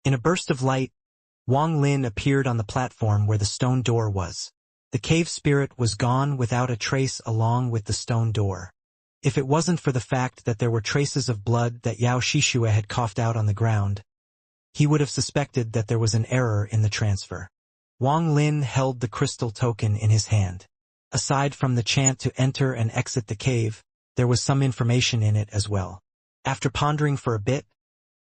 In a burst of light, Wang Lin appeared on the platform where the stone door was. The cave spirit was gone without a trace along with the stone door. If it wasn't for the fact that there were traces of blood that Yao Shishue had coughed out on the ground, he would have suspected that there was an error in the transfer. Wang Lin held the crystal token in his hand. Aside from the chant to enter and exit the cave, there was some information in it as well. After pondering for a bit,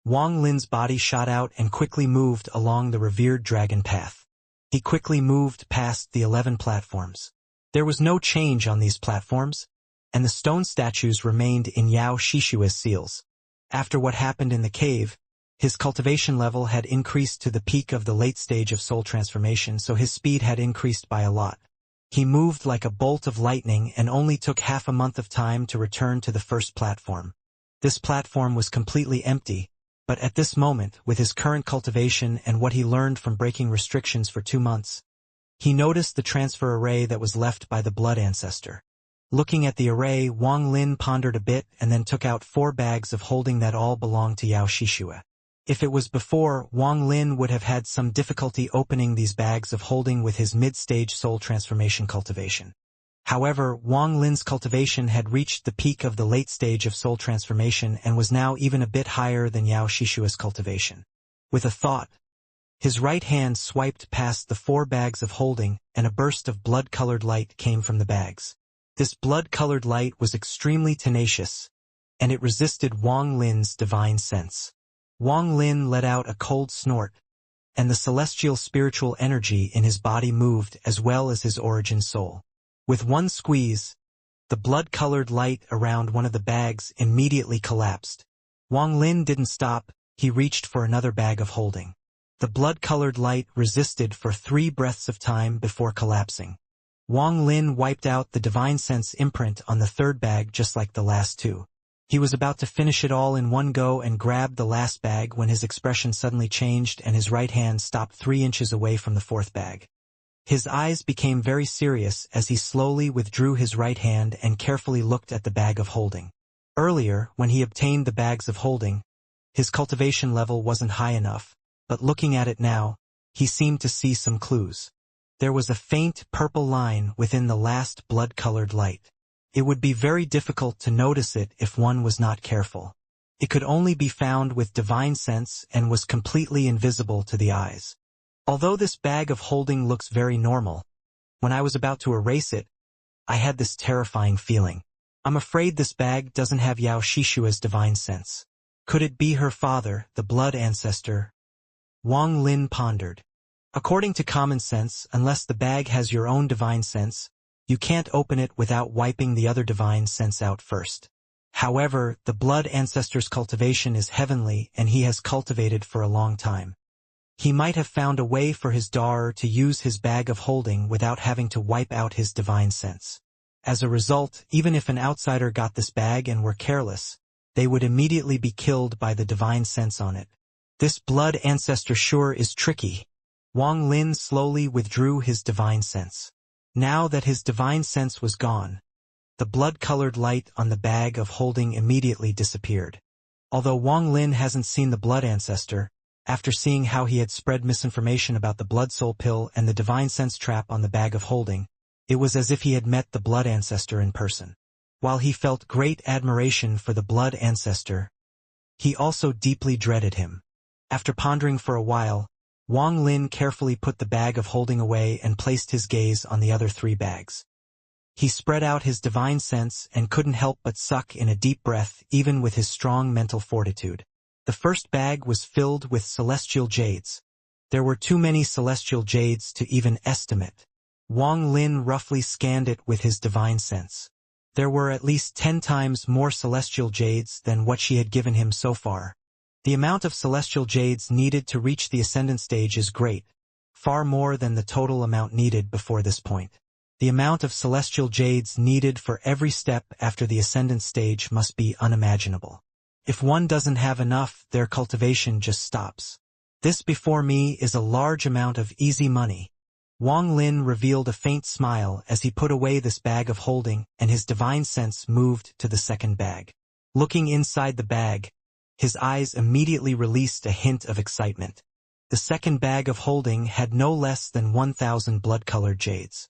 Wang Lin's body shot out and quickly moved along the revered dragon path. He quickly moved past the 11 platforms. There was no change on these platforms, and the stone statues remained in Yao Shishue's seals. After what happened in the cave, his cultivation level had increased to the peak of the late stage of soul transformation, so his speed had increased by a lot. He moved like a bolt of lightning and only took half a month of time to return to the first platform. This platform was completely empty, but at this moment, with his current cultivation and what he learned from breaking restrictions for 2 months, he noticed the transfer array that was left by the blood ancestor. Looking at the array, Wang Lin pondered a bit and then took out 4 bags of holding that all belonged to Yao Shishue. If it was before, Wang Lin would have had some difficulty opening these bags of holding with his mid-stage soul transformation cultivation. However, Wang Lin's cultivation had reached the peak of the late stage of soul transformation and was now even a bit higher than Yao Shishue's cultivation. With a thought, his right hand swiped past the 4 bags of holding, and a burst of blood-colored light came from the bags. This blood-colored light was extremely tenacious, and it resisted Wang Lin's divine sense. Wang Lin let out a cold snort, and the celestial spiritual energy in his body moved as well as his origin soul. With one squeeze, the blood-colored light around one of the bags immediately collapsed. Wang Lin didn't stop, he reached for another bag of holding. The blood-colored light resisted for 3 breaths of time before collapsing. Wang Lin wiped out the divine sense imprint on the 3rd bag just like the last 2. He was about to finish it all in one go and grab the last bag when his expression suddenly changed and his right hand stopped 3 inches away from the 4th bag. His eyes became very serious as he slowly withdrew his right hand and carefully looked at the bag of holding. Earlier, when he obtained the bags of holding, his cultivation level wasn't high enough, but looking at it now, he seemed to see some clues. There was a faint purple line within the last blood-colored light. It would be very difficult to notice it if one was not careful. It could only be found with divine sense and was completely invisible to the eyes. Although this bag of holding looks very normal, when I was about to erase it, I had this terrifying feeling. I'm afraid this bag doesn't have Yao Shishue's divine sense. Could it be her father, the blood ancestor? Wang Lin pondered. According to common sense, unless the bag has your own divine sense, you can't open it without wiping the other divine sense out first. However, the blood ancestor's cultivation is heavenly and he has cultivated for a long time. He might have found a way for his daughter to use his bag of holding without having to wipe out his divine sense. As a result, even if an outsider got this bag and were careless, they would immediately be killed by the divine sense on it. This blood ancestor sure is tricky. Wang Lin slowly withdrew his divine sense. Now that his divine sense was gone, the blood-colored light on the bag of holding immediately disappeared. Although Wang Lin hasn't seen the blood ancestor, after seeing how he had spread misinformation about the blood soul pill and the divine sense trap on the bag of holding, it was as if he had met the blood ancestor in person. While he felt great admiration for the blood ancestor, he also deeply dreaded him. After pondering for a while, Wang Lin carefully put the bag of holding away and placed his gaze on the other 3 bags. He spread out his divine sense and couldn't help but suck in a deep breath even with his strong mental fortitude. The first bag was filled with celestial jades. There were too many celestial jades to even estimate. Wang Lin roughly scanned it with his divine sense. There were at least 10 times more celestial jades than what she had given him so far. The amount of celestial jades needed to reach the ascendant stage is great, far more than the total amount needed before this point. The amount of celestial jades needed for every step after the ascendant stage must be unimaginable. If one doesn't have enough, their cultivation just stops. This before me is a large amount of easy money. Wang Lin revealed a faint smile as he put away this bag of holding and his divine sense moved to the second bag. Looking inside the bag, his eyes immediately released a hint of excitement. The second bag of holding had no less than 1,000 blood-colored jades.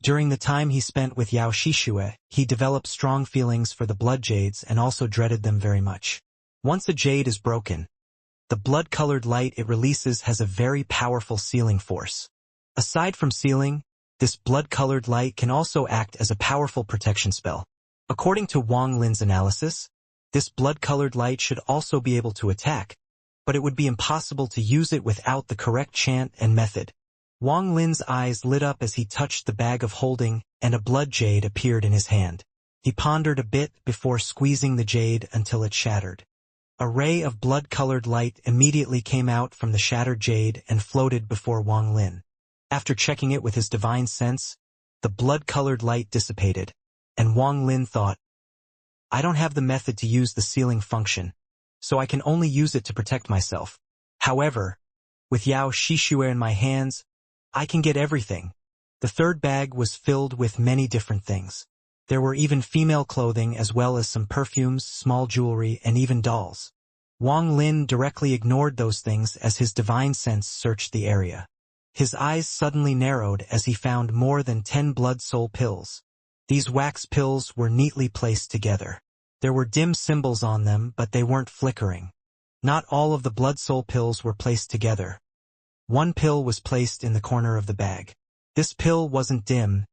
During the time he spent with Yao Shishue, he developed strong feelings for the blood jades and also dreaded them very much. Once a jade is broken, the blood-colored light it releases has a very powerful sealing force. Aside from sealing, this blood-colored light can also act as a powerful protection spell. According to Wang Lin's analysis, this blood-colored light should also be able to attack, but it would be impossible to use it without the correct chant and method. Wang Lin's eyes lit up as he touched the bag of holding, and a blood jade appeared in his hand. He pondered a bit before squeezing the jade until it shattered. A ray of blood-colored light immediately came out from the shattered jade and floated before Wang Lin. After checking it with his divine sense, the blood-colored light dissipated, and Wang Lin thought, I don't have the method to use the sealing function, so I can only use it to protect myself. However, with Yao Shishue in my hands, I can get everything. The third bag was filled with many different things. There were even female clothing as well as some perfumes, small jewelry, and even dolls. Wang Lin directly ignored those things as his divine sense searched the area. His eyes suddenly narrowed as he found more than 10 blood soul pills. These wax pills were neatly placed together. There were dim symbols on them, but they weren't flickering. Not all of the blood soul pills were placed together. One pill was placed in the corner of the bag. This pill wasn't dim,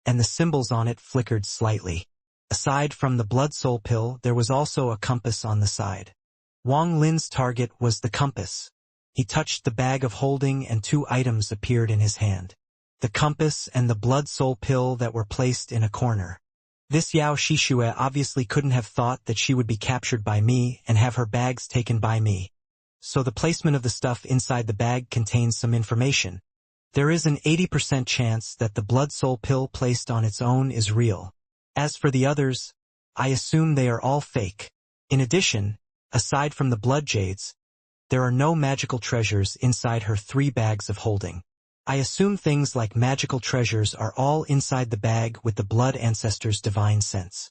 and the symbols on it flickered slightly. Aside from the blood soul pill, there was also a compass on the side. Wang Lin's target was the compass. He touched the bag of holding and 2 items appeared in his hand. The compass and the blood soul pill that were placed in a corner. This Yao Shishue obviously couldn't have thought that she would be captured by me and have her bags taken by me. So the placement of the stuff inside the bag contains some information. There is an 80% chance that the blood soul pill placed on its own is real. As for the others, I assume they are all fake. In addition, aside from the blood jades, there are no magical treasures inside her 3 bags of holding. I assume things like magical treasures are all inside the bag with the blood ancestor's divine sense.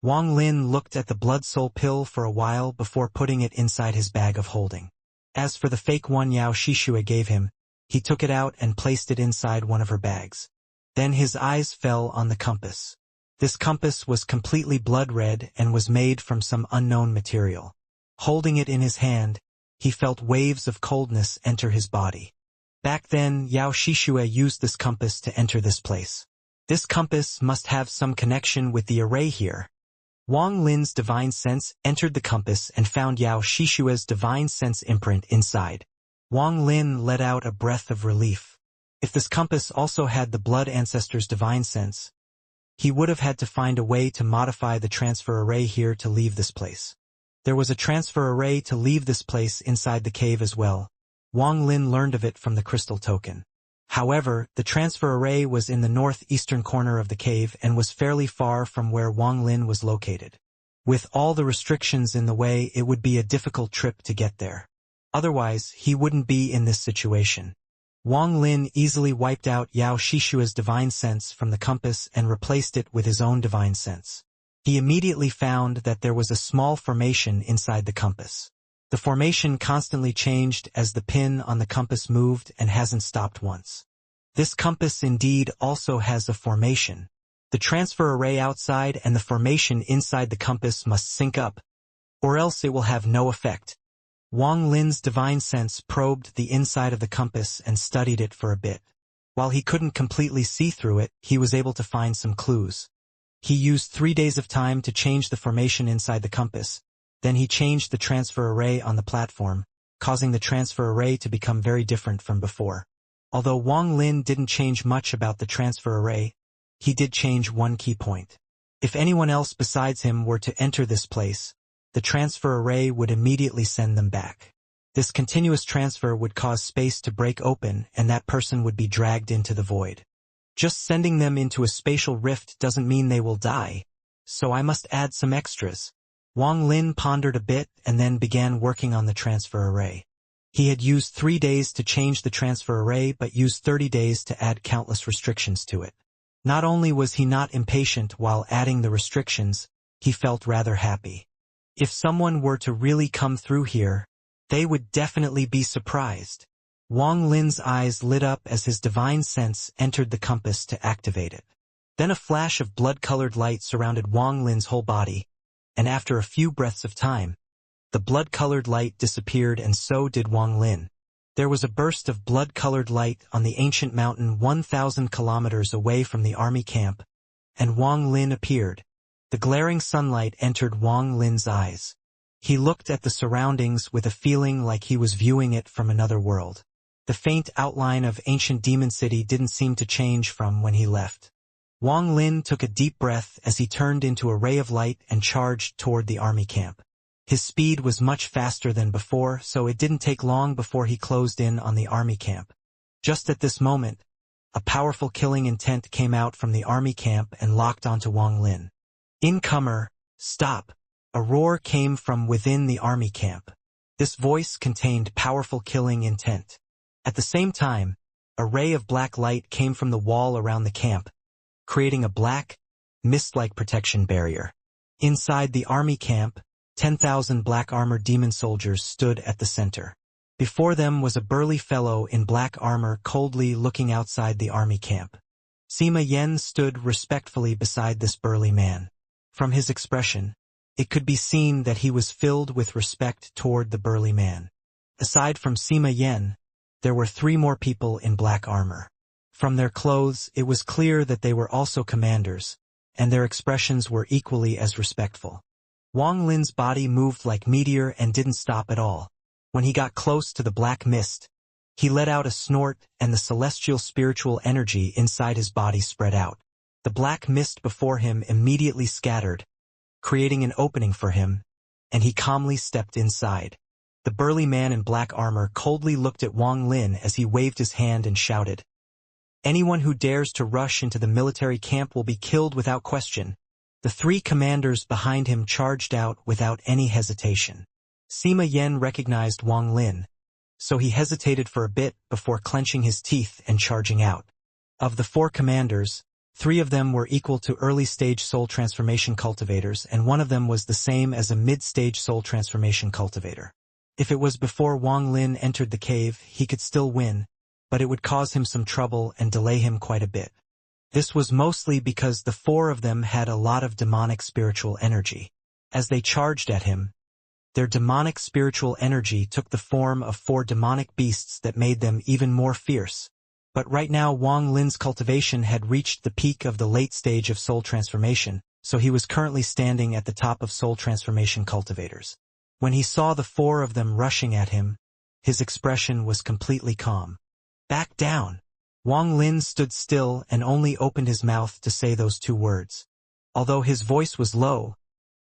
Wang Lin looked at the blood soul pill for a while before putting it inside his bag of holding. As for the fake one Yao Shishue gave him, he took it out and placed it inside one of her bags. Then his eyes fell on the compass. This compass was completely blood red and was made from some unknown material. Holding it in his hand, he felt waves of coldness enter his body. Back then, Yao Shishue used this compass to enter this place. This compass must have some connection with the array here. Wang Lin's divine sense entered the compass and found Yao Shishue's divine sense imprint inside. Wang Lin let out a breath of relief. If this compass also had the blood ancestor's divine sense, he would have had to find a way to modify the transfer array here to leave this place. There was a transfer array to leave this place inside the cave as well. Wang Lin learned of it from the crystal token. However, the transfer array was in the northeastern corner of the cave and was fairly far from where Wang Lin was located. With all the restrictions in the way, it would be a difficult trip to get there. Otherwise, he wouldn't be in this situation. Wang Lin easily wiped out Yao Shishue's divine sense from the compass and replaced it with his own divine sense. He immediately found that there was a small formation inside the compass. The formation constantly changed as the pin on the compass moved and hasn't stopped once. This compass indeed also has a formation. The transfer array outside and the formation inside the compass must sync up, or else it will have no effect. Wang Lin's divine sense probed the inside of the compass and studied it for a bit. While he couldn't completely see through it, he was able to find some clues. He used 3 days of time to change the formation inside the compass. Then he changed the transfer array on the platform, causing the transfer array to become very different from before. Although Wang Lin didn't change much about the transfer array, he did change one key point. If anyone else besides him were to enter this place, the transfer array would immediately send them back. This continuous transfer would cause space to break open and that person would be dragged into the void. Just sending them into a spatial rift doesn't mean they will die, so I must add some extras. Wang Lin pondered a bit and then began working on the transfer array. He had used 3 days to change the transfer array but used 30 days to add countless restrictions to it. Not only was he not impatient while adding the restrictions, he felt rather happy. If someone were to really come through here, they would definitely be surprised. Wang Lin's eyes lit up as his divine sense entered the compass to activate it. Then a flash of blood-colored light surrounded Wang Lin's whole body, and after a few breaths of time, the blood-colored light disappeared and so did Wang Lin. There was a burst of blood-colored light on the ancient mountain 1,000 kilometers away from the army camp, and Wang Lin appeared. The glaring sunlight entered Wang Lin's eyes. He looked at the surroundings with a feeling like he was viewing it from another world. The faint outline of ancient Demon City didn't seem to change from when he left. Wang Lin took a deep breath as he turned into a ray of light and charged toward the army camp. His speed was much faster than before, so it didn't take long before he closed in on the army camp. Just at this moment, a powerful killing intent came out from the army camp and locked onto Wang Lin. "Incomer, stop!" A roar came from within the army camp. This voice contained powerful killing intent. At the same time, a ray of black light came from the wall around the camp, creating a black, mist-like protection barrier. Inside the army camp, 10,000 black-armored demon soldiers stood at the center. Before them was a burly fellow in black armor coldly looking outside the army camp. Sima Yen stood respectfully beside this burly man. From his expression, it could be seen that he was filled with respect toward the burly man. Aside from Sima Yen, there were 3 more people in black armor. From their clothes, it was clear that they were also commanders, and their expressions were equally as respectful. Wang Lin's body moved like meteor and didn't stop at all. When he got close to the black mist, he let out a snort and the celestial spiritual energy inside his body spread out. The black mist before him immediately scattered, creating an opening for him, and he calmly stepped inside. The burly man in black armor coldly looked at Wang Lin as he waved his hand and shouted, "Anyone who dares to rush into the military camp will be killed without question." The 3 commanders behind him charged out without any hesitation. Sima Yen recognized Wang Lin, so he hesitated for a bit before clenching his teeth and charging out. Of the 4 commanders, 3 of them were equal to early-stage soul transformation cultivators, and one of them was the same as a mid-stage soul transformation cultivator. If it was before Wang Lin entered the cave, he could still win, but it would cause him some trouble and delay him quite a bit. This was mostly because the 4 of them had a lot of demonic spiritual energy. As they charged at him, their demonic spiritual energy took the form of 4 demonic beasts that made them even more fierce. But right now Wang Lin's cultivation had reached the peak of the late stage of soul transformation, so he was currently standing at the top of soul transformation cultivators. When he saw the 4 of them rushing at him, his expression was completely calm. "Back down!" Wang Lin stood still and only opened his mouth to say those 2 words. Although his voice was low,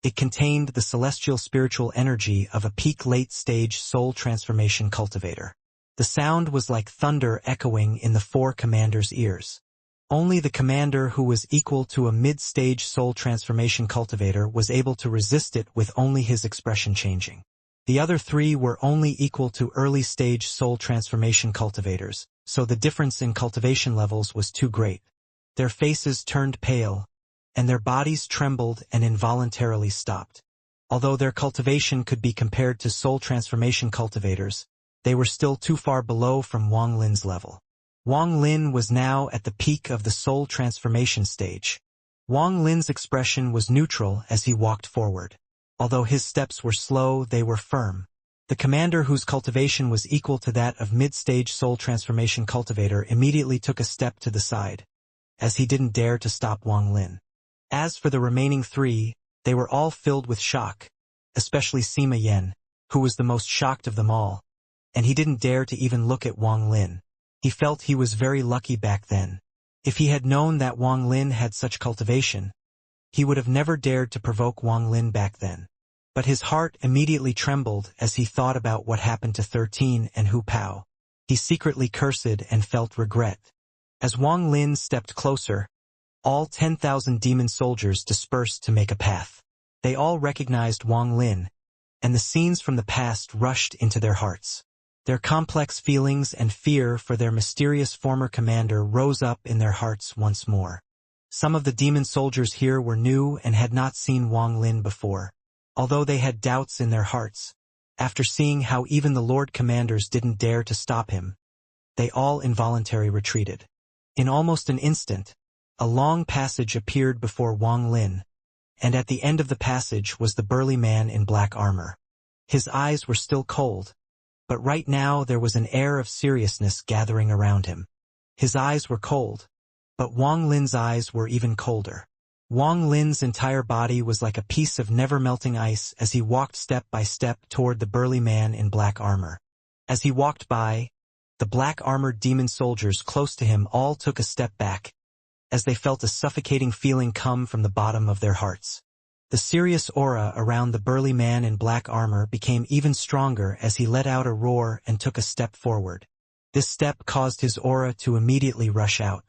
it contained the celestial spiritual energy of a peak late-stage soul transformation cultivator. The sound was like thunder echoing in the 4 commanders' ears. Only the commander who was equal to a mid-stage soul transformation cultivator was able to resist it with only his expression changing. The other 3 were only equal to early-stage soul transformation cultivators, so the difference in cultivation levels was too great. Their faces turned pale, and their bodies trembled and involuntarily stopped. Although their cultivation could be compared to soul transformation cultivators, they were still too far below from Wang Lin's level. Wang Lin was now at the peak of the soul transformation stage. Wang Lin's expression was neutral as he walked forward. Although his steps were slow, they were firm. The commander whose cultivation was equal to that of mid-stage soul transformation cultivator immediately took a step to the side, as he didn't dare to stop Wang Lin. As for the remaining 3, they were all filled with shock, especially Sima Yen, who was the most shocked of them all, and he didn't dare to even look at Wang Lin. He felt he was very lucky back then. If he had known that Wang Lin had such cultivation, he would have never dared to provoke Wang Lin back then. But his heart immediately trembled as he thought about what happened to 13 and Hu Pao. He secretly cursed and felt regret. As Wang Lin stepped closer, all 10,000 demon soldiers dispersed to make a path. They all recognized Wang Lin, and the scenes from the past rushed into their hearts. Their complex feelings and fear for their mysterious former commander rose up in their hearts once more. Some of the demon soldiers here were new and had not seen Wang Lin before. Although they had doubts in their hearts, after seeing how even the Lord Commanders didn't dare to stop him, they all involuntarily retreated. In almost an instant, a long passage appeared before Wang Lin, and at the end of the passage was the burly man in black armor. His eyes were still cold, but right now there was an air of seriousness gathering around him. His eyes were cold, but Wang Lin's eyes were even colder. Wang Lin's entire body was like a piece of never-melting ice as he walked step by step toward the burly man in black armor. As he walked by, the black-armored demon soldiers close to him all took a step back, as they felt a suffocating feeling come from the bottom of their hearts. The serious aura around the burly man in black armor became even stronger as he let out a roar and took a step forward. This step caused his aura to immediately rush out.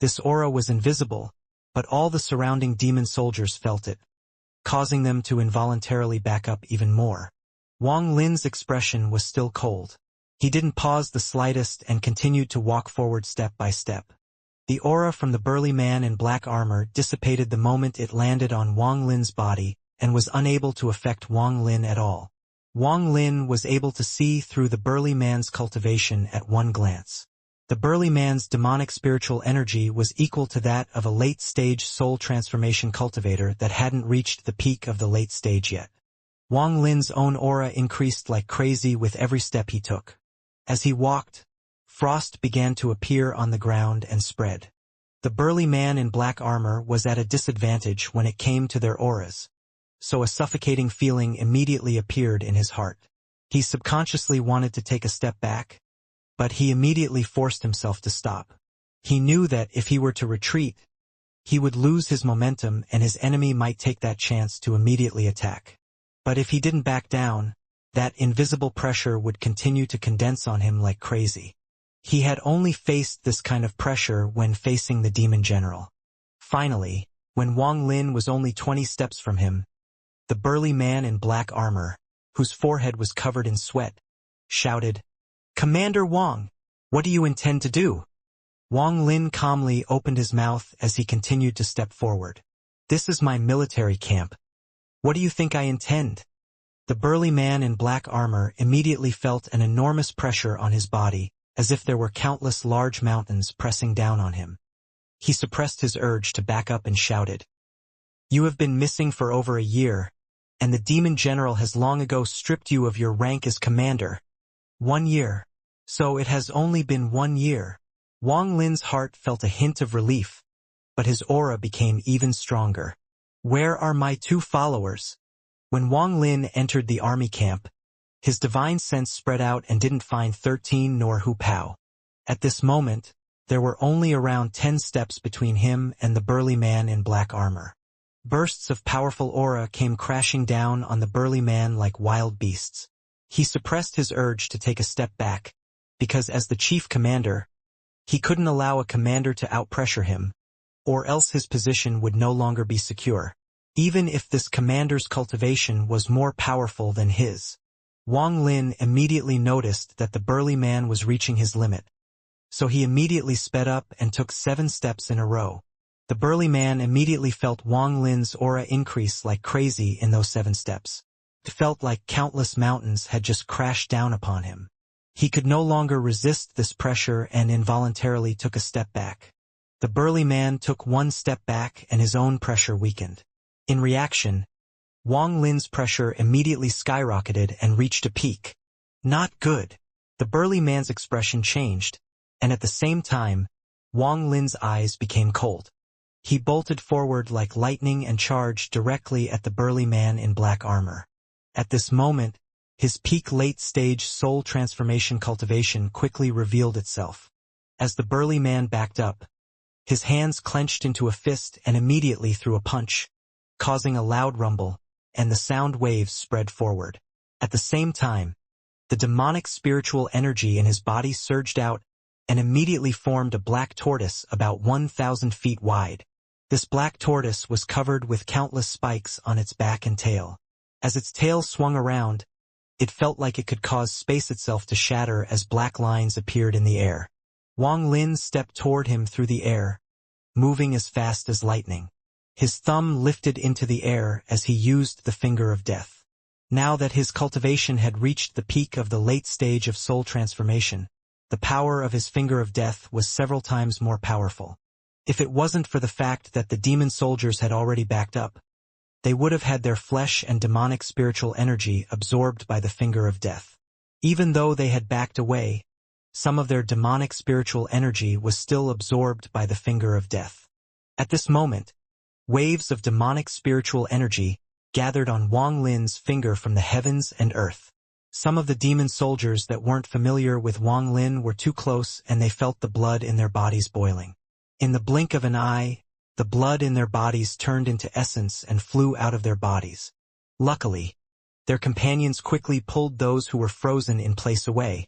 This aura was invisible, but all the surrounding demon soldiers felt it, causing them to involuntarily back up even more. Wang Lin's expression was still cold. He didn't pause the slightest and continued to walk forward step by step. The aura from the burly man in black armor dissipated the moment it landed on Wang Lin's body and was unable to affect Wang Lin at all. Wang Lin was able to see through the burly man's cultivation at one glance. The burly man's demonic spiritual energy was equal to that of a late-stage soul transformation cultivator that hadn't reached the peak of the late stage yet. Wang Lin's own aura increased like crazy with every step he took. As he walked, frost began to appear on the ground and spread. The burly man in black armor was at a disadvantage when it came to their auras, so a suffocating feeling immediately appeared in his heart. He subconsciously wanted to take a step back, but he immediately forced himself to stop. He knew that if he were to retreat, he would lose his momentum and his enemy might take that chance to immediately attack. But if he didn't back down, that invisible pressure would continue to condense on him like crazy. He had only faced this kind of pressure when facing the demon general. Finally, when Wang Lin was only 20 steps from him, the burly man in black armor, whose forehead was covered in sweat, shouted, "Commander Wang, what do you intend to do?" Wang Lin calmly opened his mouth as he continued to step forward. "This is my military camp. What do you think I intend?" The burly man in black armor immediately felt an enormous pressure on his body, as if there were countless large mountains pressing down on him. He suppressed his urge to back up and shouted, "You have been missing for over a year, and the demon general has long ago stripped you of your rank as commander." 1 year. So it has only been 1 year. Wang Lin's heart felt a hint of relief, but his aura became even stronger. "Where are my 2 followers?" When Wang Lin entered the army camp, his divine sense spread out and didn't find 13 nor Hu Pao. At this moment, there were only around 10 steps between him and the burly man in black armor. Bursts of powerful aura came crashing down on the burly man like wild beasts. He suppressed his urge to take a step back, because as the chief commander, he couldn't allow a commander to outpressure him, or else his position would no longer be secure, even if this commander's cultivation was more powerful than his. Wang Lin immediately noticed that the burly man was reaching his limit, so he immediately sped up and took 7 steps in a row. The burly man immediately felt Wang Lin's aura increase like crazy in those 7 steps. It felt like countless mountains had just crashed down upon him. He could no longer resist this pressure and involuntarily took a step back. The burly man took 1 step back and his own pressure weakened. In reaction, Wang Lin's pressure immediately skyrocketed and reached a peak. Not good. The burly man's expression changed, and at the same time, Wang Lin's eyes became cold. He bolted forward like lightning and charged directly at the burly man in black armor. At this moment, his peak late-stage soul transformation cultivation quickly revealed itself. As the burly man backed up, his hands clenched into a fist and immediately threw a punch, causing a loud rumble, and the sound waves spread forward. At the same time, the demonic spiritual energy in his body surged out and immediately formed a black tortoise about 1,000 feet wide. This black tortoise was covered with countless spikes on its back and tail. As its tail swung around, it felt like it could cause space itself to shatter as black lines appeared in the air. Wang Lin stepped toward him through the air, moving as fast as lightning. His thumb lifted into the air as he used the finger of death. Now that his cultivation had reached the peak of the late stage of soul transformation, the power of his finger of death was several times more powerful. If it wasn't for the fact that the demon soldiers had already backed up, they would have had their flesh and demonic spiritual energy absorbed by the finger of death. Even though they had backed away, some of their demonic spiritual energy was still absorbed by the finger of death. At this moment, waves of demonic spiritual energy gathered on Wang Lin's finger from the heavens and earth. Some of the demon soldiers that weren't familiar with Wang Lin were too close and they felt the blood in their bodies boiling. In the blink of an eye, the blood in their bodies turned into essence and flew out of their bodies. Luckily, their companions quickly pulled those who were frozen in place away,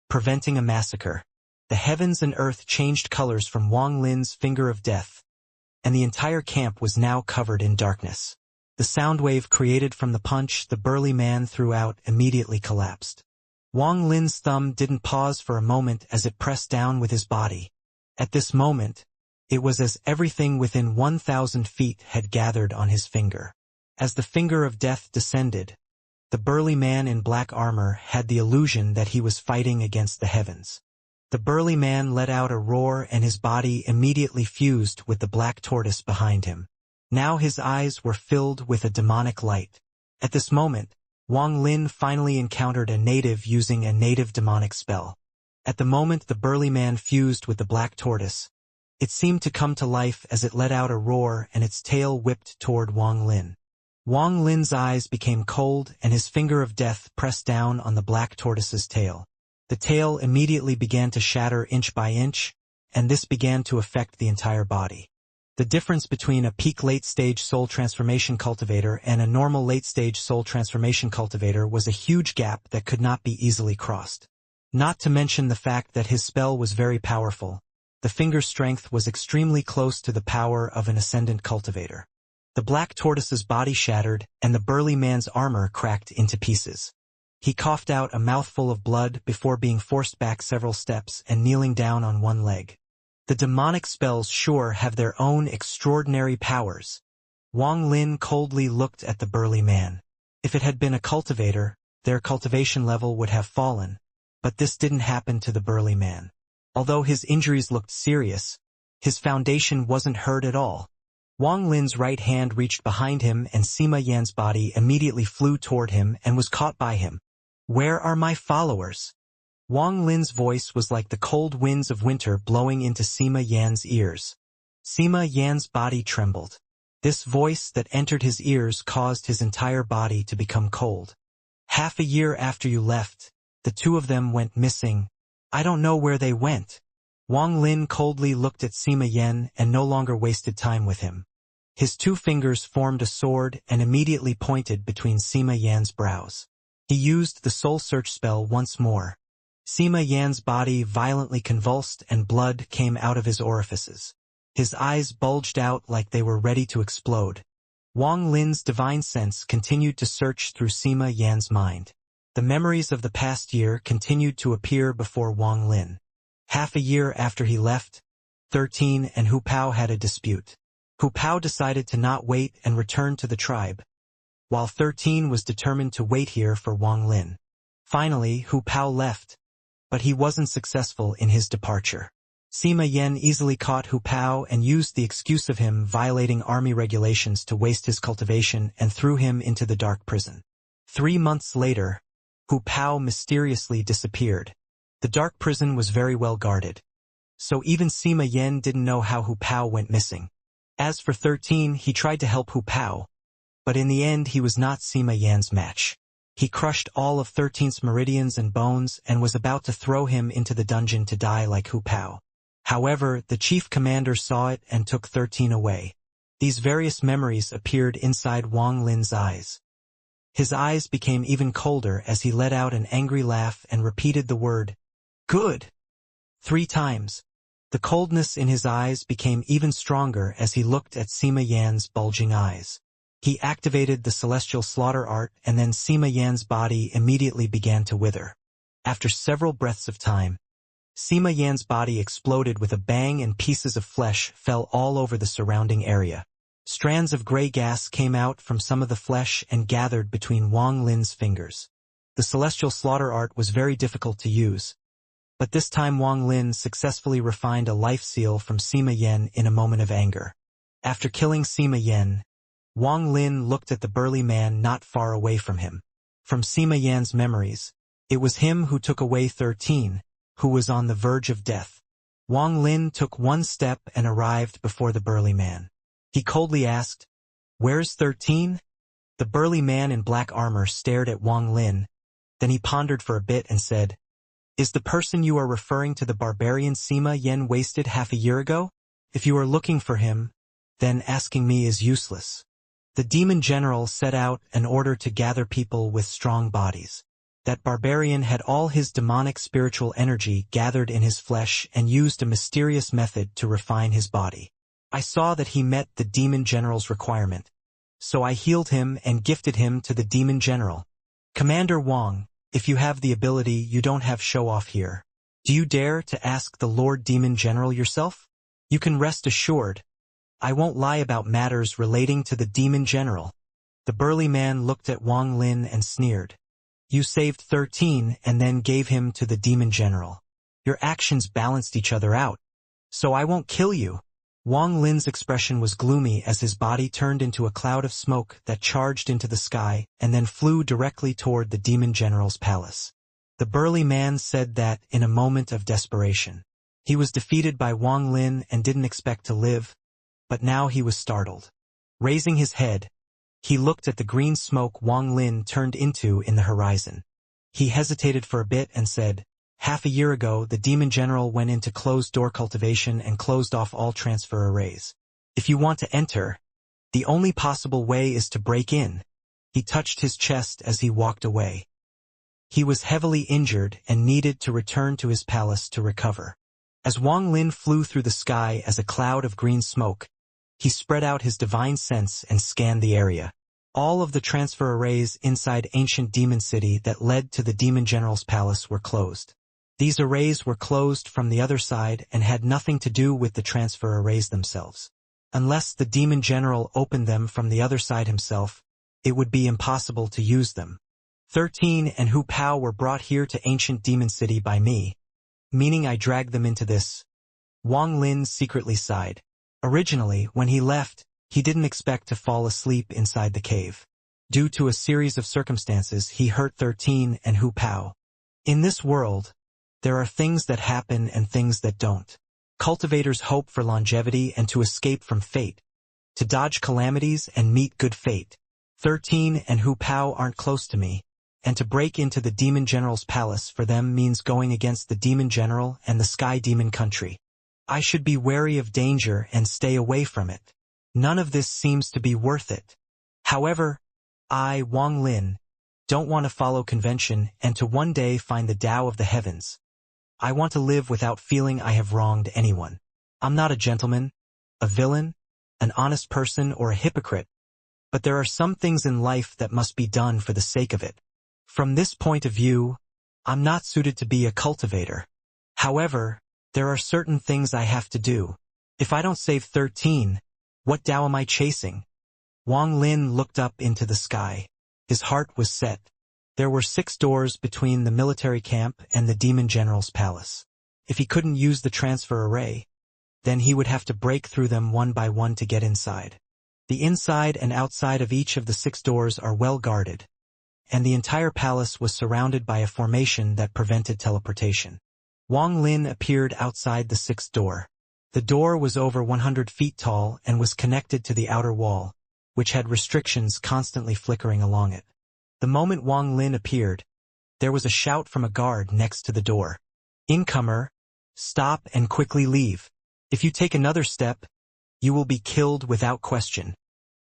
preventing a massacre. The heavens and earth changed colors from Wang Lin's finger of death, and the entire camp was now covered in darkness. The sound wave created from the punch the burly man threw out immediately collapsed. Wang Lin's thumb didn't pause for a moment as it pressed down with his body. At this moment, it was as everything within 1,000 feet had gathered on his finger. As the finger of death descended, the burly man in black armor had the illusion that he was fighting against the heavens. The burly man let out a roar and his body immediately fused with the black tortoise behind him. Now his eyes were filled with a demonic light. At this moment, Wang Lin finally encountered a native using a native demonic spell. At the moment the burly man fused with the black tortoise, it seemed to come to life as it let out a roar and its tail whipped toward Wang Lin. Wang Lin's eyes became cold and his finger of death pressed down on the black tortoise's tail. The tail immediately began to shatter inch by inch, and this began to affect the entire body. The difference between a peak late-stage soul transformation cultivator and a normal late-stage soul transformation cultivator was a huge gap that could not be easily crossed. Not to mention the fact that his spell was very powerful. The finger's strength was extremely close to the power of an ascendant cultivator. The black tortoise's body shattered, and the burly man's armor cracked into pieces. He coughed out a mouthful of blood before being forced back several steps and kneeling down on one leg. The demonic spells sure have their own extraordinary powers. Wang Lin coldly looked at the burly man. If it had been a cultivator, their cultivation level would have fallen, but this didn't happen to the burly man. Although his injuries looked serious, his foundation wasn't hurt at all. Wang Lin's right hand reached behind him and Sima Yan's body immediately flew toward him and was caught by him. "Where are my followers?" Wang Lin's voice was like the cold winds of winter blowing into Sima Yan's ears. Sima Yan's body trembled. This voice that entered his ears caused his entire body to become cold. "Half a year after you left, the two of them went missing. I don't know where they went." Wang Lin coldly looked at Sima Yan and no longer wasted time with him. His two fingers formed a sword and immediately pointed between Sima Yan's brows. He used the soul search spell once more. Sima Yan's body violently convulsed and blood came out of his orifices. His eyes bulged out like they were ready to explode. Wang Lin's divine sense continued to search through Sima Yan's mind. The memories of the past year continued to appear before Wang Lin. Half a year after he left, 13 and Hu Pao had a dispute. Hu Pao decided to not wait and return to the tribe, while 13 was determined to wait here for Wang Lin. Finally, Hu Pao left, but he wasn't successful in his departure. Sima Yan easily caught Hu Pao and used the excuse of him violating army regulations to waste his cultivation and threw him into the dark prison. 3 months later, Hu Pao mysteriously disappeared. The dark prison was very well guarded, so even Sima Yan didn't know how Hu Pao went missing. As for 13, he tried to help Hu Pao, but in the end he was not Sima Yan's match. He crushed all of 13's meridians and bones and was about to throw him into the dungeon to die like Hu Pao. However, the chief commander saw it and took 13 away. These various memories appeared inside Wang Lin's eyes. His eyes became even colder as he let out an angry laugh and repeated the word, "Good," 3 times. The coldness in his eyes became even stronger as he looked at Sima Yan's bulging eyes. He activated the celestial slaughter art and then Sima Yan's body immediately began to wither. After several breaths of time, Sima Yan's body exploded with a bang and pieces of flesh fell all over the surrounding area. Strands of gray gas came out from some of the flesh and gathered between Wang Lin's fingers. The celestial slaughter art was very difficult to use, But this time Wang Lin successfully refined a life seal from Sima Yan in a moment of anger. After killing Sima Yan, Wang Lin looked at the burly man not far away from him. From Sima Yan's memories, it was him who took away 13, who was on the verge of death. Wang Lin took one step and arrived before the burly man. He coldly asked, "Where's 13? The burly man in black armor stared at Wang Lin. Then he pondered for a bit and said, "Is the person you are referring to the barbarian Sima Yan wasted half a year ago? If you are looking for him, then asking me is useless." The demon general set out an order to gather people with strong bodies. That barbarian had all his demonic spiritual energy gathered in his flesh and used a mysterious method to refine his body. I saw that he met the demon general's requirement, so I healed him and gifted him to the demon general. Commander Wang, if you have the ability, you don't have show-off here. Do you dare to ask the Lord Demon General yourself? You can rest assured, I won't lie about matters relating to the Demon General. The burly man looked at Wang Lin and sneered. You saved 13 and then gave him to the Demon General. Your actions balanced each other out. So I won't kill you. Wang Lin's expression was gloomy as his body turned into a cloud of smoke that charged into the sky and then flew directly toward the Demon General's palace. The burly man said that in a moment of desperation. He was defeated by Wang Lin and didn't expect to live, but now he was startled. Raising his head, he looked at the green smoke Wang Lin turned into in the horizon. He hesitated for a bit and said, "Half a year ago, the Demon General went into closed-door cultivation and closed off all transfer arrays. If you want to enter, the only possible way is to break in." He touched his chest as he walked away. He was heavily injured and needed to return to his palace to recover. As Wang Lin flew through the sky as a cloud of green smoke, he spread out his divine sense and scanned the area. All of the transfer arrays inside ancient demon city that led to the Demon General's palace were closed. These arrays were closed from the other side and had nothing to do with the transfer arrays themselves. Unless the Demon General opened them from the other side himself, it would be impossible to use them. 13 and Hu Pao were brought here to ancient demon city by me, meaning I dragged them into this. Wang Lin secretly sighed. Originally, when he left, he didn't expect to fall asleep inside the cave. Due to a series of circumstances, he hurt 13 and Hu Pao. In this world, there are things that happen and things that don't. Cultivators hope for longevity and to escape from fate, to dodge calamities and meet good fate. 13 and Hu Pao aren't close to me, and to break into the Demon General's palace for them means going against the Demon General and the Sky Demon country. I should be wary of danger and stay away from it. None of this seems to be worth it. However, I, Wang Lin, don't want to follow convention and to one day find the Tao of the heavens. I want to live without feeling I have wronged anyone. I'm not a gentleman, a villain, an honest person, or a hypocrite, but there are some things in life that must be done for the sake of it. From this point of view, I'm not suited to be a cultivator. However, there are certain things I have to do. If I don't save 13, what Tao am I chasing? Wang Lin looked up into the sky. His heart was set. There were 6 doors between the military camp and the Demon General's palace. If he couldn't use the transfer array, then he would have to break through them one by one to get inside. The inside and outside of each of the 6 doors are well guarded, and the entire palace was surrounded by a formation that prevented teleportation. Wang Lin appeared outside the 6th door. The door was over 100 feet tall and was connected to the outer wall, which had restrictions constantly flickering along it. The moment Wang Lin appeared, there was a shout from a guard next to the door. "Incomer, stop and quickly leave. If you take another step, you will be killed without question."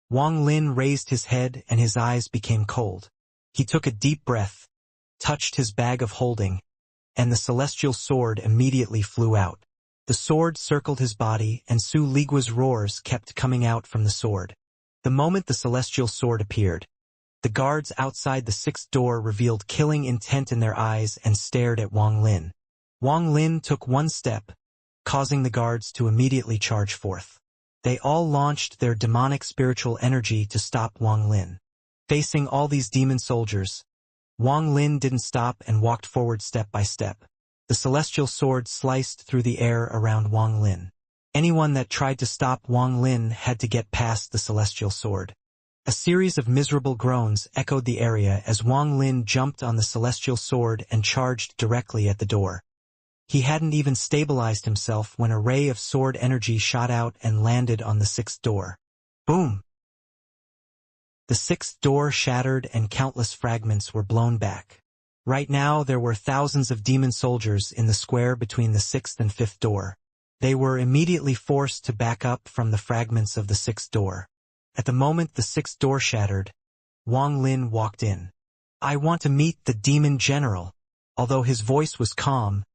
Wang Lin raised his head and his eyes became cold. He took a deep breath, touched his bag of holding, and the celestial sword immediately flew out. The sword circled his body, and Su Ligua's roars kept coming out from the sword. The moment the celestial sword appeared, the guards outside the 6th door revealed killing intent in their eyes and stared at Wang Lin. Wang Lin took one step, causing the guards to immediately charge forth. They all launched their demonic spiritual energy to stop Wang Lin. Facing all these demon soldiers, Wang Lin didn't stop and walked forward step by step. The celestial sword sliced through the air around Wang Lin. Anyone that tried to stop Wang Lin had to get past the celestial sword. A series of miserable groans echoed the area as Wang Lin jumped on the celestial sword and charged directly at the door. He hadn't even stabilized himself when a ray of sword energy shot out and landed on the sixth door. Boom! The sixth door shattered and countless fragments were blown back. Right now there were thousands of demon soldiers in the square between the sixth and fifth door. They were immediately forced to back up from the fragments of the sixth door. At the moment the sixth door shattered, Wang Lin walked in. "I want to meet the demon general." Although his voice was calm,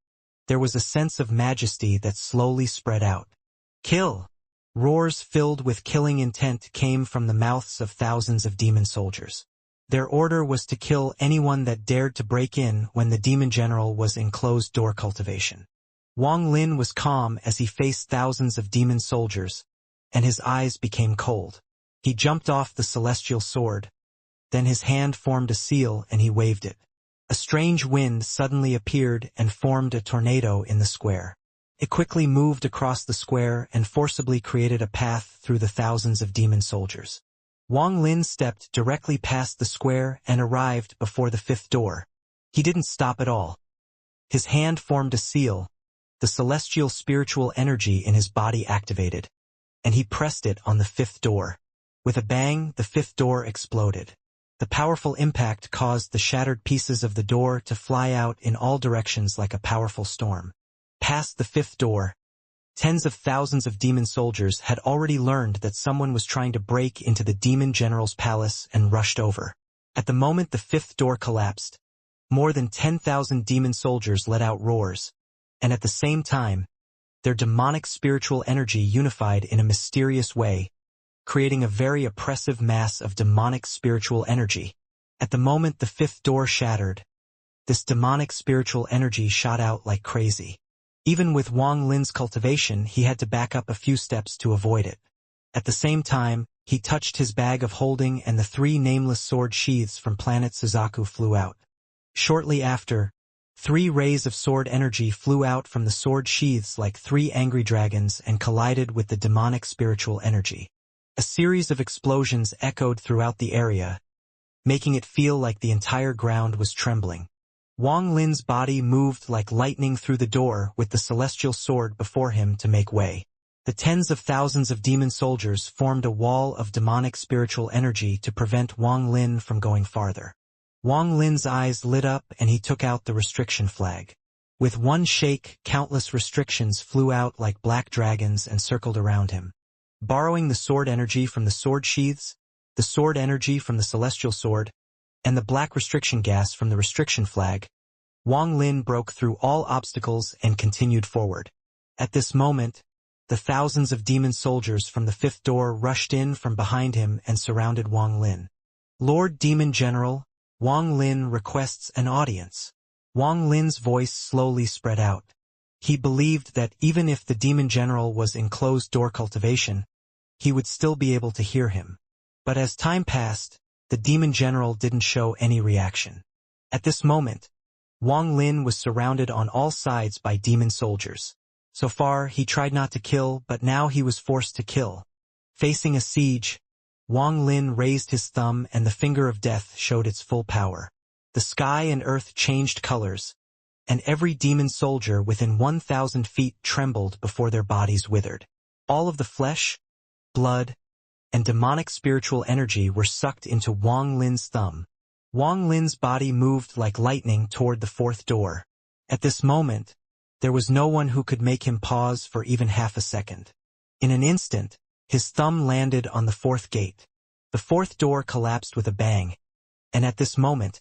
there was a sense of majesty that slowly spread out. "Kill!" Roars filled with killing intent came from the mouths of thousands of demon soldiers. Their order was to kill anyone that dared to break in when the demon general was in closed-door cultivation. Wang Lin was calm as he faced thousands of demon soldiers, and his eyes became cold. He jumped off the celestial sword. Then his hand formed a seal and he waved it. A strange wind suddenly appeared and formed a tornado in the square. It quickly moved across the square and forcibly created a path through the thousands of demon soldiers. Wang Lin stepped directly past the square and arrived before the fifth door. He didn't stop at all. His hand formed a seal. The celestial spiritual energy in his body activated, and he pressed it on the fifth door. With a bang, the fifth door exploded. The powerful impact caused the shattered pieces of the door to fly out in all directions like a powerful storm. Past the fifth door, tens of thousands of demon soldiers had already learned that someone was trying to break into the demon general's palace and rushed over. At the moment the fifth door collapsed, more than 10,000 demon soldiers let out roars, and at the same time, their demonic spiritual energy unified in a mysterious way, creating a very oppressive mass of demonic spiritual energy. At the moment the fifth door shattered, this demonic spiritual energy shot out like crazy. Even with Wang Lin's cultivation, he had to back up a few steps to avoid it. At the same time, he touched his bag of holding and the three nameless sword sheaths from planet Suzaku flew out. Shortly after, 3 rays of sword energy flew out from the sword sheaths like 3 angry dragons and collided with the demonic spiritual energy. A series of explosions echoed throughout the area, making it feel like the entire ground was trembling. Wang Lin's body moved like lightning through the door with the celestial sword before him to make way. The tens of thousands of demon soldiers formed a wall of demonic spiritual energy to prevent Wang Lin from going farther. Wang Lin's eyes lit up and he took out the restriction flag. With one shake, countless restrictions flew out like black dragons and circled around him. Borrowing the sword energy from the sword sheaths, the sword energy from the celestial sword, and the black restriction gas from the restriction flag, Wang Lin broke through all obstacles and continued forward. At this moment, the thousands of demon soldiers from the fifth door rushed in from behind him and surrounded Wang Lin. "Lord Demon General, Wang Lin requests an audience." Wang Lin's voice slowly spread out. He believed that even if the demon general was in closed-door cultivation, he would still be able to hear him. But as time passed, the demon general didn't show any reaction. At this moment, Wang Lin was surrounded on all sides by demon soldiers. So far, he tried not to kill, but now he was forced to kill. Facing a siege, Wang Lin raised his thumb and the finger of death showed its full power. The sky and earth changed colors, and every demon soldier within 1,000 feet trembled before their bodies withered. All of the flesh, blood, and demonic spiritual energy were sucked into Wang Lin's thumb. Wang Lin's body moved like lightning toward the fourth door. At this moment, there was no one who could make him pause for even half a second. In an instant, his thumb landed on the fourth gate. The fourth door collapsed with a bang, and at this moment,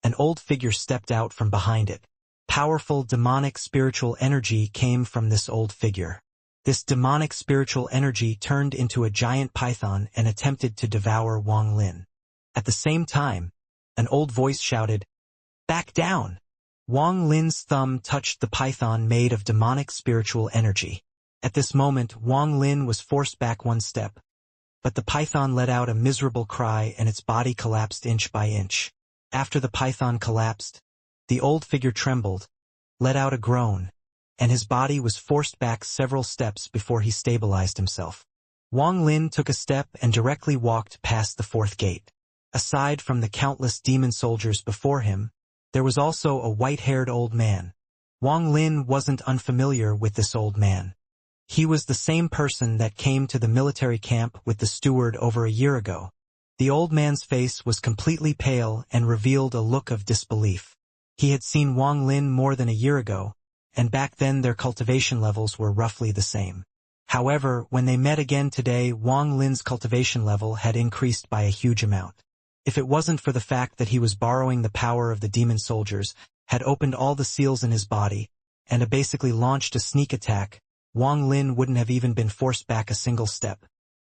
an old figure stepped out from behind it. Powerful demonic spiritual energy came from this old figure. This demonic spiritual energy turned into a giant python and attempted to devour Wang Lin. At the same time, an old voice shouted, "Back down!" Wang Lin's thumb touched the python made of demonic spiritual energy. At this moment, Wang Lin was forced back one step, but the python let out a miserable cry and its body collapsed inch by inch. After the python collapsed, the old figure trembled, let out a groan, and his body was forced back several steps before he stabilized himself. Wang Lin took a step and directly walked past the fourth gate. Aside from the countless demon soldiers before him, there was also a white-haired old man. Wang Lin wasn't unfamiliar with this old man. He was the same person that came to the military camp with the steward over a year ago. The old man's face was completely pale and revealed a look of disbelief. He had seen Wang Lin more than a year ago, and back then their cultivation levels were roughly the same. However, when they met again today, Wang Lin's cultivation level had increased by a huge amount. If it wasn't for the fact that he was borrowing the power of the demon soldiers, had opened all the seals in his body, and basically launched a sneak attack, Wang Lin wouldn't have even been forced back a single step.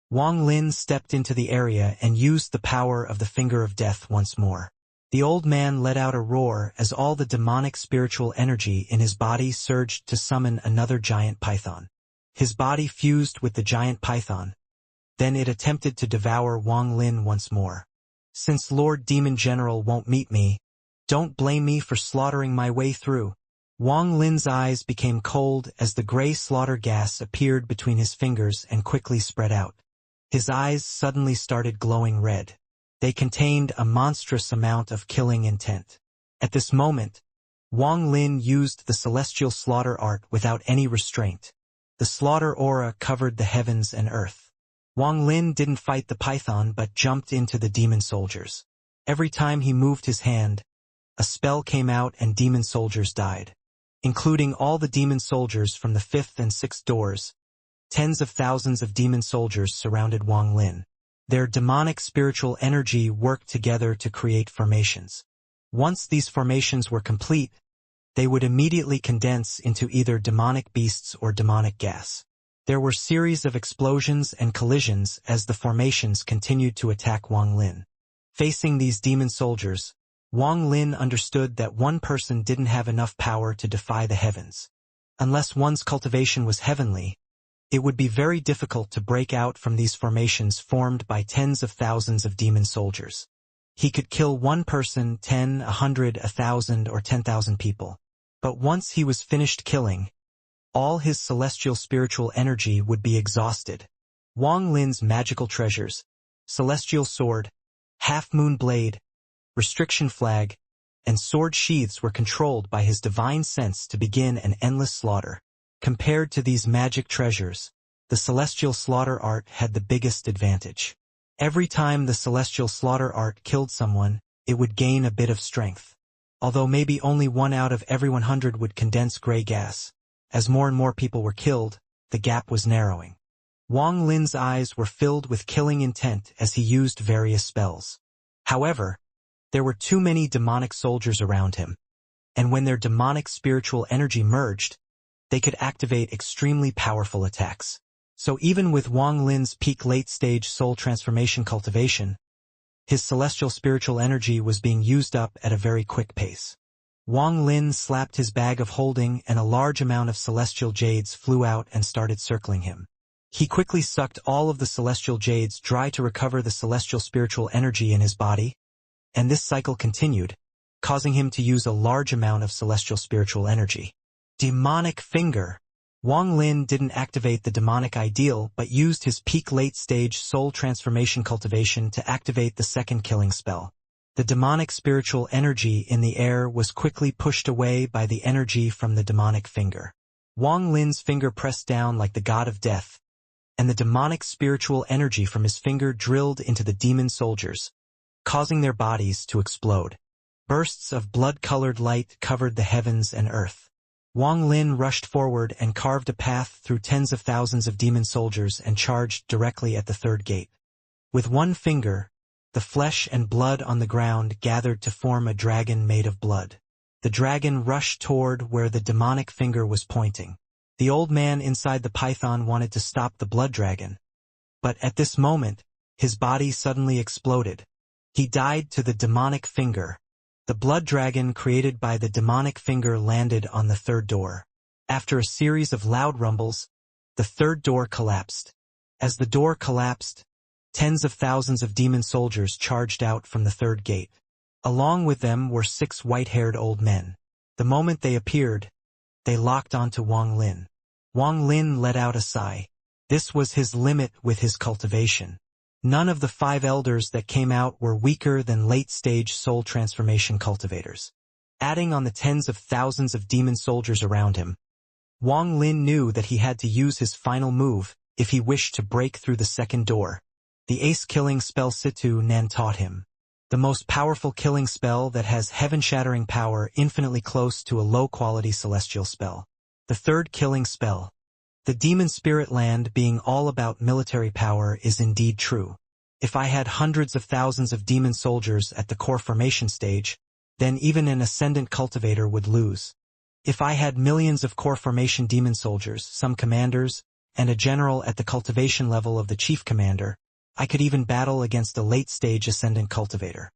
Wang Lin stepped into the area and used the power of the Finger of Death once more. The old man let out a roar as all the demonic spiritual energy in his body surged to summon another giant python. His body fused with the giant python. Then it attempted to devour Wang Lin once more. Since Lord Demon General won't meet me, don't blame me for slaughtering my way through. Wang Lin's eyes became cold as the gray slaughter gas appeared between his fingers and quickly spread out. His eyes suddenly started glowing red. They contained a monstrous amount of killing intent. At this moment, Wang Lin used the celestial slaughter art without any restraint. The slaughter aura covered the heavens and earth. Wang Lin didn't fight the python but jumped into the demon soldiers. Every time he moved his hand, a spell came out and demon soldiers died. Including all the demon soldiers from the 5th and 6th doors, tens of thousands of demon soldiers surrounded Wang Lin. Their demonic spiritual energy worked together to create formations. Once these formations were complete, they would immediately condense into either demonic beasts or demonic gas. There were series of explosions and collisions as the formations continued to attack Wang Lin. Facing these demon soldiers, Wang Lin understood that one person didn't have enough power to defy the heavens. Unless one's cultivation was heavenly, it would be very difficult to break out from these formations formed by tens of thousands of demon soldiers. He could kill one person, 10, 100, 1,000, or 10,000 people. But once he was finished killing, all his celestial spiritual energy would be exhausted. Wang Lin's magical treasures, celestial sword, half-moon blade, restriction flag, and sword sheaths were controlled by his divine sense to begin an endless slaughter. Compared to these magic treasures, the celestial slaughter art had the biggest advantage. Every time the celestial slaughter art killed someone, it would gain a bit of strength. Although maybe only 1 out of every 100 would condense gray gas. As more and more people were killed, the gap was narrowing. Wang Lin's eyes were filled with killing intent as he used various spells. However, there were too many demonic soldiers around him, and when their demonic spiritual energy merged, they could activate extremely powerful attacks. So even with Wang Lin's peak late-stage soul transformation cultivation, his celestial spiritual energy was being used up at a very quick pace. Wang Lin slapped his bag of holding and a large amount of celestial jades flew out and started circling him. He quickly sucked all of the celestial jades dry to recover the celestial spiritual energy in his body, and this cycle continued, causing him to use a large amount of celestial spiritual energy. Demonic Finger. Wang Lin didn't activate the demonic ideal but used his peak late-stage soul transformation cultivation to activate the second killing spell. The demonic spiritual energy in the air was quickly pushed away by the energy from the demonic finger. Wang Lin's finger pressed down like the god of death, and the demonic spiritual energy from his finger drilled into the demon soldiers, causing their bodies to explode. Bursts of blood-colored light covered the heavens and earth. Wang Lin rushed forward and carved a path through tens of thousands of demon soldiers and charged directly at the third gate. With one finger, the flesh and blood on the ground gathered to form a dragon made of blood. The dragon rushed toward where the demonic finger was pointing. The old man inside the python wanted to stop the blood dragon, but at this moment, his body suddenly exploded. He died to the demonic finger. The blood dragon created by the demonic finger landed on the third door. After a series of loud rumbles, the third door collapsed. As the door collapsed, tens of thousands of demon soldiers charged out from the third gate. Along with them were 6 white-haired old men. The moment they appeared, they locked onto Wang Lin. Wang Lin let out a sigh. This was his limit with his cultivation. None of the 5 elders that came out were weaker than late-stage soul transformation cultivators. Adding on the tens of thousands of demon soldiers around him, Wang Lin knew that he had to use his final move if he wished to break through the second door. The ace-killing spell Situ Nan taught him. The most powerful killing spell that has heaven-shattering power infinitely close to a low-quality celestial spell. The third killing spell. The demon spirit land being all about military power is indeed true. If I had hundreds of thousands of demon soldiers at the core formation stage, then even an ascendant cultivator would lose. If I had millions of core formation demon soldiers, some commanders, and a general at the cultivation level of the chief commander, I could even battle against a late-stage ascendant cultivator.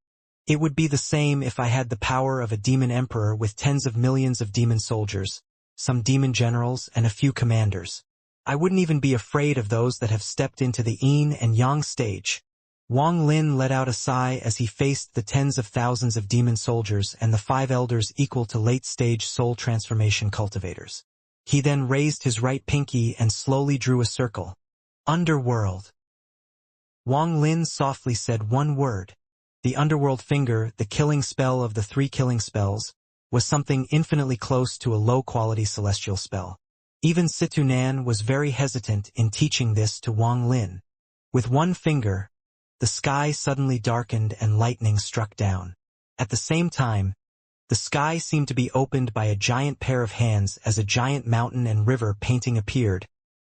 It would be the same if I had the power of a demon emperor with tens of millions of demon soldiers, some demon generals, and a few commanders. I wouldn't even be afraid of those that have stepped into the yin and yang stage. Wang Lin let out a sigh as he faced the tens of thousands of demon soldiers and the 5 elders equal to late-stage soul transformation cultivators. He then raised his right pinky and slowly drew a circle. Underworld. Wang Lin softly said one word. The underworld finger, the killing spell of the 3 killing spells, was something infinitely close to a low-quality celestial spell. Even Situ Nan was very hesitant in teaching this to Wang Lin. With one finger, the sky suddenly darkened and lightning struck down. At the same time, the sky seemed to be opened by a giant pair of hands as a giant mountain and river painting appeared,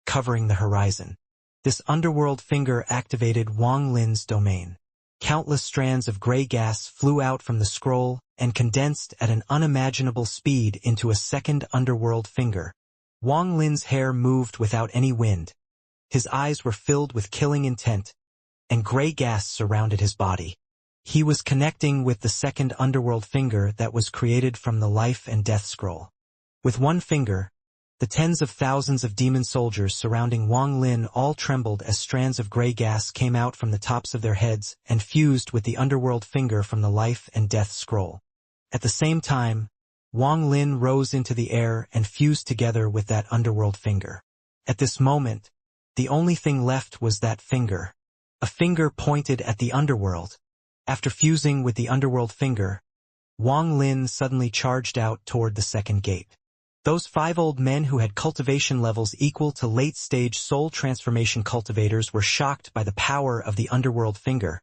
covering the horizon. This underworld finger activated Wang Lin's domain. Countless strands of gray gas flew out from the scroll and condensed at an unimaginable speed into a second underworld finger. Wang Lin's hair moved without any wind. His eyes were filled with killing intent, and gray gas surrounded his body. He was connecting with the second underworld finger that was created from the life and death scroll. With one finger, the tens of thousands of demon soldiers surrounding Wang Lin all trembled as strands of gray gas came out from the tops of their heads and fused with the underworld finger from the life and death scroll. At the same time, Wang Lin rose into the air and fused together with that underworld finger. At this moment, the only thing left was that finger. A finger pointed at the underworld. After fusing with the underworld finger, Wang Lin suddenly charged out toward the second gate. Those 5 old men who had cultivation levels equal to late-stage soul transformation cultivators were shocked by the power of the underworld finger,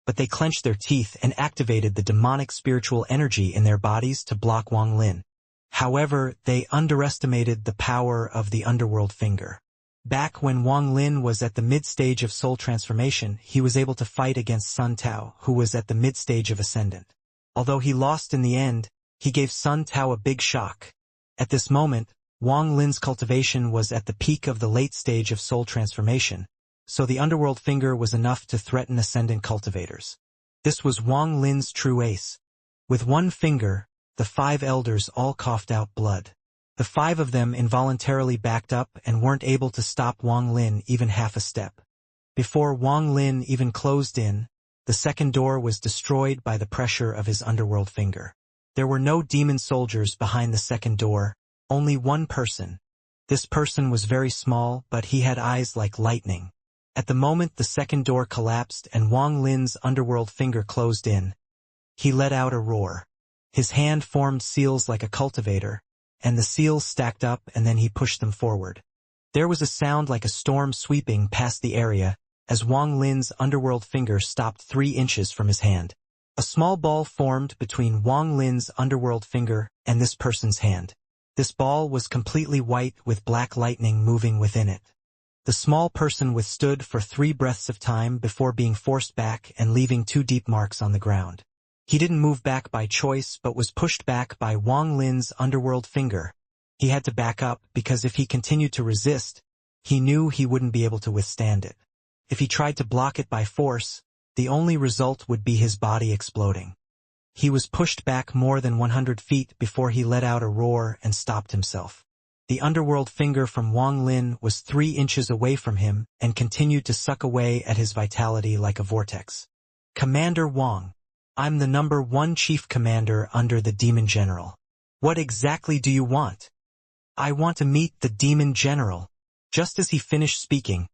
but they clenched their teeth and activated the demonic spiritual energy in their bodies to block Wang Lin. However, they underestimated the power of the underworld finger. Back when Wang Lin was at the mid-stage of soul transformation, he was able to fight against Sun Tao, who was at the mid-stage of ascendant. Although he lost in the end, he gave Sun Tao a big shock. At this moment, Wang Lin's cultivation was at the peak of the late stage of soul transformation, so the underworld finger was enough to threaten ascendant cultivators. This was Wang Lin's true ace. With one finger, the 5 elders all coughed out blood. The 5 of them involuntarily backed up and weren't able to stop Wang Lin even half a step. Before Wang Lin even closed in, the second door was destroyed by the pressure of his underworld finger. There were no demon soldiers behind the second door, only one person. This person was very small, but he had eyes like lightning. At the moment the second door collapsed and Wang Lin's underworld finger closed in, he let out a roar. His hand formed seals like a cultivator, and the seals stacked up and then he pushed them forward. There was a sound like a storm sweeping past the area, as Wang Lin's underworld finger stopped 3 inches from his hand. A small ball formed between Wang Lin's underworld finger and this person's hand. This ball was completely white with black lightning moving within it. The small person withstood for 3 breaths of time before being forced back and leaving 2 deep marks on the ground. He didn't move back by choice but was pushed back by Wang Lin's underworld finger. He had to back up because if he continued to resist, he knew he wouldn't be able to withstand it. If he tried to block it by force, the only result would be his body exploding. He was pushed back more than 100 feet before he let out a roar and stopped himself. The underworld finger from Wang Lin was 3 inches away from him and continued to suck away at his vitality like a vortex. Commander Wang, I'm the #1 chief commander under the demon general. What exactly do you want? I want to meet the demon general. Just as he finished speaking,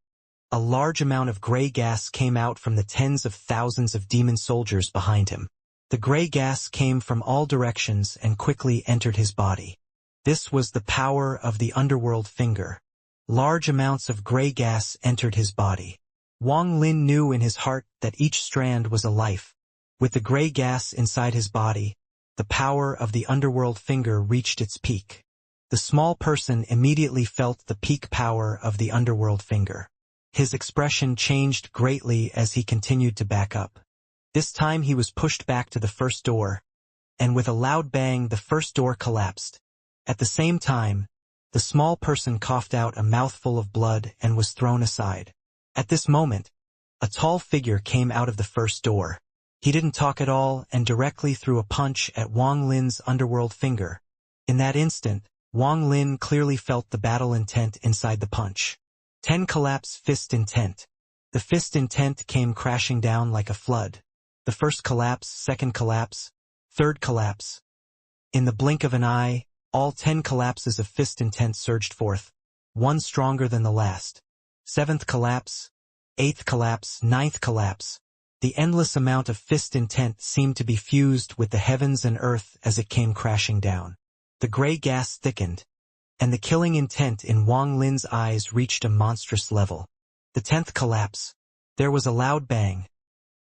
a large amount of gray gas came out from the tens of thousands of demon soldiers behind him. The gray gas came from all directions and quickly entered his body. This was the power of the underworld finger. Large amounts of gray gas entered his body. Wang Lin knew in his heart that each strand was a life. With the gray gas inside his body, the power of the underworld finger reached its peak. The small person immediately felt the peak power of the underworld finger. His expression changed greatly as he continued to back up. This time he was pushed back to the first door, and with a loud bang the first door collapsed. At the same time, the small person coughed out a mouthful of blood and was thrown aside. At this moment, a tall figure came out of the first door. He didn't talk at all and directly threw a punch at Wang Lin's underworld finger. In that instant, Wang Lin clearly felt the battle intent inside the punch. 10 collapse fist intent. The fist intent came crashing down like a flood. The first collapse, second collapse, third collapse. In the blink of an eye, all 10 collapses of fist intent surged forth, one stronger than the last. 7th collapse, 8th collapse, 9th collapse. The endless amount of fist intent seemed to be fused with the heavens and earth as it came crashing down. The gray gas thickened, and the killing intent in Wang Lin's eyes reached a monstrous level. The 10th collapse. There was a loud bang.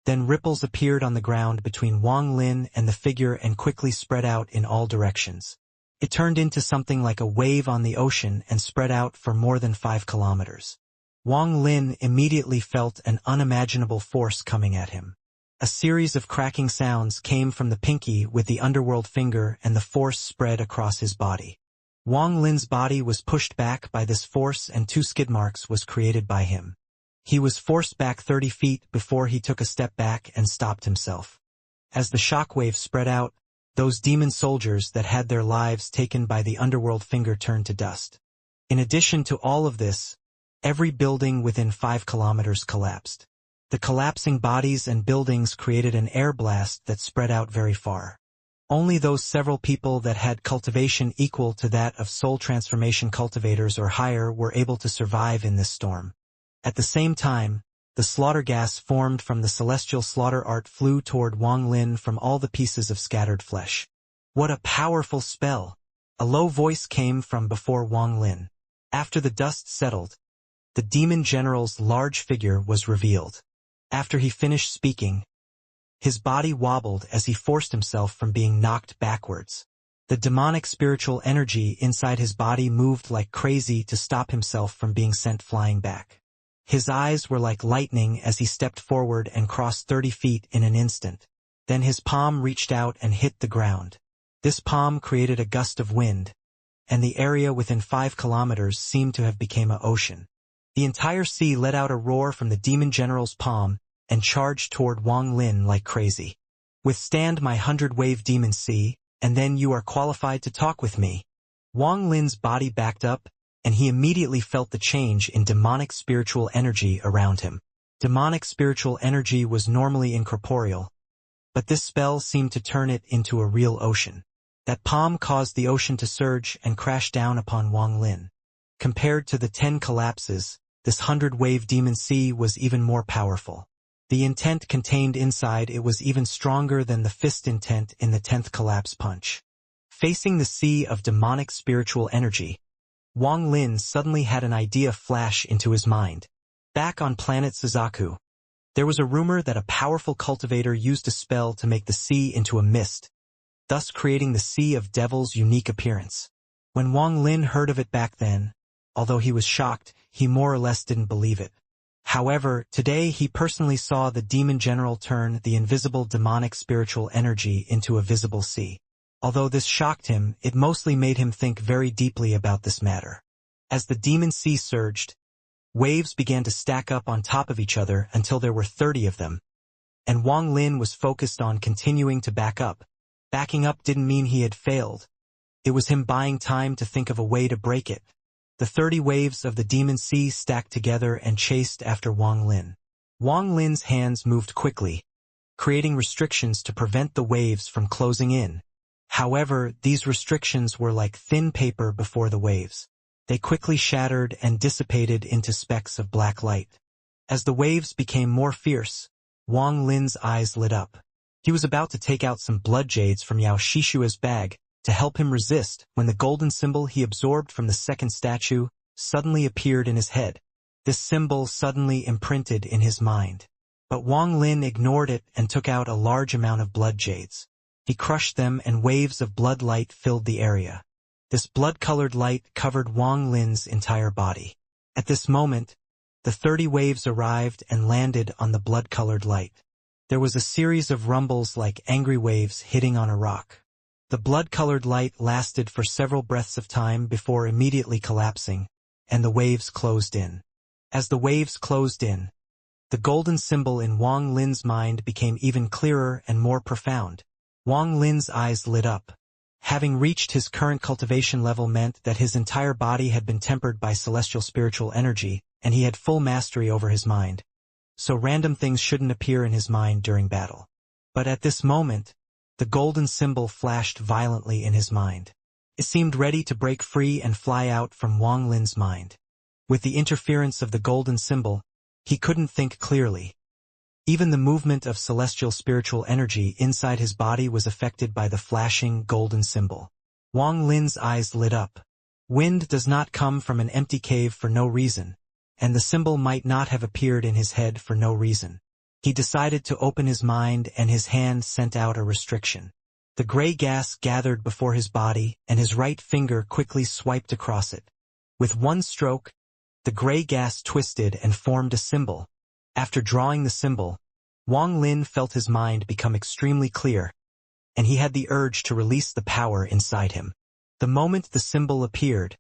Then ripples appeared on the ground between Wang Lin and the figure and quickly spread out in all directions. It turned into something like a wave on the ocean and spread out for more than 5 kilometers. Wang Lin immediately felt an unimaginable force coming at him. A series of cracking sounds came from the pinky with the underworld finger and the force spread across his body. Wang Lin's body was pushed back by this force and 2 skid marks was created by him. He was forced back 30 feet before he took a step back and stopped himself. As the shockwave spread out, those demon soldiers that had their lives taken by the underworld finger turned to dust. In addition to all of this, every building within 5 kilometers collapsed. The collapsing bodies and buildings created an air blast that spread out very far. Only those several people that had cultivation equal to that of soul transformation cultivators or higher were able to survive in this storm. At the same time, the slaughter gas formed from the celestial slaughter art flew toward Wang Lin from all the pieces of scattered flesh. What a powerful spell! A low voice came from before Wang Lin. After the dust settled, the demon general's large figure was revealed. After he finished speaking, his body wobbled as he forced himself from being knocked backwards. The demonic spiritual energy inside his body moved like crazy to stop himself from being sent flying back. His eyes were like lightning as he stepped forward and crossed 30 feet in an instant. Then his palm reached out and hit the ground. This palm created a gust of wind, and the area within 5 kilometers seemed to have become an ocean. The entire sea let out a roar from the demon general's palm and charged toward Wang Lin like crazy. Withstand my 100-wave demon sea, and then you are qualified to talk with me. Wang Lin's body backed up, and he immediately felt the change in demonic spiritual energy around him. Demonic spiritual energy was normally incorporeal, but this spell seemed to turn it into a real ocean. That palm caused the ocean to surge and crash down upon Wang Lin. Compared to the 10 collapses, this 100-wave demon sea was even more powerful. The intent contained inside it was even stronger than the fist intent in the 10th collapse punch. Facing the sea of demonic spiritual energy, Wang Lin suddenly had an idea flash into his mind. Back on planet Suzaku, there was a rumor that a powerful cultivator used a spell to make the sea into a mist, thus creating the Sea of Devil's unique appearance. When Wang Lin heard of it back then, although he was shocked, he more or less didn't believe it. However, today he personally saw the demon general turn the invisible demonic spiritual energy into a visible sea. Although this shocked him, it mostly made him think very deeply about this matter. As the demon sea surged, waves began to stack up on top of each other until there were 30 of them, and Wang Lin was focused on continuing to back up. Backing up didn't mean he had failed. It was him buying time to think of a way to break it. The 30 waves of the demon sea stacked together and chased after Wang Lin. Wang Lin's hands moved quickly, creating restrictions to prevent the waves from closing in. However, these restrictions were like thin paper before the waves. They quickly shattered and dissipated into specks of black light. As the waves became more fierce, Wang Lin's eyes lit up. He was about to take out some blood jades from Yao Shishua's bag to help him resist when the golden symbol he absorbed from the second statue suddenly appeared in his head. This symbol suddenly imprinted in his mind. But Wang Lin ignored it and took out a large amount of blood jades. He crushed them and waves of blood light filled the area. This blood-colored light covered Wang Lin's entire body. At this moment, the 30 waves arrived and landed on the blood-colored light. There was a series of rumbles like angry waves hitting on a rock. The blood-colored light lasted for several breaths of time before immediately collapsing, and the waves closed in. As the waves closed in, the golden symbol in Wang Lin's mind became even clearer and more profound. Wang Lin's eyes lit up. Having reached his current cultivation level meant that his entire body had been tempered by celestial spiritual energy, and he had full mastery over his mind. So random things shouldn't appear in his mind during battle. But at this moment, the golden symbol flashed violently in his mind. It seemed ready to break free and fly out from Wang Lin's mind. With the interference of the golden symbol, he couldn't think clearly. Even the movement of celestial spiritual energy inside his body was affected by the flashing golden symbol. Wang Lin's eyes lit up. Wind does not come from an empty cave for no reason, and the symbol might not have appeared in his head for no reason. He decided to open his mind and his hand sent out a restriction. The gray gas gathered before his body and his right finger quickly swiped across it. With one stroke, the gray gas twisted and formed a symbol. After drawing the symbol, Wang Lin felt his mind become extremely clear, and he had the urge to release the power inside him. The moment the symbol appeared,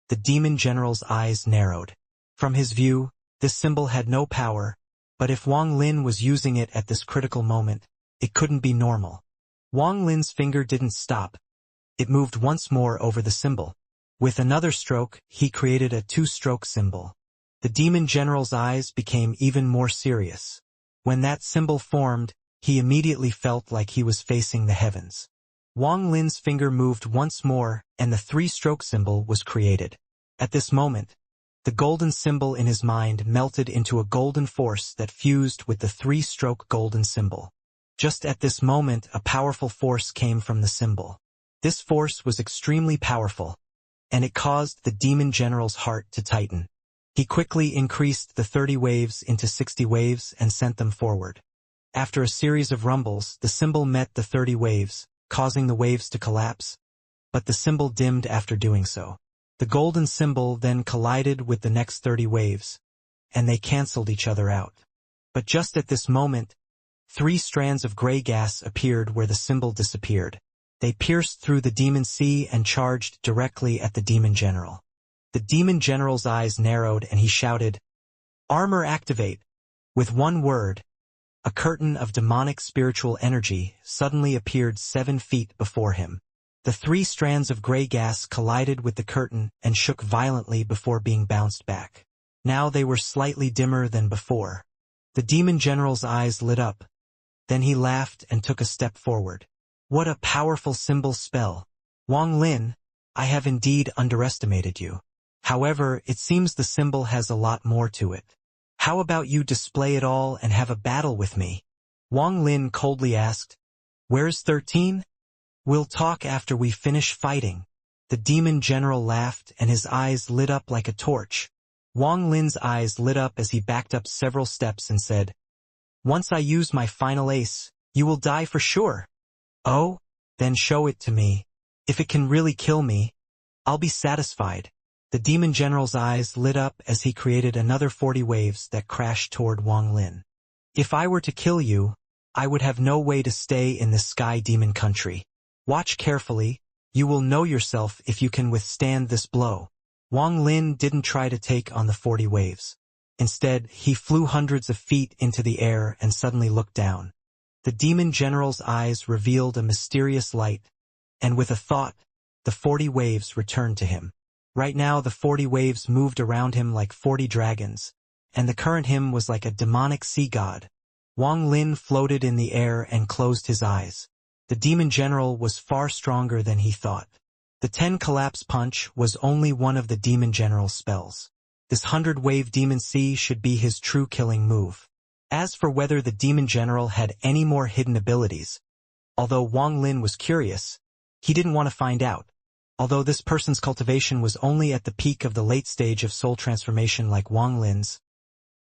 the demon general's eyes narrowed. From his view, this symbol had no power, but if Wang Lin was using it at this critical moment, it couldn't be normal. Wang Lin's finger didn't stop. It moved once more over the symbol. With another stroke, he created a two-stroke symbol. The demon general's eyes became even more serious. When that symbol formed, he immediately felt like he was facing the heavens. Wang Lin's finger moved once more, and the three-stroke symbol was created. At this moment, the golden symbol in his mind melted into a golden force that fused with the three-stroke golden symbol. Just at this moment, a powerful force came from the symbol. This force was extremely powerful, and it caused the demon general's heart to tighten. He quickly increased the 30 waves into 60 waves and sent them forward. After a series of rumbles, the symbol met the 30 waves, causing the waves to collapse, but the symbol dimmed after doing so. The golden symbol then collided with the next 30 waves, and they canceled each other out. But just at this moment, 3 strands of gray gas appeared where the symbol disappeared. They pierced through the demon sea and charged directly at the demon general. The demon general's eyes narrowed and he shouted, "Armor activate!" With one word, a curtain of demonic spiritual energy suddenly appeared 7 feet before him. The 3 strands of gray gas collided with the curtain and shook violently before being bounced back. Now they were slightly dimmer than before. The demon general's eyes lit up. Then he laughed and took a step forward. What a powerful symbol spell! Wang Lin, I have indeed underestimated you. However, it seems the symbol has a lot more to it. How about you display it all and have a battle with me? Wang Lin coldly asked. Where's 13? We'll talk after we finish fighting. The demon general laughed and his eyes lit up like a torch. Wang Lin's eyes lit up as he backed up several steps and said, Once I use my final ace, you will die for sure. Oh? Then show it to me. If it can really kill me, I'll be satisfied. The demon general's eyes lit up as he created another 40 waves that crashed toward Wang Lin. If I were to kill you, I would have no way to stay in this sky demon country. Watch carefully, you will know yourself if you can withstand this blow. Wang Lin didn't try to take on the 40 waves. Instead, he flew hundreds of feet into the air and suddenly looked down. The demon general's eyes revealed a mysterious light, and with a thought, the 40 waves returned to him. Right now the 40 waves moved around him like 40 dragons, and the current him was like a demonic sea god. Wang Lin floated in the air and closed his eyes. The demon general was far stronger than he thought. The 10 collapse punch was only one of the demon general's spells. This 100-wave demon C should be his true killing move. As for whether the demon general had any more hidden abilities, although Wang Lin was curious, he didn't want to find out. Although this person's cultivation was only at the peak of the late stage of soul transformation like Wang Lin's,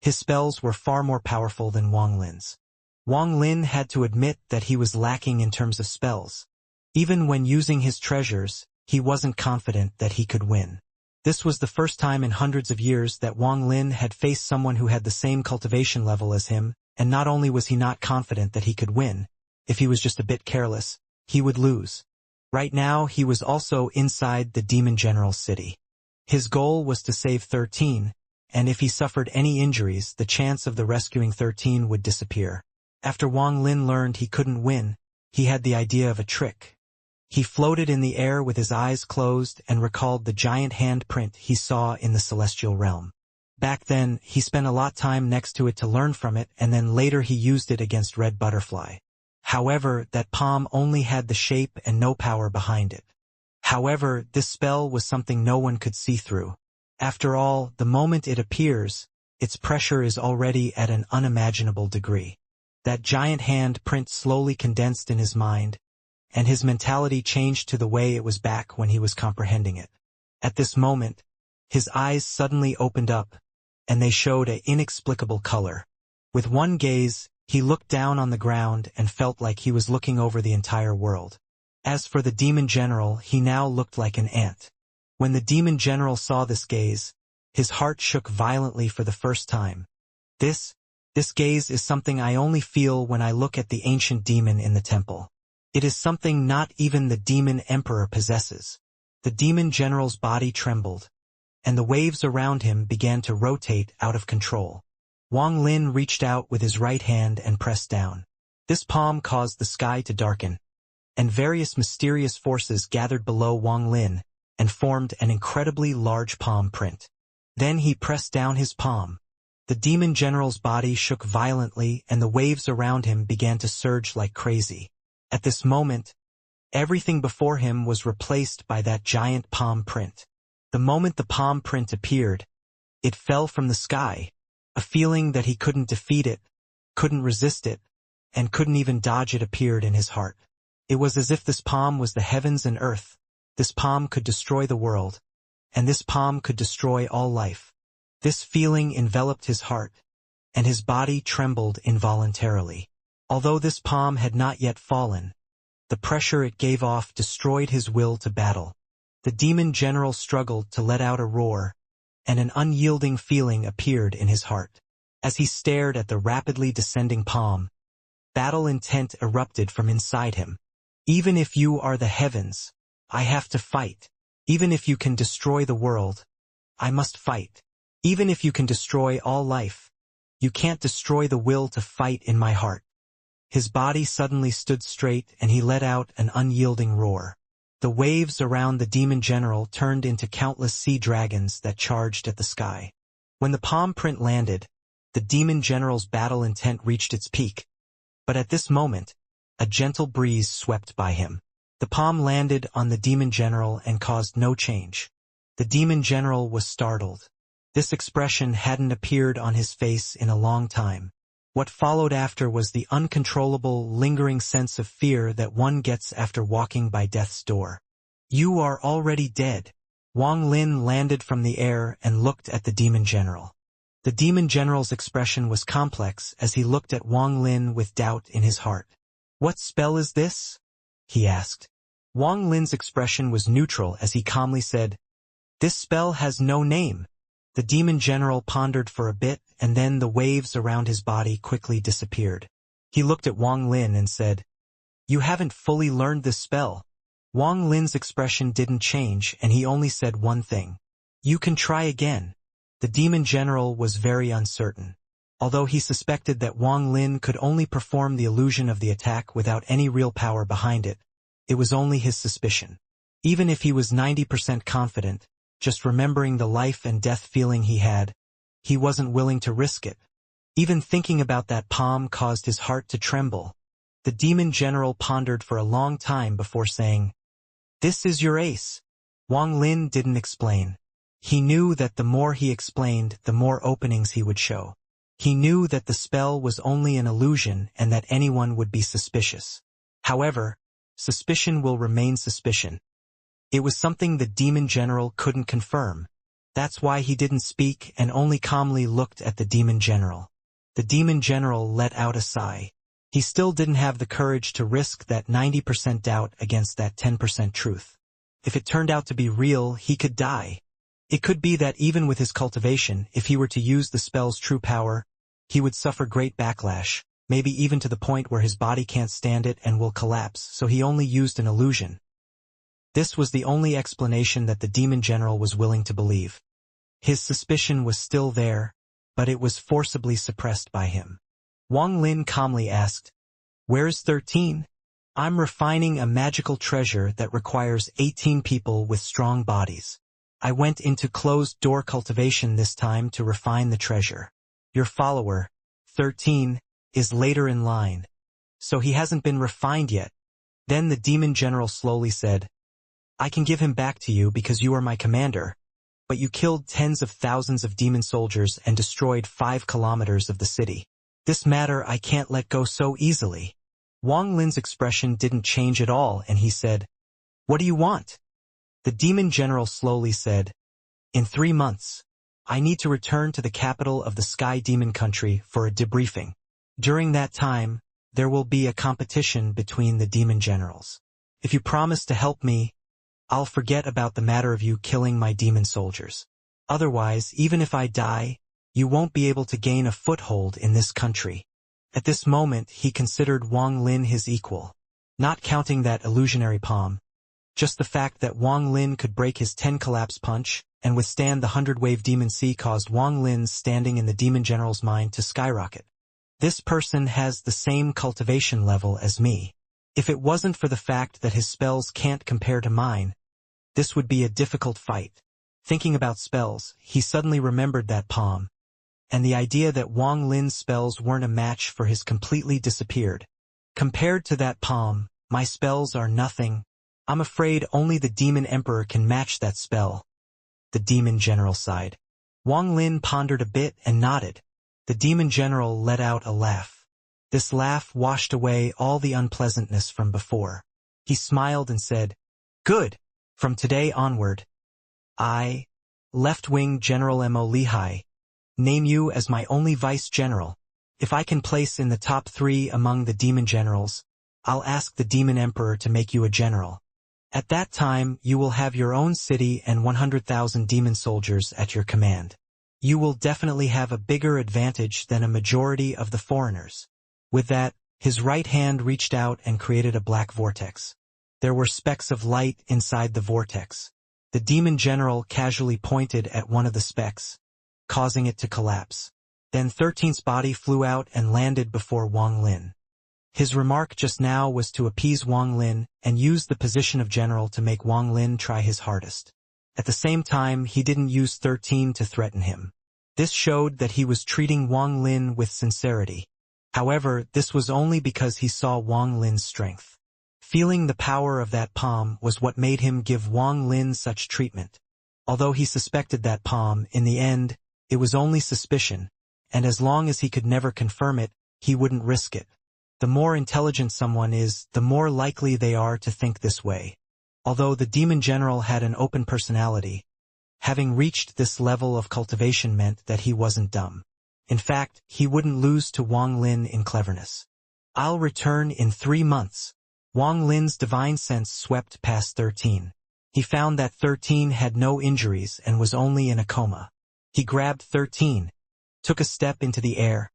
his spells were far more powerful than Wang Lin's. Wang Lin had to admit that he was lacking in terms of spells. Even when using his treasures, he wasn't confident that he could win. This was the first time in hundreds of years that Wang Lin had faced someone who had the same cultivation level as him, and not only was he not confident that he could win, if he was just a bit careless, he would lose. Right now he was also inside the demon general's city. His goal was to save 13, and if he suffered any injuries, the chance of the rescuing 13 would disappear. After Wang Lin learned he couldn't win, he had the idea of a trick. He floated in the air with his eyes closed and recalled the giant handprint he saw in the celestial realm. Back then, he spent a lot of time next to it to learn from it, and then later he used it against Red Butterfly. However, that palm only had the shape and no power behind it. However, this spell was something no one could see through. After all, the moment it appears, its pressure is already at an unimaginable degree. That giant hand print slowly condensed in his mind, and his mentality changed to the way it was back when he was comprehending it. At this moment, his eyes suddenly opened up, and they showed an inexplicable color. With one gaze, he looked down on the ground and felt like he was looking over the entire world. As for the demon general, he now looked like an ant. When the demon general saw this gaze, his heart shook violently for the first time. This gaze is something I only feel when I look at the ancient demon in the temple. It is something not even the demon emperor possesses. The demon general's body trembled, and the waves around him began to rotate out of control. Wang Lin reached out with his right hand and pressed down. This palm caused the sky to darken, and various mysterious forces gathered below Wang Lin and formed an incredibly large palm print. Then he pressed down his palm. The demon general's body shook violently and the waves around him began to surge like crazy. At this moment, everything before him was replaced by that giant palm print. The moment the palm print appeared, it fell from the sky. A feeling that he couldn't defeat it, couldn't resist it, and couldn't even dodge it appeared in his heart. It was as if this palm was the heavens and earth. This palm could destroy the world, and this palm could destroy all life. This feeling enveloped his heart, and his body trembled involuntarily. Although this palm had not yet fallen, the pressure it gave off destroyed his will to battle. The demon general struggled to let out a roar, and an unyielding feeling appeared in his heart. As he stared at the rapidly descending palm, battle intent erupted from inside him. Even if you are the heavens, I have to fight. Even if you can destroy the world, I must fight. Even if you can destroy all life, you can't destroy the will to fight in my heart. His body suddenly stood straight and he let out an unyielding roar. The waves around the demon general turned into countless sea dragons that charged at the sky. When the palm print landed, the demon general's battle intent reached its peak. But at this moment, a gentle breeze swept by him. The palm landed on the demon general and caused no change. The demon general was startled. This expression hadn't appeared on his face in a long time. What followed after was the uncontrollable, lingering sense of fear that one gets after walking by death's door. You are already dead. Wang Lin landed from the air and looked at the demon general. The demon general's expression was complex as he looked at Wang Lin with doubt in his heart. What spell is this? He asked. Wang Lin's expression was neutral as he calmly said, This spell has no name. The demon general pondered for a bit, and then the waves around his body quickly disappeared. He looked at Wang Lin and said, You haven't fully learned this spell. Wang Lin's expression didn't change, and he only said one thing. You can try again. The demon general was very uncertain. Although he suspected that Wang Lin could only perform the illusion of the attack without any real power behind it, it was only his suspicion. Even if he was 90% confident, just remembering the life and death feeling he wasn't willing to risk it. Even thinking about that palm caused his heart to tremble. The demon general pondered for a long time before saying, "This is your ace." Wang Lin didn't explain. He knew that the more he explained, the more openings he would show. He knew that the spell was only an illusion and that anyone would be suspicious. However, suspicion will remain suspicion. It was something the demon general couldn't confirm. That's why he didn't speak and only calmly looked at the demon general. The demon general let out a sigh. He still didn't have the courage to risk that 90% doubt against that 10% truth. If it turned out to be real, he could die. It could be that even with his cultivation, if he were to use the spell's true power, he would suffer great backlash, maybe even to the point where his body can't stand it and will collapse, so he only used an illusion. This was the only explanation that the demon general was willing to believe. His suspicion was still there, but it was forcibly suppressed by him. Wang Lin calmly asked, "Where's 13? I'm refining a magical treasure that requires 18 people with strong bodies. I went into closed-door cultivation this time to refine the treasure. Your follower, 13, is later in line, so he hasn't been refined yet." Then the demon general slowly said, "I can give him back to you because you are my commander, but you killed tens of thousands of demon soldiers and destroyed 5 kilometers of the city. This matter I can't let go so easily." Wang Lin's expression didn't change at all, and he said, "What do you want?" The demon general slowly said, "In 3 months, I need to return to the capital of the Sky Demon Country for a debriefing. During that time, there will be a competition between the demon generals. If you promise to help me, I'll forget about the matter of you killing my demon soldiers. Otherwise, even if I die, you won't be able to gain a foothold in this country." At this moment, he considered Wang Lin his equal. Not counting that illusionary palm, just the fact that Wang Lin could break his 10 collapse punch and withstand the 100-wave demon sea caused Wang Lin's standing in the demon general's mind to skyrocket. This person has the same cultivation level as me. If it wasn't for the fact that his spells can't compare to mine, this would be a difficult fight. Thinking about spells, he suddenly remembered that palm, and the idea that Wang Lin's spells weren't a match for his completely disappeared. "Compared to that palm, my spells are nothing. I'm afraid only the Demon Emperor can match that spell." The demon general sighed. Wang Lin pondered a bit and nodded. The demon general let out a laugh. This laugh washed away all the unpleasantness from before. He smiled and said, "Good. From today onward, I, Left-Wing General Mo Lehigh, name you as my only vice-general. If I can place in the top 3 among the demon generals, I'll ask the demon emperor to make you a general. At that time, you will have your own city and 100,000 demon soldiers at your command. You will definitely have a bigger advantage than a majority of the foreigners." With that, his right hand reached out and created a black vortex. There were specks of light inside the vortex. The demon general casually pointed at one of the specks, causing it to collapse. Then 13's body flew out and landed before Wang Lin. His remark just now was to appease Wang Lin and use the position of general to make Wang Lin try his hardest. At the same time, he didn't use 13 to threaten him. This showed that he was treating Wang Lin with sincerity. However, this was only because he saw Wang Lin's strength. Feeling the power of that palm was what made him give Wang Lin such treatment. Although he suspected that palm, in the end, it was only suspicion, and as long as he could never confirm it, he wouldn't risk it. The more intelligent someone is, the more likely they are to think this way. Although the demon general had an open personality, having reached this level of cultivation meant that he wasn't dumb. In fact, he wouldn't lose to Wang Lin in cleverness. "I'll return in 3 months." Wang Lin's divine sense swept past 13. He found that 13 had no injuries and was only in a coma. He grabbed 13, took a step into the air,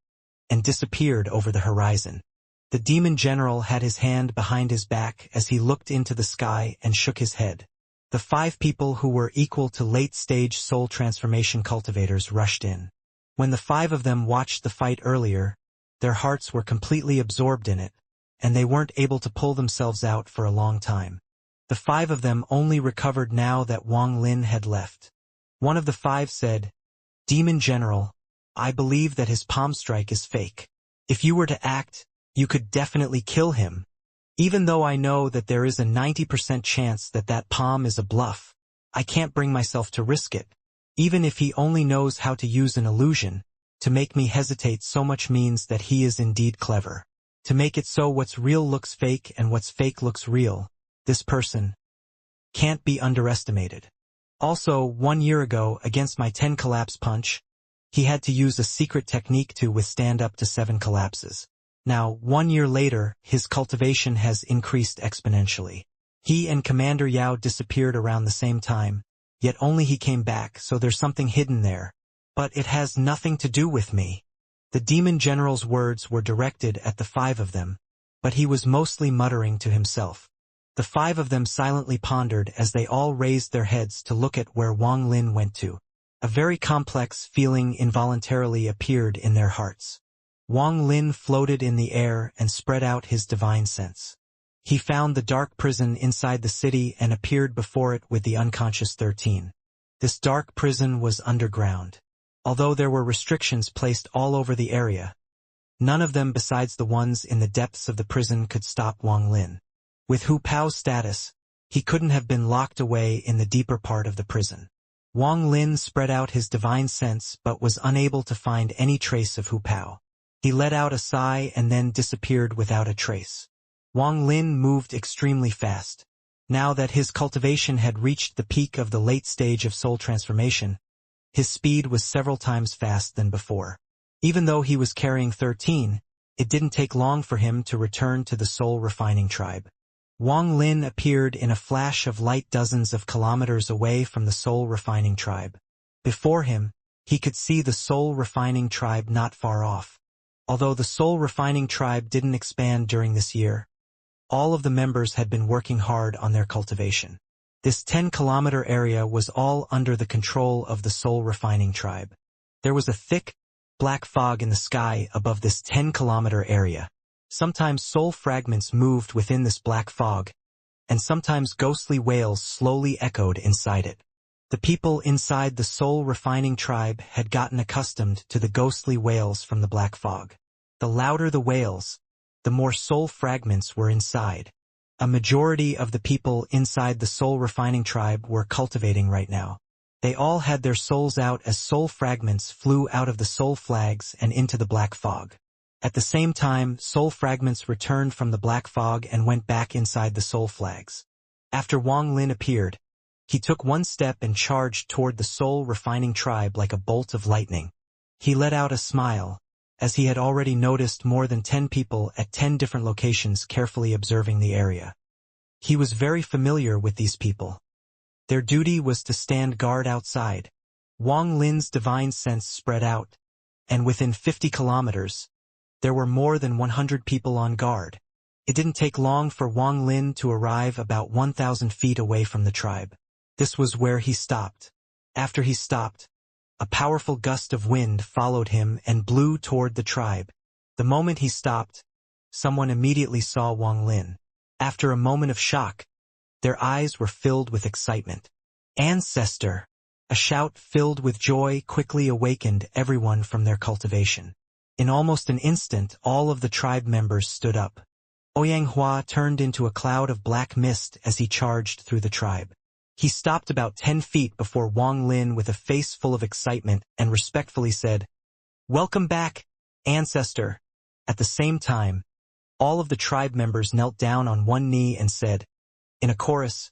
and disappeared over the horizon. The demon general had his hand behind his back as he looked into the sky and shook his head. The 5 people who were equal to late-stage soul transformation cultivators rushed in. When the 5 of them watched the fight earlier, their hearts were completely absorbed in it, and they weren't able to pull themselves out for a long time. The 5 of them only recovered now that Wang Lin had left. One of the 5 said, "Demon General, I believe that his palm strike is fake. If you were to act, You could definitely kill him. Even though I know that there is a 90% chance that that palm is a bluff, I can't bring myself to risk it. Even if he only knows how to use an illusion, to make me hesitate so much means that he is indeed clever. To make it so what's real looks fake and what's fake looks real, this person can't be underestimated. Also, 1 year ago, against my 10 collapse punch, he had to use a secret technique to withstand up to 7 collapses. Now, 1 year later, his cultivation has increased exponentially. He and Commander Yao disappeared around the same time, yet only he came back, so there's something hidden there. But it has nothing to do with me. The demon general's words were directed at the 5 of them, but he was mostly muttering to himself. The 5 of them silently pondered as they all raised their heads to look at where Wang Lin went to. A very complex feeling involuntarily appeared in their hearts. Wang Lin floated in the air and spread out his divine sense. He found the dark prison inside the city and appeared before it with the unconscious 13. This dark prison was underground. Although there were restrictions placed all over the area, none of them besides the ones in the depths of the prison could stop Wang Lin. With Hu Pao's status, he couldn't have been locked away in the deeper part of the prison. Wang Lin spread out his divine sense but was unable to find any trace of Hu Pao. He let out a sigh and then disappeared without a trace. Wang Lin moved extremely fast. Now that his cultivation had reached the peak of the late stage of soul transformation, his speed was several times fast than before. Even though he was carrying 13, it didn't take long for him to return to the soul refining tribe. Wang Lin appeared in a flash of light dozens of kilometers away from the soul refining tribe. Before him, he could see the soul refining tribe not far off. Although the soul refining tribe didn't expand during this year, all of the members had been working hard on their cultivation. This 10-kilometer area was all under the control of the soul refining tribe. There was a thick, black fog in the sky above this 10-kilometer area. Sometimes soul fragments moved within this black fog, and sometimes ghostly wails slowly echoed inside it. The people inside the soul refining tribe had gotten accustomed to the ghostly wails from the black fog. The louder the wails, the more soul fragments were inside. A majority of the people inside the soul refining tribe were cultivating right now. They all had their souls out as soul fragments flew out of the soul flags and into the black fog. At the same time, soul fragments returned from the black fog and went back inside the soul flags. After Wang Lin appeared, he took one step and charged toward the soul refining tribe like a bolt of lightning. He let out a smile, as he had already noticed more than 10 people at 10 different locations carefully observing the area. He was very familiar with these people. Their duty was to stand guard outside. Wang Lin's divine sense spread out, and within 50 kilometers, there were more than 100 people on guard. It didn't take long for Wang Lin to arrive about 1,000 feet away from the tribe. This was where he stopped. After he stopped, a powerful gust of wind followed him and blew toward the tribe. The moment he stopped, someone immediately saw Wang Lin. After a moment of shock, their eyes were filled with excitement. "Ancestor!" A shout filled with joy quickly awakened everyone from their cultivation. In almost an instant, all of the tribe members stood up. Oyanghua turned into a cloud of black mist as he charged through the tribe. He stopped about 10 feet before Wang Lin with a face full of excitement and respectfully said, "Welcome back, Ancestor." At the same time, all of the tribe members knelt down on one knee and said, in a chorus,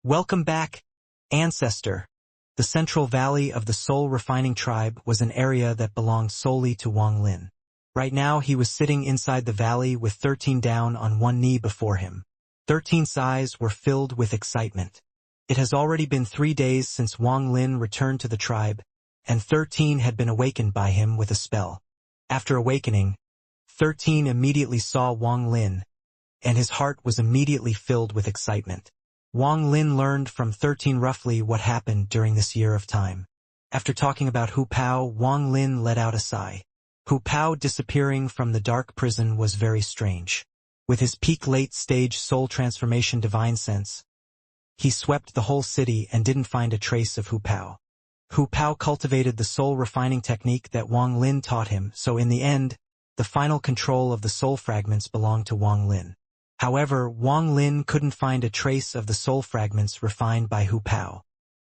"Welcome back, Ancestor." The central valley of the soul refining tribe was an area that belonged solely to Wang Lin. Right now he was sitting inside the valley with 13 down on one knee before him. 13's eyes were filled with excitement. It has already been 3 days since Wang Lin returned to the tribe, and 13 had been awakened by him with a spell. After awakening, 13 immediately saw Wang Lin, and his heart was immediately filled with excitement. Wang Lin learned from 13 roughly what happened during this year of time. After talking about Hu Pao, Wang Lin let out a sigh. Hu Pao disappearing from the dark prison was very strange. With his peak late-stage soul transformation divine sense, he swept the whole city and didn't find a trace of Hu Pao. Hu Pao cultivated the soul refining technique that Wang Lin taught him, so in the end, The final control of the soul fragments belonged to Wang Lin. However, Wang Lin couldn't find a trace of the soul fragments refined by Hu Pao.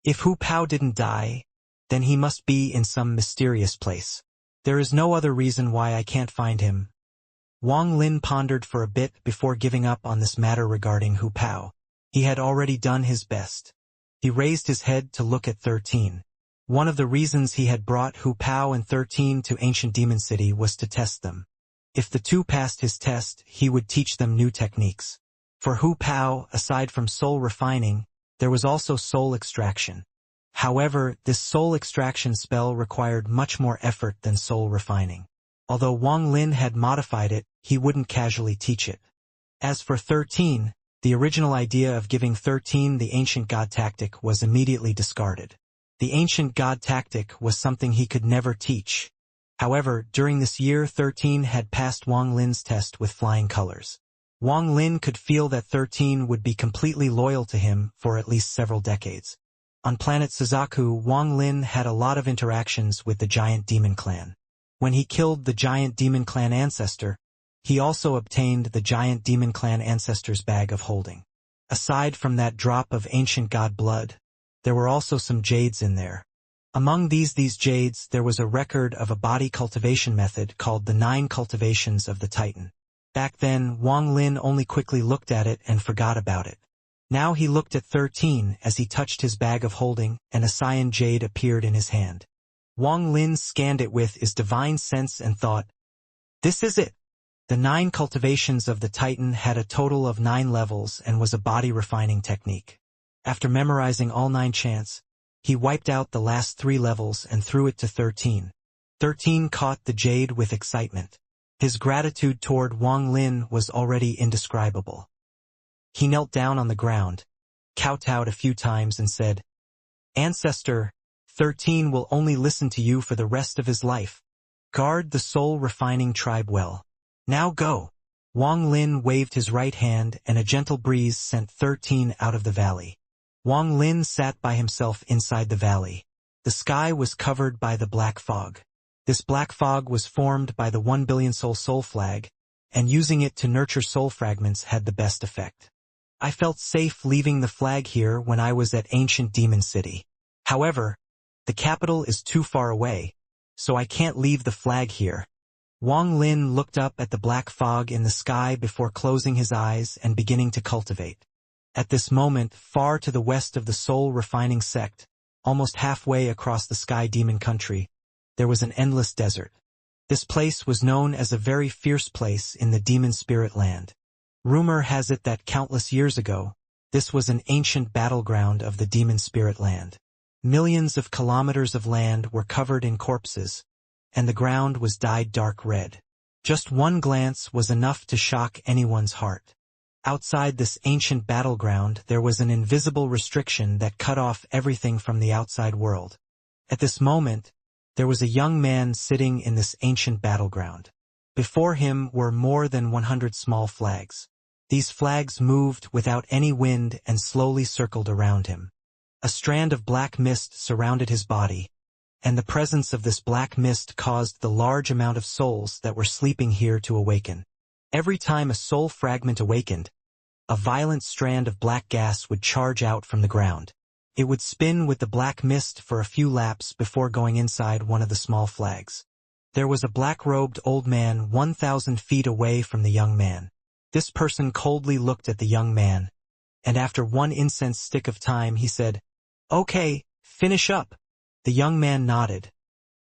If Hu Pao didn't die, then he must be in some mysterious place. There is no other reason why I can't find him. Wang Lin pondered for a bit before giving up on this matter regarding Hu Pao. He had already done his best. He raised his head to look at 13. One of the reasons he had brought Hu Pao and 13 to Ancient Demon City was to test them. If the two passed his test, he would teach them new techniques. For Hu Pao, aside from soul refining, there was also soul extraction. However, this soul extraction spell required much more effort than soul refining. Although Wang Lin had modified it, he wouldn't casually teach it. As for 13, the original idea of giving 13 the ancient god tactic was immediately discarded. The ancient god tactic was something he could never teach. However, during this year 13 had passed Wang Lin's test with flying colors. Wang Lin could feel that 13 would be completely loyal to him for at least several decades. On planet Suzaku, Wang Lin had a lot of interactions with the giant demon clan. When he killed the giant demon clan ancestor, he also obtained the giant demon clan ancestor's bag of holding. Aside from that drop of ancient god blood, there were also some jades in there. Among these jades there was a record of a body cultivation method called the 9 cultivations of the Titan. Back then, Wang Lin only quickly looked at it and forgot about it. Now he looked at 13 as he touched his bag of holding, and a cyan jade appeared in his hand. Wang Lin scanned it with his divine sense and thought, "This is it!" The 9 cultivations of the Titan had a total of 9 levels and was a body refining technique. After memorizing all 9 chants, he wiped out the last 3 levels and threw it to 13. 13 caught the jade with excitement. His gratitude toward Wang Lin was already indescribable. He knelt down on the ground, kowtowed a few times and said, "Ancestor, 13 will only listen to you for the rest of his life. Guard the soul-refining tribe well. Now go." Wang Lin waved his right hand and a gentle breeze sent 13 out of the valley. Wang Lin sat by himself inside the valley. The sky was covered by the black fog. This black fog was formed by the 1 billion soul flag, and using it to nurture soul fragments had the best effect. I felt safe leaving the flag here when I was at Ancient Demon City. However, the capital is too far away, so I can't leave the flag here. Wang Lin looked up at the black fog in the sky before closing his eyes and beginning to cultivate. At this moment, far to the west of the soul-refining sect, almost halfway across the Sky Demon country, there was an endless desert. This place was known as a very fierce place in the demon spirit land. Rumor has it that countless years ago, this was an ancient battleground of the demon spirit land. Millions of kilometers of land were covered in corpses, and the ground was dyed dark red. Just one glance was enough to shock anyone's heart. Outside this ancient battleground there was an invisible restriction that cut off everything from the outside world. At this moment, there was a young man sitting in this ancient battleground. Before him were more than 100 small flags. These flags moved without any wind and slowly circled around him. A strand of black mist surrounded his body, and the presence of this black mist caused the large amount of souls that were sleeping here to awaken. Every time a soul fragment awakened, a violent strand of black gas would charge out from the ground. It would spin with the black mist for a few laps before going inside one of the small flags. There was a black-robed old man 1,000 feet away from the young man. This person coldly looked at the young man, and after one incense stick of time he said, "Okay, finish up." The young man nodded.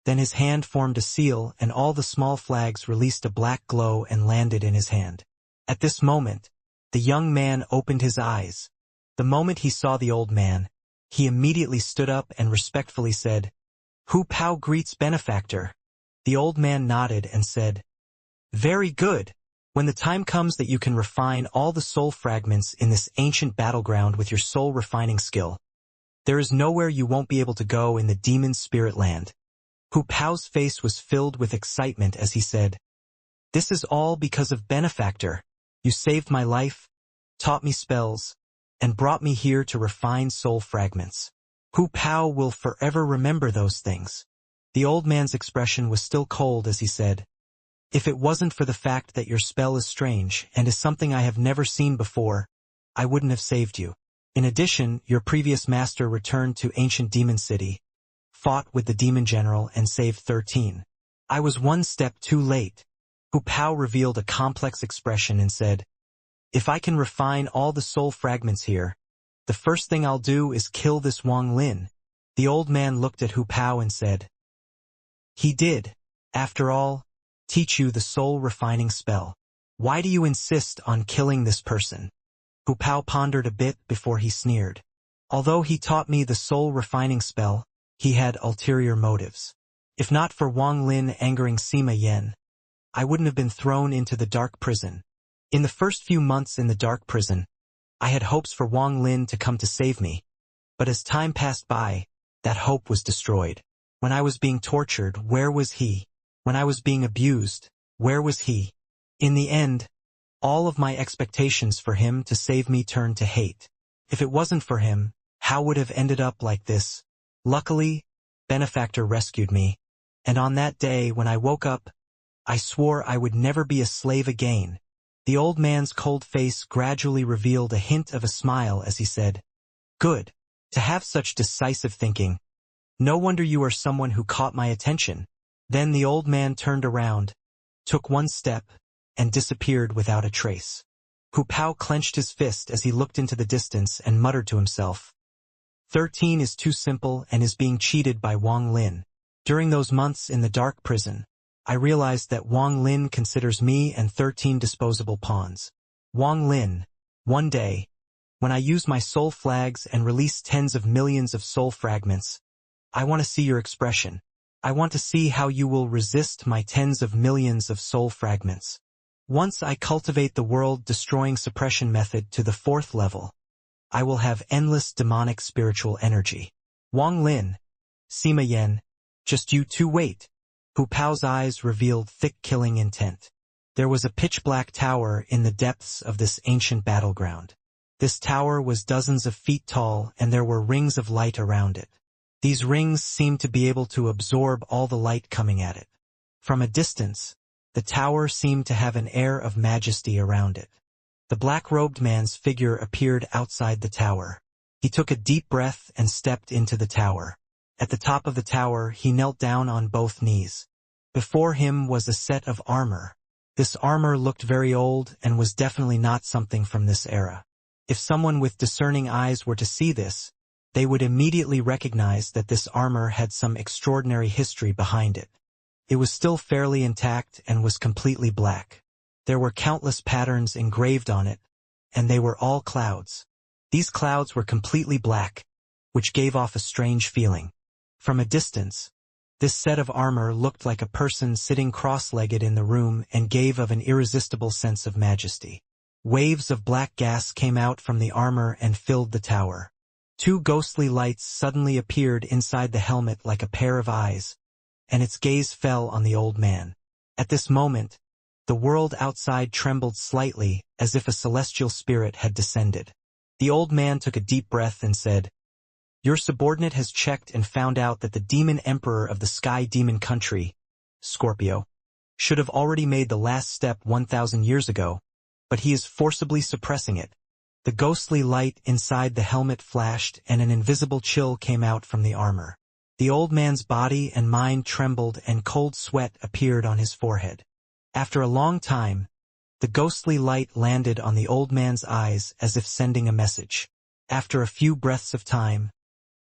Then his hand formed a seal and all the small flags released a black glow and landed in his hand. At this moment, the young man opened his eyes. The moment he saw the old man, he immediately stood up and respectfully said, "Hu Pao greets benefactor." The old man nodded and said, "Very good. When the time comes that you can refine all the soul fragments in this ancient battleground with your soul refining skill, there is nowhere you won't be able to go in the demon spirit land." Hu Pao's face was filled with excitement as he said, "This is all because of benefactor. You saved my life, taught me spells, and brought me here to refine soul fragments. Hu Pao will forever remember those things." The old man's expression was still cold as he said, If it wasn't for the fact that your spell is strange and is something I have never seen before, I wouldn't have saved you. In addition, your previous master returned to ancient demon city, fought with the demon general and saved 13. I was one step too late. Hu Pao revealed a complex expression and said, if I can refine all the soul fragments here, the first thing I'll do is kill this Wang Lin. The old man looked at Hu Pao and said, he did, after all, teach you the soul refining spell. Why do you insist on killing this person? Hu Pao pondered a bit before he sneered. Although he taught me the soul refining spell, he had ulterior motives. If not for Wang Lin angering Sima Yan, I wouldn't have been thrown into the dark prison. In the first few months in the dark prison, I had hopes for Wang Lin to come to save me, but as time passed by, that hope was destroyed. When I was being tortured, where was he? When I was being abused, where was he? In the end, all of my expectations for him to save me turned to hate. If it wasn't for him, how would have ended up like this? Luckily, Benefactor rescued me, and on that day when I woke up, I swore I would never be a slave again. The old man's cold face gradually revealed a hint of a smile as he said, good, to have such decisive thinking. No wonder you are someone who caught my attention. Then the old man turned around, took one step, and disappeared without a trace. Hu Pao clenched his fist as he looked into the distance and muttered to himself, 13 is too simple and is being cheated by Wang Lin. During those months in the dark prison, I realized that Wang Lin considers me and 13 disposable pawns. Wang Lin, one day, when I use my soul flags and release tens of millions of soul fragments, I want to see your expression. I want to see how you will resist my tens of millions of soul fragments. Once I cultivate the world-destroying suppression method to the 4th level, I will have endless demonic spiritual energy. Wang Lin, Sima Yan, just you two wait. Hu Pao's eyes revealed thick killing intent. There was a pitch-black tower in the depths of this ancient battleground. This tower was dozens of feet tall and there were rings of light around it. These rings seemed to be able to absorb all the light coming at it. From a distance, the tower seemed to have an air of majesty around it. The black-robed man's figure appeared outside the tower. He took a deep breath and stepped into the tower. At the top of the tower, he knelt down on both knees. Before him was a set of armor. This armor looked very old and was definitely not something from this era. If someone with discerning eyes were to see this, they would immediately recognize that this armor had some extraordinary history behind it. It was still fairly intact and was completely black. There were countless patterns engraved on it, and they were all clouds. These clouds were completely black, which gave off a strange feeling. From a distance, this set of armor looked like a person sitting cross-legged in the room and gave of an irresistible sense of majesty. Waves of black gas came out from the armor and filled the tower. Two ghostly lights suddenly appeared inside the helmet like a pair of eyes, and its gaze fell on the old man. At this moment, the world outside trembled slightly as if a celestial spirit had descended. The old man took a deep breath and said, your subordinate has checked and found out that the demon emperor of the sky demon country, Scorpio, should have already made the last step 1,000 years ago, but he is forcibly suppressing it. The ghostly light inside the helmet flashed and an invisible chill came out from the armor. The old man's body and mind trembled and cold sweat appeared on his forehead. After a long time, the ghostly light landed on the old man's eyes as if sending a message. After a few breaths of time,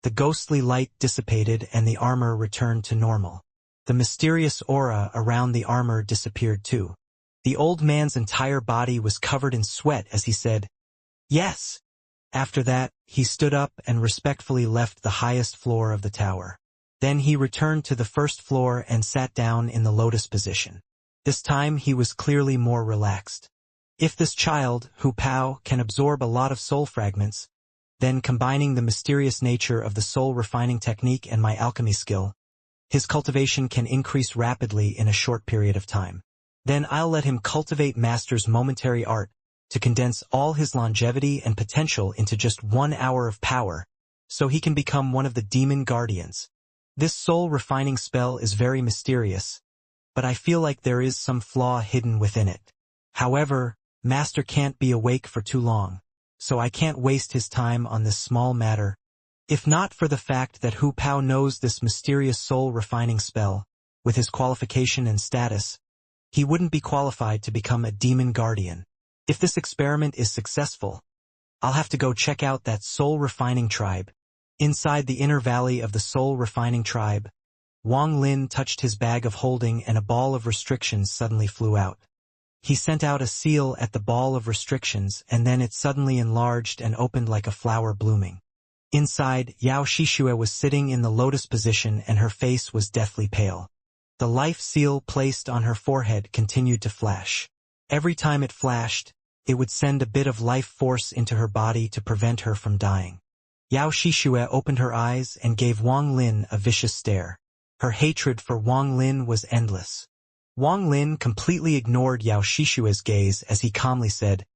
the ghostly light dissipated and the armor returned to normal. The mysterious aura around the armor disappeared too. The old man's entire body was covered in sweat as he said, yes. After that, he stood up and respectfully left the highest floor of the tower. Then he returned to the first floor and sat down in the lotus position. This time he was clearly more relaxed. If this child, Hu Pao, can absorb a lot of soul fragments, then combining the mysterious nature of the soul refining technique and my alchemy skill, his cultivation can increase rapidly in a short period of time. Then I'll let him cultivate Master's momentary art to condense all his longevity and potential into just 1 hour of power, so he can become one of the demon guardians. This soul refining spell is very mysterious, but I feel like there is some flaw hidden within it. However, Master can't be awake for too long, so I can't waste his time on this small matter. If not for the fact that Hu Pao knows this mysterious soul-refining spell, with his qualification and status, he wouldn't be qualified to become a demon guardian. If this experiment is successful, I'll have to go check out that soul-refining tribe. Inside the inner valley of the soul-refining tribe, Wang Lin touched his bag of holding and a ball of restrictions suddenly flew out. He sent out a seal at the ball of restrictions and then it suddenly enlarged and opened like a flower blooming. Inside, Yao Shixue was sitting in the lotus position and her face was deathly pale. The life seal placed on her forehead continued to flash. Every time it flashed, it would send a bit of life force into her body to prevent her from dying. Yao Shixue opened her eyes and gave Wang Lin a vicious stare. Her hatred for Wang Lin was endless. Wang Lin completely ignored Yao Shixue's gaze as he calmly said,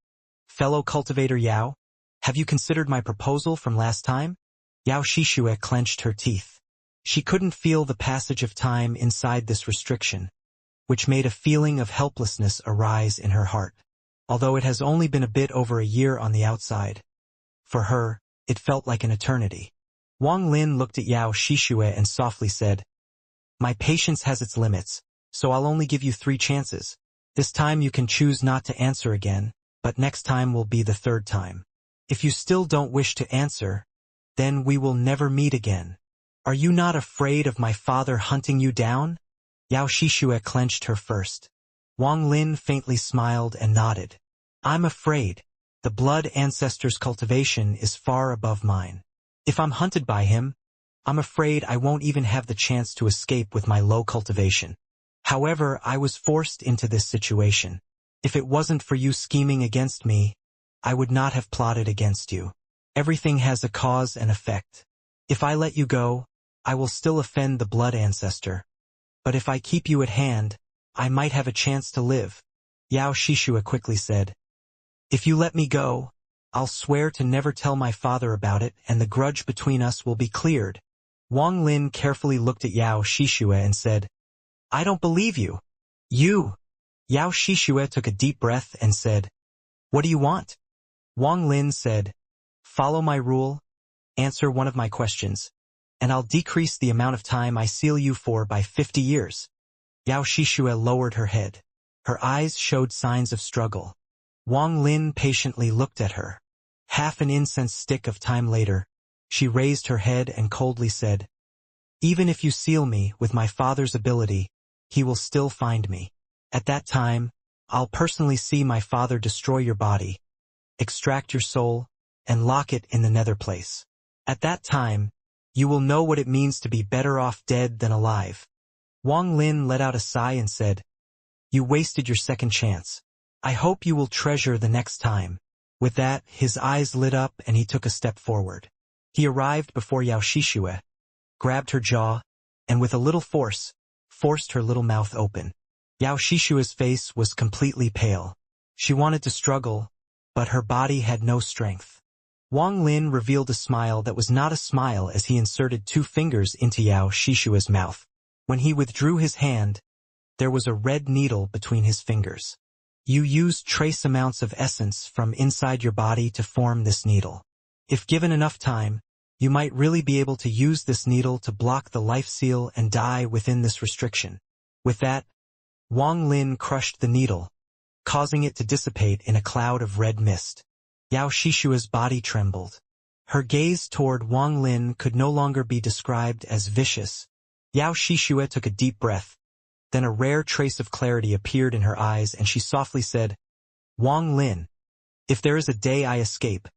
"Fellow cultivator Yao, have you considered my proposal from last time?" Yao Shixue clenched her teeth. She couldn't feel the passage of time inside this restriction, which made a feeling of helplessness arise in her heart. Although it has only been a bit over a year on the outside, for her, it felt like an eternity. Wang Lin looked at Yao Shixue and softly said, "My patience has its limits, so I'll only give you 3 chances. This time you can choose not to answer again, but next time will be the 3rd time. If you still don't wish to answer, then we will never meet again. Are you not afraid of my father hunting you down?" Yao Shixue clenched her first. Wang Lin faintly smiled and nodded. "I'm afraid. The blood ancestor's cultivation is far above mine. If I'm hunted by him, I'm afraid I won't even have the chance to escape with my low cultivation. However, I was forced into this situation. If it wasn't for you scheming against me, I would not have plotted against you. Everything has a cause and effect. If I let you go, I will still offend the blood ancestor. But if I keep you at hand, I might have a chance to live." Yao Shixue quickly said, "If you let me go, I'll swear to never tell my father about it and the grudge between us will be cleared." Wang Lin carefully looked at Yao Shixue and said, "I don't believe you. You." Yao Shixue took a deep breath and said, "What do you want?" Wang Lin said, "Follow my rule, answer one of my questions, and I'll decrease the amount of time I seal you for by 50 years. Yao Shixue lowered her head. Her eyes showed signs of struggle. Wang Lin patiently looked at her. Half an incense stick of time later, she raised her head and coldly said, "Even if you seal me with my father's ability, he will still find me. At that time, I'll personally see my father destroy your body, extract your soul, and lock it in the nether place. At that time, you will know what it means to be better off dead than alive." Wang Lin let out a sigh and said, "You wasted your second chance. I hope you will treasure the next time." With that, his eyes lit up and he took a step forward. He arrived before Yao Shixue, grabbed her jaw, and with a little force, forced her little mouth open. Yao Shixue's face was completely pale. She wanted to struggle, but her body had no strength. Wang Lin revealed a smile that was not a smile as he inserted 2 fingers into Yao Shixue's mouth. When he withdrew his hand, there was a red needle between his fingers. You used trace amounts of essence from inside your body to form this needle. If given enough time, you might really be able to use this needle to block the life seal and die within this restriction. With that, Wang Lin crushed the needle, causing it to dissipate in a cloud of red mist. Yao Shixue's body trembled. Her gaze toward Wang Lin could no longer be described as vicious. Yao Shixue took a deep breath. Then a rare trace of clarity appeared in her eyes and she softly said, "Wang Lin, if there is a day I escape,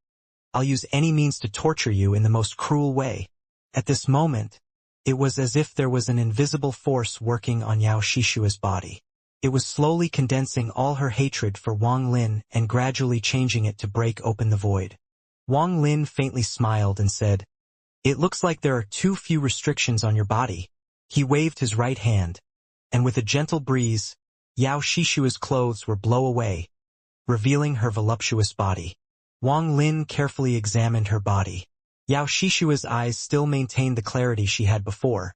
I'll use any means to torture you in the most cruel way." At this moment, it was as if there was an invisible force working on Yao Shixue's body. It was slowly condensing all her hatred for Wang Lin and gradually changing it to break open the void. Wang Lin faintly smiled and said, "It looks like there are too few restrictions on your body." He waved his right hand, and with a gentle breeze, Yao Shixue's clothes were blown away, revealing her voluptuous body. Wang Lin carefully examined her body. Yao Shixue's eyes still maintained the clarity she had before,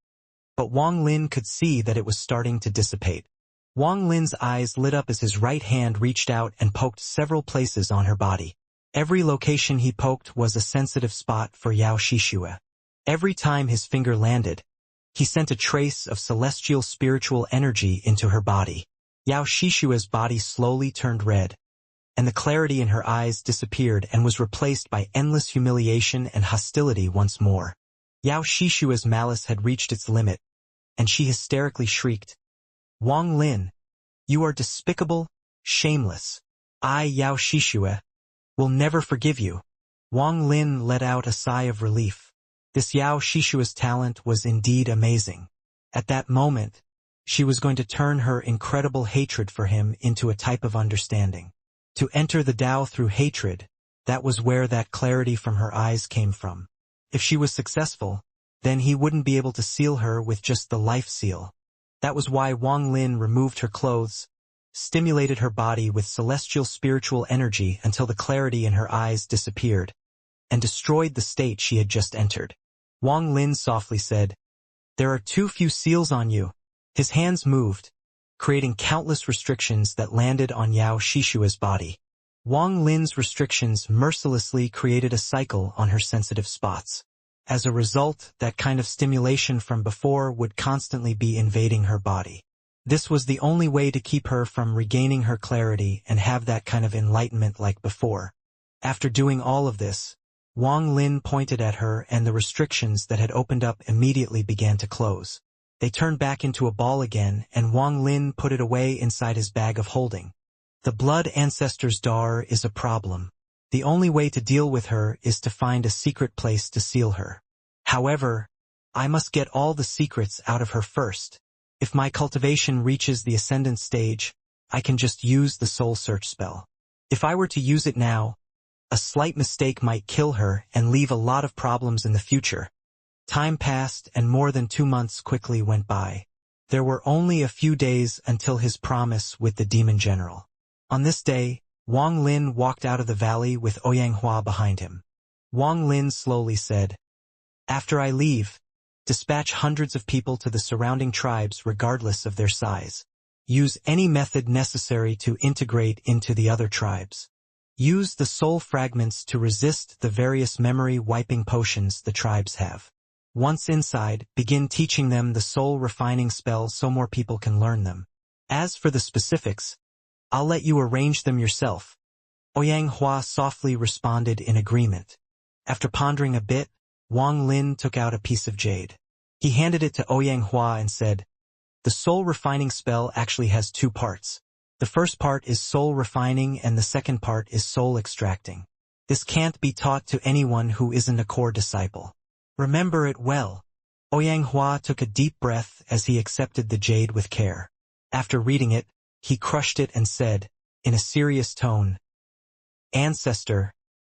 but Wang Lin could see that it was starting to dissipate. Wang Lin's eyes lit up as his right hand reached out and poked several places on her body. Every location he poked was a sensitive spot for Yao Shishue. Every time his finger landed, he sent a trace of celestial spiritual energy into her body. Yao Shishue's body slowly turned red, and the clarity in her eyes disappeared and was replaced by endless humiliation and hostility once more. Yao Shishue's malice had reached its limit, and she hysterically shrieked, "Wang Lin, you are despicable, shameless. I, Yao Shishue, will never forgive you." Wang Lin let out a sigh of relief. This Yao Shishue's talent was indeed amazing. At that moment, she was going to turn her incredible hatred for him into a type of understanding. To enter the Tao through hatred, that was where that clarity from her eyes came from. If she was successful, then he wouldn't be able to seal her with just the life seal. That was why Wang Lin removed her clothes, stimulated her body with celestial spiritual energy until the clarity in her eyes disappeared, and destroyed the state she had just entered. Wang Lin softly said, "There are too few seals on you." His hands moved, creating countless restrictions that landed on Yao Shishue's body. Wang Lin's restrictions mercilessly created a cycle on her sensitive spots. As a result, that kind of stimulation from before would constantly be invading her body. This was the only way to keep her from regaining her clarity and have that kind of enlightenment like before. After doing all of this, Wang Lin pointed at her and the restrictions that had opened up immediately began to close. They turned back into a ball again, and Wang Lin put it away inside his bag of holding. The blood ancestor's dar is a problem. The only way to deal with her is to find a secret place to seal her. However, I must get all the secrets out of her first. If my cultivation reaches the ascendant stage, I can just use the soul search spell. If I were to use it now, a slight mistake might kill her and leave a lot of problems in the future. Time passed and more than 2 months quickly went by. There were only a few days until his promise with the demon general. On this day, Wang Lin walked out of the valley with Oyanghua behind him. Wang Lin slowly said, "After I leave, dispatch hundreds of people to the surrounding tribes regardless of their size. Use any method necessary to integrate into the other tribes. Use the soul fragments to resist the various memory-wiping potions the tribes have. Once inside, begin teaching them the soul-refining spell so more people can learn them. As for the specifics, I'll let you arrange them yourself." Oyanghua softly responded in agreement. After pondering a bit, Wang Lin took out a piece of jade. He handed it to Oyanghua and said, "The soul-refining spell actually has 2 parts. The first part is soul refining and the second part is soul extracting. This can't be taught to anyone who isn't a core disciple. Remember it well." Oyanghua took a deep breath as he accepted the jade with care. After reading it, he crushed it and said, in a serious tone, "Ancestor,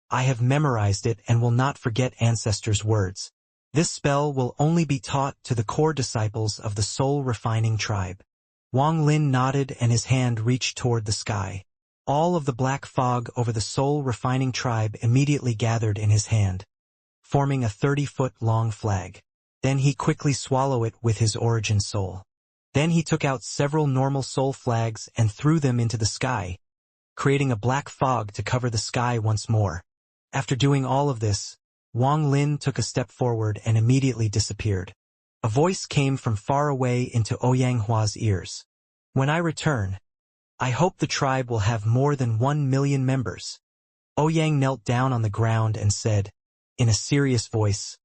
I have memorized it and will not forget Ancestor's words. This spell will only be taught to the core disciples of the soul-refining tribe." Wang Lin nodded and his hand reached toward the sky. All of the black fog over the soul-refining tribe immediately gathered in his hand, forming a 30-foot-long flag. Then he quickly swallowed it with his origin soul. Then he took out several normal soul flags and threw them into the sky, creating a black fog to cover the sky once more. After doing all of this, Wang Lin took a step forward and immediately disappeared. A voice came from far away into Oyanghua's ears. "When I return, I hope the tribe will have more than 1 million members." Oyang knelt down on the ground and said, in a serious voice,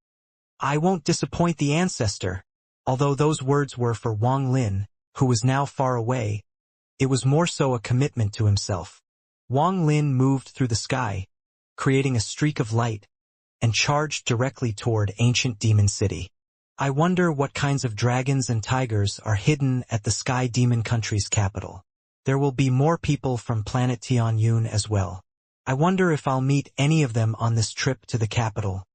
"I won't disappoint the ancestor." Although those words were for Wang Lin, who was now far away, it was more so a commitment to himself. Wang Lin moved through the sky, creating a streak of light, and charged directly toward ancient demon city. I wonder what kinds of dragons and tigers are hidden at the Sky Demon Country's capital. There will be more people from planet Tianyun as well. I wonder if I'll meet any of them on this trip to the capital.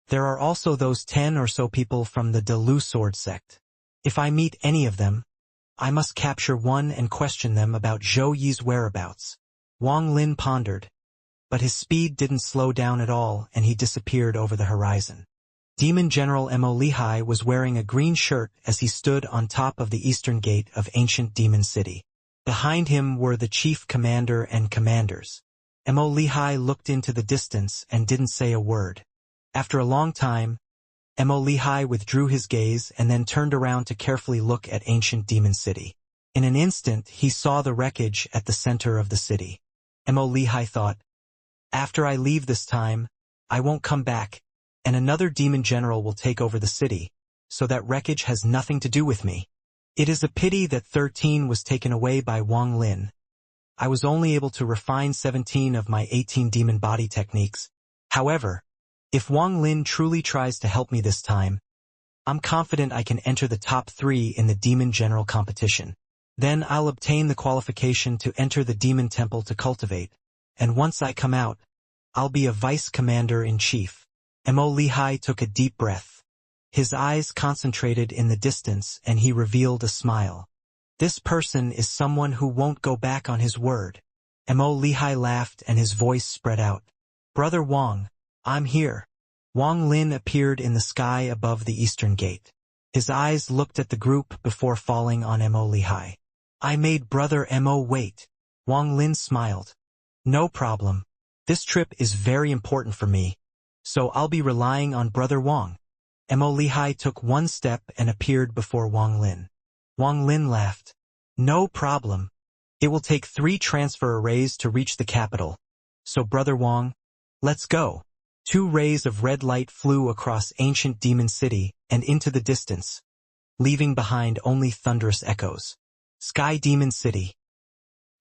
There are also those 10 or so people from the Delu Sword sect. If I meet any of them, I must capture one and question them about Zhou Yi's whereabouts. Wang Lin pondered, but his speed didn't slow down at all and he disappeared over the horizon. Demon General Mo Lihai was wearing a green shirt as he stood on top of the eastern gate of ancient Demon City. Behind him were the chief commander and commanders. Mo Lehigh looked into the distance and didn't say a word. After a long time, Mo Lehigh withdrew his gaze and then turned around to carefully look at ancient Demon City. In an instant, he saw the wreckage at the center of the city. Mo Lehigh thought, after I leave this time, I won't come back, and another demon general will take over the city, so that wreckage has nothing to do with me. It is a pity that 13 was taken away by Wang Lin. I was only able to refine 17 of my 18 demon body techniques. However, if Wang Lin truly tries to help me this time, I'm confident I can enter the top 3 in the Demon General competition. Then I'll obtain the qualification to enter the Demon Temple to cultivate, and once I come out, I'll be a Vice Commander-in-Chief. Mo Lehigh took a deep breath. His eyes concentrated in the distance and he revealed a smile. This person is someone who won't go back on his word. Mo Lehigh laughed and his voice spread out. Brother Wang, I'm here. Wang Lin appeared in the sky above the eastern gate. His eyes looked at the group before falling on Mo Lehigh. I made Brother Mo wait. Wang Lin smiled. No problem. This trip is very important for me, so I'll be relying on Brother Wang. Mo Lehigh took one step and appeared before Wang Lin. Wang Lin laughed. No problem. It will take 3 transfer arrays to reach the capital. So Brother Wang, let's go. 2 rays of red light flew across ancient Demon City and into the distance, leaving behind only thunderous echoes. Sky Demon City.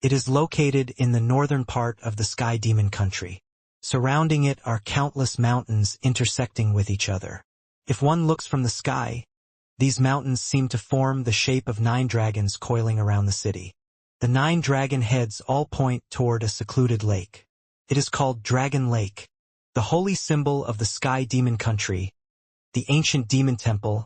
It is located in the northern part of the Sky Demon country. Surrounding it are countless mountains intersecting with each other. If one looks from the sky, these mountains seem to form the shape of 9 dragons coiling around the city. The 9 dragon heads all point toward a secluded lake. It is called Dragon Lake. The holy symbol of the Sky Demon country, the ancient demon temple,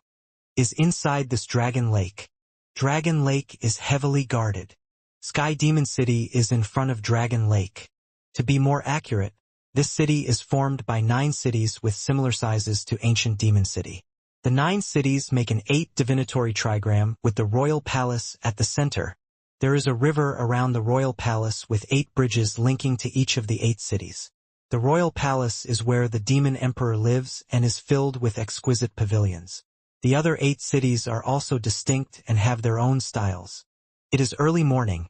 is inside this Dragon Lake. Dragon Lake is heavily guarded. Sky Demon City is in front of Dragon Lake. To be more accurate, this city is formed by 9 cities with similar sizes to ancient Demon City. The 9 cities make an 8 divinatory trigram with the royal palace at the center. There is a river around the royal palace with 8 bridges linking to each of the 8 cities. The royal palace is where the demon emperor lives and is filled with exquisite pavilions. The other 8 cities are also distinct and have their own styles. It is early morning,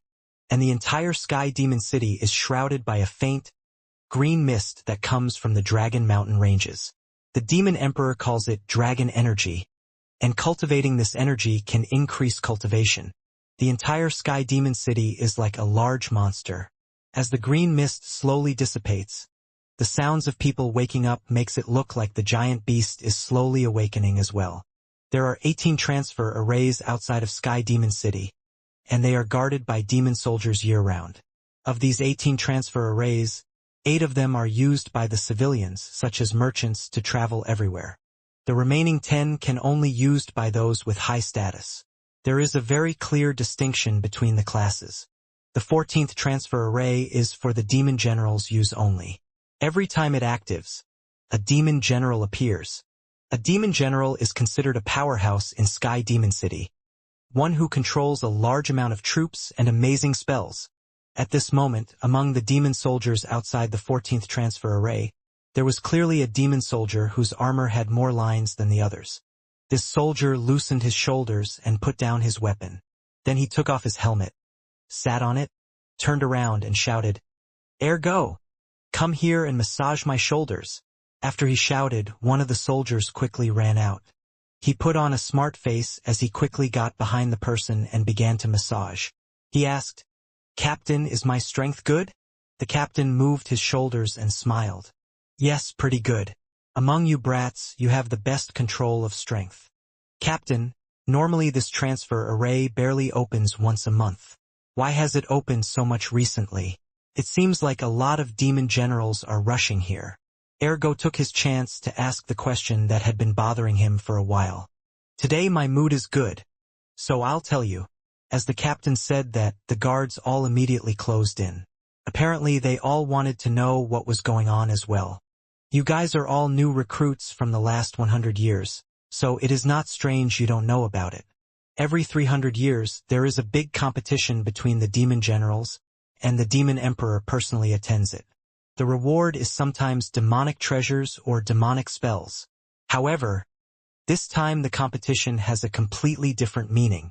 and the entire Sky Demon City is shrouded by a faint, green mist that comes from the Dragon Mountain ranges. The demon emperor calls it dragon energy, and cultivating this energy can increase cultivation. The entire Sky Demon City is like a large monster. As the green mist slowly dissipates, the sounds of people waking up makes it look like the giant beast is slowly awakening as well. There are 18 transfer arrays outside of Sky Demon City, and they are guarded by demon soldiers year-round. Of these 18 transfer arrays, 8 of them are used by the civilians, such as merchants, to travel everywhere. The remaining 10 can only be used by those with high status. There is a very clear distinction between the classes. The 14th transfer array is for the demon general's use only. Every time it actives, a demon general appears. A demon general is considered a powerhouse in Sky Demon City, one who controls a large amount of troops and amazing spells. At this moment, among the demon soldiers outside the 14th transfer array, there was clearly a demon soldier whose armor had more lines than the others. This soldier loosened his shoulders and put down his weapon. Then he took off his helmet, sat on it, turned around and shouted, "Ergo! Come here and massage my shoulders." After he shouted, one of the soldiers quickly ran out. He put on a smart face as he quickly got behind the person and began to massage. He asked, "Captain, is my strength good?" The captain moved his shoulders and smiled. "Yes, pretty good. Among you brats, you have the best control of strength." "Captain, normally this transfer array barely opens once a month. Why has it opened so much recently? It seems like a lot of demon generals are rushing here." Ergo took his chance to ask the question that had been bothering him for a while. "Today my mood is good, so I'll tell you." As the captain said that, the guards all immediately closed in. Apparently they all wanted to know what was going on as well. "You guys are all new recruits from the last 100 years, so it is not strange you don't know about it. Every 300 years, there is a big competition between the demon generals, and the demon emperor personally attends it. The reward is sometimes demonic treasures or demonic spells. However, this time the competition has a completely different meaning.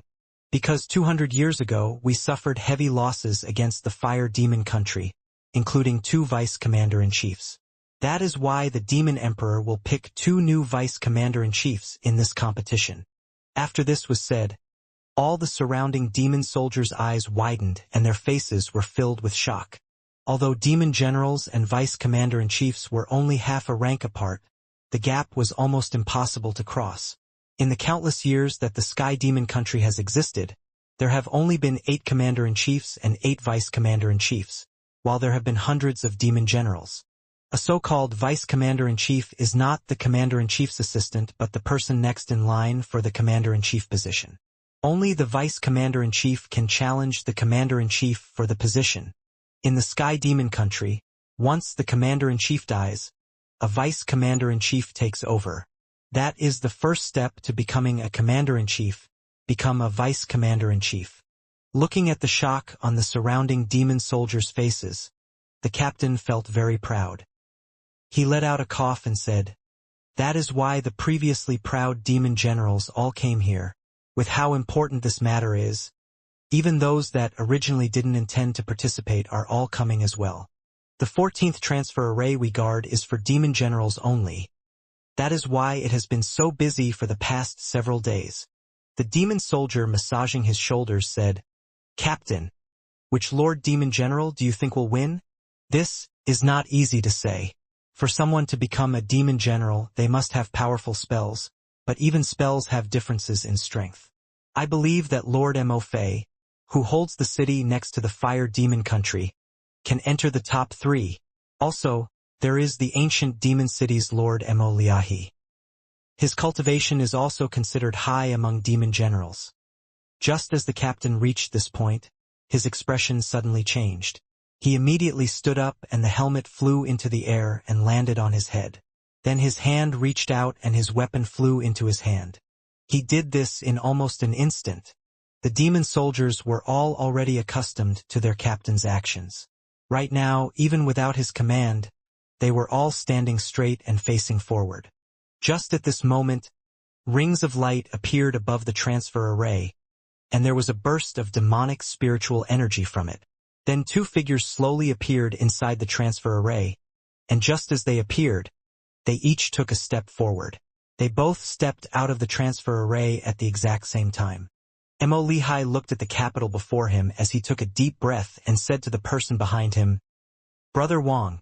Because 200 years ago, we suffered heavy losses against the fire demon country, including 2 vice commander-in-chiefs. That is why the demon emperor will pick 2 new vice commander-in-chiefs in this competition. After this was said, all the surrounding demon soldiers' eyes widened and their faces were filled with shock. Although demon generals and vice commander-in-chiefs were only half a rank apart, the gap was almost impossible to cross. In the countless years that the Sky Demon country has existed, there have only been 8 commander-in-chiefs and 8 vice commander-in-chiefs, while there have been hundreds of demon generals. A so-called vice commander-in-chief is not the commander-in-chief's assistant but the person next in line for the commander-in-chief position. Only the vice commander-in-chief can challenge the commander-in-chief for the position. In the Sky Demon country, once the commander-in-chief dies, a vice commander-in-chief takes over. That is the first step to becoming a commander-in-chief, become a vice commander-in-chief. Looking at the shock on the surrounding demon soldiers' faces, the captain felt very proud. He let out a cough and said, "That is why the previously proud demon generals all came here. With how important this matter is, even those that originally didn't intend to participate are all coming as well. The 14th transfer array we guard is for demon generals only. That is why it has been so busy for the past several days." The demon soldier massaging his shoulders said, "Captain, which Lord Demon General do you think will win? This is not easy to say. For someone to become a demon general, they must have powerful spells, but even spells have differences in strength. I believe that Lord Mo Fei, who holds the city next to the fire demon country, can enter the top 3. Also, there is the ancient demon city's Lord Mo Liahi. His cultivation is also considered high among demon generals." Just as the captain reached this point, his expression suddenly changed. He immediately stood up and the helmet flew into the air and landed on his head. Then his hand reached out and his weapon flew into his hand. He did this in almost an instant. The demon soldiers were all already accustomed to their captain's actions. Right now, even without his command, they were all standing straight and facing forward. Just at this moment, rings of light appeared above the transfer array, and there was a burst of demonic spiritual energy from it. Then 2 figures slowly appeared inside the transfer array, and just as they appeared, they each took a step forward. They both stepped out of the transfer array at the exact same time. Mo Lihai looked at the capital before him as he took a deep breath and said to the person behind him, "Brother Wang,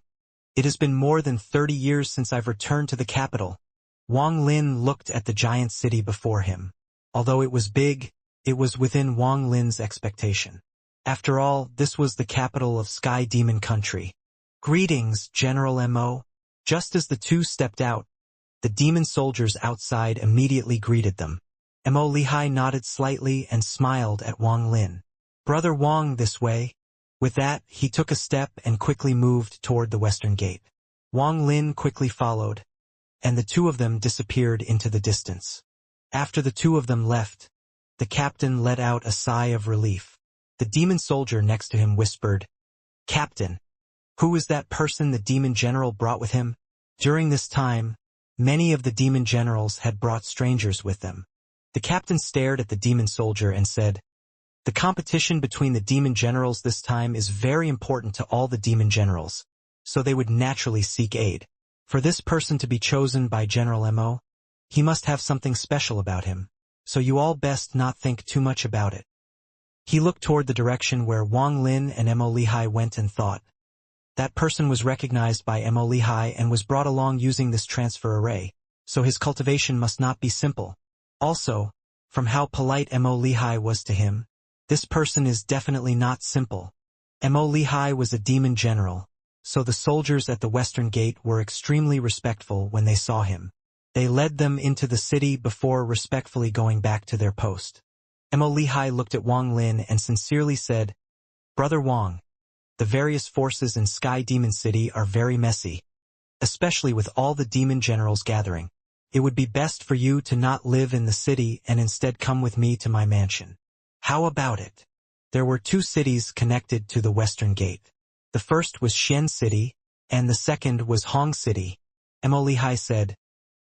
it has been more than 30 years since I've returned to the capital." Wang Lin looked at the giant city before him. Although it was big, it was within Wang Lin's expectation. After all, this was the capital of Sky Demon country. "Greetings, General Mo." Just as the 2 stepped out, the demon soldiers outside immediately greeted them. Mo Lihai nodded slightly and smiled at Wang Lin. "Brother Wang, this way." With that, he took a step and quickly moved toward the western gate. Wang Lin quickly followed, and the 2 of them disappeared into the distance. After the 2 of them left, the captain let out a sigh of relief. The demon soldier next to him whispered, "Captain, who is that person the demon general brought with him?" During this time, many of the demon generals had brought strangers with them. The captain stared at the demon soldier and said, "The competition between the demon generals this time is very important to all the demon generals, so they would naturally seek aid. For this person to be chosen by General Mo, he must have something special about him, so you all best not think too much about it." He looked toward the direction where Wang Lin and Mo Lihai went and thought, that person was recognized by Mo Lihai and was brought along using this transfer array, so his cultivation must not be simple. Also, from how polite Mo Lihai was to him, this person is definitely not simple. Mo Lihai was a demon general, so the soldiers at the western gate were extremely respectful when they saw him. They led them into the city before respectfully going back to their post. Mo Lihai looked at Wang Lin and sincerely said, "Brother Wang, the various forces in Sky Demon City are very messy, especially with all the demon generals gathering. It would be best for you to not live in the city and instead come with me to my mansion. How about it? There were 2 cities connected to the western gate. The first was Xian City, and the second was Hong City. Mo said,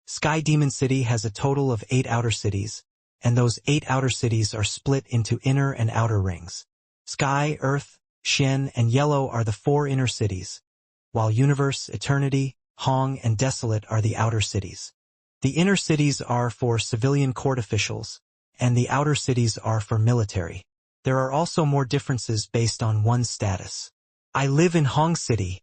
Sky Demon City has a total of 8 outer cities, and those 8 outer cities are split into inner and outer rings. Sky, Earth, Xian, and Yellow are the 4 inner cities, while Universe, Eternity, Hong, and Desolate are the outer cities. The inner cities are for civilian court officials, and the outer cities are for military. There are also more differences based on one's status. I live in Hong City.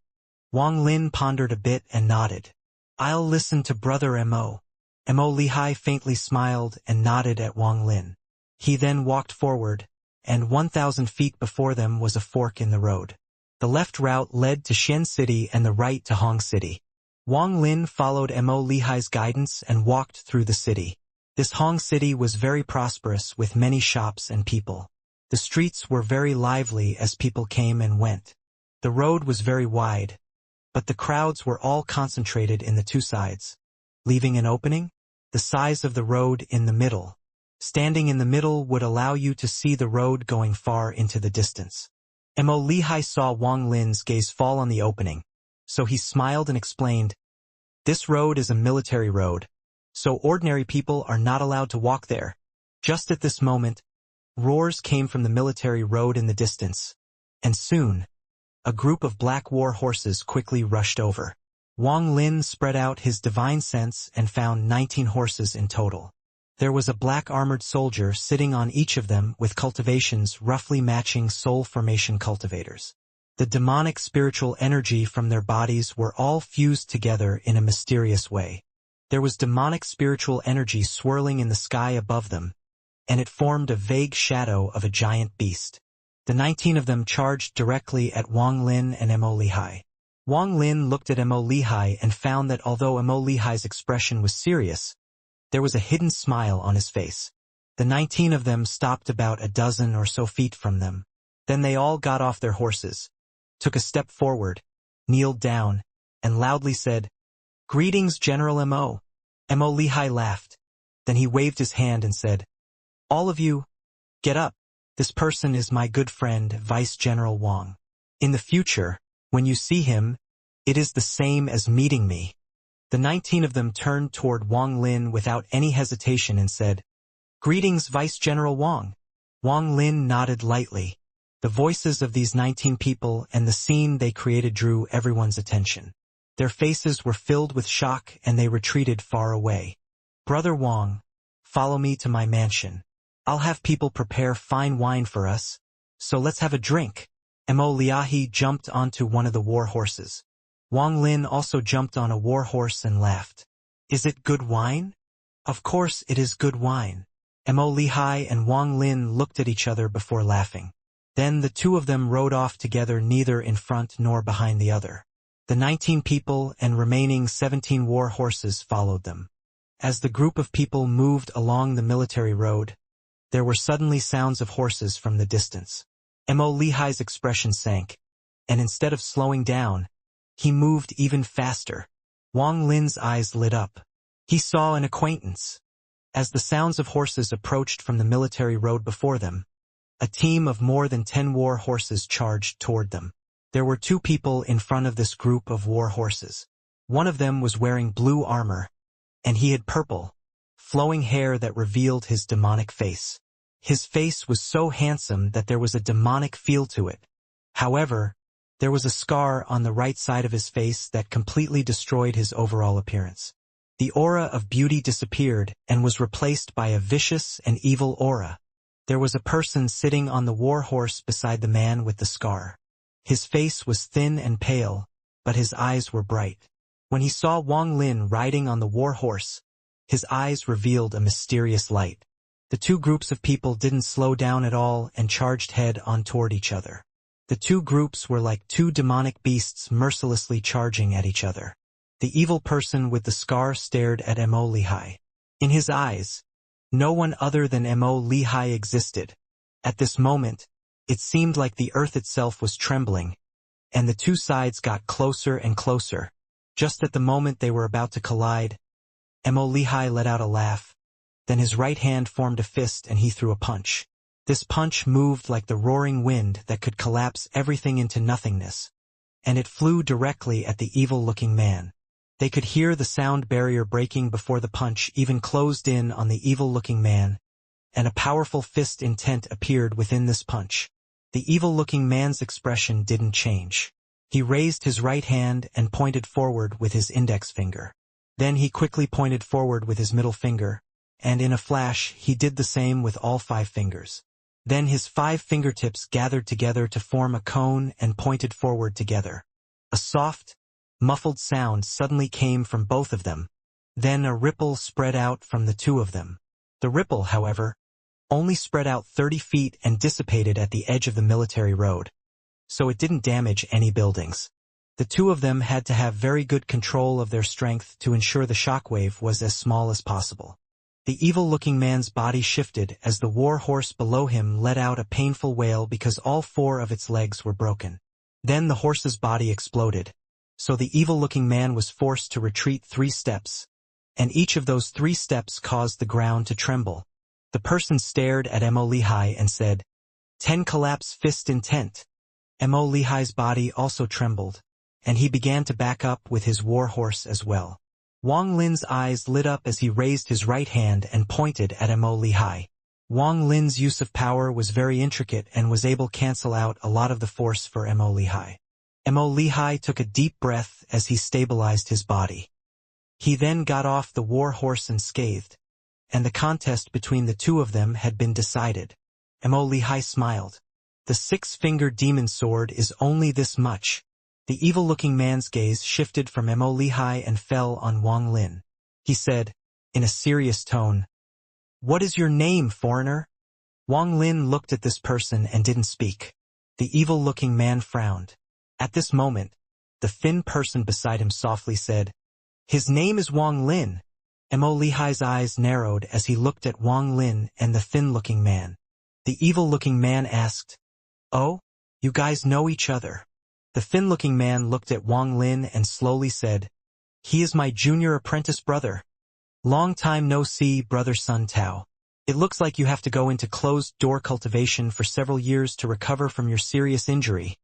Wang Lin pondered a bit and nodded. I'll listen to Brother Mo. Mo Lihai faintly smiled and nodded at Wang Lin. He then walked forward, and 1,000 feet before them was a fork in the road. The left route led to Xian City and the right to Hong City. Wang Lin followed Mo Lihai's guidance and walked through the city. This Hong City was very prosperous with many shops and people. The streets were very lively as people came and went. The road was very wide, but the crowds were all concentrated in the 2 sides. Leaving an opening? The size of the road in the middle. Standing in the middle would allow you to see the road going far into the distance. Mo Lihai saw Wang Lin's gaze fall on the opening, so he smiled and explained, This road is a military road, so ordinary people are not allowed to walk there. Just at this moment, roars came from the military road in the distance, and soon, a group of black war horses quickly rushed over. Wang Lin spread out his divine sense and found 19 horses in total. There was a black armored soldier sitting on each of them with cultivations roughly matching soul formation cultivators. The demonic spiritual energy from their bodies were all fused together in a mysterious way. There was demonic spiritual energy swirling in the sky above them, and it formed a vague shadow of a giant beast. The 19 of them charged directly at Wang Lin and Mo Lihai. Wang Lin looked at Mo Lihai and found that although Mo Lihai's expression was serious, there was a hidden smile on his face. The 19 of them stopped about a dozen or so feet from them. Then they all got off their horses, took a step forward, kneeled down, and loudly said, Greetings, General Mo. Mo Lihai laughed. Then he waved his hand and said, All of you, get up. This person is my good friend, Vice General Wang. In the future, when you see him, it is the same as meeting me. The 19 of them turned toward Wang Lin without any hesitation and said, Greetings, Vice General Wang. Wang Lin nodded lightly. The voices of these 19 people and the scene they created drew everyone's attention. Their faces were filled with shock and they retreated far away. Brother Wang, follow me to my mansion. I'll have people prepare fine wine for us, so let's have a drink. Mo Liahi jumped onto one of the war horses. Wang Lin also jumped on a war horse and laughed. Is it good wine? Of course it is good wine. Mo Lihai and Wang Lin looked at each other before laughing. Then the 2 of them rode off together, neither in front nor behind the other. The 19 people and remaining 17 war horses followed them. As the group of people moved along the military road, there were suddenly sounds of horses from the distance. Mo Lihai's expression sank, and instead of slowing down, he moved even faster. Wang Lin's eyes lit up. He saw an acquaintance. As the sounds of horses approached from the military road before them, a team of more than 10 war horses charged toward them. There were 2 people in front of this group of war horses. One of them was wearing blue armor, and he had purple, flowing hair that revealed his demonic face. His face was so handsome that there was a demonic feel to it. However, there was a scar on the right side of his face that completely destroyed his overall appearance. The aura of beauty disappeared and was replaced by a vicious and evil aura. There was a person sitting on the war horse beside the man with the scar. His face was thin and pale, but his eyes were bright. When he saw Wang Lin riding on the war horse, his eyes revealed a mysterious light. The 2 groups of people didn't slow down at all and charged head-on toward each other. The 2 groups were like 2 demonic beasts mercilessly charging at each other. The evil person with the scar stared at Mo Lihai. In his eyes, no one other than Mo Lihai existed. At this moment, it seemed like the earth itself was trembling, and the 2 sides got closer and closer. Just at the moment they were about to collide, Mo Lehigh let out a laugh. Then his right hand formed a fist and he threw a punch. This punch moved like the roaring wind that could collapse everything into nothingness. And it flew directly at the evil-looking man. They could hear the sound barrier breaking before the punch even closed in on the evil-looking man, and a powerful fist intent appeared within this punch. The evil-looking man's expression didn't change. He raised his right hand and pointed forward with his index finger. Then he quickly pointed forward with his middle finger, and in a flash he did the same with all 5 fingers. Then his 5 fingertips gathered together to form a cone and pointed forward together. A soft, muffled sound suddenly came from both of them. Then a ripple spread out from the 2 of them. The ripple, however, only spread out 30 feet and dissipated at the edge of the military road. So it didn't damage any buildings. The 2 of them had to have very good control of their strength to ensure the shockwave was as small as possible. The evil-looking man's body shifted as the war horse below him let out a painful wail because all 4 of its legs were broken. Then the horse's body exploded. So the evil-looking man was forced to retreat 3 steps, and each of those 3 steps caused the ground to tremble. The person stared at Mo Lehigh and said, "10 collapse fist intent." Mo Lehigh's body also trembled, and he began to back up with his war horse as well. Wang Lin's eyes lit up as he raised his right hand and pointed at Mo Lehigh. Wang Lin's use of power was very intricate and was able to cancel out a lot of the force for Mo Lehigh. Mo Lehigh took a deep breath as he stabilized his body. He then got off the war horse unscathed, and the contest between the 2 of them had been decided. Mo Lehigh smiled. The 6-fingered demon sword is only this much. The evil-looking man's gaze shifted from Mo Lehigh and fell on Wang Lin. He said, in a serious tone, "What is your name, foreigner?" Wang Lin looked at this person and didn't speak. The evil-looking man frowned. At this moment, the thin person beside him softly said, "His name is Wang Lin." Mo Lehigh's eyes narrowed as he looked at Wang Lin and the thin-looking man. The evil-looking man asked, "Oh, you guys know each other?" The thin-looking man looked at Wang Lin and slowly said, "He is my junior apprentice brother. Long time no see, brother Sun Tao. It looks like you have to go into closed-door cultivation for several years to recover from your serious injury,"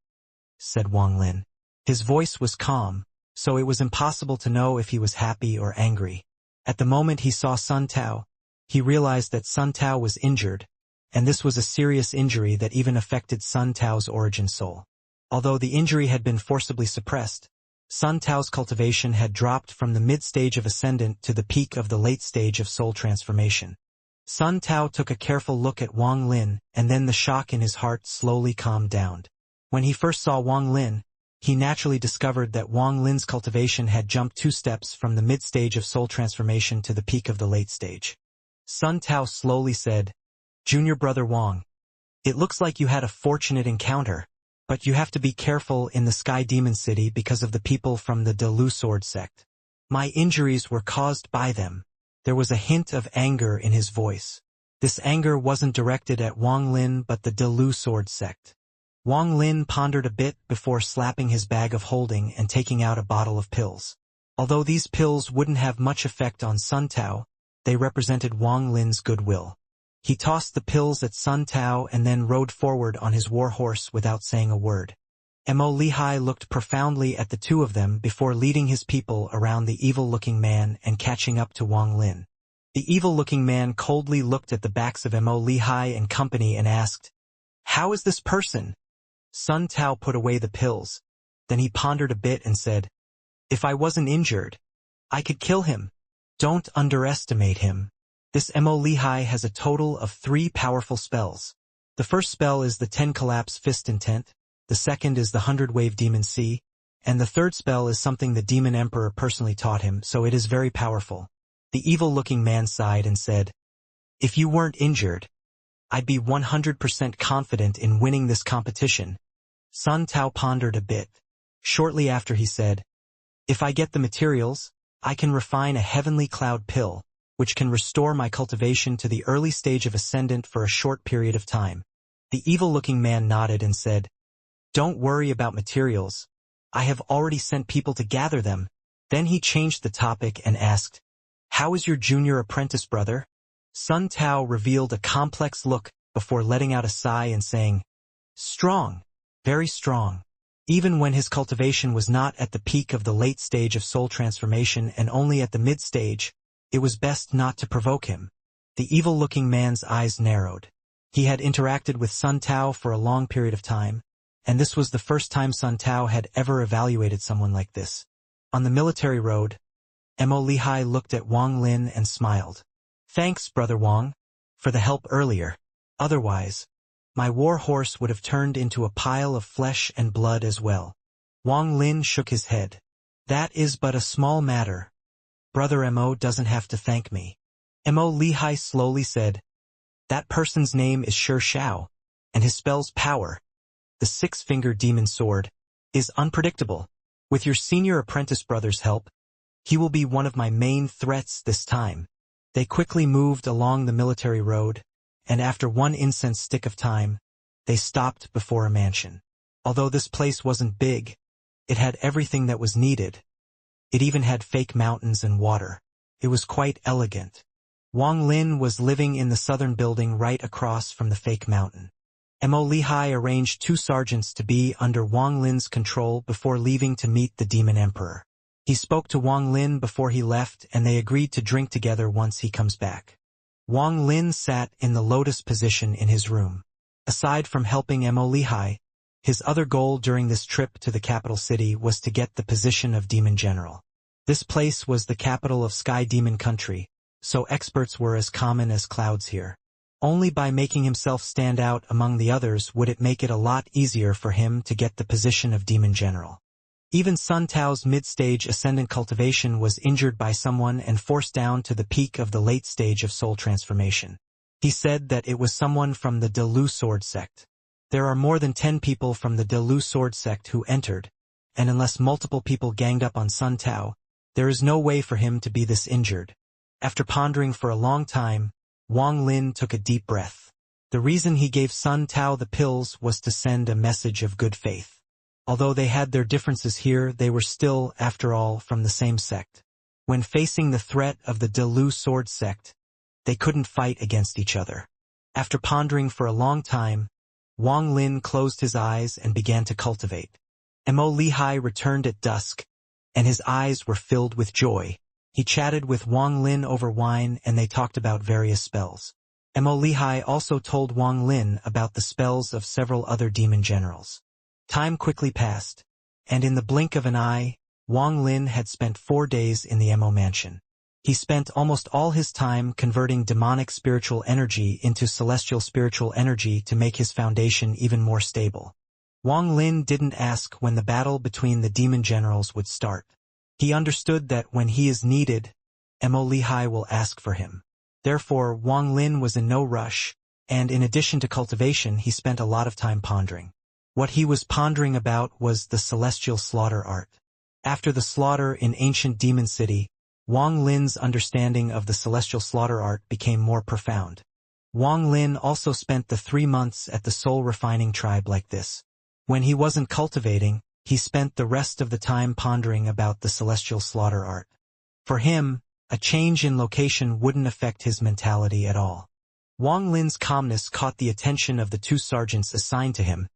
said Wang Lin. His voice was calm, so it was impossible to know if he was happy or angry. At the moment he saw Sun Tao, he realized that Sun Tao was injured, and this was a serious injury that even affected Sun Tao's origin soul. Although the injury had been forcibly suppressed, Sun Tao's cultivation had dropped from the mid-stage of Ascendant to the peak of the late stage of soul transformation. Sun Tao took a careful look at Wang Lin, and then the shock in his heart slowly calmed down. When he first saw Wang Lin, he naturally discovered that Wang Lin's cultivation had jumped 2 steps from the mid-stage of soul transformation to the peak of the late stage. Sun Tao slowly said, "Junior brother Wang, it looks like you had a fortunate encounter. But you have to be careful in the Sky Demon City because of the people from the Delu Sword sect. My injuries were caused by them." There was a hint of anger in his voice. This anger wasn't directed at Wang Lin but the Delu Sword sect. Wang Lin pondered a bit before slapping his bag of holding and taking out a bottle of pills. Although these pills wouldn't have much effect on Sun Tao, they represented Wang Lin's goodwill. He tossed the pills at Sun Tao and then rode forward on his war horse without saying a word. Mo Lehigh looked profoundly at the 2 of them before leading his people around the evil-looking man and catching up to Wang Lin. The evil-looking man coldly looked at the backs of Mo Lehigh and company and asked, "How is this person?" Sun Tao put away the pills. Then he pondered a bit and said, "If I wasn't injured, I could kill him. Don't underestimate him. This Mo Lehigh has a total of 3 powerful spells. The first spell is the 10 collapse fist intent, the second is the 100-wave demon sea, and the third spell is something the demon emperor personally taught him, so it is very powerful." The evil-looking man sighed and said, "If you weren't injured, I'd be 100% confident in winning this competition." Sun Tao pondered a bit. Shortly after he said, "If I get the materials, I can refine a heavenly cloud pill, which can restore my cultivation to the early stage of Ascendant for a short period of time." The evil-looking man nodded and said, "Don't worry about materials. I have already sent people to gather them." Then he changed the topic and asked, "How is your junior apprentice, brother?" Sun Tao revealed a complex look before letting out a sigh and saying, "Strong, very strong." Even when his cultivation was not at the peak of the late stage of soul transformation and only at the mid-stage, it was best not to provoke him. The evil-looking man's eyes narrowed. He had interacted with Sun Tao for a long period of time, and this was the first time Sun Tao had ever evaluated someone like this. On the military road, Mo Lihai looked at Wang Lin and smiled. "Thanks, Brother Wang, for the help earlier. Otherwise, my war horse would have turned into a pile of flesh and blood as well." Wang Lin shook his head. "That is but a small matter. Brother Mo doesn't have to thank me." Mo Lihai slowly said, "That person's name is Shi Shao, and his spell's power, the six-finger demon sword, is unpredictable. With your senior apprentice brother's help, he will be one of my main threats this time." They quickly moved along the military road, and after one incense stick of time, they stopped before a mansion. Although this place wasn't big, it had everything that was needed. It even had fake mountains and water. It was quite elegant. Wang Lin was living in the southern building right across from the fake mountain. Mo Lihai arranged 2 sergeants to be under Wang Lin's control before leaving to meet the Demon Emperor. He spoke to Wang Lin before he left, and they agreed to drink together once he comes back. Wang Lin sat in the lotus position in his room. Aside from helping Mo Lihai, his other goal during this trip to the capital city was to get the position of Demon General. This place was the capital of Sky Demon Country, so experts were as common as clouds here. Only by making himself stand out among the others would it make it a lot easier for him to get the position of Demon General. Even Sun Tao's mid-stage ascendant cultivation was injured by someone and forced down to the peak of the late stage of soul transformation. He said that it was someone from the De Lu Sword sect. There are more than 10 people from the De Lu Sword sect who entered, and unless multiple people ganged up on Sun Tao, there is no way for him to be this injured. After pondering for a long time, Wang Lin took a deep breath. The reason he gave Sun Tao the pills was to send a message of good faith. Although they had their differences here, they were still, after all, from the same sect. When facing the threat of the De Lu Sword sect, they couldn't fight against each other. After pondering for a long time, Wang Lin closed his eyes and began to cultivate. Mo Lihai returned at dusk, and his eyes were filled with joy. He chatted with Wang Lin over wine, and they talked about various spells. Mo Lihai also told Wang Lin about the spells of several other demon generals. Time quickly passed, and in the blink of an eye, Wang Lin had spent 4 days in the Mo mansion. He spent almost all his time converting demonic spiritual energy into celestial spiritual energy to make his foundation even more stable. Wang Lin didn't ask when the battle between the demon generals would start. He understood that when he is needed, Mo Lihai will ask for him. Therefore, Wang Lin was in no rush, and in addition to cultivation, he spent a lot of time pondering. What he was pondering about was the celestial slaughter art. After the slaughter in ancient demon city, Wang Lin's understanding of the celestial slaughter art became more profound. Wang Lin also spent the 3 months at the soul refining tribe like this. When he wasn't cultivating, he spent the rest of the time pondering about the celestial slaughter art. For him, a change in location wouldn't affect his mentality at all. Wang Lin's calmness caught the attention of the 2 sergeants assigned to him,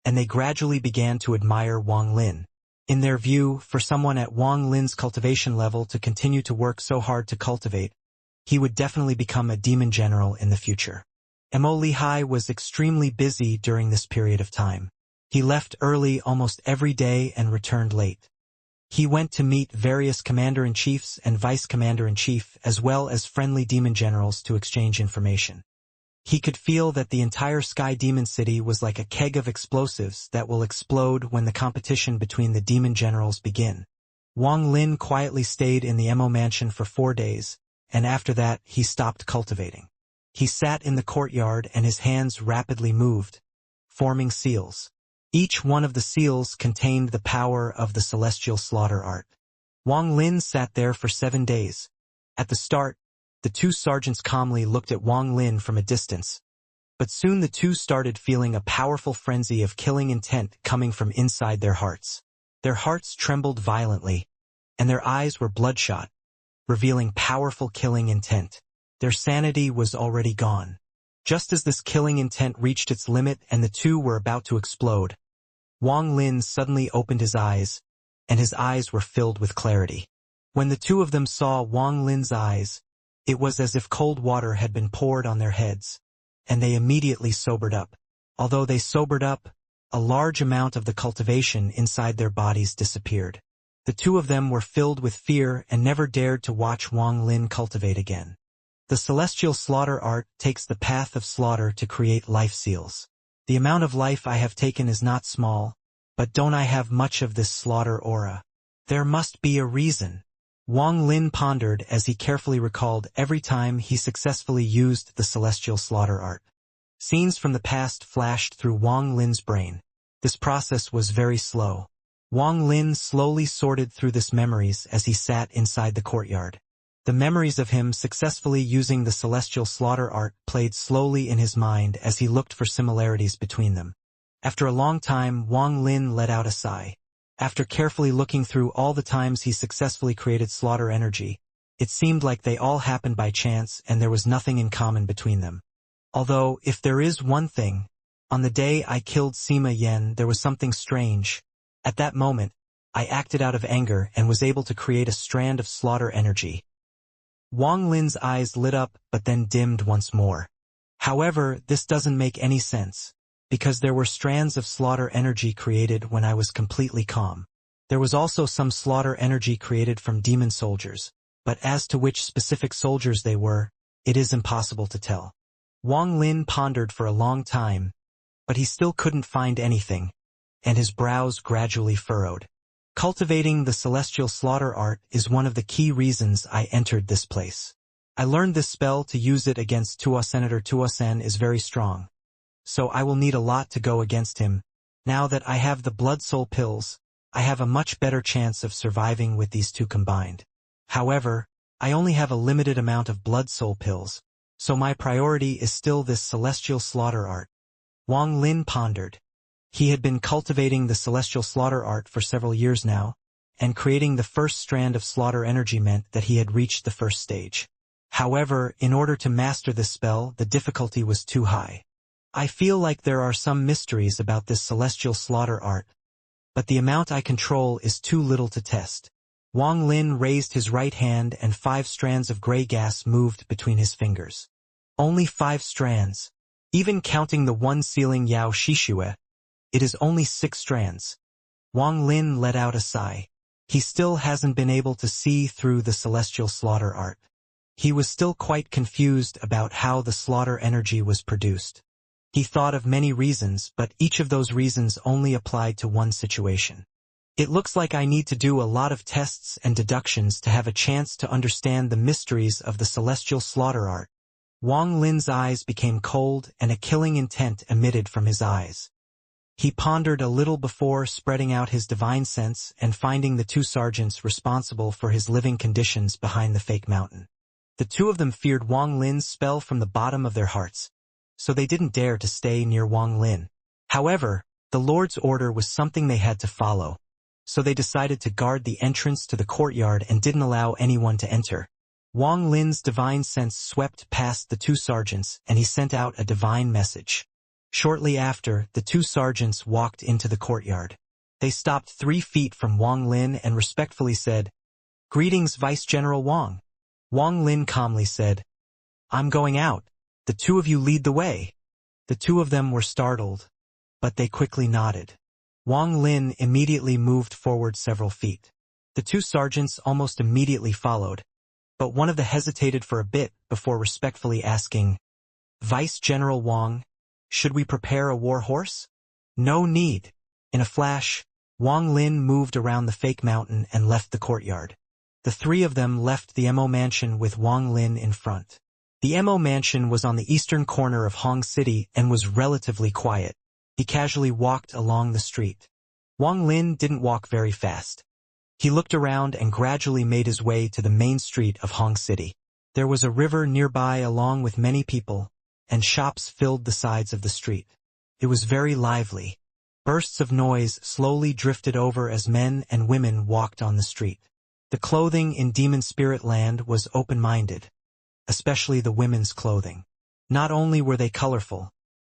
and they gradually began to admire Wang Lin. In their view, for someone at Wang Lin's cultivation level to continue to work so hard to cultivate, he would definitely become a demon general in the future. Mo Lihai was extremely busy during this period of time. He left early almost every day and returned late. He went to meet various commander-in-chiefs and vice-commander-in-chief as well as friendly demon generals to exchange information. He could feel that the entire Sky Demon City was like a keg of explosives that will explode when the competition between the demon generals begin. Wang Lin quietly stayed in the Mo mansion for 4 days, and after that he stopped cultivating. He sat in the courtyard and his hands rapidly moved, forming seals. Each one of the seals contained the power of the celestial slaughter art. Wang Lin sat there for 7 days. At the start, the 2 sergeants calmly looked at Wang Lin from a distance, but soon the 2 started feeling a powerful frenzy of killing intent coming from inside their hearts. Their hearts trembled violently, and their eyes were bloodshot. revealing powerful killing intent. Their sanity was already gone. Just as this killing intent reached its limit and the two were about to explode, Wang Lin suddenly opened his eyes, and his eyes were filled with clarity. When the two of them saw Wang Lin's eyes, it was as if cold water had been poured on their heads, and they immediately sobered up. Although they sobered up, a large amount of the cultivation inside their bodies disappeared. The two of them were filled with fear and never dared to watch Wang Lin cultivate again. The celestial slaughter art takes the path of slaughter to create life seals. The amount of life I have taken is not small, but don't I have much of this slaughter aura? There must be a reason. Wang Lin pondered as he carefully recalled every time he successfully used the celestial slaughter art. Scenes from the past flashed through Wang Lin's brain. This process was very slow. Wang Lin slowly sorted through these memories as he sat inside the courtyard. The memories of him successfully using the celestial slaughter art played slowly in his mind as he looked for similarities between them. After a long time, Wang Lin let out a sigh. After carefully looking through all the times he successfully created slaughter energy, it seemed like they all happened by chance and there was nothing in common between them. Although, if there is one thing, on the day I killed Sima Yen there was something strange. At that moment, I acted out of anger and was able to create a strand of slaughter energy. Wang Lin's eyes lit up but then dimmed once more. However, this doesn't make any sense, because there were strands of slaughter energy created when I was completely calm. There was also some slaughter energy created from demon soldiers, but as to which specific soldiers they were, it is impossible to tell. Wang Lin pondered for a long time, but he still couldn't find anything, and his brows gradually furrowed. Cultivating the celestial slaughter art is one of the key reasons I entered this place. I learned this spell to use it against Tua Senator Tuasen is very strong. So I will need a lot to go against him. Now that I have the blood soul pills, I have a much better chance of surviving with these two combined. However, I only have a limited amount of blood soul pills, so my priority is still this celestial slaughter art. Wang Lin pondered. He had been cultivating the celestial slaughter art for several years now, and creating the first strand of slaughter energy meant that he had reached the first stage. However, in order to master this spell, the difficulty was too high. I feel like there are some mysteries about this celestial slaughter art, but the amount I control is too little to test. Wang Lin raised his right hand and 5 strands of gray gas moved between his fingers. Only 5 strands. Even counting the one sealing Yao Shishue, it is only 6 strands. Wang Lin let out a sigh. He still hasn't been able to see through the celestial slaughter art. He was still quite confused about how the slaughter energy was produced. He thought of many reasons, but each of those reasons only applied to one situation. It looks like I need to do a lot of tests and deductions to have a chance to understand the mysteries of the celestial slaughter art. Wang Lin's eyes became cold and a killing intent emitted from his eyes. He pondered a little before spreading out his divine sense and finding the 2 sergeants responsible for his living conditions behind the fake mountain. The 2 of them feared Wang Lin's spell from the bottom of their hearts, so they didn't dare to stay near Wang Lin. However, the Lord's order was something they had to follow, so they decided to guard the entrance to the courtyard and didn't allow anyone to enter. Wang Lin's divine sense swept past the 2 sergeants and he sent out a divine message. Shortly after, the 2 sergeants walked into the courtyard. They stopped 3 feet from Wang Lin and respectfully said, "Greetings, Vice General Wang." Wang Lin calmly said, "I'm going out. The 2 of you lead the way." The 2 of them were startled, but they quickly nodded. Wang Lin immediately moved forward several feet. The 2 sergeants almost immediately followed, but one of them hesitated for a bit before respectfully asking, "Vice General Wang, should we prepare a war horse?" "No need." In a flash, Wang Lin moved around the fake mountain and left the courtyard. The 3 of them left the Mo mansion with Wang Lin in front. The Mo mansion was on the eastern corner of Hong City and was relatively quiet. He casually walked along the street. Wang Lin didn't walk very fast. He looked around and gradually made his way to the main street of Hong City. There was a river nearby along with many people, and shops filled the sides of the street. It was very lively. Bursts of noise slowly drifted over as men and women walked on the street. The clothing in Demon Spirit Land was open-minded, especially the women's clothing. Not only were they colorful,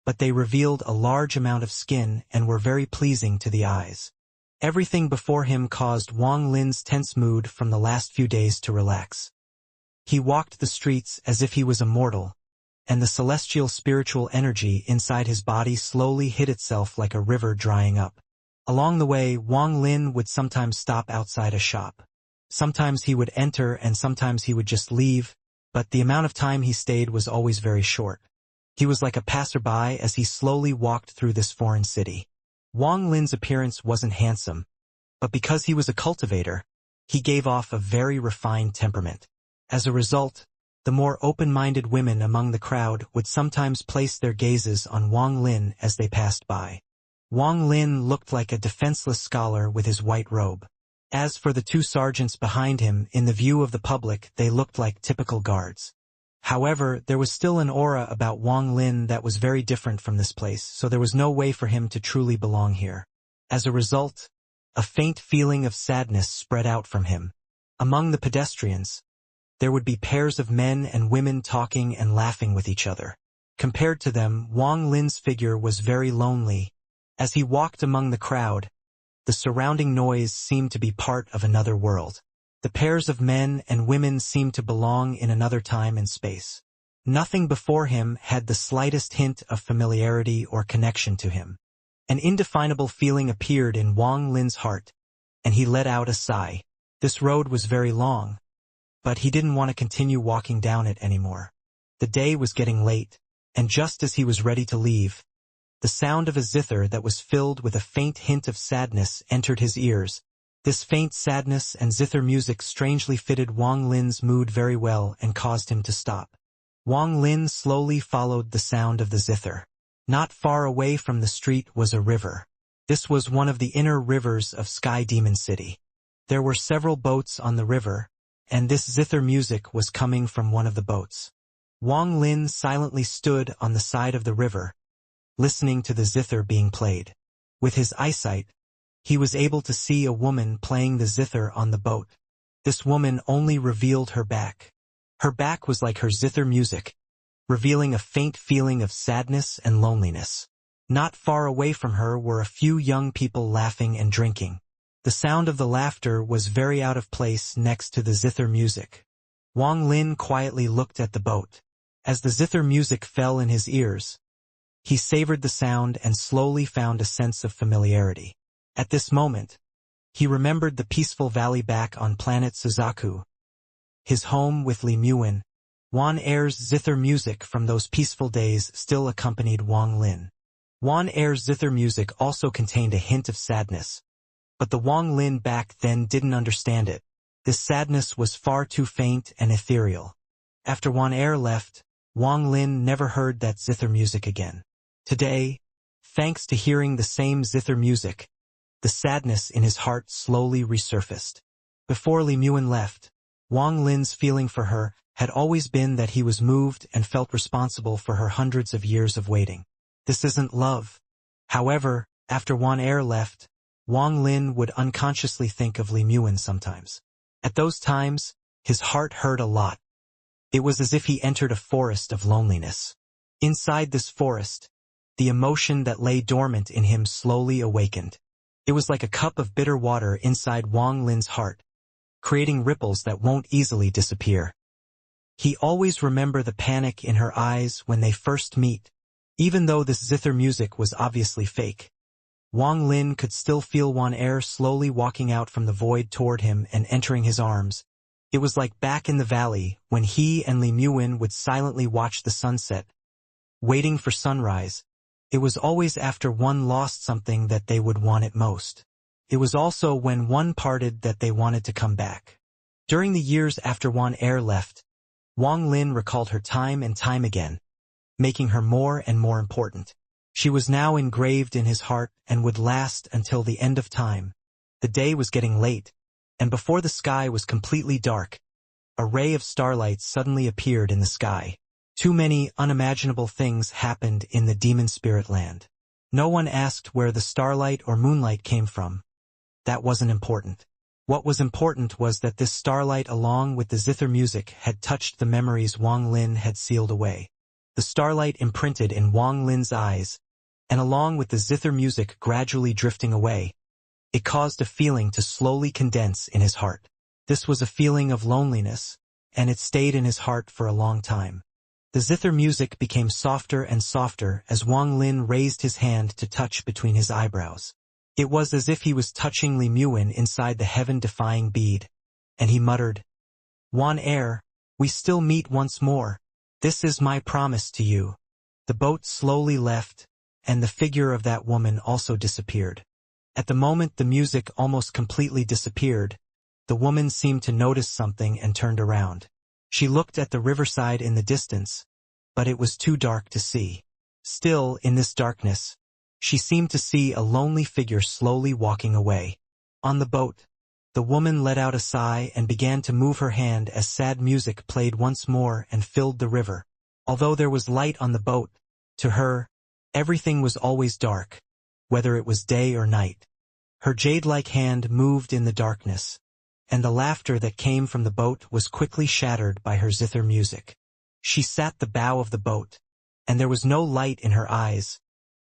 but they revealed a large amount of skin and were very pleasing to the eyes. Everything before him caused Wang Lin's tense mood from the last few days to relax. He walked the streets as if he was immortal, and the celestial spiritual energy inside his body slowly hid itself like a river drying up. Along the way, Wang Lin would sometimes stop outside a shop. Sometimes he would enter and sometimes he would just leave, but the amount of time he stayed was always very short. He was like a passerby as he slowly walked through this foreign city. Wang Lin's appearance wasn't handsome, but because he was a cultivator, he gave off a very refined temperament. As a result, the more open-minded women among the crowd would sometimes place their gazes on Wang Lin as they passed by. Wang Lin looked like a defenseless scholar with his white robe. As for the two sergeants behind him, in the view of the public, they looked like typical guards. However, there was still an aura about Wang Lin that was very different from this place, so there was no way for him to truly belong here. As a result, a faint feeling of sadness spread out from him. Among the pedestrians, there would be pairs of men and women talking and laughing with each other. Compared to them, Wang Lin's figure was very lonely. As he walked among the crowd, the surrounding noise seemed to be part of another world. The pairs of men and women seemed to belong in another time and space. Nothing before him had the slightest hint of familiarity or connection to him. An indefinable feeling appeared in Wang Lin's heart, and he let out a sigh. This road was very long, but he didn't want to continue walking down it anymore. The day was getting late, and just as he was ready to leave, the sound of a zither that was filled with a faint hint of sadness entered his ears. This faint sadness and zither music strangely fitted Wang Lin's mood very well and caused him to stop. Wang Lin slowly followed the sound of the zither. Not far away from the street was a river. This was one of the inner rivers of Sky Demon City. There were several boats on the river, and this zither music was coming from one of the boats. Wang Lin silently stood on the side of the river, listening to the zither being played. With his eyesight, he was able to see a woman playing the zither on the boat. This woman only revealed her back. Her back was like her zither music, revealing a faint feeling of sadness and loneliness. Not far away from her were a few young people laughing and drinking. The sound of the laughter was very out of place next to the zither music. Wang Lin quietly looked at the boat. As the zither music fell in his ears, he savored the sound and slowly found a sense of familiarity. At this moment, he remembered the peaceful valley back on planet Suzaku, his home with Li Muin. Wan Er's zither music from those peaceful days still accompanied Wang Lin. Wan Er's zither music also contained a hint of sadness, but the Wang Lin back then didn't understand it. This sadness was far too faint and ethereal. After Wan Er left, Wang Lin never heard that zither music again. Today, thanks to hearing the same zither music, the sadness in his heart slowly resurfaced. Before Li Muin left, Wang Lin's feeling for her had always been that he was moved and felt responsible for her hundreds of years of waiting. This isn't love. However, after Wan Er left, Wang Lin would unconsciously think of Li Muin sometimes. At those times, his heart hurt a lot. It was as if he entered a forest of loneliness. Inside this forest, the emotion that lay dormant in him slowly awakened. It was like a cup of bitter water inside Wang Lin's heart, creating ripples that won't easily disappear. He always remembered the panic in her eyes when they first meet. Even though this zither music was obviously fake, Wang Lin could still feel Wan Er slowly walking out from the void toward him and entering his arms. It was like back in the valley when he and Li Muin would silently watch the sunset, waiting for sunrise. It was always after one lost something that they would want it most. It was also when one parted that they wanted to come back. During the years after Wan Er left, Wang Lin recalled her time and time again, making her more and more important. She was now engraved in his heart and would last until the end of time. The day was getting late, and before the sky was completely dark, a ray of starlight suddenly appeared in the sky. Too many unimaginable things happened in the Demon Spirit Land. No one asked where the starlight or moonlight came from. That wasn't important. What was important was that this starlight along with the zither music had touched the memories Wang Lin had sealed away. The starlight imprinted in Wang Lin's eyes, and along with the zither music gradually drifting away, it caused a feeling to slowly condense in his heart. This was a feeling of loneliness, and it stayed in his heart for a long time. The zither music became softer and softer as Wang Lin raised his hand to touch between his eyebrows. It was as if he was touching Li Muin inside the heaven-defying bead, and he muttered, "Wan Air, we still meet once more. This is my promise to you." The boat slowly left, and the figure of that woman also disappeared. At the moment the music almost completely disappeared, the woman seemed to notice something and turned around. She looked at the riverside in the distance, but it was too dark to see. Still, in this darkness, she seemed to see a lonely figure slowly walking away. On the boat, the woman let out a sigh and began to move her hand as sad music played once more and filled the river. Although there was light on the boat, to her, everything was always dark, whether it was day or night. Her jade-like hand moved in the darkness, and the laughter that came from the boat was quickly shattered by her zither music. She sat the bow of the boat, and there was no light in her eyes,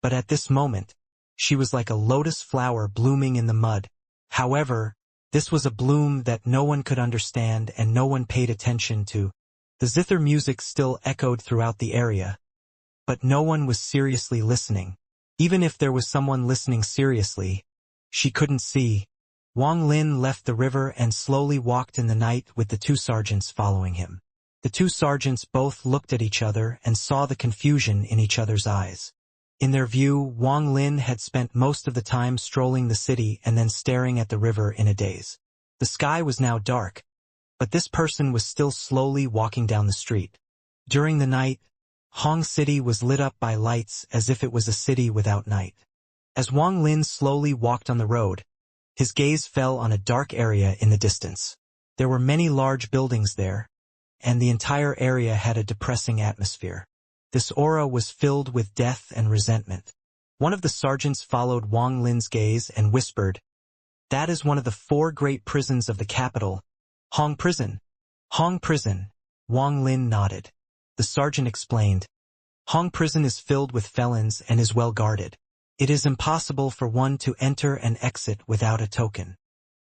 but at this moment, she was like a lotus flower blooming in the mud. However, this was a bloom that no one could understand and no one paid attention to. The zither music still echoed throughout the area, but no one was seriously listening. Even if there was someone listening seriously, she couldn't see. Wang Lin left the river and slowly walked in the night with the two sergeants following him. The two sergeants both looked at each other and saw the confusion in each other's eyes. In their view, Wang Lin had spent most of the time strolling the city and then staring at the river in a daze. The sky was now dark, but this person was still slowly walking down the street. During the night, Hong City was lit up by lights as if it was a city without night. As Wang Lin slowly walked on the road, his gaze fell on a dark area in the distance. There were many large buildings there, and the entire area had a depressing atmosphere. This aura was filled with death and resentment. One of the sergeants followed Wang Lin's gaze and whispered, "That is one of the 4 great prisons of the capital. Hong Prison." "Hong Prison." Wang Lin nodded. The sergeant explained, "Hong Prison is filled with felons and is well guarded. It is impossible for one to enter and exit without a token."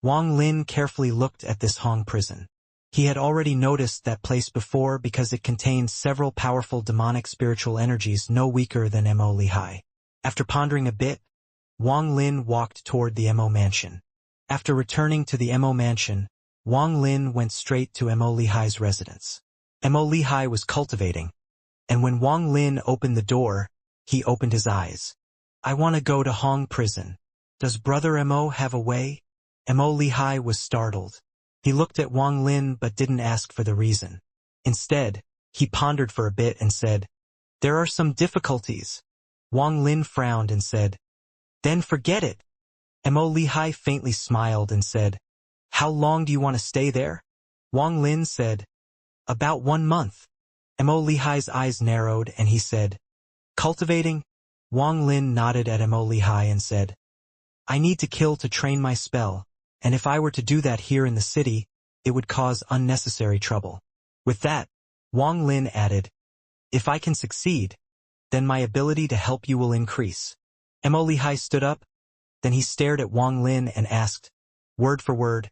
Wang Lin carefully looked at this Hong Prison. He had already noticed that place before because it contained several powerful demonic spiritual energies no weaker than Mo Lihai. After pondering a bit, Wang Lin walked toward the Mo mansion. After returning to the Mo mansion, Wang Lin went straight to Mo Lihai's residence. Mo Lihai was cultivating, and when Wang Lin opened the door, he opened his eyes. "I want to go to Hong Prison. Does Brother Mo have a way?" Mo Lihai was startled. He looked at Wang Lin but didn't ask for the reason. Instead, he pondered for a bit and said, "There are some difficulties." Wang Lin frowned and said, "Then forget it." Mo Lihai faintly smiled and said, "How long do you want to stay there?" Wang Lin said, "About 1 month." Mo Lihai's eyes narrowed and he said, "Cultivating?" Wang Lin nodded at Mo Lihai and said, "I need to kill to train my spell, and if I were to do that here in the city, it would cause unnecessary trouble." With that, Wang Lin added, "If I can succeed, then my ability to help you will increase." Mo Lihai stood up, then he stared at Wang Lin and asked, word for word,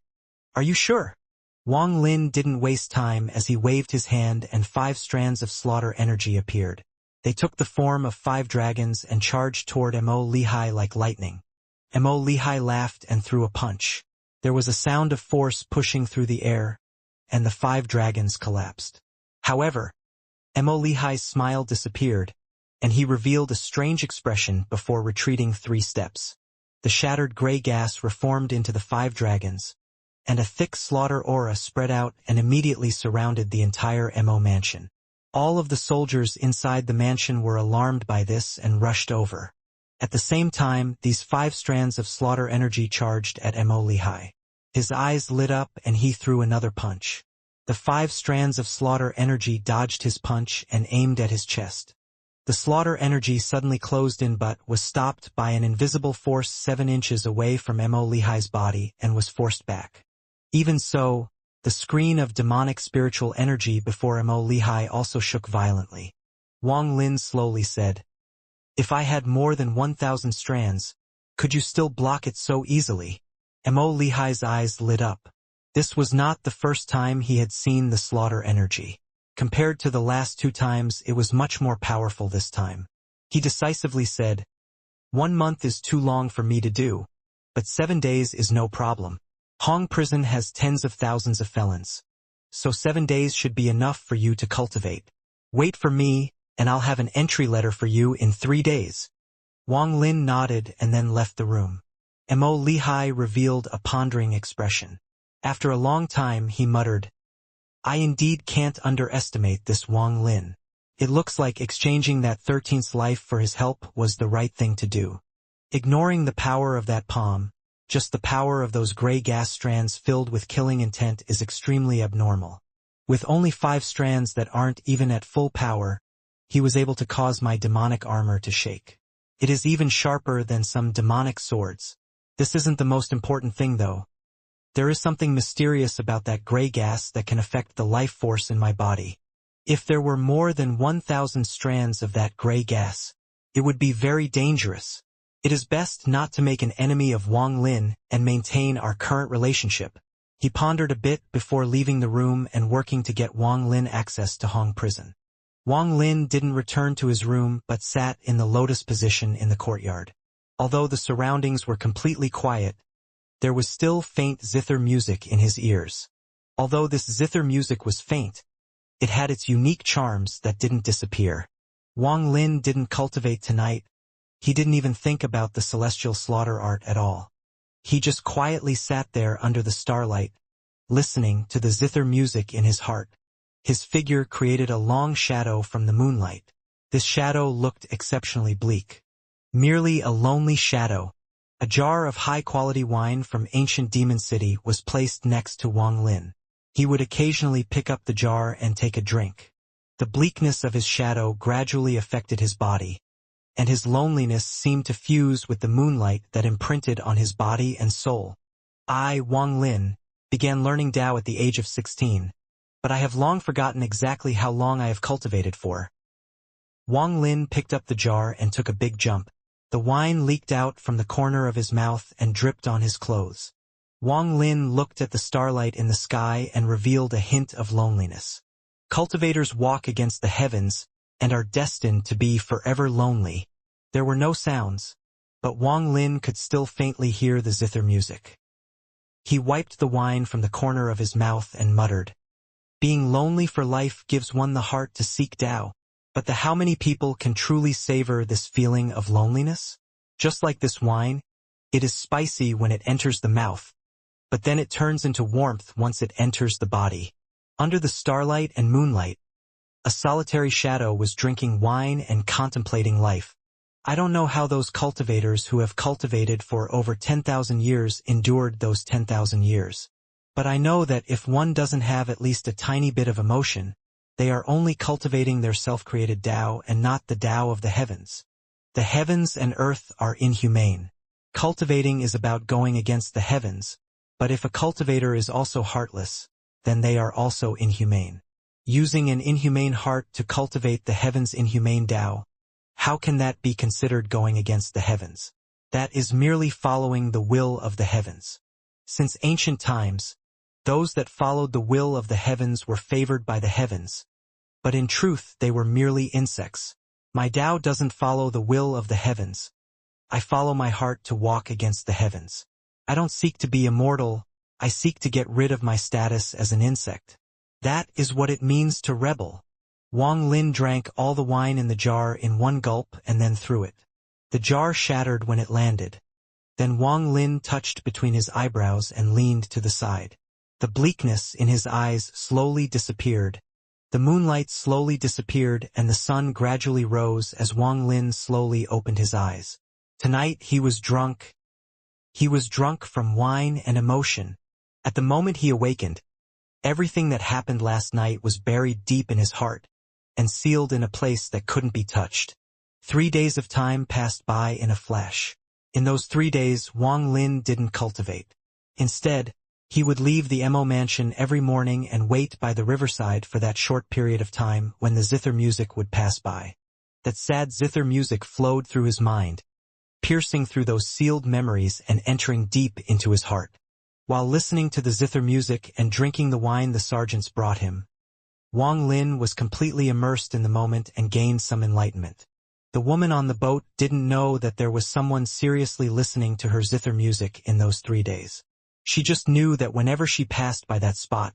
"Are you sure?" Wang Lin didn't waste time as he waved his hand and 5 strands of slaughter energy appeared. They took the form of 5 dragons and charged toward Mo Lihai like lightning. Mo Lihai laughed and threw a punch. There was a sound of force pushing through the air, and the 5 dragons collapsed. However, Mo Lihai's smile disappeared, and he revealed a strange expression before retreating 3 steps. The shattered gray gas reformed into the 5 dragons, and a thick slaughter aura spread out and immediately surrounded the entire Mo mansion. All of the soldiers inside the mansion were alarmed by this and rushed over. At the same time, these 5 strands of slaughter energy charged at Mo Lihai. His eyes lit up and he threw another punch. The 5 strands of slaughter energy dodged his punch and aimed at his chest. The slaughter energy suddenly closed in but was stopped by an invisible force 7 inches away from Mo Lihai's body and was forced back. Even so, the screen of demonic spiritual energy before Mo Lihai also shook violently. Wang Lin slowly said, "If I had more than 1,000 strands, could you still block it so easily?" Mo Lihai's eyes lit up. This was not the first time he had seen the slaughter energy. Compared to the last 2 times, it was much more powerful this time. He decisively said, "1 month is too long for me to do, but 7 days is no problem. Hong Prison has tens of thousands of felons, so 7 days should be enough for you to cultivate. Wait for me, and I'll have an entry letter for you in 3 days." Wang Lin nodded and then left the room. Mo Lihai revealed a pondering expression. After a long time, he muttered, "I indeed can't underestimate this Wang Lin. It looks like exchanging that 13th life for his help was the right thing to do. Ignoring the power of that palm, just the power of those gray gas strands filled with killing intent is extremely abnormal. With only 5 strands that aren't even at full power, he was able to cause my demonic armor to shake. It is even sharper than some demonic swords. This isn't the most important thing though. There is something mysterious about that gray gas that can affect the life force in my body. If there were more than 1,000 strands of that gray gas, it would be very dangerous. It is best not to make an enemy of Wang Lin and maintain our current relationship." He pondered a bit before leaving the room and working to get Wang Lin access to Hong Prison. Wang Lin didn't return to his room but sat in the lotus position in the courtyard. Although the surroundings were completely quiet, there was still faint zither music in his ears. Although this zither music was faint, it had its unique charms that didn't disappear. Wang Lin didn't cultivate tonight. He didn't even think about the celestial slaughter art at all. He just quietly sat there under the starlight, listening to the zither music in his heart. His figure created a long shadow from the moonlight. This shadow looked exceptionally bleak. Merely a lonely shadow. A jar of high-quality wine from ancient Demon City was placed next to Wang Lin. He would occasionally pick up the jar and take a drink. The bleakness of his shadow gradually affected his body, and his loneliness seemed to fuse with the moonlight that imprinted on his body and soul. I, Wang Lin, began learning Tao at the age of 16, but I have long forgotten exactly how long I have cultivated for. Wang Lin picked up the jar and took a big jump. The wine leaked out from the corner of his mouth and dripped on his clothes. Wang Lin looked at the starlight in the sky and revealed a hint of loneliness. Cultivators walk against the heavens and are destined to be forever lonely. There were no sounds, but Wang Lin could still faintly hear the zither music. He wiped the wine from the corner of his mouth and muttered, "Being lonely for life gives one the heart to seek Tao. But how many people can truly savor this feeling of loneliness? Just like this wine, it is spicy when it enters the mouth, but then it turns into warmth once it enters the body." Under the starlight and moonlight, a solitary shadow was drinking wine and contemplating life. I don't know how those cultivators who have cultivated for over 10,000 years endured those 10,000 years. But I know that if one doesn't have at least a tiny bit of emotion, they are only cultivating their self-created Tao and not the Tao of the heavens. The heavens and earth are inhumane. Cultivating is about going against the heavens, but if a cultivator is also heartless, then they are also inhumane. Using an inhumane heart to cultivate the heavens' inhumane Tao, how can that be considered going against the heavens? That is merely following the will of the heavens. Since ancient times, those that followed the will of the heavens were favored by the heavens, but in truth they were merely insects. My Tao doesn't follow the will of the heavens. I follow my heart to walk against the heavens. I don't seek to be immortal, I seek to get rid of my status as an insect. That is what it means to rebel. Wang Lin drank all the wine in the jar in one gulp and then threw it. The jar shattered when it landed. Then Wang Lin touched between his eyebrows and leaned to the side. The bleakness in his eyes slowly disappeared. The moonlight slowly disappeared and the sun gradually rose as Wang Lin slowly opened his eyes. Tonight he was drunk. He was drunk from wine and emotion. At the moment he awakened, everything that happened last night was buried deep in his heart and sealed in a place that couldn't be touched. 3 days of time passed by in a flash. In those 3 days, Wang Lin didn't cultivate. Instead, He would leave the Mo mansion every morning and wait by the riverside for that short period of time when the zither music would pass by. That sad zither music flowed through his mind, piercing through those sealed memories and entering deep into his heart. While listening to the zither music and drinking the wine the sergeants brought him, Wang Lin was completely immersed in the moment and gained some enlightenment. The woman on the boat didn't know that there was someone seriously listening to her zither music in those 3 days. She just knew that whenever she passed by that spot,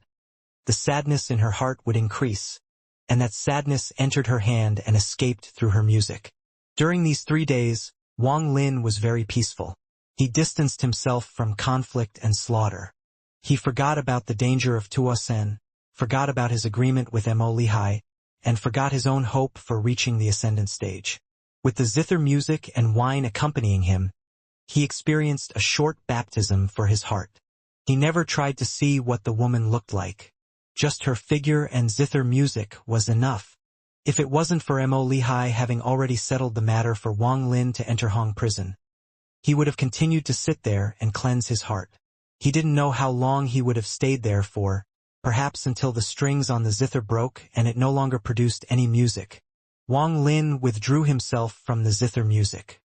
the sadness in her heart would increase, and that sadness entered her hand and escaped through her music. During these 3 days, Wang Lin was very peaceful. He distanced himself from conflict and slaughter. He forgot about the danger of Tuosen, forgot about his agreement with Mo Lihai, and forgot his own hope for reaching the ascendant stage. With the zither music and wine accompanying him, he experienced a short baptism for his heart. He never tried to see what the woman looked like. Just her figure and zither music was enough. If it wasn't for Mo Lihai having already settled the matter for Wang Lin to enter Hong prison, he would have continued to sit there and cleanse his heart. He didn't know how long he would have stayed there for, perhaps until the strings on the zither broke and it no longer produced any music. Wang Lin withdrew himself from the zither music.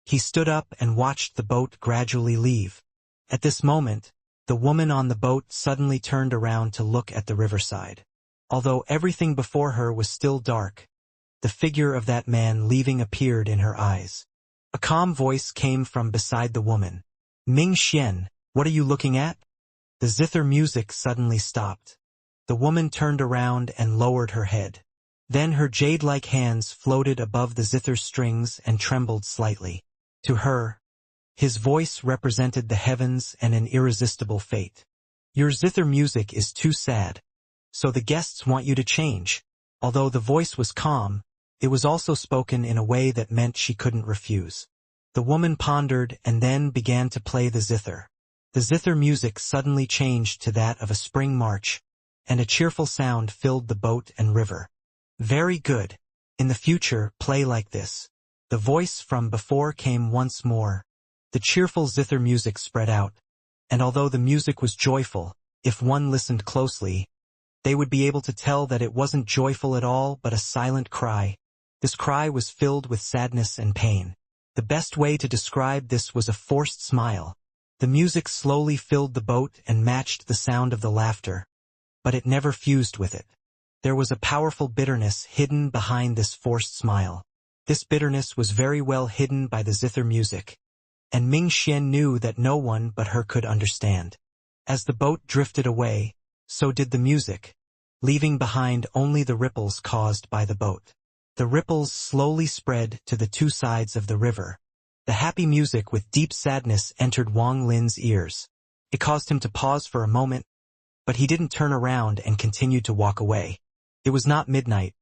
He stood up and watched the boat gradually leave. At this moment, the woman on the boat suddenly turned around to look at the riverside. Although everything before her was still dark, the figure of that man leaving appeared in her eyes. A calm voice came from beside the woman. "Ming Xian, what are you looking at?" The zither music suddenly stopped. The woman turned around and lowered her head. Then her jade-like hands floated above the zither strings and trembled slightly. To her, his voice represented the heavens and an irresistible fate. "Your zither music is too sad, so the guests want you to change." Although the voice was calm, it was also spoken in a way that meant she couldn't refuse. The woman pondered and then began to play the zither. The zither music suddenly changed to that of a spring march, and a cheerful sound filled the boat and river. "Very good. In the future, play like this." The voice from before came once more. The cheerful zither music spread out, and although the music was joyful, if one listened closely, they would be able to tell that it wasn't joyful at all but a silent cry. This cry was filled with sadness and pain. The best way to describe this was a forced smile. The music slowly filled the boat and matched the sound of the laughter, but it never fused with it. There was a powerful bitterness hidden behind this forced smile. This bitterness was very well hidden by the zither music, and Ming Xian knew that no one but her could understand. As the boat drifted away, so did the music, leaving behind only the ripples caused by the boat. The ripples slowly spread to the 2 sides of the river. The happy music with deep sadness entered Wang Lin's ears. It caused him to pause for a moment, but he didn't turn around and continued to walk away. It was not midnight,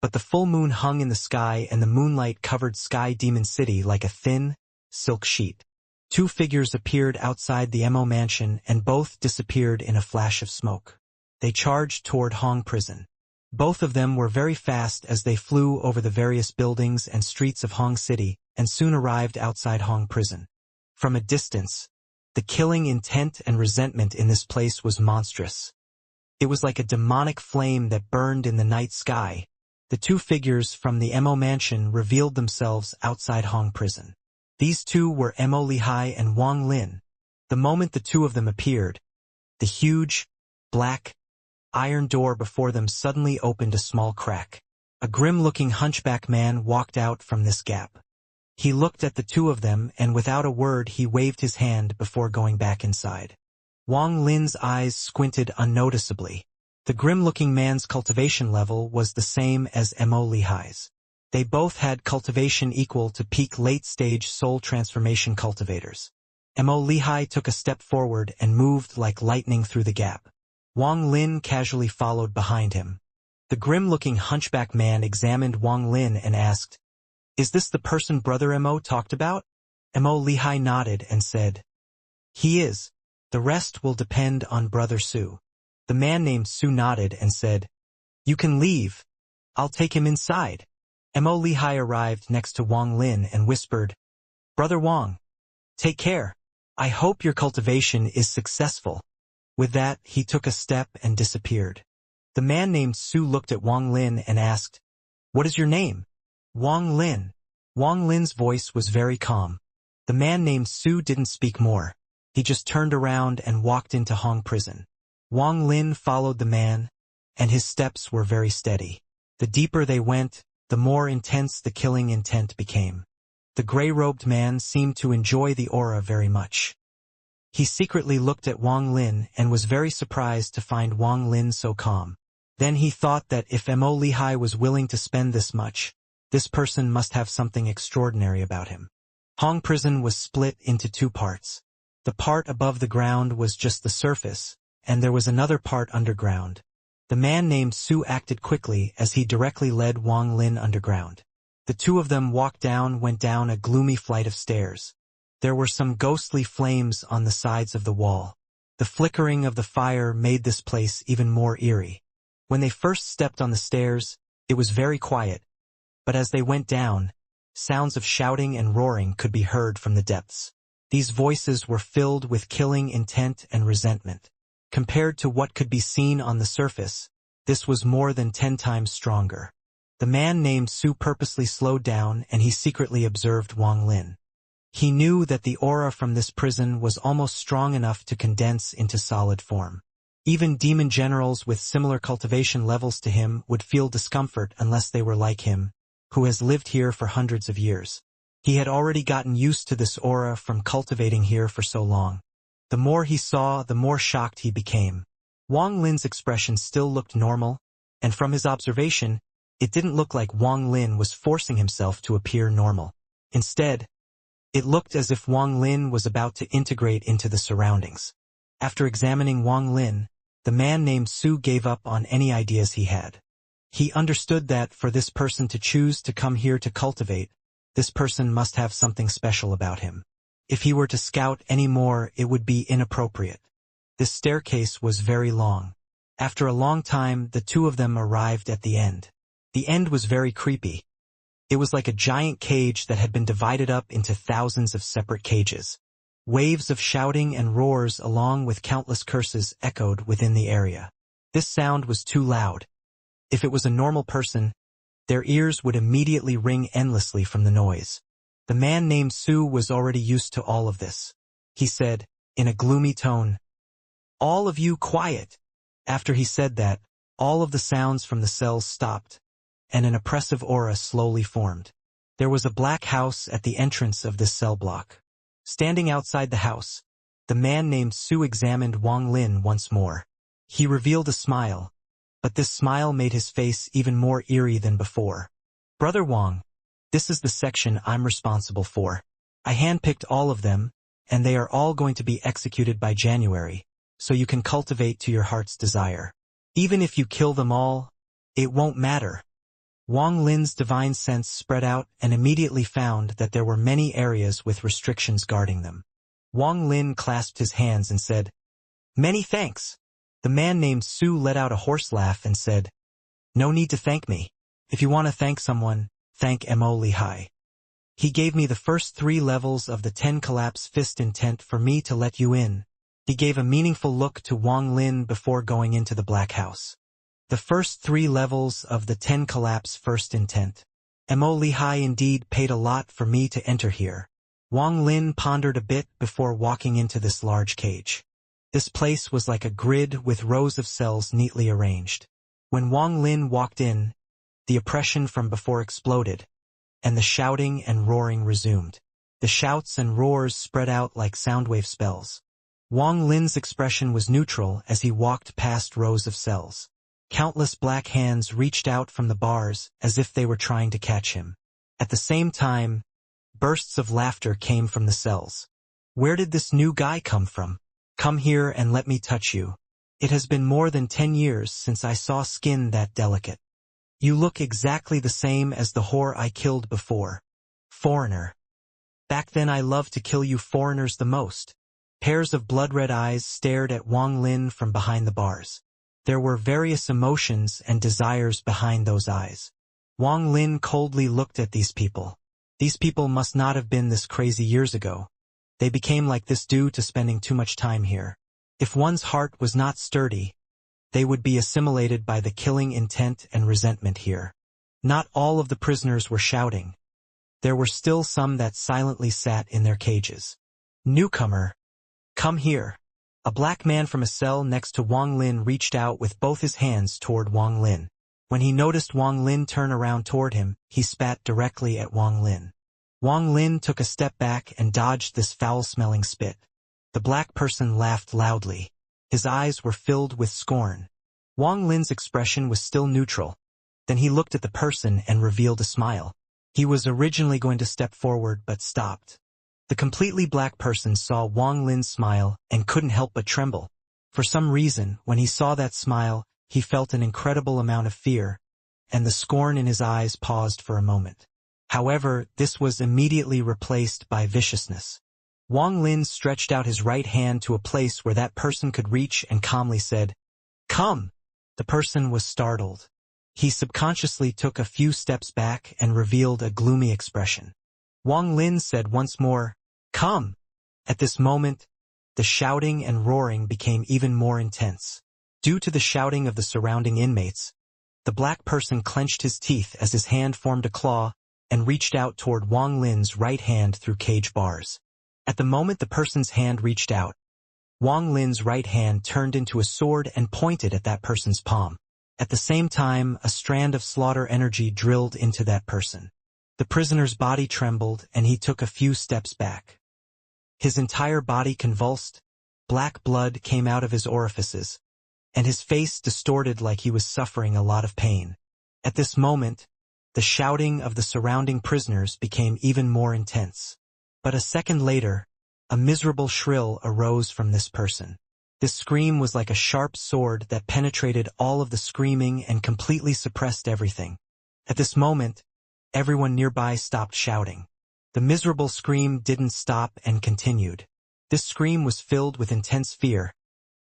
but the full moon hung in the sky and the moonlight covered Sky Demon City like a thin, silk sheet. 2 figures appeared outside the Mo mansion and both disappeared in a flash of smoke. They charged toward Hong prison. Both of them were very fast as they flew over the various buildings and streets of Hong City and soon arrived outside Hong prison. From a distance, the killing intent and resentment in this place was monstrous. It was like a demonic flame that burned in the night sky. The 2 figures from the Mo mansion revealed themselves outside Hong prison. These 2 were Mo Lihai and Wang Lin. The moment the 2 of them appeared, the huge, black, iron door before them suddenly opened a small crack. A grim-looking hunchback man walked out from this gap. He looked at the 2 of them and without a word he waved his hand before going back inside. Wang Lin's eyes squinted unnoticeably. The grim-looking man's cultivation level was the same as Mo Lihai's. They both had cultivation equal to peak late-stage soul transformation cultivators. Mo Lihai took a step forward and moved like lightning through the gap. Wang Lin casually followed behind him. The grim-looking hunchback man examined Wang Lin and asked, "Is this the person Brother Mo talked about?" Mo Lihai nodded and said, "He is. The rest will depend on Brother Su." The man named Su nodded and said, "You can leave. I'll take him inside." Mo Lihai arrived next to Wang Lin and whispered, "Brother Wang, take care. I hope your cultivation is successful." With that, he took a step and disappeared. The man named Su looked at Wang Lin and asked, "What is your name?" "Wang Lin." Wang Lin's voice was very calm. The man named Su didn't speak more. He just turned around and walked into Hong prison. Wang Lin followed the man, and his steps were very steady. The deeper they went, the more intense the killing intent became. The gray-robed man seemed to enjoy the aura very much. He secretly looked at Wang Lin and was very surprised to find Wang Lin so calm. Then he thought that if Mo Lihai was willing to spend this much, this person must have something extraordinary about him. Hong prison was split into two parts. The part above the ground was just the surface, and there was another part underground. The man named Su acted quickly as he directly led Wang Lin underground. The two of them went down a gloomy flight of stairs. There were some ghostly flames on the sides of the wall. The flickering of the fire made this place even more eerie. When they first stepped on the stairs, it was very quiet, but as they went down, sounds of shouting and roaring could be heard from the depths. These voices were filled with killing intent and resentment. Compared to what could be seen on the surface, this was more than 10 times stronger. The man named Su purposely slowed down and he secretly observed Wang Lin. He knew that the aura from this prison was almost strong enough to condense into solid form. Even demon generals with similar cultivation levels to him would feel discomfort unless they were like him, who has lived here for hundreds of years. He had already gotten used to this aura from cultivating here for so long. The more he saw, the more shocked he became. Wang Lin's expression still looked normal, and from his observation, it didn't look like Wang Lin was forcing himself to appear normal. Instead, it looked as if Wang Lin was about to integrate into the surroundings. After examining Wang Lin, the man named Su gave up on any ideas he had. He understood that for this person to choose to come here to cultivate, this person must have something special about him. If he were to scout any more, it would be inappropriate. This staircase was very long. After a long time, the two of them arrived at the end. The end was very creepy. It was like a giant cage that had been divided up into thousands of separate cages. Waves of shouting and roars along with countless curses echoed within the area. This sound was too loud. If it was a normal person, their ears would immediately ring endlessly from the noise. The man named Su was already used to all of this. He said, in a gloomy tone, "All of you quiet." After he said that, all of the sounds from the cells stopped, and an oppressive aura slowly formed. There was a black house at the entrance of this cell block. Standing outside the house, the man named Su examined Wang Lin once more. He revealed a smile, but this smile made his face even more eerie than before. "Brother Wang, this is the section I'm responsible for. I handpicked all of them, and they are all going to be executed by January, so you can cultivate to your heart's desire. Even if you kill them all, it won't matter." Wang Lin's divine sense spread out and immediately found that there were many areas with restrictions guarding them. Wang Lin clasped his hands and said, "Many thanks." The man named Su let out a hoarse laugh and said, "No need to thank me. If you want to thank someone, thank Mo Lihai. He gave me the first 3 levels of the 10 collapse fist intent for me to let you in." He gave a meaningful look to Wang Lin before going into the black house. "The first 3 levels of the 10 collapse first intent. Mo Lihai indeed paid a lot for me to enter here." Wang Lin pondered a bit before walking into this large cage. This place was like a grid with rows of cells neatly arranged. When Wang Lin walked in, the oppression from before exploded, and the shouting and roaring resumed. The shouts and roars spread out like soundwave spells. Wang Lin's expression was neutral as he walked past rows of cells. Countless black hands reached out from the bars as if they were trying to catch him. At the same time, bursts of laughter came from the cells. "Where did this new guy come from? Come here and let me touch you. It has been more than 10 years since I saw skin that delicate. You look exactly the same as the whore I killed before. Foreigner. Back then I loved to kill you foreigners the most." Pairs of blood-red eyes stared at Wang Lin from behind the bars. There were various emotions and desires behind those eyes. Wang Lin coldly looked at these people. These people must not have been this crazy years ago. They became like this due to spending too much time here. If one's heart was not sturdy, they would be assimilated by the killing intent and resentment here. Not all of the prisoners were shouting. There were still some that silently sat in their cages. "Newcomer, come here." A black man from a cell next to Wang Lin reached out with both his hands toward Wang Lin. When he noticed Wang Lin turn around toward him, he spat directly at Wang Lin. Wang Lin took a step back and dodged this foul-smelling spit. The black person laughed loudly. His eyes were filled with scorn. Wang Lin's expression was still neutral. Then he looked at the person and revealed a smile. He was originally going to step forward but stopped. The completely black person saw Wang Lin's smile and couldn't help but tremble. For some reason, when he saw that smile, he felt an incredible amount of fear, and the scorn in his eyes paused for a moment. However, this was immediately replaced by viciousness. Wang Lin stretched out his right hand to a place where that person could reach and calmly said, "Come!" The person was startled. He subconsciously took a few steps back and revealed a gloomy expression. Wang Lin said once more, "Come!" At this moment, the shouting and roaring became even more intense. Due to the shouting of the surrounding inmates, the black person clenched his teeth as his hand formed a claw and reached out toward Wang Lin's right hand through cage bars. At the moment the person's hand reached out, Wang Lin's right hand turned into a sword and pointed at that person's palm. At the same time, a strand of slaughter energy drilled into that person. The prisoner's body trembled and he took a few steps back. His entire body convulsed, black blood came out of his orifices, and his face distorted like he was suffering a lot of pain. At this moment, the shouting of the surrounding prisoners became even more intense. But a second later, a miserable shrill arose from this person. This scream was like a sharp sword that penetrated all of the screaming and completely suppressed everything. At this moment, everyone nearby stopped shouting. The miserable scream didn't stop and continued. This scream was filled with intense fear,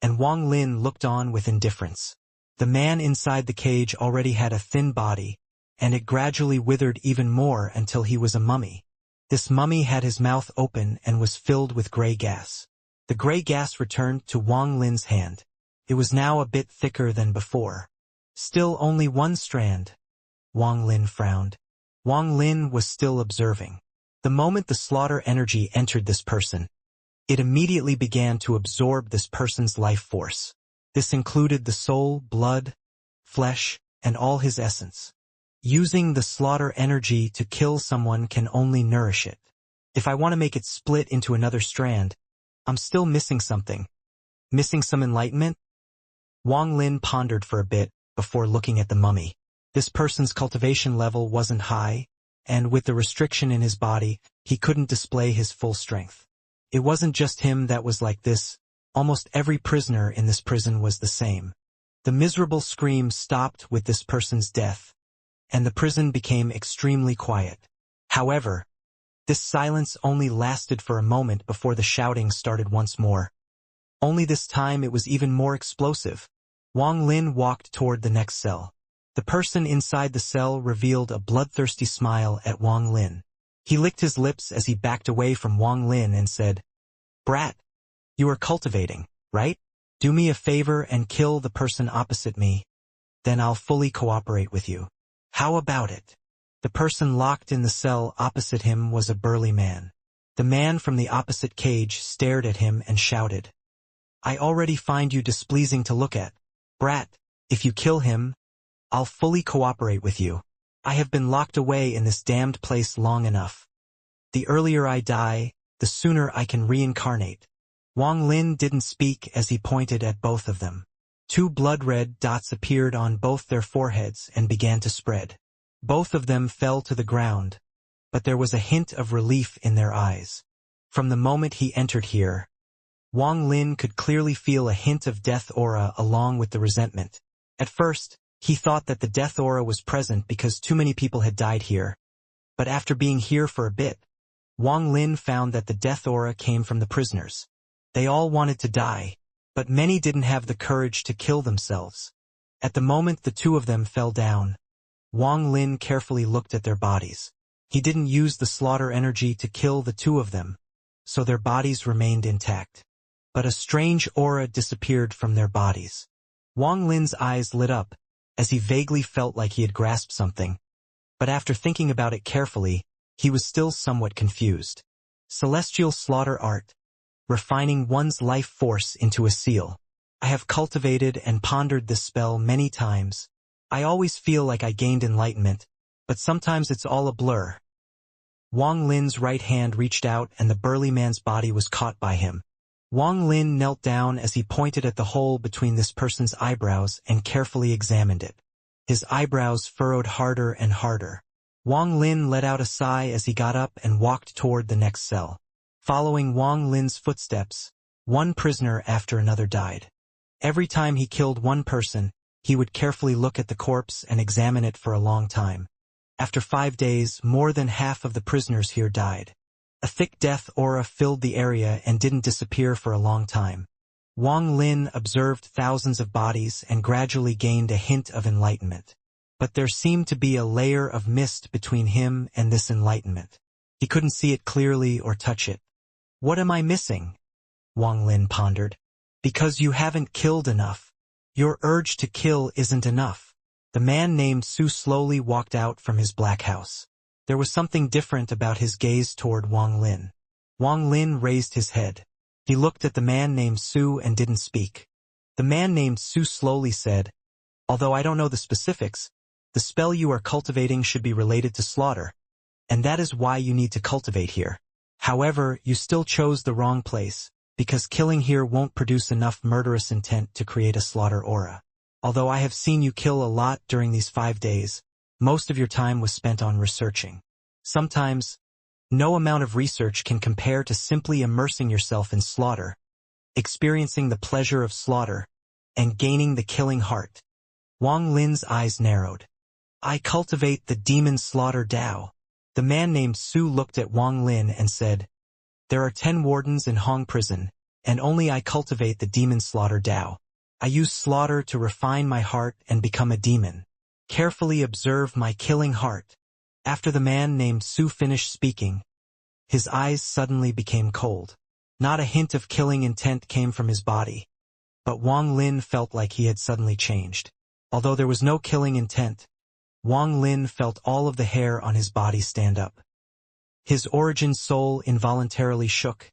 and Wang Lin looked on with indifference. The man inside the cage already had a thin body, and it gradually withered even more until he was a mummy. This mummy had his mouth open and was filled with gray gas. The gray gas returned to Wang Lin's hand. It was now a bit thicker than before. Still only one strand. Wang Lin frowned. Wang Lin was still observing. The moment the slaughter energy entered this person, it immediately began to absorb this person's life force. This included the soul, blood, flesh, and all his essence. Using the slaughter energy to kill someone can only nourish it. If I want to make it split into another strand, I'm still missing something. Missing some enlightenment? Wang Lin pondered for a bit before looking at the mummy. This person's cultivation level wasn't high, and with the restriction in his body, he couldn't display his full strength. It wasn't just him that was like this. Almost every prisoner in this prison was the same. The miserable scream stopped with this person's death, and the prison became extremely quiet. However, this silence only lasted for a moment before the shouting started once more. Only this time it was even more explosive. Wang Lin walked toward the next cell. The person inside the cell revealed a bloodthirsty smile at Wang Lin. He licked his lips as he backed away from Wang Lin and said, "Brat, you are cultivating, right? Do me a favor and kill the person opposite me. Then I'll fully cooperate with you. How about it?" The person locked in the cell opposite him was a burly man. The man from the opposite cage stared at him and shouted, "I already find you displeasing to look at. Brat, if you kill him, I'll fully cooperate with you. I have been locked away in this damned place long enough. The earlier I die, the sooner I can reincarnate." Wang Lin didn't speak as he pointed at both of them. Two blood-red dots appeared on both their foreheads and began to spread. Both of them fell to the ground, but there was a hint of relief in their eyes. From the moment he entered here, Wang Lin could clearly feel a hint of death aura along with the resentment. At first, he thought that the death aura was present because too many people had died here. But after being here for a bit, Wang Lin found that the death aura came from the prisoners. They all wanted to die, but many didn't have the courage to kill themselves. At the moment the two of them fell down, Wang Lin carefully looked at their bodies. He didn't use the slaughter energy to kill the two of them, so their bodies remained intact. but a strange aura disappeared from their bodies. Wang Lin's eyes lit up, as he vaguely felt like he had grasped something, but after thinking about it carefully, he was still somewhat confused. Celestial slaughter art. Refining one's life force into a seal. I have cultivated and pondered this spell many times. I always feel like I gained enlightenment, but sometimes it's all a blur. Wang Lin's right hand reached out and the burly man's body was caught by him. Wang Lin knelt down as he pointed at the hole between this person's eyebrows and carefully examined it. His eyebrows furrowed harder and harder. Wang Lin let out a sigh as he got up and walked toward the next cell. Following Wang Lin's footsteps, one prisoner after another died. Every time he killed one person, he would carefully look at the corpse and examine it for a long time. After 5 days, more than half of the prisoners here died. A thick death aura filled the area and didn't disappear for a long time. Wang Lin observed thousands of bodies and gradually gained a hint of enlightenment. But there seemed to be a layer of mist between him and this enlightenment. He couldn't see it clearly or touch it. What am I missing? Wang Lin pondered. Because you haven't killed enough. Your urge to kill isn't enough. The man named Su slowly walked out from his black house. There was something different about his gaze toward Wang Lin. Wang Lin raised his head. He looked at the man named Su and didn't speak. The man named Su slowly said, "Although I don't know the specifics, the spell you are cultivating should be related to slaughter, and that is why you need to cultivate here. However, you still chose the wrong place, because killing here won't produce enough murderous intent to create a slaughter aura. Although I have seen you kill a lot during these 5 days, most of your time was spent on researching. Sometimes, no amount of research can compare to simply immersing yourself in slaughter, experiencing the pleasure of slaughter, and gaining the killing heart." Wang Lin's eyes narrowed. "I cultivate the demon slaughter Dao." The man named Su looked at Wang Lin and said, "There are 10 wardens in Hong Prison, and only I cultivate the demon slaughter Dao. I use slaughter to refine my heart and become a demon. Carefully observe my killing heart." After the man named Su finished speaking, his eyes suddenly became cold. Not a hint of killing intent came from his body, but Wang Lin felt like he had suddenly changed. Although there was no killing intent, Wang Lin felt all of the hair on his body stand up. His origin soul involuntarily shook,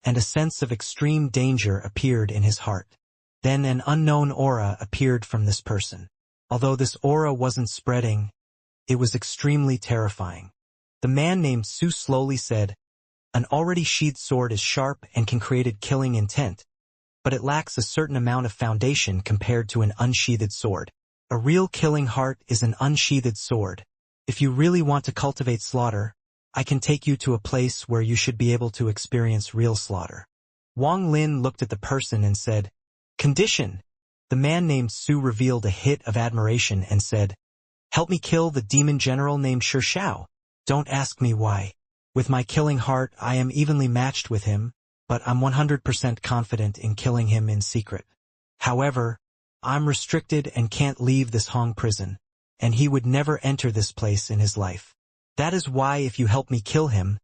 and a sense of extreme danger appeared in his heart. Then an unknown aura appeared from this person. Although this aura wasn't spreading, it was extremely terrifying. The man named Su slowly said, "An already sheathed sword is sharp and can create a killing intent, but it lacks a certain amount of foundation compared to an unsheathed sword. A real killing heart is an unsheathed sword. If you really want to cultivate slaughter, I can take you to a place where you should be able to experience real slaughter." Wang Lin looked at the person and said, "Condition." The man named Su revealed a hit of admiration and said, "Help me kill the demon general named Xiao. Don't ask me why. With my killing heart, I am evenly matched with him, but I'm 100% confident in killing him in secret. However, I'm restricted and can't leave this Hong prison, and he would never enter this place in his life. That is why if you help me kill him,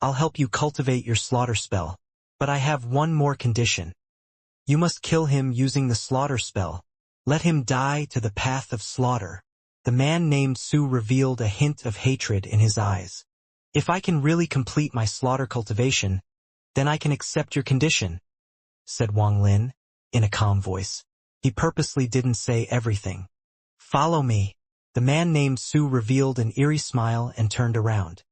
I'll help you cultivate your slaughter spell. But I have one more condition. You must kill him using the slaughter spell. Let him die to the path of slaughter." The man named Su revealed a hint of hatred in his eyes. "If I can really complete my slaughter cultivation, then I can accept your condition," said Wang Lin, in a calm voice. He purposely didn't say everything. "Follow me." The man named Su revealed an eerie smile and turned around.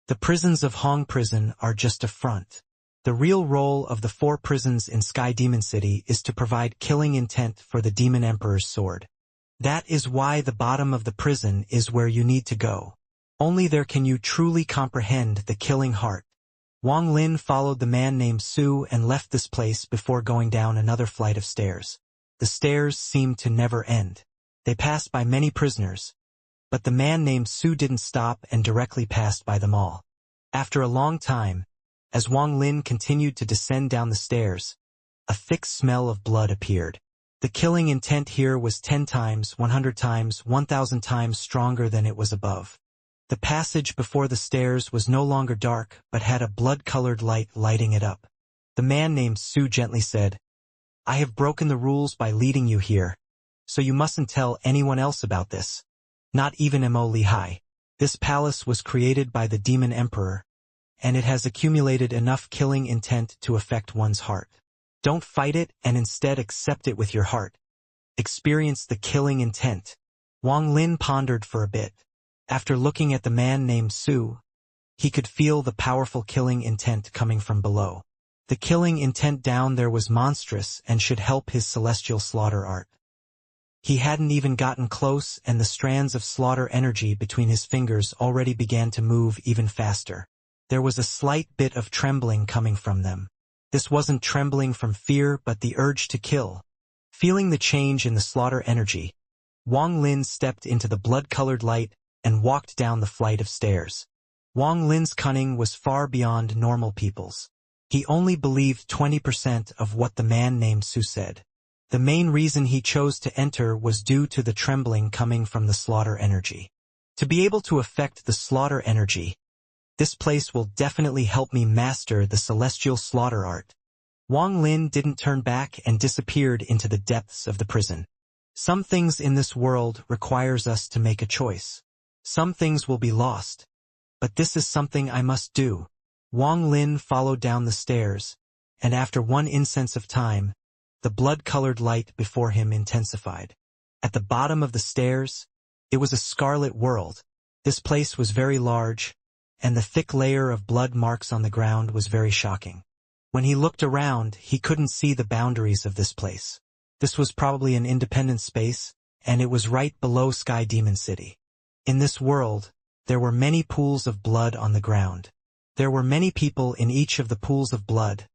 "The prisons of Hong Prison are just a front. The real role of the 4 prisons in Sky Demon City is to provide killing intent for the Demon Emperor's sword. That is why the bottom of the prison is where you need to go. Only there can you truly comprehend the killing heart." Wang Lin followed the man named Su and left this place before going down another flight of stairs. The stairs seemed to never end. They passed by many prisoners, but the man named Su didn't stop and directly passed by them all. After a long time, as Wang Lin continued to descend down the stairs, a thick smell of blood appeared. The killing intent here was 10 times, 100 times, 1,000 times stronger than it was above. The passage before the stairs was no longer dark, but had a blood-colored light lighting it up. The man named Su gently said, "I have broken the rules by leading you here, so you mustn't tell anyone else about this. Not even Mo Lihai. This palace was created by the demon emperor, and it has accumulated enough killing intent to affect one's heart. Don't fight it and instead accept it with your heart. Experience the killing intent." Wang Lin pondered for a bit. After looking at the man named Su, he could feel the powerful killing intent coming from below. The killing intent down there was monstrous and should help his celestial slaughter art. He hadn't even gotten close and the strands of slaughter energy between his fingers already began to move even faster. There was a slight bit of trembling coming from them. This wasn't trembling from fear but the urge to kill. Feeling the change in the slaughter energy, Wang Lin stepped into the blood-colored light and walked down the flight of stairs. Wang Lin's cunning was far beyond normal people's. He only believed 20% of what the man named Su said. The main reason he chose to enter was due to the trembling coming from the slaughter energy. To be able to affect the slaughter energy, this place will definitely help me master the celestial slaughter art. Wang Lin didn't turn back and disappeared into the depths of the prison. Some things in this world requires us to make a choice. Some things will be lost. But this is something I must do. Wang Lin followed down the stairs, and after one instance of time, the blood-colored light before him intensified. At the bottom of the stairs, it was a scarlet world. This place was very large, and the thick layer of blood marks on the ground was very shocking. When he looked around, he couldn't see the boundaries of this place. This was probably an independent space, and it was right below Sky Demon City. In this world, there were many pools of blood on the ground. There were many people in each of the pools of blood,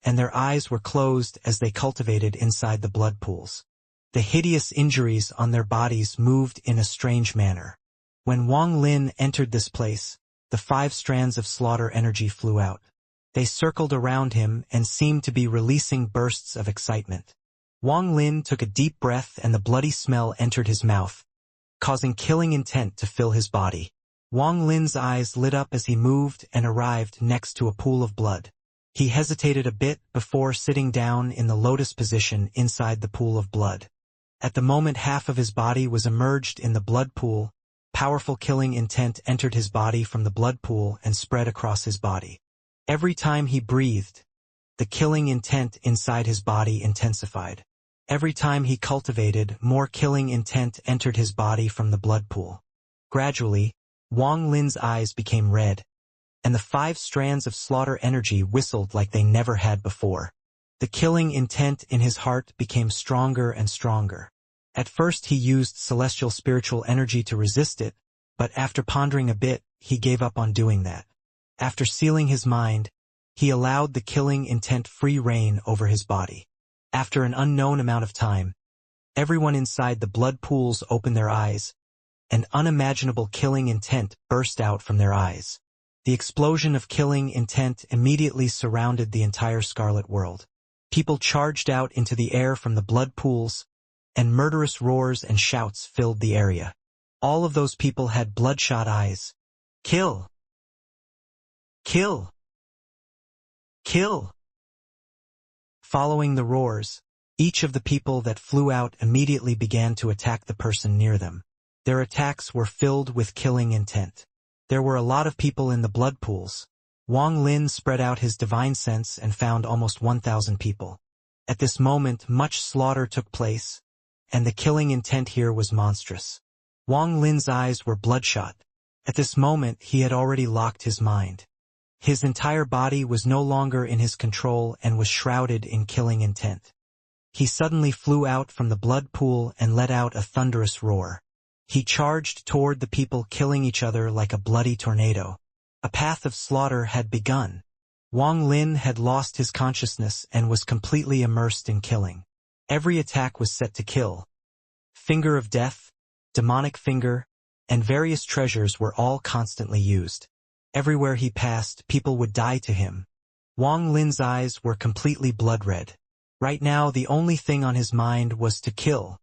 and their eyes were closed as they cultivated inside the blood pools. The hideous injuries on their bodies moved in a strange manner. When Wang Lin entered this place, the 5 strands of slaughter energy flew out. They circled around him and seemed to be releasing bursts of excitement. Wang Lin took a deep breath and the bloody smell entered his mouth, causing killing intent to fill his body. Wang Lin's eyes lit up as he moved and arrived next to a pool of blood. He hesitated a bit before sitting down in the lotus position inside the pool of blood. At the moment half of his body was immersed in the blood pool, powerful killing intent entered his body from the blood pool and spread across his body. Every time he breathed, the killing intent inside his body intensified. Every time he cultivated, more killing intent entered his body from the blood pool. Gradually, Wang Lin's eyes became red, and the 5 strands of slaughter energy whistled like they never had before. The killing intent in his heart became stronger and stronger. At first he used celestial spiritual energy to resist it, but after pondering a bit, he gave up on doing that. After sealing his mind, he allowed the killing intent free reign over his body. After an unknown amount of time, everyone inside the blood pools opened their eyes, and unimaginable killing intent burst out from their eyes. The explosion of killing intent immediately surrounded the entire Scarlet World. People charged out into the air from the blood pools, and murderous roars and shouts filled the area. All of those people had bloodshot eyes. Kill! Kill! Kill! Following the roars, each of the people that flew out immediately began to attack the person near them. Their attacks were filled with killing intent. There were a lot of people in the blood pools. Wang Lin spread out his divine sense and found almost 1,000 people. At this moment, much slaughter took place, and the killing intent here was monstrous. Wang Lin's eyes were bloodshot. At this moment, he had already locked his mind. His entire body was no longer in his control and was shrouded in killing intent. He suddenly flew out from the blood pool and let out a thunderous roar. He charged toward the people, killing each other like a bloody tornado. A path of slaughter had begun. Wang Lin had lost his consciousness and was completely immersed in killing. Every attack was set to kill. Finger of death, demonic finger, and various treasures were all constantly used. Everywhere he passed, people would die to him. Wang Lin's eyes were completely blood-red. Right now, the only thing on his mind was to kill.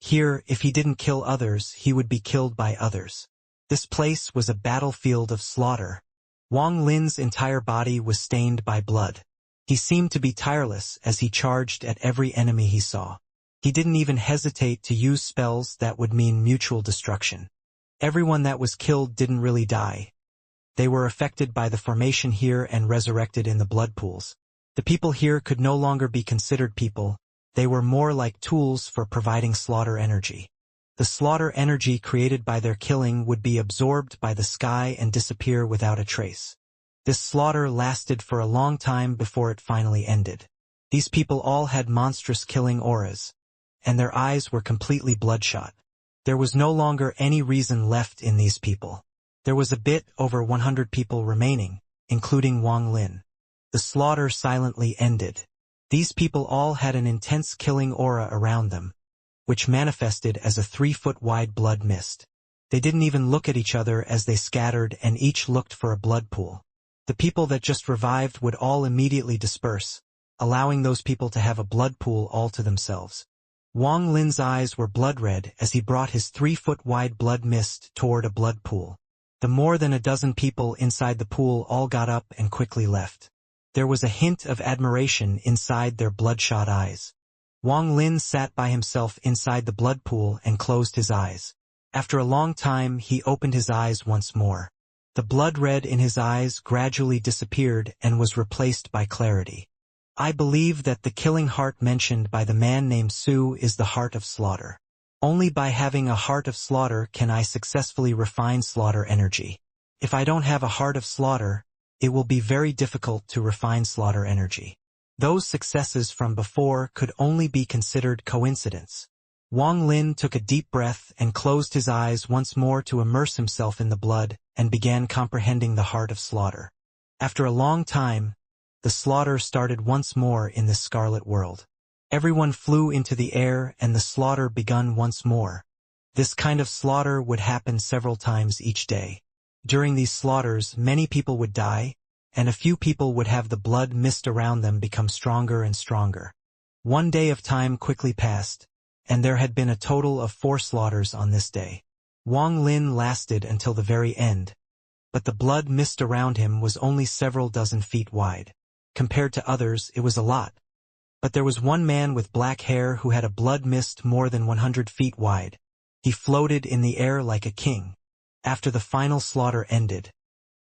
Here, if he didn't kill others, he would be killed by others. This place was a battlefield of slaughter. Wang Lin's entire body was stained by blood. He seemed to be tireless as he charged at every enemy he saw. He didn't even hesitate to use spells that would mean mutual destruction. Everyone that was killed didn't really die. They were affected by the formation here and resurrected in the blood pools. The people here could no longer be considered people. They were more like tools for providing slaughter energy. The slaughter energy created by their killing would be absorbed by the sky and disappear without a trace. This slaughter lasted for a long time before it finally ended. These people all had monstrous killing auras, and their eyes were completely bloodshot. There was no longer any reason left in these people. There was a bit over 100 people remaining, including Wang Lin. The slaughter silently ended. These people all had an intense killing aura around them, which manifested as a 3-foot wide blood mist. They didn't even look at each other as they scattered and each looked for a blood pool. The people that just revived would all immediately disperse, allowing those people to have a blood pool all to themselves. Wang Lin's eyes were blood red as he brought his 3-foot wide blood mist toward a blood pool. The more than a dozen people inside the pool all got up and quickly left. There was a hint of admiration inside their bloodshot eyes. Wang Lin sat by himself inside the blood pool and closed his eyes. After a long time, he opened his eyes once more. The blood red in his eyes gradually disappeared and was replaced by clarity. I believe that the killing heart mentioned by the man named Su is the heart of slaughter. Only by having a heart of slaughter can I successfully refine slaughter energy. If I don't have a heart of slaughter, it will be very difficult to refine slaughter energy. Those successes from before could only be considered coincidence. Wang Lin took a deep breath and closed his eyes once more to immerse himself in the blood and began comprehending the heart of slaughter. After a long time, the slaughter started once more in this scarlet world. Everyone flew into the air and the slaughter begun once more. This kind of slaughter would happen several times each day. During these slaughters, many people would die, and a few people would have the blood mist around them become stronger and stronger. One day of time quickly passed, and there had been a total of 4 slaughters on this day. Wang Lin lasted until the very end, but the blood mist around him was only several dozen feet wide. Compared to others, it was a lot. But there was one man with black hair who had a blood mist more than 100 feet wide. He floated in the air like a king. After the final slaughter ended,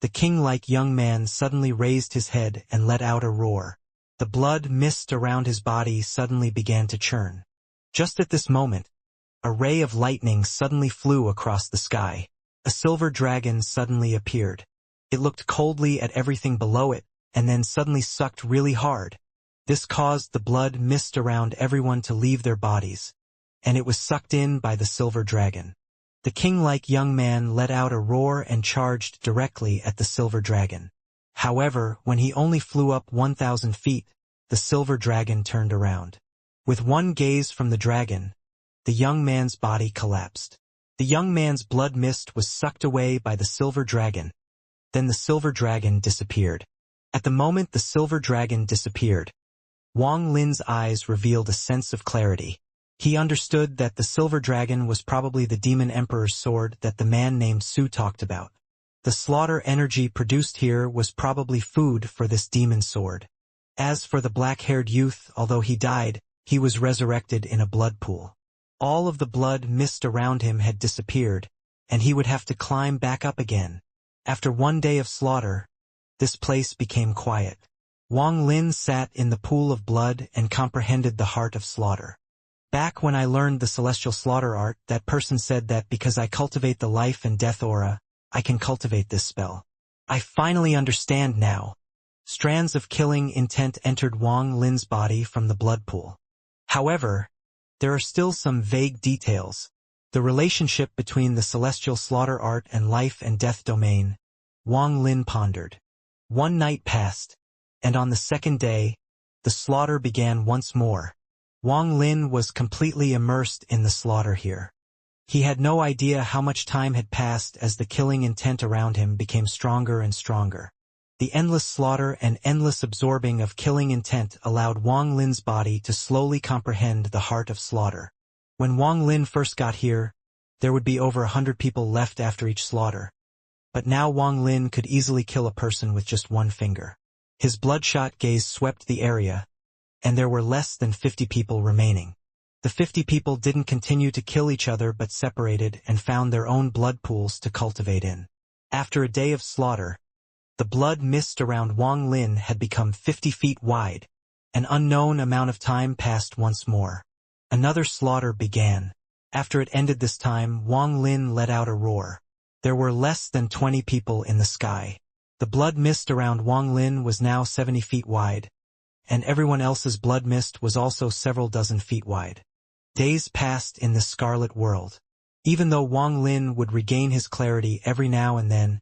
the king-like young man suddenly raised his head and let out a roar. The blood mist around his body suddenly began to churn. Just at this moment, a ray of lightning suddenly flew across the sky. A silver dragon suddenly appeared. It looked coldly at everything below it, and then suddenly sucked really hard. This caused the blood mist around everyone to leave their bodies, and it was sucked in by the silver dragon. The king-like young man let out a roar and charged directly at the silver dragon. However, when he only flew up 1,000 feet, the silver dragon turned around. With one gaze from the dragon, the young man's body collapsed. The young man's blood mist was sucked away by the silver dragon. Then the silver dragon disappeared. At the moment the silver dragon disappeared, Wang Lin's eyes revealed a sense of clarity. He understood that the silver dragon was probably the demon emperor's sword that the man named Su talked about. The slaughter energy produced here was probably food for this demon sword. As for the black-haired youth, although he died, he was resurrected in a blood pool. All of the blood mist around him had disappeared, and he would have to climb back up again. After one day of slaughter, this place became quiet. Wang Lin sat in the pool of blood and comprehended the heart of slaughter. Back when I learned the celestial slaughter art, that person said that because I cultivate the life and death aura, I can cultivate this spell. I finally understand now. Strands of killing intent entered Wang Lin's body from the blood pool. However, there are still some vague details. The relationship between the celestial slaughter art and life and death domain. Wang Lin pondered. One night passed, and on the second day, the slaughter began once more. Wang Lin was completely immersed in the slaughter here. He had no idea how much time had passed as the killing intent around him became stronger and stronger. The endless slaughter and endless absorbing of killing intent allowed Wang Lin's body to slowly comprehend the heart of slaughter. When Wang Lin first got here, there would be over 100 people left after each slaughter. But now Wang Lin could easily kill a person with just one finger. His bloodshot gaze swept the area, and there were less than 50 people remaining. The 50 people didn't continue to kill each other but separated and found their own blood pools to cultivate in. After a day of slaughter, the blood mist around Wang Lin had become 50 feet wide. An unknown amount of time passed once more. Another slaughter began. After it ended this time, Wang Lin let out a roar. There were less than 20 people in the sky. The blood mist around Wang Lin was now 70 feet wide, and everyone else's blood mist was also several dozen feet wide. Days passed in the Scarlet World. Even though Wang Lin would regain his clarity every now and then,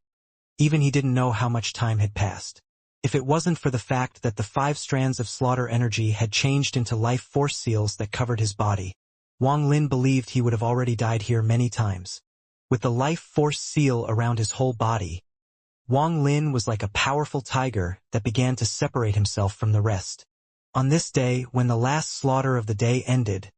even he didn't know how much time had passed. If it wasn't for the fact that the 5 strands of slaughter energy had changed into life force seals that covered his body, Wang Lin believed he would have already died here many times. With the life force seal around his whole body, Wang Lin was like a powerful tiger that began to separate himself from the rest. On this day, when the last slaughter of the day ended,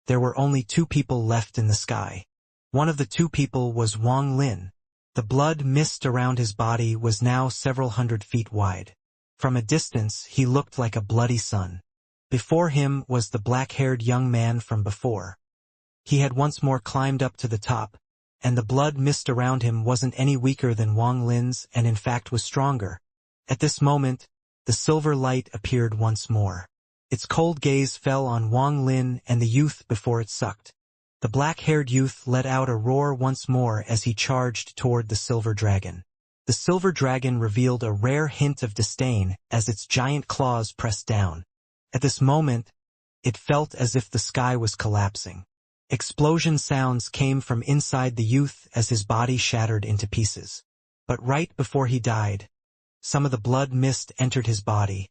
there were only 2 people left in the sky. One of the 2 people was Wang Lin. The blood mist around his body was now several hundred feet wide. From a distance, he looked like a bloody sun. Before him was the black-haired young man from before. He had once more climbed up to the top, and the blood mist around him wasn't any weaker than Wang Lin's and in fact was stronger. At this moment, the silver light appeared once more. Its cold gaze fell on Wang Lin and the youth before it sucked. The black-haired youth let out a roar once more as he charged toward the silver dragon. The silver dragon revealed a rare hint of disdain as its giant claws pressed down. At this moment, it felt as if the sky was collapsing. Explosion sounds came from inside the youth as his body shattered into pieces. But right before he died, some of the blood mist entered his body.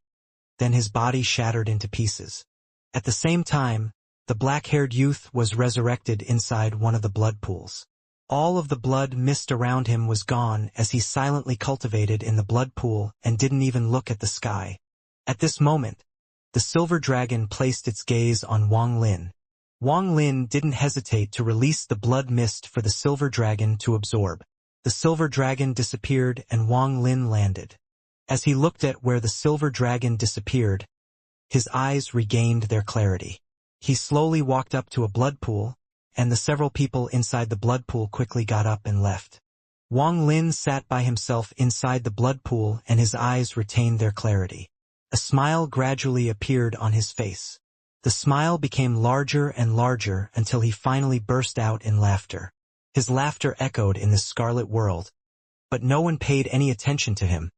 Then his body shattered into pieces. At the same time, the black-haired youth was resurrected inside one of the blood pools. All of the blood mist around him was gone as he silently cultivated in the blood pool and didn't even look at the sky. At this moment, the silver dragon placed its gaze on Wang Lin. Wang Lin didn't hesitate to release the blood mist for the silver dragon to absorb. The silver dragon disappeared and Wang Lin landed. As he looked at where the silver dragon disappeared, his eyes regained their clarity. He slowly walked up to a blood pool, and the several people inside the blood pool quickly got up and left. Wang Lin sat by himself inside the blood pool and his eyes retained their clarity. A smile gradually appeared on his face. The smile became larger and larger until he finally burst out in laughter. His laughter echoed in the Scarlet World, but no one paid any attention to him,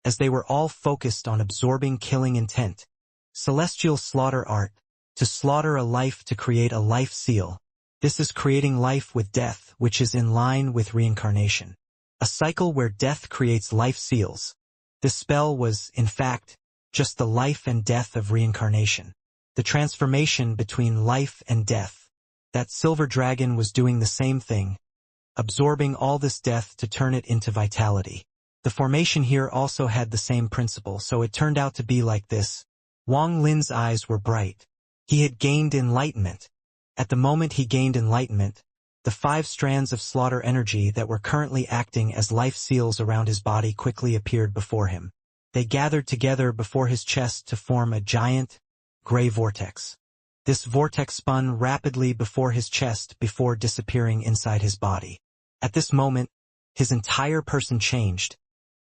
as they were all focused on absorbing killing intent. Celestial slaughter art. To slaughter a life to create a life seal. This is creating life with death, which is in line with reincarnation. A cycle where death creates life seals. This spell was, in fact, just the life and death of reincarnation. The transformation between life and death. That silver dragon was doing the same thing, absorbing all this death to turn it into vitality. The formation here also had the same principle, so it turned out to be like this. Wang Lin's eyes were bright. He had gained enlightenment. At the moment he gained enlightenment, the 5 strands of slaughter energy that were currently acting as life seals around his body quickly appeared before him. They gathered together before his chest to form a giant, gray vortex. This vortex spun rapidly before his chest before disappearing inside his body. At this moment, his entire person changed,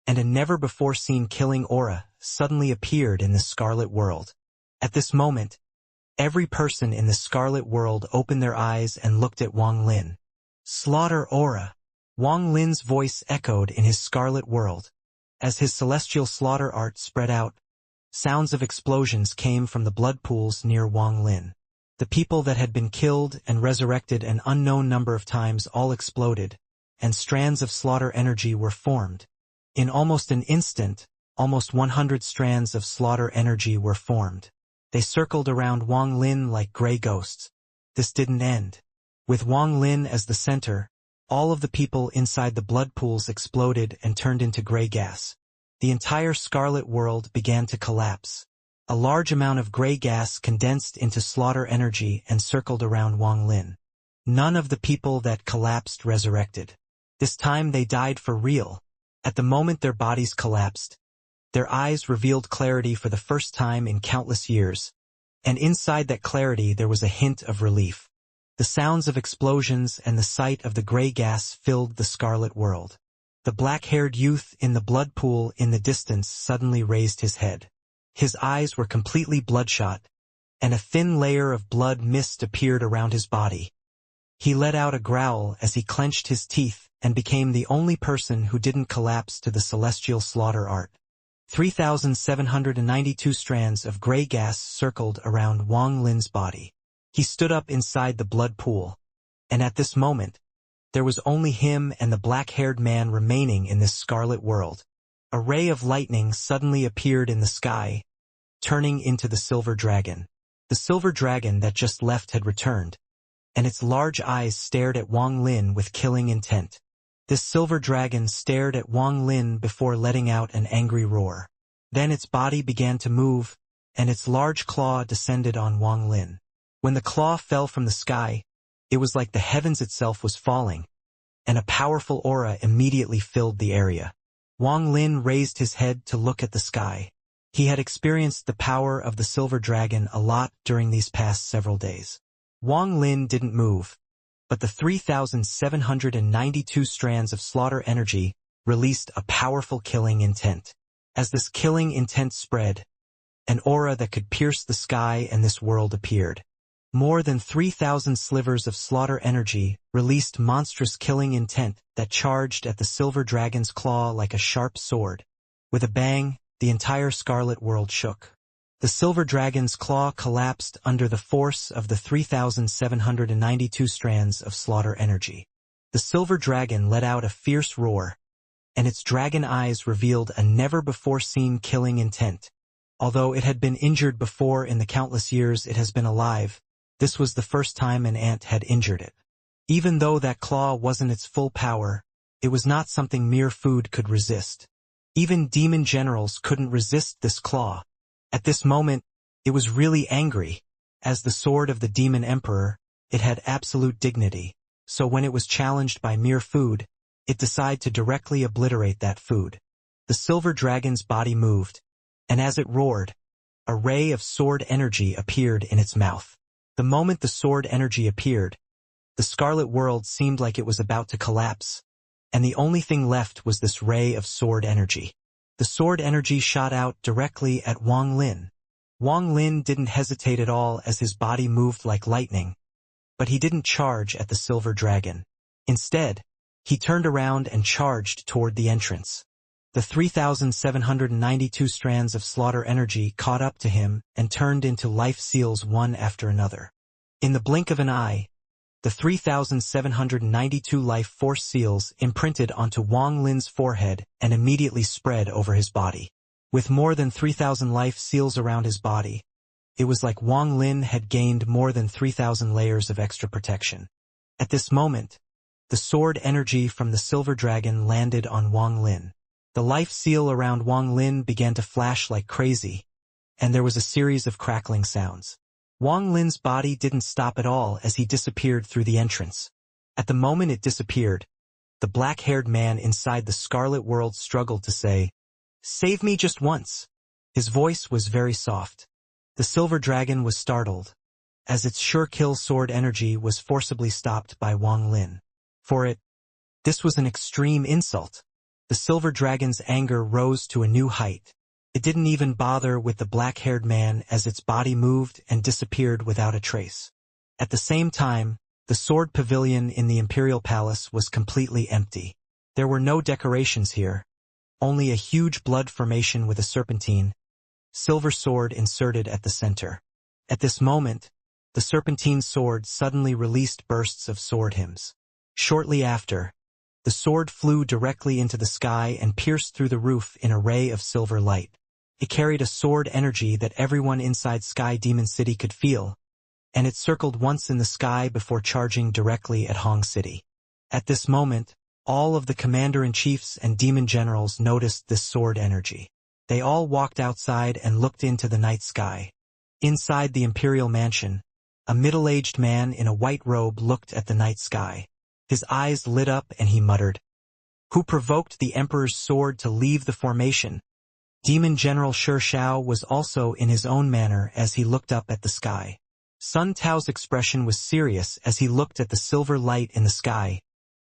and a never-before-seen killing aura suddenly appeared in the Scarlet World. At this moment, every person in the Scarlet World opened their eyes and looked at Wang Lin. Slaughter aura. Wang Lin's voice echoed in his Scarlet World. As his celestial slaughter art spread out, sounds of explosions came from the blood pools near Wang Lin. The people that had been killed and resurrected an unknown number of times all exploded, and strands of slaughter energy were formed. In almost an instant, almost 100 strands of slaughter energy were formed. They circled around Wang Lin like gray ghosts. This didn't end. With Wang Lin as the center, all of the people inside the blood pools exploded and turned into gray gas. The entire Scarlet World began to collapse. A large amount of gray gas condensed into slaughter energy and circled around Wang Lin. None of the people that collapsed resurrected. This time they died for real. At the moment their bodies collapsed, Their eyes revealed clarity for the first time in countless years, and inside that clarity there was a hint of relief. The sounds of explosions and the sight of the gray gas filled the scarlet world. The black-haired youth in the blood pool in the distance suddenly raised his head. His eyes were completely bloodshot, and a thin layer of blood mist appeared around his body. He let out a growl as he clenched his teeth and became the only person who didn't collapse to the celestial slaughter art. 3,792 strands of gray gas circled around Wang Lin's body. He stood up inside the blood pool, and at this moment, there was only him and the black-haired man remaining in this scarlet world. A ray of lightning suddenly appeared in the sky, turning into the silver dragon. The silver dragon that just left had returned, and its large eyes stared at Wang Lin with killing intent. This silver dragon stared at Wang Lin before letting out an angry roar. Then its body began to move, and its large claw descended on Wang Lin. When the claw fell from the sky, it was like the heavens itself was falling, and a powerful aura immediately filled the area. Wang Lin raised his head to look at the sky. He had experienced the power of the silver dragon a lot during these past several days. Wang Lin didn't move, but the 3,792 strands of slaughter energy released a powerful killing intent. As this killing intent spread, an aura that could pierce the sky and this world appeared. More than 3,000 slivers of slaughter energy released monstrous killing intent that charged at the silver dragon's claw like a sharp sword. With a bang, the entire scarlet world shook. The silver dragon's claw collapsed under the force of the 3,792 strands of slaughter energy. The silver dragon let out a fierce roar, and its dragon eyes revealed a never-before-seen killing intent. Although it had been injured before in the countless years it has been alive, this was the first time an ant had injured it. Even though that claw wasn't its full power, it was not something mere food could resist. Even demon generals couldn't resist this claw. At this moment, it was really angry. As the sword of the demon emperor, it had absolute dignity, so when it was challenged by mere food, it decided to directly obliterate that food. The silver dragon's body moved, and as it roared, a ray of sword energy appeared in its mouth. The moment the sword energy appeared, the scarlet world seemed like it was about to collapse, and the only thing left was this ray of sword energy. The sword energy shot out directly at Wang Lin. Wang Lin didn't hesitate at all as his body moved like lightning, but he didn't charge at the silver dragon. Instead, he turned around and charged toward the entrance. The 3,792 strands of slaughter energy caught up to him and turned into life seals one after another. In the blink of an eye, the 3,792 life force seals imprinted onto Wang Lin's forehead and immediately spread over his body. With more than 3,000 life seals around his body, it was like Wang Lin had gained more than 3,000 layers of extra protection. At this moment, the sword energy from the silver dragon landed on Wang Lin. The life seal around Wang Lin began to flash like crazy, and there was a series of crackling sounds. Wang Lin's body didn't stop at all as he disappeared through the entrance. At the moment it disappeared, the black-haired man inside the scarlet world struggled to say, "Save me just once." His voice was very soft. The silver dragon was startled, as its sure-kill sword energy was forcibly stopped by Wang Lin. For it, this was an extreme insult. The silver dragon's anger rose to a new height. It didn't even bother with the black-haired man as its body moved and disappeared without a trace. At the same time, the sword pavilion in the imperial palace was completely empty. There were no decorations here, only a huge blood formation with a serpentine, silver sword inserted at the center. At this moment, the serpentine sword suddenly released bursts of sword hymns. Shortly after, the sword flew directly into the sky and pierced through the roof in a ray of silver light. It carried a sword energy that everyone inside Sky Demon City could feel, and it circled once in the sky before charging directly at Hong City. At this moment, all of the commander-in-chiefs and demon generals noticed this sword energy. They all walked outside and looked into the night sky. Inside the imperial mansion, a middle-aged man in a white robe looked at the night sky. His eyes lit up and he muttered, "Who provoked the emperor's sword to leave the formation?" Demon General Xianxia was also in his own manner as he looked up at the sky. Sun Tao's expression was serious as he looked at the silver light in the sky,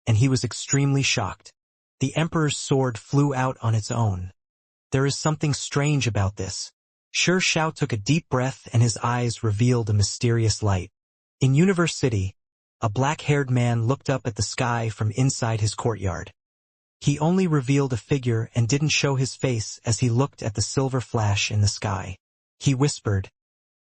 and he was extremely shocked. The Emperor's sword flew out on its own. There is something strange about this. Xianxia took a deep breath and his eyes revealed a mysterious light. In Universe City, a black-haired man looked up at the sky from inside his courtyard. He only revealed a figure and didn't show his face as he looked at the silver flash in the sky. He whispered,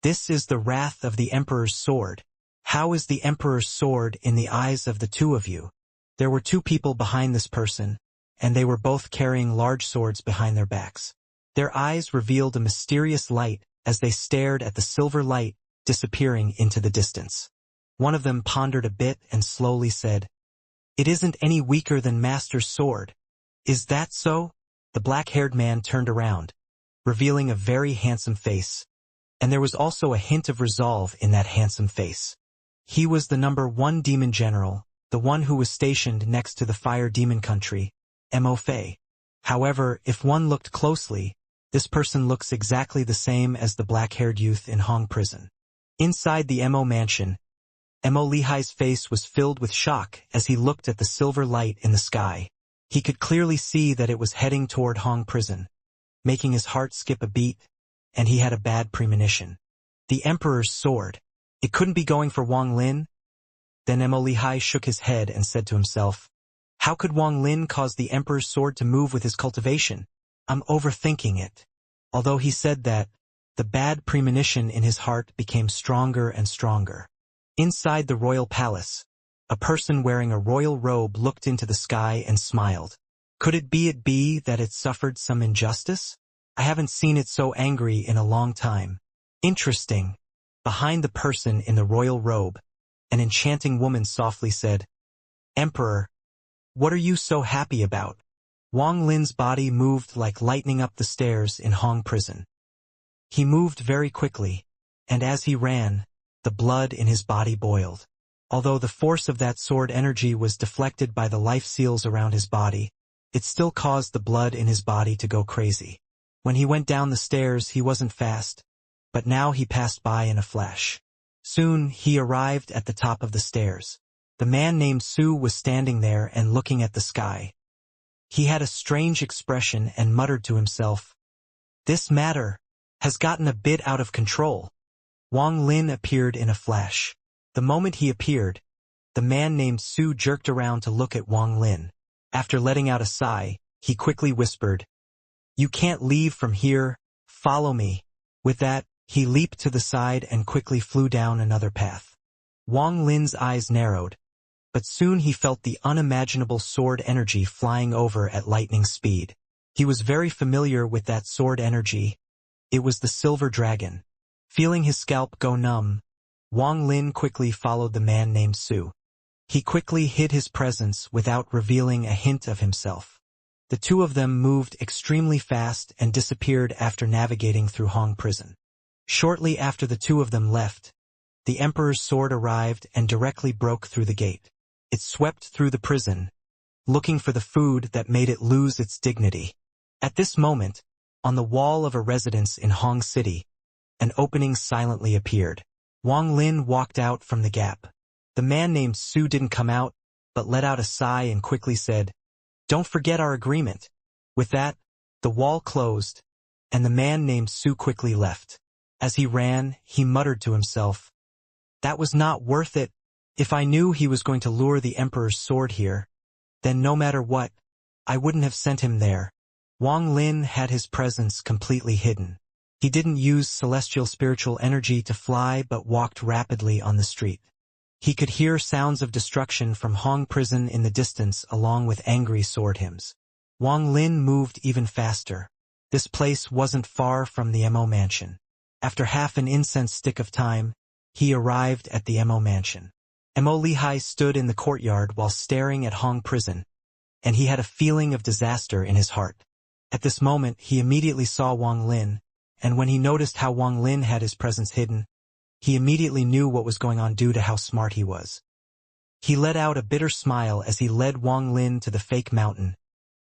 "This is the wrath of the Emperor's sword. How is the Emperor's sword in the eyes of the two of you?" There were two people behind this person, and they were both carrying large swords behind their backs. Their eyes revealed a mysterious light as they stared at the silver light disappearing into the distance. One of them pondered a bit and slowly said, "It isn't any weaker than Master's sword. Is that so?" The black-haired man turned around, revealing a very handsome face, and there was also a hint of resolve in that handsome face. He was the #1 demon general, the one who was stationed next to the fire demon country, Mo Fei. However, if one looked closely, this person looks exactly the same as the black-haired youth in Hong Prison. Inside the Mo mansion, Mo Lihai's face was filled with shock as he looked at the silver light in the sky. He could clearly see that it was heading toward Hong Prison, making his heart skip a beat, and he had a bad premonition. The Emperor's sword. It couldn't be going for Wang Lin? Then Mo Lihai shook his head and said to himself, "How could Wang Lin cause the Emperor's sword to move with his cultivation? I'm overthinking it." Although he said that, the bad premonition in his heart became stronger and stronger. Inside the royal palace, a person wearing a royal robe looked into the sky and smiled. Could it be that it suffered some injustice? I haven't seen it so angry in a long time. Interesting. Behind the person in the royal robe, an enchanting woman softly said, "Emperor, what are you so happy about?" Wang Lin's body moved like lightning up the stairs in Hong Prison. He moved very quickly, and as he ran, the blood in his body boiled. Although the force of that sword energy was deflected by the life seals around his body, it still caused the blood in his body to go crazy. When he went down the stairs, he wasn't fast, but now he passed by in a flash. Soon, he arrived at the top of the stairs. The man named Su was standing there and looking at the sky. He had a strange expression and muttered to himself, "This matter has gotten a bit out of control." Wang Lin appeared in a flash. The moment he appeared, the man named Su jerked around to look at Wang Lin. After letting out a sigh, he quickly whispered, "You can't leave from here, follow me." With that, he leaped to the side and quickly flew down another path. Wang Lin's eyes narrowed, but soon he felt the unimaginable sword energy flying over at lightning speed. He was very familiar with that sword energy. It was the silver dragon. Feeling his scalp go numb, Wang Lin quickly followed the man named Su. He quickly hid his presence without revealing a hint of himself. The two of them moved extremely fast and disappeared after navigating through Hong Prison. Shortly after the two of them left, the Emperor's sword arrived and directly broke through the gate. It swept through the prison, looking for the food that made it lose its dignity. At this moment, on the wall of a residence in Hong City, an opening silently appeared. Wang Lin walked out from the gap. The man named Su didn't come out, but let out a sigh and quickly said, "Don't forget our agreement." With that, the wall closed, and the man named Su quickly left. As he ran, he muttered to himself, "That was not worth it. If I knew he was going to lure the Emperor's sword here, then no matter what, I wouldn't have sent him there." Wang Lin had his presence completely hidden. He didn't use celestial spiritual energy to fly but walked rapidly on the street. He could hear sounds of destruction from Hong Prison in the distance along with angry sword hymns. Wang Lin moved even faster. This place wasn't far from the Mo mansion. After half an incense stick of time, he arrived at the Mo mansion. Mo Lihai stood in the courtyard while staring at Hong Prison, and he had a feeling of disaster in his heart. At this moment, he immediately saw Wang Lin, and when he noticed how Wang Lin had his presence hidden, he immediately knew what was going on due to how smart he was. He let out a bitter smile as he led Wang Lin to the fake mountain,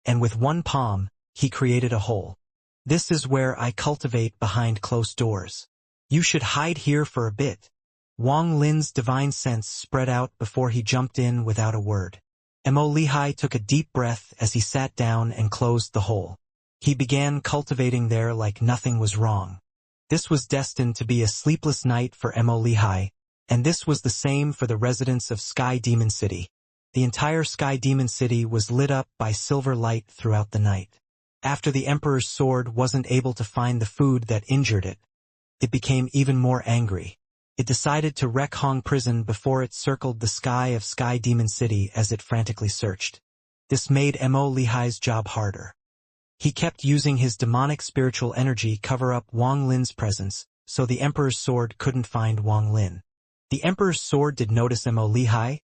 and with one palm, he created a hole. This is where I cultivate behind closed doors. You should hide here for a bit. Wang Lin's divine sense spread out before he jumped in without a word. Mo Lihai took a deep breath as he sat down and closed the hole. He began cultivating there like nothing was wrong. This was destined to be a sleepless night for Mo Lihai, and this was the same for the residents of Sky Demon City. The entire Sky Demon City was lit up by silver light throughout the night. After the Emperor's sword wasn't able to find the food that injured it, it became even more angry. It decided to wreck Hong Prison before it circled the sky of Sky Demon City as it frantically searched. This made Mo Lihai's job harder. He kept using his demonic spiritual energy cover up Wang Lin's presence, so the Emperor's sword couldn't find Wang Lin. The Emperor's sword did notice Mo Lihai,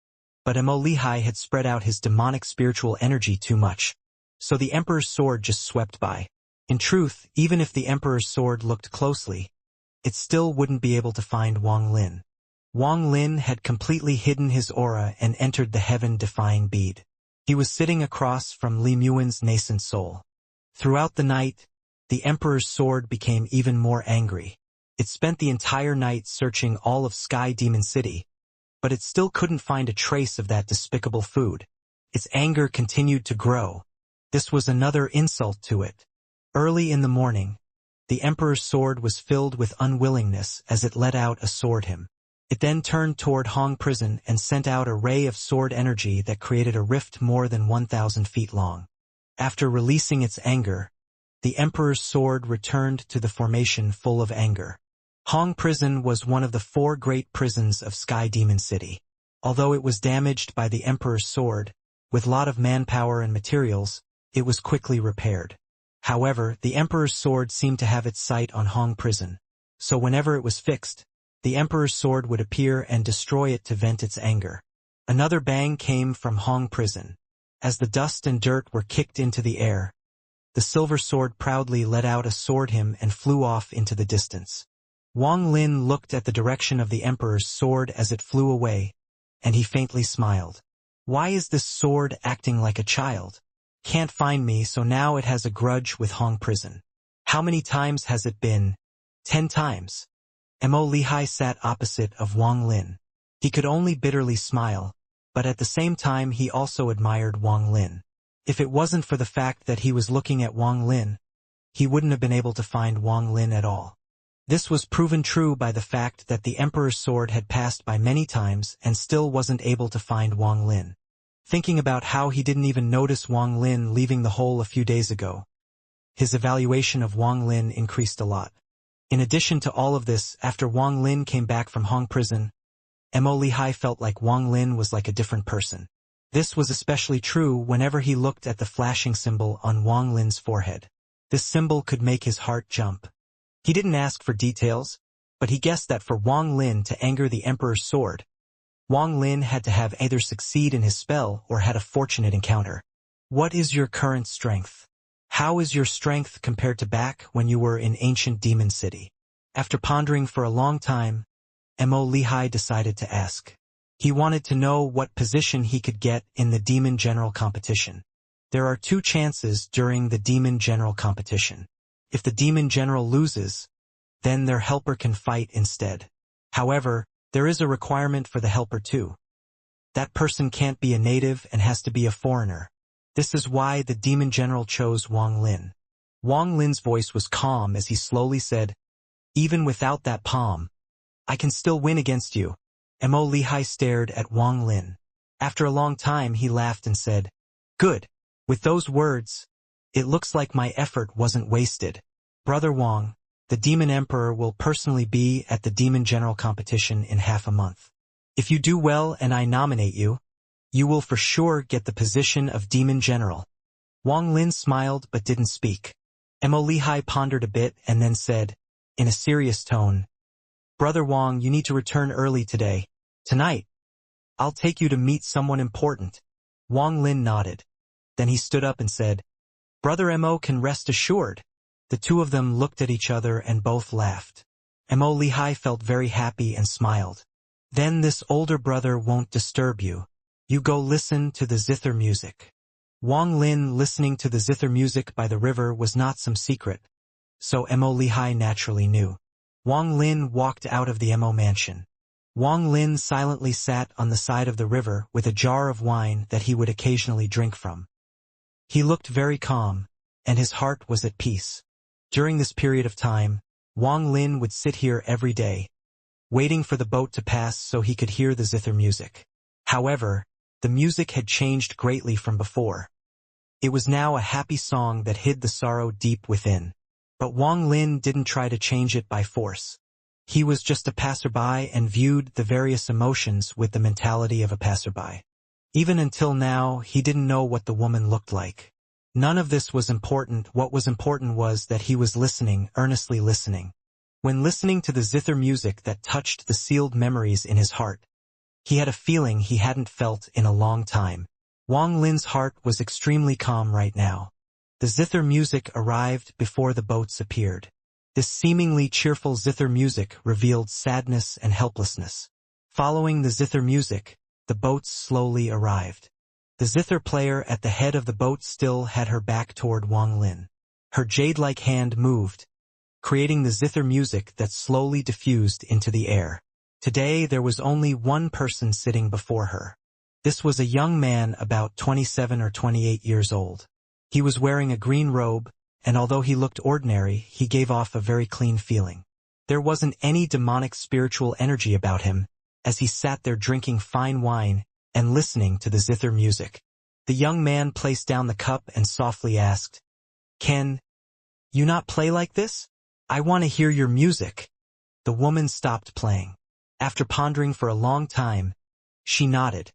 but Mo Lihai had spread out his demonic spiritual energy too much, so the Emperor's sword just swept by. In truth, even if the Emperor's sword looked closely, it still wouldn't be able to find Wang Lin. Wang Lin had completely hidden his aura and entered the heaven-defying bead. He was sitting across from Li Muin's nascent soul. Throughout the night, the Emperor's sword became even more angry. It spent the entire night searching all of Sky Demon City, but it still couldn't find a trace of that despicable food. Its anger continued to grow. This was another insult to it. Early in the morning, the Emperor's sword was filled with unwillingness as it let out a sword hymn. It then turned toward Hong Prison and sent out a ray of sword energy that created a rift more than 1,000 feet long. After releasing its anger, the Emperor's sword returned to the formation full of anger. Hong Prison was one of the 4 great prisons of Sky Demon City. Although it was damaged by the Emperor's sword, with lot of manpower and materials, it was quickly repaired. However, the Emperor's sword seemed to have its sight on Hong Prison, so whenever it was fixed, the Emperor's sword would appear and destroy it to vent its anger. Another bang came from Hong Prison. As the dust and dirt were kicked into the air, the silver sword proudly let out a sword hymn and flew off into the distance. Wang Lin looked at the direction of the Emperor's sword as it flew away, and he faintly smiled. Why is this sword acting like a child? Can't find me, so now it has a grudge with Hong Prison. How many times has it been? 10 times. Mo Lihai sat opposite of Wang Lin. He could only bitterly smile, but at the same time he also admired Wang Lin. If it wasn't for the fact that he was looking at Wang Lin, he wouldn't have been able to find Wang Lin at all. This was proven true by the fact that the Emperor's sword had passed by many times and still wasn't able to find Wang Lin. Thinking about how he didn't even notice Wang Lin leaving the hole a few days ago, his evaluation of Wang Lin increased a lot. In addition to all of this, after Wang Lin came back from Hong Prison, Mo Lihai felt like Wang Lin was like a different person. This was especially true whenever he looked at the flashing symbol on Wang Lin's forehead. This symbol could make his heart jump. He didn't ask for details, but he guessed that for Wang Lin to anger the Emperor's sword, Wang Lin had to have either succeed in his spell or had a fortunate encounter. What is your current strength? How is your strength compared to back when you were in ancient Demon City? After pondering for a long time, Mo Lihai decided to ask. He wanted to know what position he could get in the Demon General competition. There are 2 chances during the Demon General competition. If the Demon General loses, then their helper can fight instead. However, there is a requirement for the helper too. That person can't be a native and has to be a foreigner. This is why the Demon General chose Wang Lin. Wang Lin's voice was calm as he slowly said, "Even without that palm, I can still win against you." Mo Lihai stared at Wang Lin. After a long time he laughed and said, "Good. With those words, it looks like my effort wasn't wasted. Brother Wang, the Demon Emperor will personally be at the Demon General competition in half a month. If you do well and I nominate you, you will for sure get the position of Demon General." Wang Lin smiled but didn't speak. Mo Lihai pondered a bit and then said, in a serious tone, "Brother Wang, you need to return early today. Tonight, I'll take you to meet someone important." Wang Lin nodded. Then he stood up and said, "Brother Mo can rest assured." The 2 of them looked at each other and both laughed. Mo Lihai felt very happy and smiled. "Then this older brother won't disturb you. You go listen to the zither music." Wang Lin listening to the zither music by the river was not some secret. so Mo Lihai naturally knew. Wang Lin walked out of the Mo mansion. Wang Lin silently sat on the side of the river with a jar of wine that he would occasionally drink from. He looked very calm, and his heart was at peace. During this period of time, Wang Lin would sit here every day, waiting for the boat to pass so he could hear the zither music. However, the music had changed greatly from before. It was now a happy song that hid the sorrow deep within. But Wang Lin didn't try to change it by force. He was just a passerby and viewed the various emotions with the mentality of a passerby. Even until now, he didn't know what the woman looked like. None of this was important. What was important was that he was listening, earnestly listening. When listening to the zither music that touched the sealed memories in his heart, he had a feeling he hadn't felt in a long time. Wang Lin's heart was extremely calm right now. The zither music arrived before the boats appeared. This seemingly cheerful zither music revealed sadness and helplessness. Following the zither music, the boats slowly arrived. The zither player at the head of the boat still had her back toward Wang Lin. Her jade-like hand moved, creating the zither music that slowly diffused into the air. Today there was only one person sitting before her. This was a young man about 27 or 28 years old. He was wearing a green robe, and although he looked ordinary, he gave off a very clean feeling. There wasn't any demonic spiritual energy about him, as he sat there drinking fine wine and listening to the zither music. The young man placed down the cup and softly asked, "Can you not play like this? I want to hear your music." The woman stopped playing. After pondering for a long time, she nodded,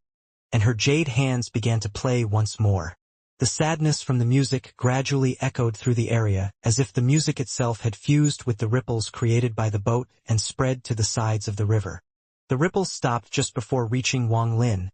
and her jade hands began to play once more. The sadness from the music gradually echoed through the area, as if the music itself had fused with the ripples created by the boat and spread to the sides of the river. The ripples stopped just before reaching Wang Lin,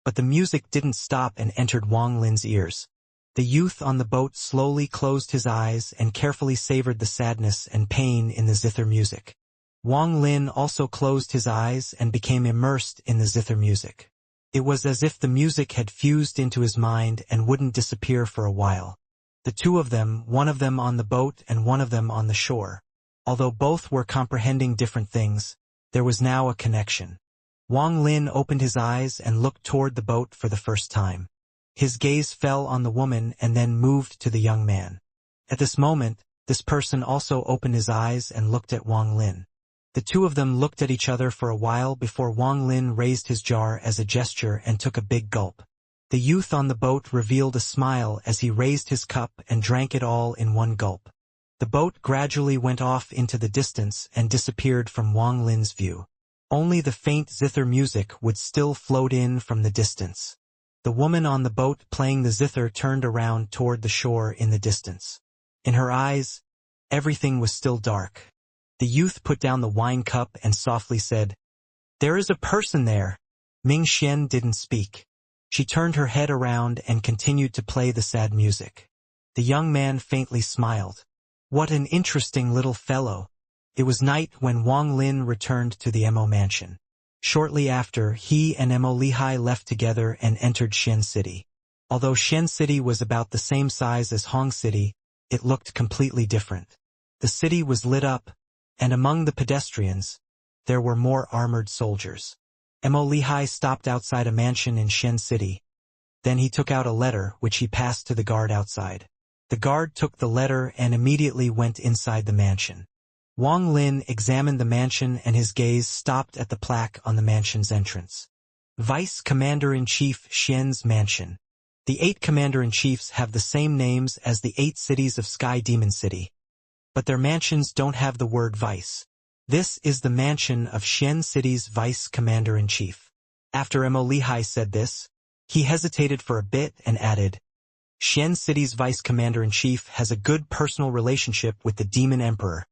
but the music didn't stop and entered Wang Lin's ears. The youth on the boat slowly closed his eyes and carefully savored the sadness and pain in the zither music. Wang Lin also closed his eyes and became immersed in the zither music. It was as if the music had fused into his mind and wouldn't disappear for a while. The two of them, one of them on the boat and one of them on the shore. Although both were comprehending different things, there was now a connection. Wang Lin opened his eyes and looked toward the boat for the first time. His gaze fell on the woman and then moved to the young man. At this moment, this person also opened his eyes and looked at Wang Lin. The two of them looked at each other for a while before Wang Lin raised his jar as a gesture and took a big gulp. The youth on the boat revealed a smile as he raised his cup and drank it all in one gulp. The boat gradually went off into the distance and disappeared from Wang Lin's view. Only the faint zither music would still float in from the distance. The woman on the boat playing the zither turned around toward the shore in the distance. In her eyes, everything was still dark. The youth put down the wine cup and softly said, "There is a person there." Ming Xian didn't speak. She turned her head around and continued to play the sad music. The young man faintly smiled. What an interesting little fellow. It was night when Wang Lin returned to the Mo mansion. Shortly after, he and Mo Lihai left together and entered Xian City. Although Xian City was about the same size as Hong City, it looked completely different. The city was lit up, and among the pedestrians, there were more armored soldiers. Mo Lihai stopped outside a mansion in Xian City. Then he took out a letter which he passed to the guard outside. The guard took the letter and immediately went inside the mansion. Wang Lin examined the mansion and his gaze stopped at the plaque on the mansion's entrance. Vice Commander-in-Chief Xian's Mansion. The 8 Commander-in-Chiefs have the same names as the 8 cities of Sky Demon City, but their mansions don't have the word vice. This is the mansion of Xian City's Vice Commander-in-Chief. After Mo Lihai said this, he hesitated for a bit and added, "Xian City's Vice Commander-in-Chief has a good personal relationship with the Demon Emperor."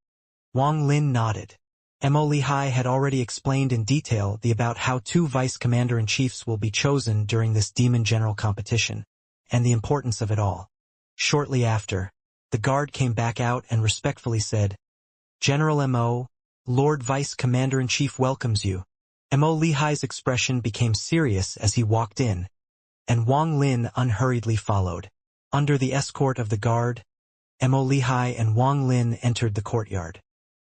Wang Lin nodded. Mo Lihai had already explained in detail about how 2 Vice Commander-in-Chiefs will be chosen during this Demon General competition, and the importance of it all. Shortly after, the guard came back out and respectfully said, "General Mo, Lord Vice Commander-in-Chief welcomes you." Mo Lihai's expression became serious as he walked in, and Wang Lin unhurriedly followed. Under the escort of the guard, Mo Lihai and Wang Lin entered the courtyard.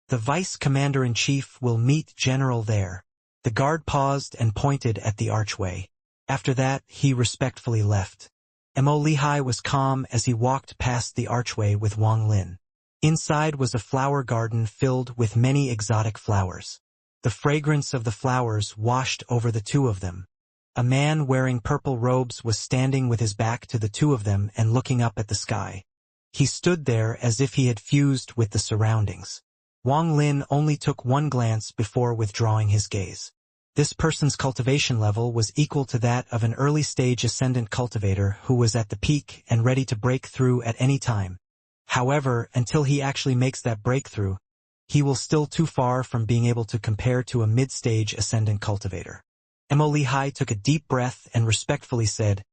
The vice commander-in-chief will meet General there. The guard paused and pointed at the archway. After that, he respectfully left. Mo Lihai was calm as he walked past the archway with Wang Lin. Inside was a flower garden filled with many exotic flowers. The fragrance of the flowers washed over the two of them. A man wearing purple robes was standing with his back to the two of them and looking up at the sky. He stood there as if he had fused with the surroundings. Wang Lin only took one glance before withdrawing his gaze. This person's cultivation level was equal to that of an early-stage ascendant cultivator who was at the peak and ready to break through at any time. However, until he actually makes that breakthrough, he will still too far from being able to compare to a mid-stage ascendant cultivator. Mo Lihai took a deep breath and respectfully said,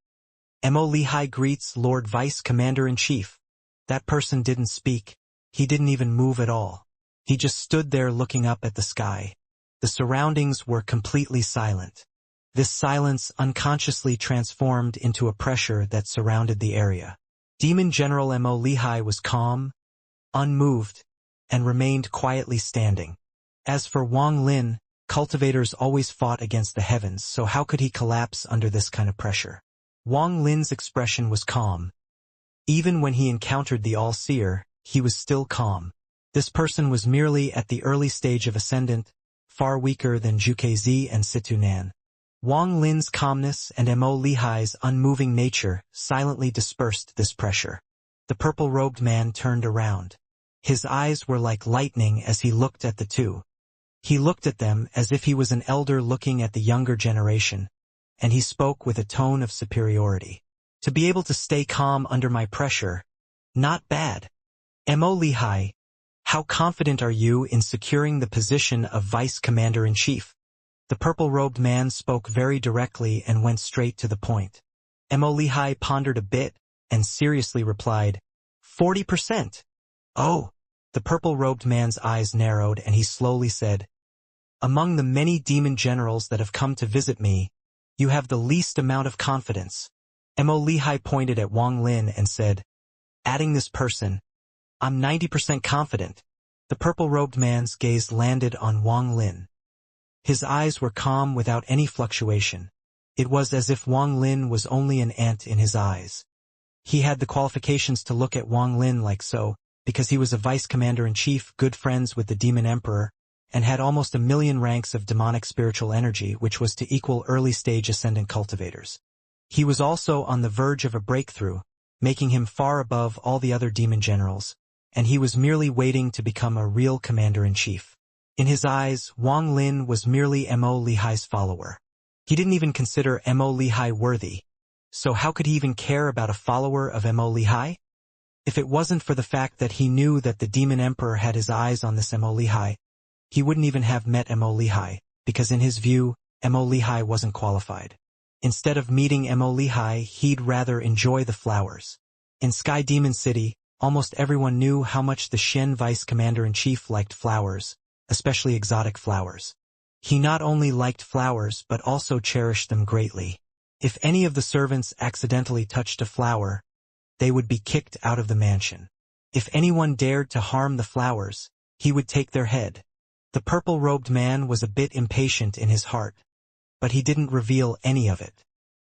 Mo Lihai greets Lord Vice Commander-in-Chief. That person didn't speak. He didn't even move at all. He just stood there looking up at the sky. The surroundings were completely silent. This silence unconsciously transformed into a pressure that surrounded the area. Demon General Mo Lihai was calm, unmoved, and remained quietly standing. As for Wang Lin, cultivators always fought against the heavens, so how could he collapse under this kind of pressure? Wang Lin's expression was calm. Even when he encountered the All-Seer, he was still calm. This person was merely at the early stage of ascendant, far weaker than Zhukezhi and Situnan. Wang Lin's calmness and Mo Lihai's unmoving nature silently dispersed this pressure. The purple-robed man turned around. His eyes were like lightning as he looked at the two. He looked at them as if he was an elder looking at the younger generation, and he spoke with a tone of superiority. To be able to stay calm under my pressure, not bad. Mo Lihai, how confident are you in securing the position of Vice Commander-in-Chief? The purple-robed man spoke very directly and went straight to the point. Mo Lihai pondered a bit and seriously replied, 40%. Oh! The purple-robed man's eyes narrowed and he slowly said, Among the many demon generals that have come to visit me, you have the least amount of confidence. Mo Lihai pointed at Wang Lin and said, Adding this person, I'm 90% confident. The purple-robed man's gaze landed on Wang Lin. His eyes were calm without any fluctuation. It was as if Wang Lin was only an ant in his eyes. He had the qualifications to look at Wang Lin like so, because he was a vice commander-in-chief, good friends with the demon emperor, and had almost 1 million ranks of demonic spiritual energy, which was to equal early-stage ascendant cultivators. He was also on the verge of a breakthrough, making him far above all the other demon generals, and he was merely waiting to become a real commander-in-chief. In his eyes, Wang Lin was merely Mo Lihai's follower. He didn't even consider Mo Lihai worthy, so how could he even care about a follower of Mo Lihai? If it wasn't for the fact that he knew that the demon emperor had his eyes on this Mo Lihai, he wouldn't even have met Mo Lihai, because in his view, Mo Lihai wasn't qualified. Instead of meeting Mo Lihai, he'd rather enjoy the flowers. In Sky Demon City, almost everyone knew how much the Shen Vice Commander-in-Chief liked flowers, especially exotic flowers. He not only liked flowers but also cherished them greatly. If any of the servants accidentally touched a flower, they would be kicked out of the mansion. If anyone dared to harm the flowers, he would take their head. The purple-robed man was a bit impatient in his heart, but he didn't reveal any of it.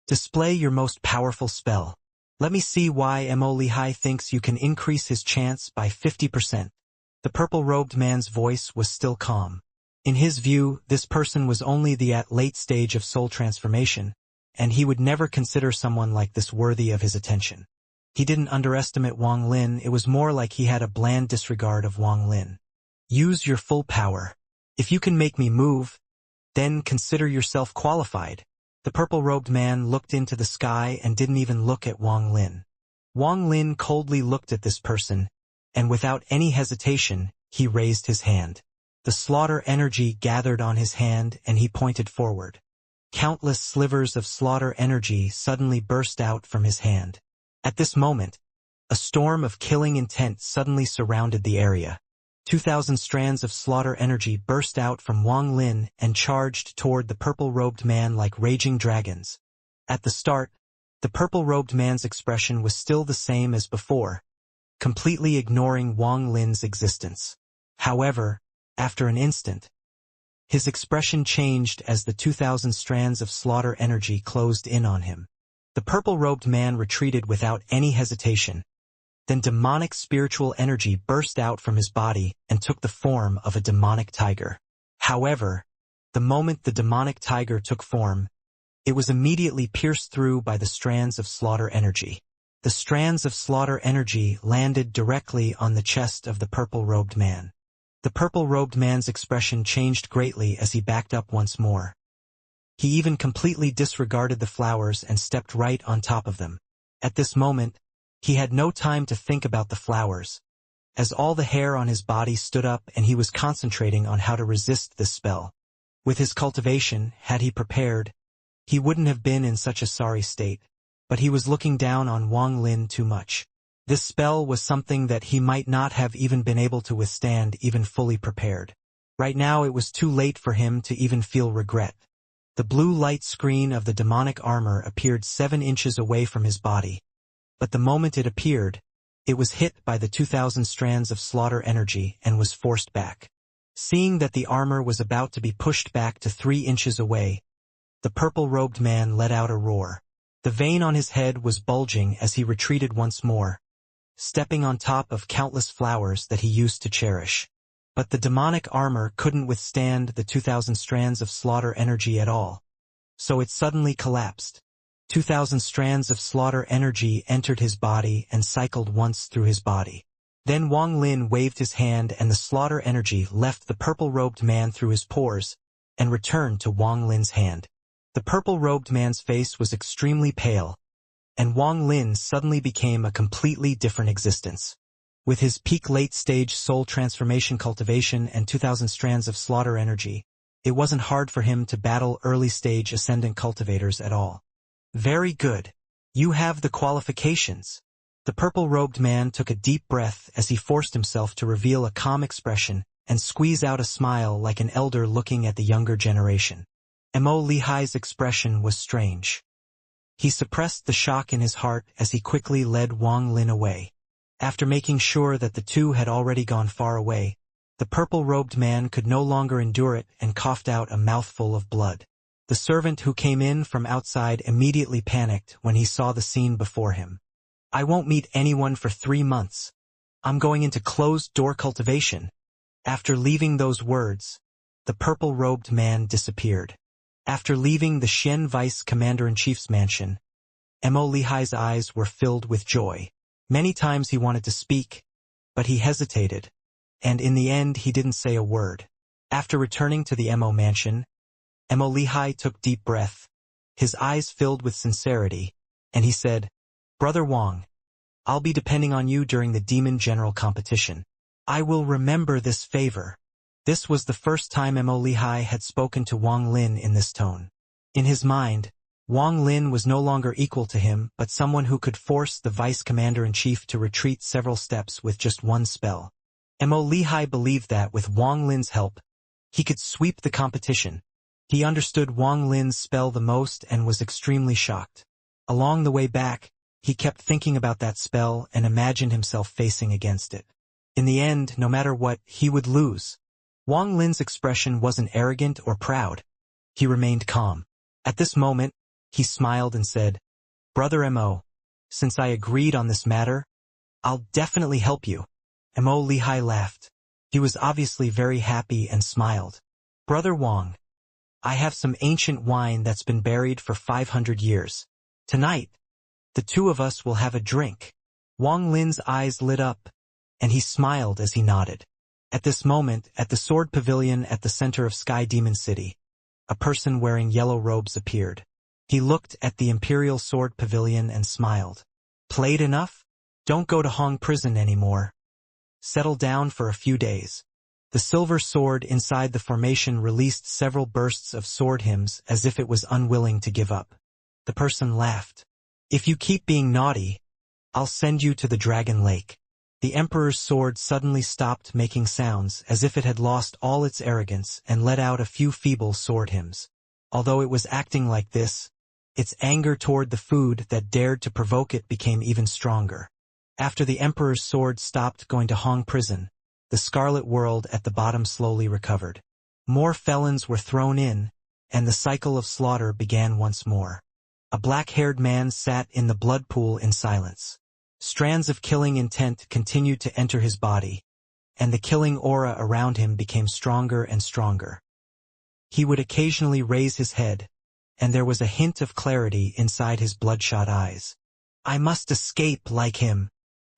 Display your most powerful spell. Let me see why Mo Lihai thinks you can increase his chance by 50%. The purple-robed man's voice was still calm. In his view, this person was only the late stage of soul transformation, and he would never consider someone like this worthy of his attention. He didn't underestimate Wang Lin, it was more like he had a bland disregard of Wang Lin. Use your full power. If you can make me move, then consider yourself qualified. The purple-robed man looked into the sky and didn't even look at Wang Lin. Wang Lin coldly looked at this person, and without any hesitation, he raised his hand. The slaughter energy gathered on his hand and he pointed forward. Countless slivers of slaughter energy suddenly burst out from his hand. At this moment, a storm of killing intent suddenly surrounded the area. 2,000 strands of slaughter energy burst out from Wang Lin and charged toward the purple-robed man like raging dragons. At the start, the purple-robed man's expression was still the same as before, completely ignoring Wang Lin's existence. However, after an instant, his expression changed as the 2,000 strands of slaughter energy closed in on him. The purple-robed man retreated without any hesitation. Then demonic spiritual energy burst out from his body and took the form of a demonic tiger. However, the moment the demonic tiger took form, it was immediately pierced through by the strands of slaughter energy. The strands of slaughter energy landed directly on the chest of the purple-robed man. The purple-robed man's expression changed greatly as he backed up once more. He even completely disregarded the flowers and stepped right on top of them. At this moment, he had no time to think about the flowers, as all the hair on his body stood up and he was concentrating on how to resist this spell. With his cultivation, had he prepared, he wouldn't have been in such a sorry state, but he was looking down on Wang Lin too much. This spell was something that he might not have even been able to withstand even fully prepared. Right now it was too late for him to even feel regret. The blue light screen of the demonic armor appeared 7 inches away from his body. But the moment it appeared, it was hit by the 2,000 strands of slaughter energy and was forced back. Seeing that the armor was about to be pushed back to 3 inches away, the purple-robed man let out a roar. The vein on his head was bulging as he retreated once more, stepping on top of countless flowers that he used to cherish. But the demonic armor couldn't withstand the 2,000 strands of slaughter energy at all. So it suddenly collapsed. 2,000 strands of slaughter energy entered his body and cycled once through his body. Then Wang Lin waved his hand and the slaughter energy left the purple-robed man through his pores and returned to Wang Lin's hand. The purple-robed man's face was extremely pale, and Wang Lin suddenly became a completely different existence. With his peak late-stage soul transformation cultivation and 2,000 strands of slaughter energy, it wasn't hard for him to battle early-stage ascendant cultivators at all. Very good. You have the qualifications. The purple-robed man took a deep breath as he forced himself to reveal a calm expression and squeeze out a smile like an elder looking at the younger generation. Mo Lihai's expression was strange. He suppressed the shock in his heart as he quickly led Wang Lin away. After making sure that the two had already gone far away, the purple-robed man could no longer endure it and coughed out a mouthful of blood. The servant who came in from outside immediately panicked when he saw the scene before him. I won't meet anyone for 3 months. I'm going into closed-door cultivation. After leaving those words, the purple-robed man disappeared. After leaving the Xian Vice Commander-in-Chief's mansion, Mo Lihai's eyes were filled with joy. Many times he wanted to speak, but he hesitated, and in the end he didn't say a word. After returning to the Mo mansion, Mo Lihai took deep breath, his eyes filled with sincerity, and he said, Brother Wang, I'll be depending on you during the Demon General competition. I will remember this favor. This was the first time Mo Lihai had spoken to Wang Lin in this tone. In his mind, Wang Lin was no longer equal to him but someone who could force the Vice Commander-in-Chief to retreat several steps with just one spell. Mo Lihai believed that with Wang Lin's help, he could sweep the competition. He understood Wang Lin's spell the most and was extremely shocked. Along the way back, he kept thinking about that spell and imagined himself facing against it. In the end, no matter what, he would lose. Wang Lin's expression wasn't arrogant or proud. He remained calm. At this moment, he smiled and said, Brother Mo, since I agreed on this matter, I'll definitely help you. Mo Lihai laughed. He was obviously very happy and smiled. Brother Wang, I have some ancient wine that's been buried for 500 years. Tonight, the two of us will have a drink. Wang Lin's eyes lit up, and he smiled as he nodded. At this moment, at the sword pavilion at the center of Sky Demon City, a person wearing yellow robes appeared. He looked at the Imperial Sword Pavilion and smiled. Played enough? Don't go to Hong Prison anymore. Settle down for a few days. The silver sword inside the formation released several bursts of sword hymns as if it was unwilling to give up. The person laughed. If you keep being naughty, I'll send you to the Dragon Lake. The Emperor's sword suddenly stopped making sounds as if it had lost all its arrogance and let out a few feeble sword hymns. Although it was acting like this, its anger toward the food that dared to provoke it became even stronger. After the Emperor's sword stopped going to Hong Prison, the Scarlet World at the bottom slowly recovered. More felons were thrown in, and the cycle of slaughter began once more. A black-haired man sat in the blood pool in silence. Strands of killing intent continued to enter his body, and the killing aura around him became stronger and stronger. He would occasionally raise his head, and there was a hint of clarity inside his bloodshot eyes. I must escape like him.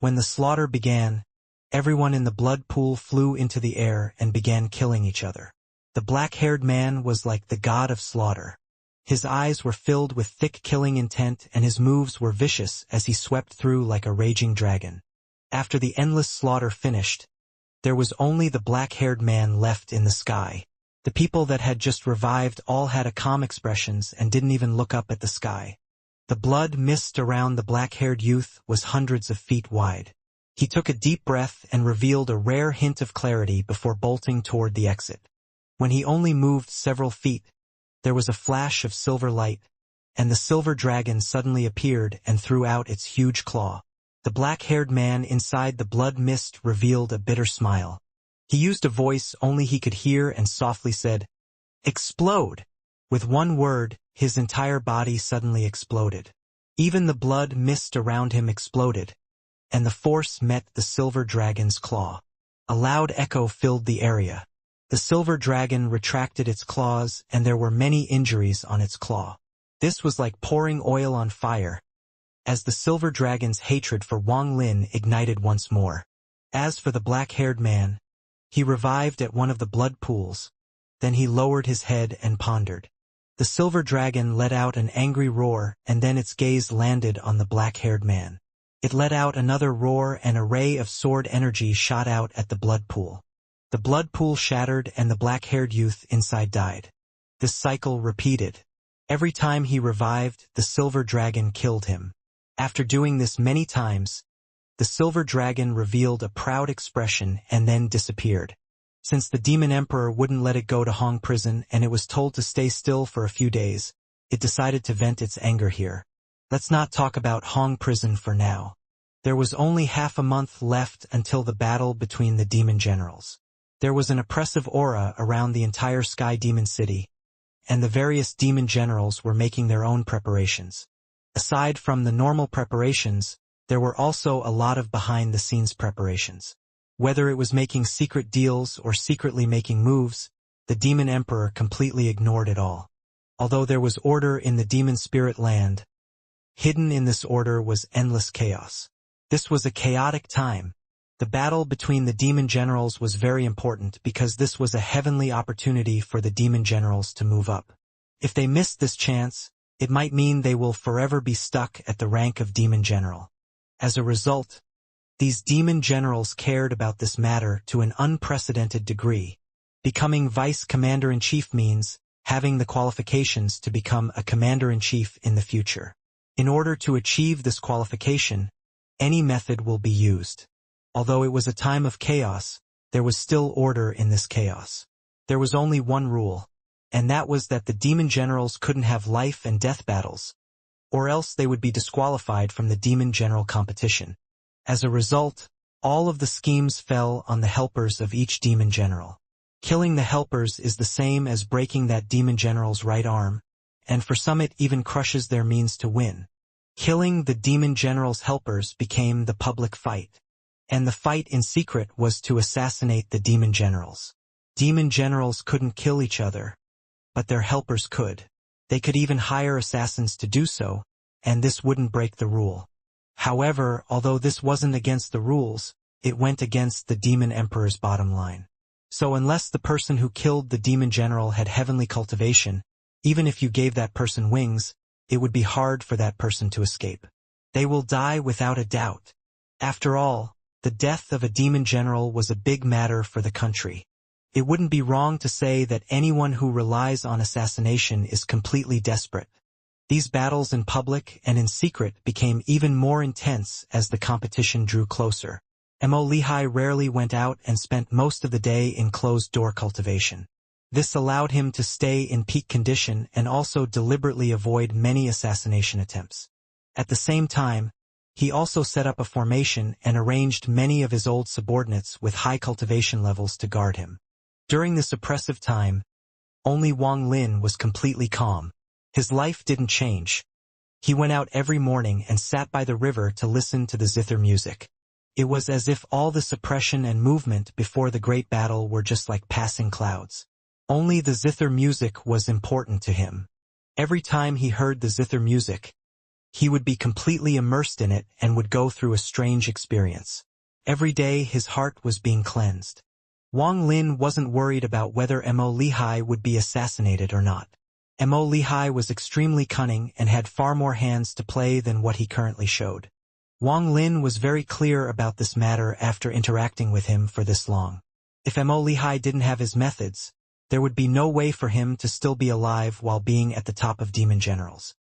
When the slaughter began, everyone in the blood pool flew into the air and began killing each other. The black-haired man was like the god of slaughter. His eyes were filled with thick killing intent and his moves were vicious as he swept through like a raging dragon. After the endless slaughter finished, there was only the black-haired man left in the sky. The people that had just revived all had a calm expressions and didn't even look up at the sky. The blood mist around the black-haired youth was hundreds of feet wide. He took a deep breath and revealed a rare hint of clarity before bolting toward the exit. When he only moved several feet, there was a flash of silver light, and the silver dragon suddenly appeared and threw out its huge claw. The black-haired man inside the blood mist revealed a bitter smile. He used a voice only he could hear and softly said, "Explode!" With one word, his entire body suddenly exploded. Even the blood mist around him exploded, and the force met the silver dragon's claw. A loud echo filled the area. The silver dragon retracted its claws and there were many injuries on its claw. This was like pouring oil on fire, as the silver dragon's hatred for Wang Lin ignited once more. As for the black-haired man, he revived at one of the blood pools, then he lowered his head and pondered. The silver dragon let out an angry roar and then its gaze landed on the black-haired man. It let out another roar and a ray of sword energy shot out at the blood pool. The blood pool shattered and the black-haired youth inside died. This cycle repeated. Every time he revived, the silver dragon killed him. After doing this many times, the silver dragon revealed a proud expression and then disappeared. Since the demon emperor wouldn't let it go to Hong Prison and it was told to stay still for a few days, it decided to vent its anger here. Let's not talk about Hong Prison for now. There was only half a month left until the battle between the demon generals. There was an oppressive aura around the entire Sky Demon City, and the various demon generals were making their own preparations. Aside from the normal preparations, there were also a lot of behind-the-scenes preparations. Whether it was making secret deals or secretly making moves, the demon emperor completely ignored it all. Although there was order in the demon spirit land, hidden in this order was endless chaos. This was a chaotic time. The battle between the demon generals was very important because this was a heavenly opportunity for the demon generals to move up. If they missed this chance, it might mean they will forever be stuck at the rank of demon general. As a result, these demon generals cared about this matter to an unprecedented degree. Becoming vice commander-in-chief means having the qualifications to become a commander-in-chief in the future. In order to achieve this qualification, any method will be used. Although it was a time of chaos, there was still order in this chaos. There was only one rule, and that was that the demon generals couldn't have life and death battles, or else they would be disqualified from the demon general competition. As a result, all of the schemes fell on the helpers of each demon general. Killing the helpers is the same as breaking that demon general's right arm, and for some it even crushes their means to win. Killing the demon general's helpers became the public fight. And the fight in secret was to assassinate the demon generals. Demon generals couldn't kill each other, but their helpers could. They could even hire assassins to do so, and this wouldn't break the rule. However, although this wasn't against the rules, it went against the demon emperor's bottom line. So unless the person who killed the demon general had heavenly cultivation, even if you gave that person wings, it would be hard for that person to escape. They will die without a doubt. After all, the death of a demon general was a big matter for the country. It wouldn't be wrong to say that anyone who relies on assassination is completely desperate. These battles in public and in secret became even more intense as the competition drew closer. Mo Lehigh rarely went out and spent most of the day in closed-door cultivation. This allowed him to stay in peak condition and also deliberately avoid many assassination attempts. At the same time, He also set up a formation and arranged many of his old subordinates with high cultivation levels to guard him. During this oppressive time, only Wang Lin was completely calm. His life didn't change. He went out every morning and sat by the river to listen to the zither music. It was as if all the suppression and movement before the great battle were just like passing clouds. Only the zither music was important to him. Every time he heard the zither music, he would be completely immersed in it and would go through a strange experience. Every day his heart was being cleansed. Wang Lin wasn't worried about whether Mo Lihai would be assassinated or not. Mo Lihai was extremely cunning and had far more hands to play than what he currently showed. Wang Lin was very clear about this matter after interacting with him for this long. If Mo Lihai didn't have his methods, there would be no way for him to still be alive while being at the top of demon generals.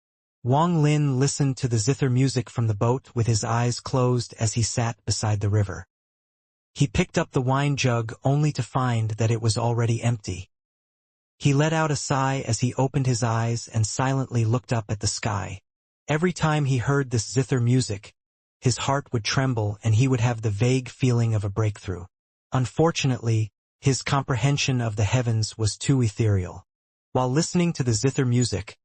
Wang Lin listened to the zither music from the boat with his eyes closed as he sat beside the river. He picked up the wine jug only to find that it was already empty. He let out a sigh as he opened his eyes and silently looked up at the sky. Every time he heard this zither music, his heart would tremble and he would have the vague feeling of a breakthrough. Unfortunately, his comprehension of the heavens was too ethereal. While listening to the zither music,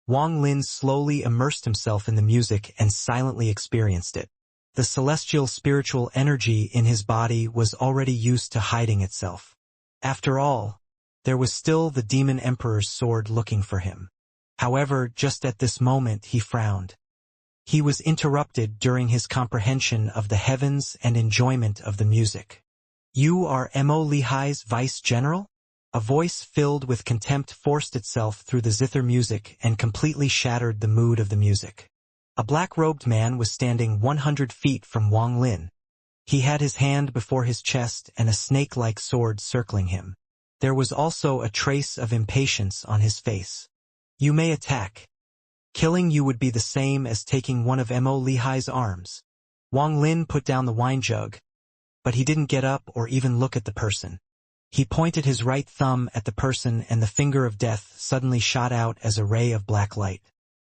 Wang Lin slowly immersed himself in the music and silently experienced it. The celestial spiritual energy in his body was already used to hiding itself. After all, there was still the demon emperor's sword looking for him. However, just at this moment he frowned. He was interrupted during his comprehension of the heavens and enjoyment of the music. "You are Mo Lihai's vice-general?" A voice filled with contempt forced itself through the zither music and completely shattered the mood of the music. A black-robed man was standing 100 feet from Wang Lin. He had his hand before his chest and a snake-like sword circling him. There was also a trace of impatience on his face. "You may attack. Killing you would be the same as taking one of Mo Lihai's arms." Wang Lin put down the wine jug, but he didn't get up or even look at the person. He pointed his right thumb at the person and the finger of death suddenly shot out as a ray of black light.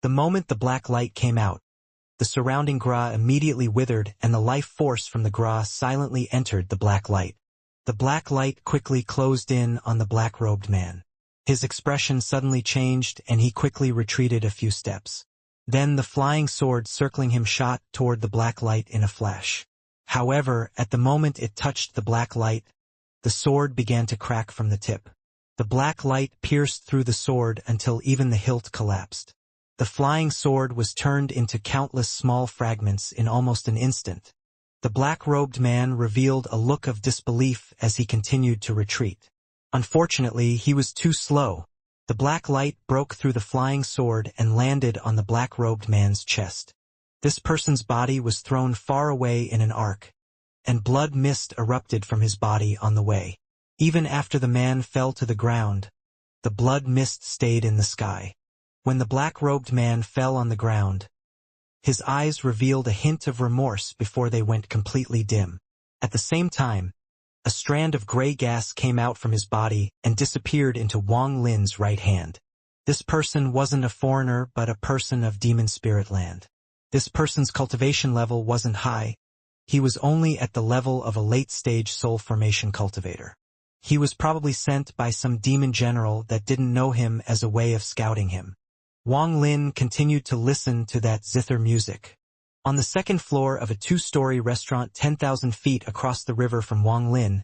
The moment the black light came out, the surrounding gra immediately withered and the life force from the gra silently entered the black light. The black light quickly closed in on the black-robed man. His expression suddenly changed and he quickly retreated a few steps. Then the flying sword circling him shot toward the black light in a flash. However, at the moment it touched the black light, the sword began to crack from the tip. The black light pierced through the sword until even the hilt collapsed. The flying sword was turned into countless small fragments in almost an instant. The black-robed man revealed a look of disbelief as he continued to retreat. Unfortunately, he was too slow. The black light broke through the flying sword and landed on the black-robed man's chest. This person's body was thrown far away in an arc, and blood mist erupted from his body on the way. Even after the man fell to the ground, the blood mist stayed in the sky. When the black-robed man fell on the ground, his eyes revealed a hint of remorse before they went completely dim. At the same time, a strand of gray gas came out from his body and disappeared into Wang Lin's right hand. This person wasn't a foreigner but a person of demon spirit land. This person's cultivation level wasn't high. He was only at the level of a late-stage soul formation cultivator. He was probably sent by some demon general that didn't know him as a way of scouting him. Wang Lin continued to listen to that zither music. On the second floor of a 2-story restaurant 10,000 feet across the river from Wang Lin,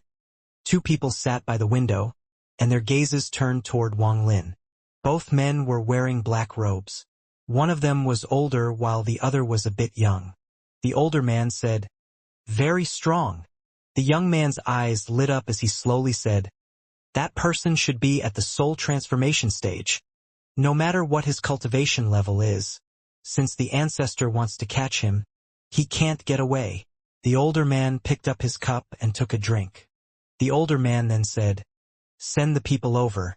2 people sat by the window, and their gazes turned toward Wang Lin. Both men were wearing black robes. One of them was older while the other was a bit young. The older man said, "Very strong." The young man's eyes lit up as he slowly said, "That person should be at the soul transformation stage. No matter what his cultivation level is, since the ancestor wants to catch him, he can't get away." The older man picked up his cup and took a drink. The older man then said, "Send the people over.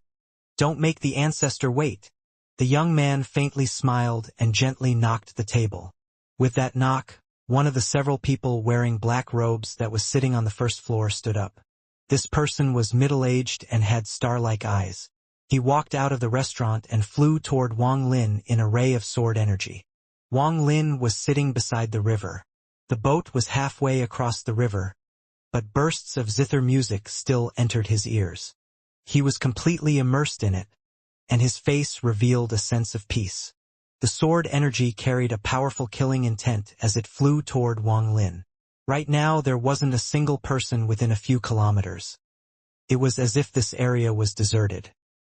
Don't make the ancestor wait." The young man faintly smiled and gently knocked the table. With that knock, one of the several people wearing black robes that was sitting on the first floor stood up. This person was middle-aged and had star-like eyes. He walked out of the restaurant and flew toward Wang Lin in a ray of sword energy. Wang Lin was sitting beside the river. The boat was halfway across the river, but bursts of zither music still entered his ears. He was completely immersed in it, and his face revealed a sense of peace. The sword energy carried a powerful killing intent as it flew toward Wang Lin. Right now there wasn't a single person within a few kilometers. It was as if this area was deserted.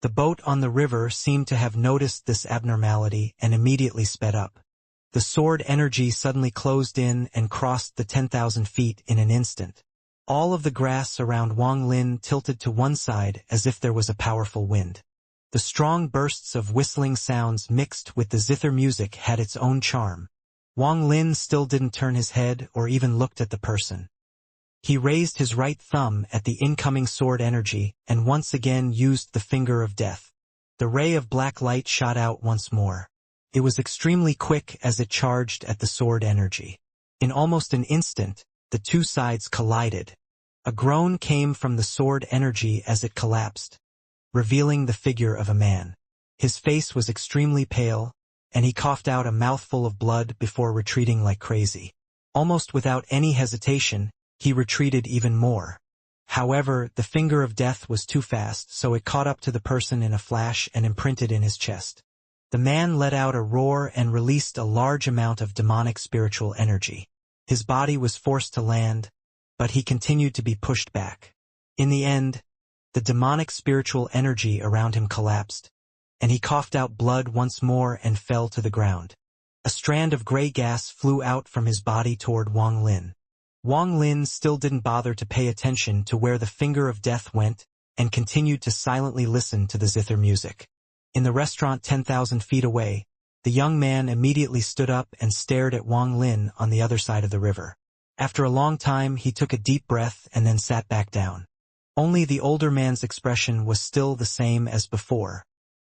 The boat on the river seemed to have noticed this abnormality and immediately sped up. The sword energy suddenly closed in and crossed the 10,000 feet in an instant. All of the grass around Wang Lin tilted to one side as if there was a powerful wind. The strong bursts of whistling sounds mixed with the zither music had its own charm. Wang Lin still didn't turn his head or even looked at the person. He raised his right thumb at the incoming sword energy and once again used the finger of death. The ray of black light shot out once more. It was extremely quick as it charged at the sword energy. In almost an instant, the two sides collided. A groan came from the sword energy as it collapsed, revealing the figure of a man. His face was extremely pale, and he coughed out a mouthful of blood before retreating like crazy. Almost without any hesitation, he retreated even more. However, the finger of death was too fast, so it caught up to the person in a flash and imprinted in his chest. The man let out a roar and released a large amount of demonic spiritual energy. His body was forced to land, but he continued to be pushed back. In the end, the demonic spiritual energy around him collapsed, and he coughed out blood once more and fell to the ground. A strand of gray gas flew out from his body toward Wang Lin. Wang Lin still didn't bother to pay attention to where the finger of death went and continued to silently listen to the zither music. In the restaurant 10,000 feet away, the young man immediately stood up and stared at Wang Lin on the other side of the river. After a long time, he took a deep breath and then sat back down. Only the older man's expression was still the same as before.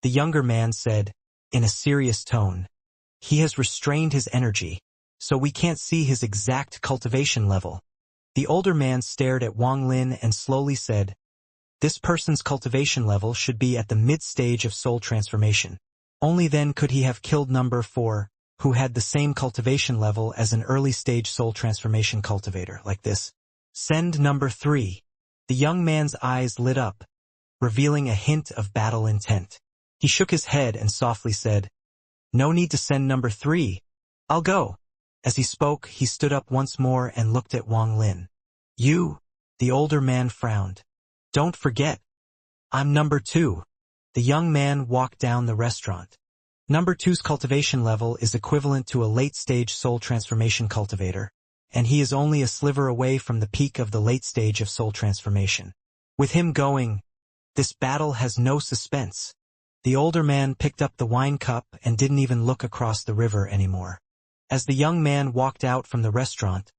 The younger man said, in a serious tone, "He has restrained his energy, so we can't see his exact cultivation level." The older man stared at Wang Lin and slowly said, "This person's cultivation level should be at the mid-stage of soul transformation. Only then could he have killed number 4, who had the same cultivation level as an early-stage soul transformation cultivator like this. Send number 3. The young man's eyes lit up, revealing a hint of battle intent. He shook his head and softly said, "No need to send number 3. I'll go." As he spoke, he stood up once more and looked at Wang Lin. "You?" The older man frowned. "Don't forget. I'm number 2. The young man walked down the restaurant. Number 2's cultivation level is equivalent to a late-stage soul transformation cultivator, and he is only a sliver away from the peak of the late stage of soul transformation. With him going, this battle has no suspense." The older man picked up the wine cup and didn't even look across the river anymore. As the young man walked out from the restaurant,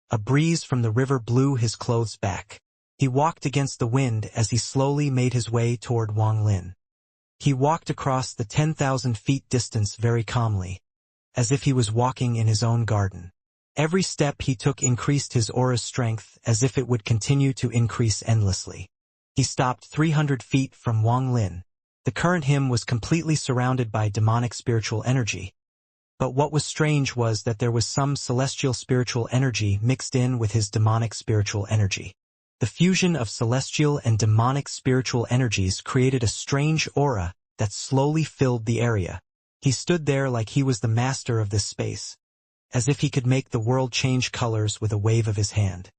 a breeze from the river blew his clothes back. He walked against the wind as he slowly made his way toward Wang Lin. He walked across the 10,000 feet distance very calmly, as if he was walking in his own garden. Every step he took increased his aura's strength as if it would continue to increase endlessly. He stopped 300 feet from Wang Lin. The current him was completely surrounded by demonic spiritual energy. But what was strange was that there was some celestial spiritual energy mixed in with his demonic spiritual energy. The fusion of celestial and demonic spiritual energies created a strange aura that slowly filled the area. He stood there like he was the master of this space, as if he could make the world change colors with a wave of his hand.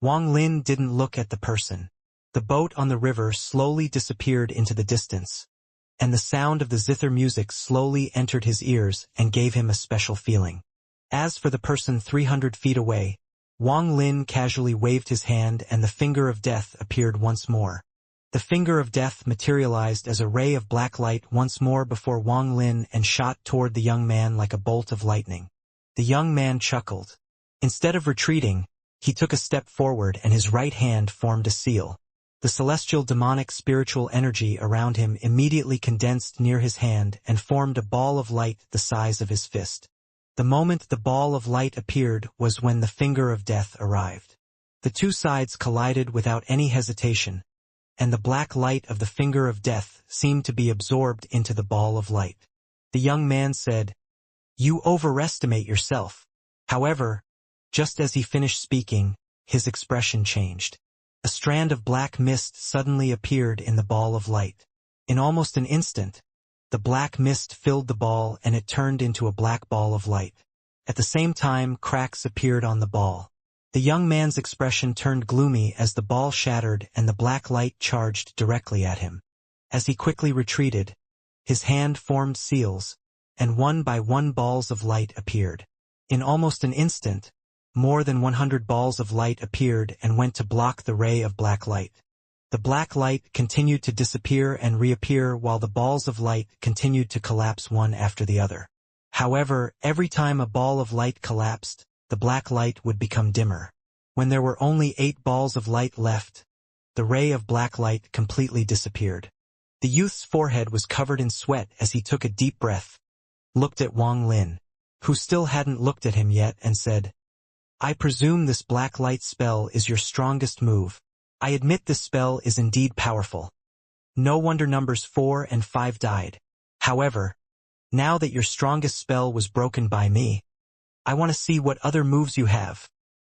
Wang Lin didn't look at the person. The boat on the river slowly disappeared into the distance, and the sound of the zither music slowly entered his ears and gave him a special feeling. As for the person 300 feet away, Wang Lin casually waved his hand and the finger of death appeared once more. The finger of death materialized as a ray of black light once more before Wang Lin and shot toward the young man like a bolt of lightning. The young man chuckled. Instead of retreating, he took a step forward and his right hand formed a seal. The celestial demonic spiritual energy around him immediately condensed near his hand and formed a ball of light the size of his fist. The moment the ball of light appeared was when the finger of death arrived. The two sides collided without any hesitation, and the black light of the finger of death seemed to be absorbed into the ball of light. The young man said, You overestimate yourself. However, just as he finished speaking, his expression changed. A strand of black mist suddenly appeared in the ball of light. In almost an instant, the black mist filled the ball and it turned into a black ball of light. At the same time, cracks appeared on the ball. The young man's expression turned gloomy as the ball shattered and the black light charged directly at him. As he quickly retreated, his hand formed seals, and one by one balls of light appeared. In almost an instant, more than 100 balls of light appeared and went to block the ray of black light. The black light continued to disappear and reappear while the balls of light continued to collapse one after the other. However, every time a ball of light collapsed, the black light would become dimmer. When there were only 8 balls of light left, the ray of black light completely disappeared. The youth's forehead was covered in sweat as he took a deep breath, looked at Wang Lin, who still hadn't looked at him yet, and said, "I presume this black light spell is your strongest move. I admit this spell is indeed powerful. No wonder numbers 4 and 5 died. However, now that your strongest spell was broken by me, I want to see what other moves you have."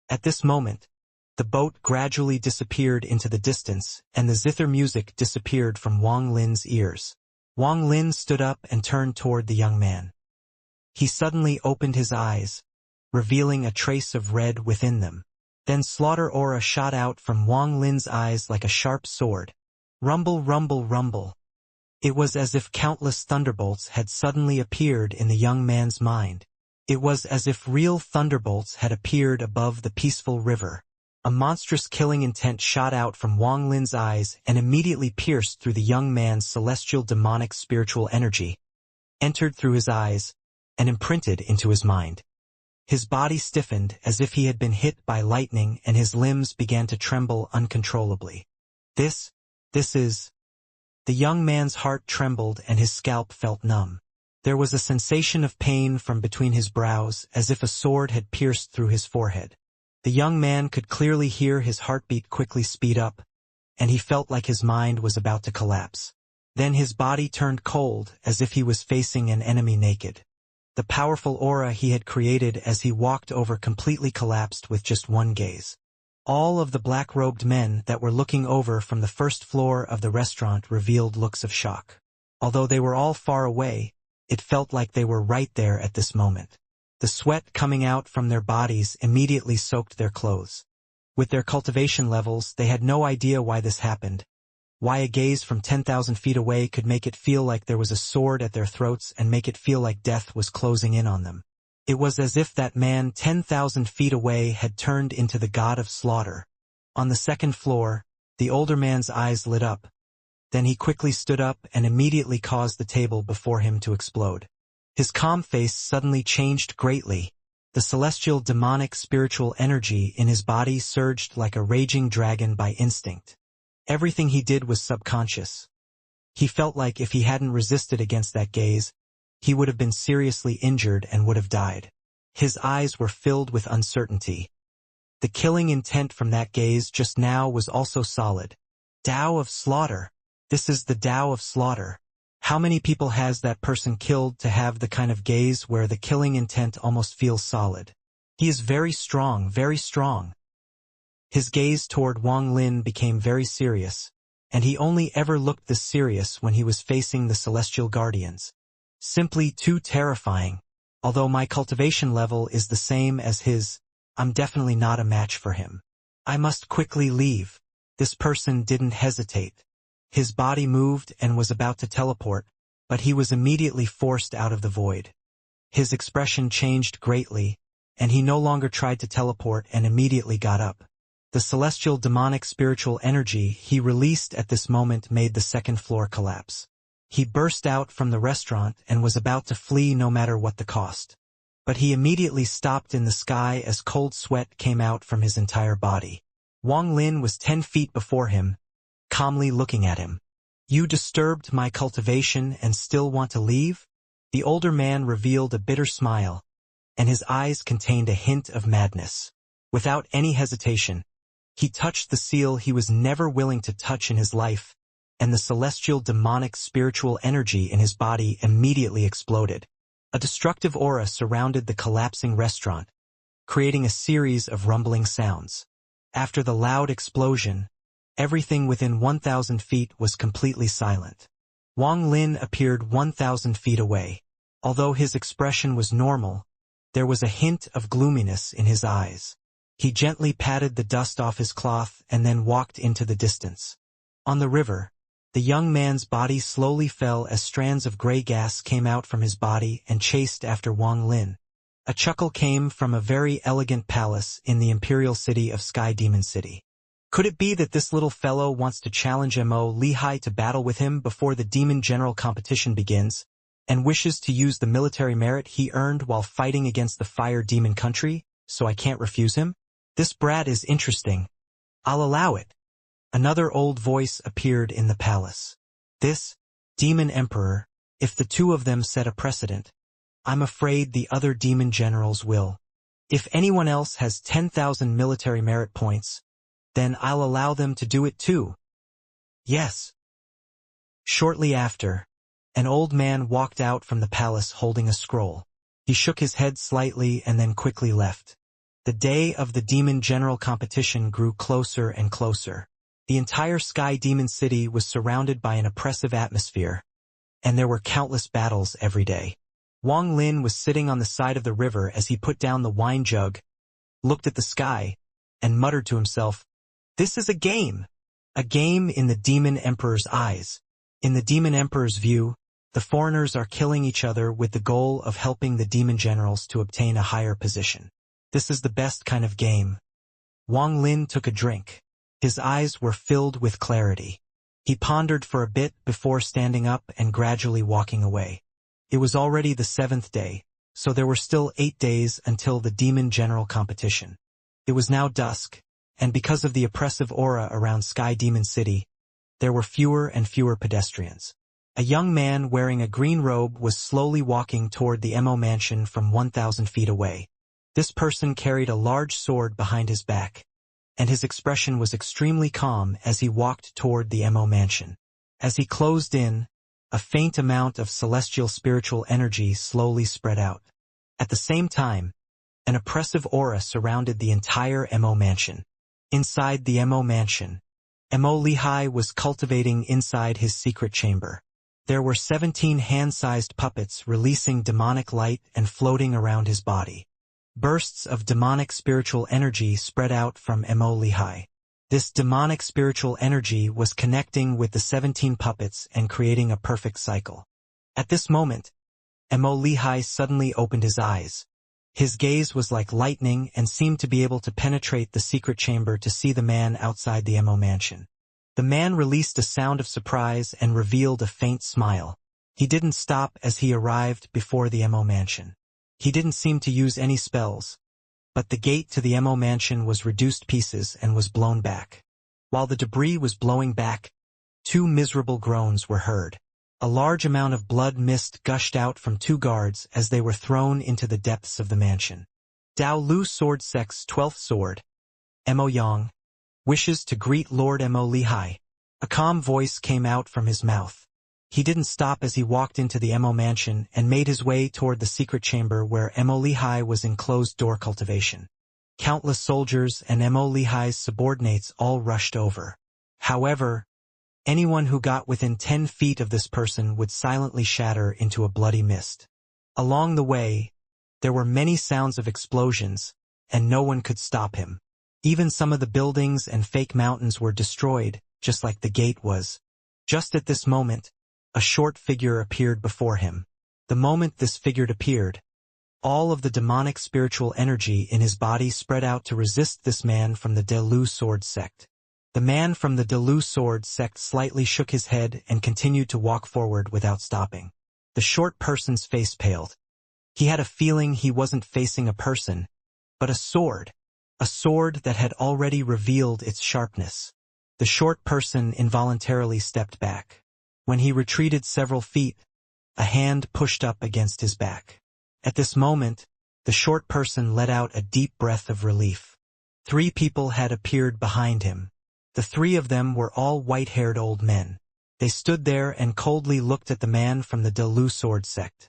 At this moment, the boat gradually disappeared into the distance and the zither music disappeared from Wang Lin's ears. Wang Lin stood up and turned toward the young man. He suddenly opened his eyes, revealing a trace of red within them. Then slaughter aura shot out from Wang Lin's eyes like a sharp sword. Rumble, rumble, rumble. It was as if countless thunderbolts had suddenly appeared in the young man's mind. It was as if real thunderbolts had appeared above the peaceful river. A monstrous killing intent shot out from Wang Lin's eyes and immediately pierced through the young man's celestial demonic spiritual energy, entered through his eyes, and imprinted into his mind. His body stiffened as if he had been hit by lightning and his limbs began to tremble uncontrollably. This is... The young man's heart trembled and his scalp felt numb. There was a sensation of pain from between his brows as if a sword had pierced through his forehead. The young man could clearly hear his heartbeat quickly speed up, and he felt like his mind was about to collapse. Then his body turned cold as if he was facing an enemy naked. The powerful aura he had created as he walked over completely collapsed with just one gaze. All of the black-robed men that were looking over from the first floor of the restaurant revealed looks of shock. Although they were all far away, it felt like they were right there at this moment. The sweat coming out from their bodies immediately soaked their clothes. With their cultivation levels, they had no idea why this happened, why a gaze from 10,000 feet away could make it feel like there was a sword at their throats and make it feel like death was closing in on them. It was as if that man 10,000 feet away had turned into the god of slaughter. On the second floor, the older man's eyes lit up. Then he quickly stood up and immediately caused the table before him to explode. His calm face suddenly changed greatly. The celestial demonic spiritual energy in his body surged like a raging dragon by instinct. Everything he did was subconscious. He felt like if he hadn't resisted against that gaze, he would have been seriously injured and would have died. His eyes were filled with uncertainty. The killing intent from that gaze just now was also solid. Tao of slaughter. This is the Tao of slaughter. How many people has that person killed to have the kind of gaze where the killing intent almost feels solid? He is very strong, very strong. His gaze toward Wang Lin became very serious, and he only ever looked this serious when he was facing the celestial guardians. Simply too terrifying. Although my cultivation level is the same as his, I'm definitely not a match for him. I must quickly leave. This person didn't hesitate. His body moved and was about to teleport, but he was immediately forced out of the void. His expression changed greatly, and he no longer tried to teleport and immediately got up. The celestial demonic spiritual energy he released at this moment made the second floor collapse. He burst out from the restaurant and was about to flee no matter what the cost. But he immediately stopped in the sky as cold sweat came out from his entire body. Wang Lin was 10 feet before him, calmly looking at him. "You disturbed my cultivation and still want to leave?" The older man revealed a bitter smile, and his eyes contained a hint of madness. Without any hesitation, he touched the seal he was never willing to touch in his life, and the celestial demonic spiritual energy in his body immediately exploded. A destructive aura surrounded the collapsing restaurant, creating a series of rumbling sounds. After the loud explosion, everything within 1,000 feet was completely silent. Wang Lin appeared 1,000 feet away. Although his expression was normal, there was a hint of gloominess in his eyes. He gently patted the dust off his cloth and then walked into the distance. On the river, the young man's body slowly fell as strands of gray gas came out from his body and chased after Wang Lin. A chuckle came from a very elegant palace in the imperial city of Sky Demon City. Could it be that this little fellow wants to challenge Mo Lihai to battle with him before the Demon General competition begins, and wishes to use the military merit he earned while fighting against the Fire Demon country, so I can't refuse him? This brat is interesting. I'll allow it. Another old voice appeared in the palace. This Demon Emperor, if the two of them set a precedent, I'm afraid the other demon generals will. If anyone else has 10,000 military merit points, then I'll allow them to do it too. Yes. Shortly after, an old man walked out from the palace holding a scroll. He shook his head slightly and then quickly left. The day of the Demon General competition grew closer and closer. The entire Sky Demon City was surrounded by an oppressive atmosphere, and there were countless battles every day. Wang Lin was sitting on the side of the river as he put down the wine jug, looked at the sky, and muttered to himself, "This is a game in the Demon Emperor's eyes. In the Demon Emperor's view, the foreigners are killing each other with the goal of helping the demon generals to obtain a higher position. This is the best kind of game." Wang Lin took a drink. His eyes were filled with clarity. He pondered for a bit before standing up and gradually walking away. It was already the 7th day, so there were still 8 days until the Demon General competition. It was now dusk, and because of the oppressive aura around Sky Demon City, there were fewer and fewer pedestrians. A young man wearing a green robe was slowly walking toward the Mo mansion from 1,000 feet away. This person carried a large sword behind his back, and his expression was extremely calm as he walked toward the Mo mansion. As he closed in, a faint amount of celestial spiritual energy slowly spread out. At the same time, an oppressive aura surrounded the entire Mo mansion. Inside the Mo mansion, Mo Lihai was cultivating inside his secret chamber. There were 17 hand-sized puppets releasing demonic light and floating around his body. Bursts of demonic spiritual energy spread out from Mo Lihai. This demonic spiritual energy was connecting with the 17 puppets and creating a perfect cycle. At this moment, Mo Lihai suddenly opened his eyes. His gaze was like lightning and seemed to be able to penetrate the secret chamber to see the man outside the Mo mansion. The man released a sound of surprise and revealed a faint smile. He didn't stop as he arrived before the Mo mansion. He didn't seem to use any spells, but the gate to the Mo mansion was reduced pieces and was blown back. While the debris was blowing back, 2 miserable groans were heard. A large amount of blood mist gushed out from 2 guards as they were thrown into the depths of the mansion. Dao Lu Sword Sect's 12th sword, Mo Yang, wishes to greet Lord Mo Lihai. A calm voice came out from his mouth. He didn't stop as he walked into the Mo mansion and made his way toward the secret chamber where Mo Lihai was in closed-door cultivation. Countless soldiers and Mo Lihai's subordinates all rushed over. However, anyone who got within 10 feet of this person would silently shatter into a bloody mist. Along the way, there were many sounds of explosions, and no one could stop him. Even some of the buildings and fake mountains were destroyed, just like the gate was. Just at this moment, a short figure appeared before him. The moment this figure appeared, all of the demonic spiritual energy in his body spread out to resist this man from the Delu Sword Sect. The man from the Delu Sword Sect slightly shook his head and continued to walk forward without stopping. The short person's face paled. He had a feeling he wasn't facing a person, but a sword that had already revealed its sharpness. The short person involuntarily stepped back. When he retreated several feet, a hand pushed up against his back. At this moment, the short person let out a deep breath of relief. 3 people had appeared behind him. The 3 of them were all white-haired old men. They stood there and coldly looked at the man from the Delu Sword Sect.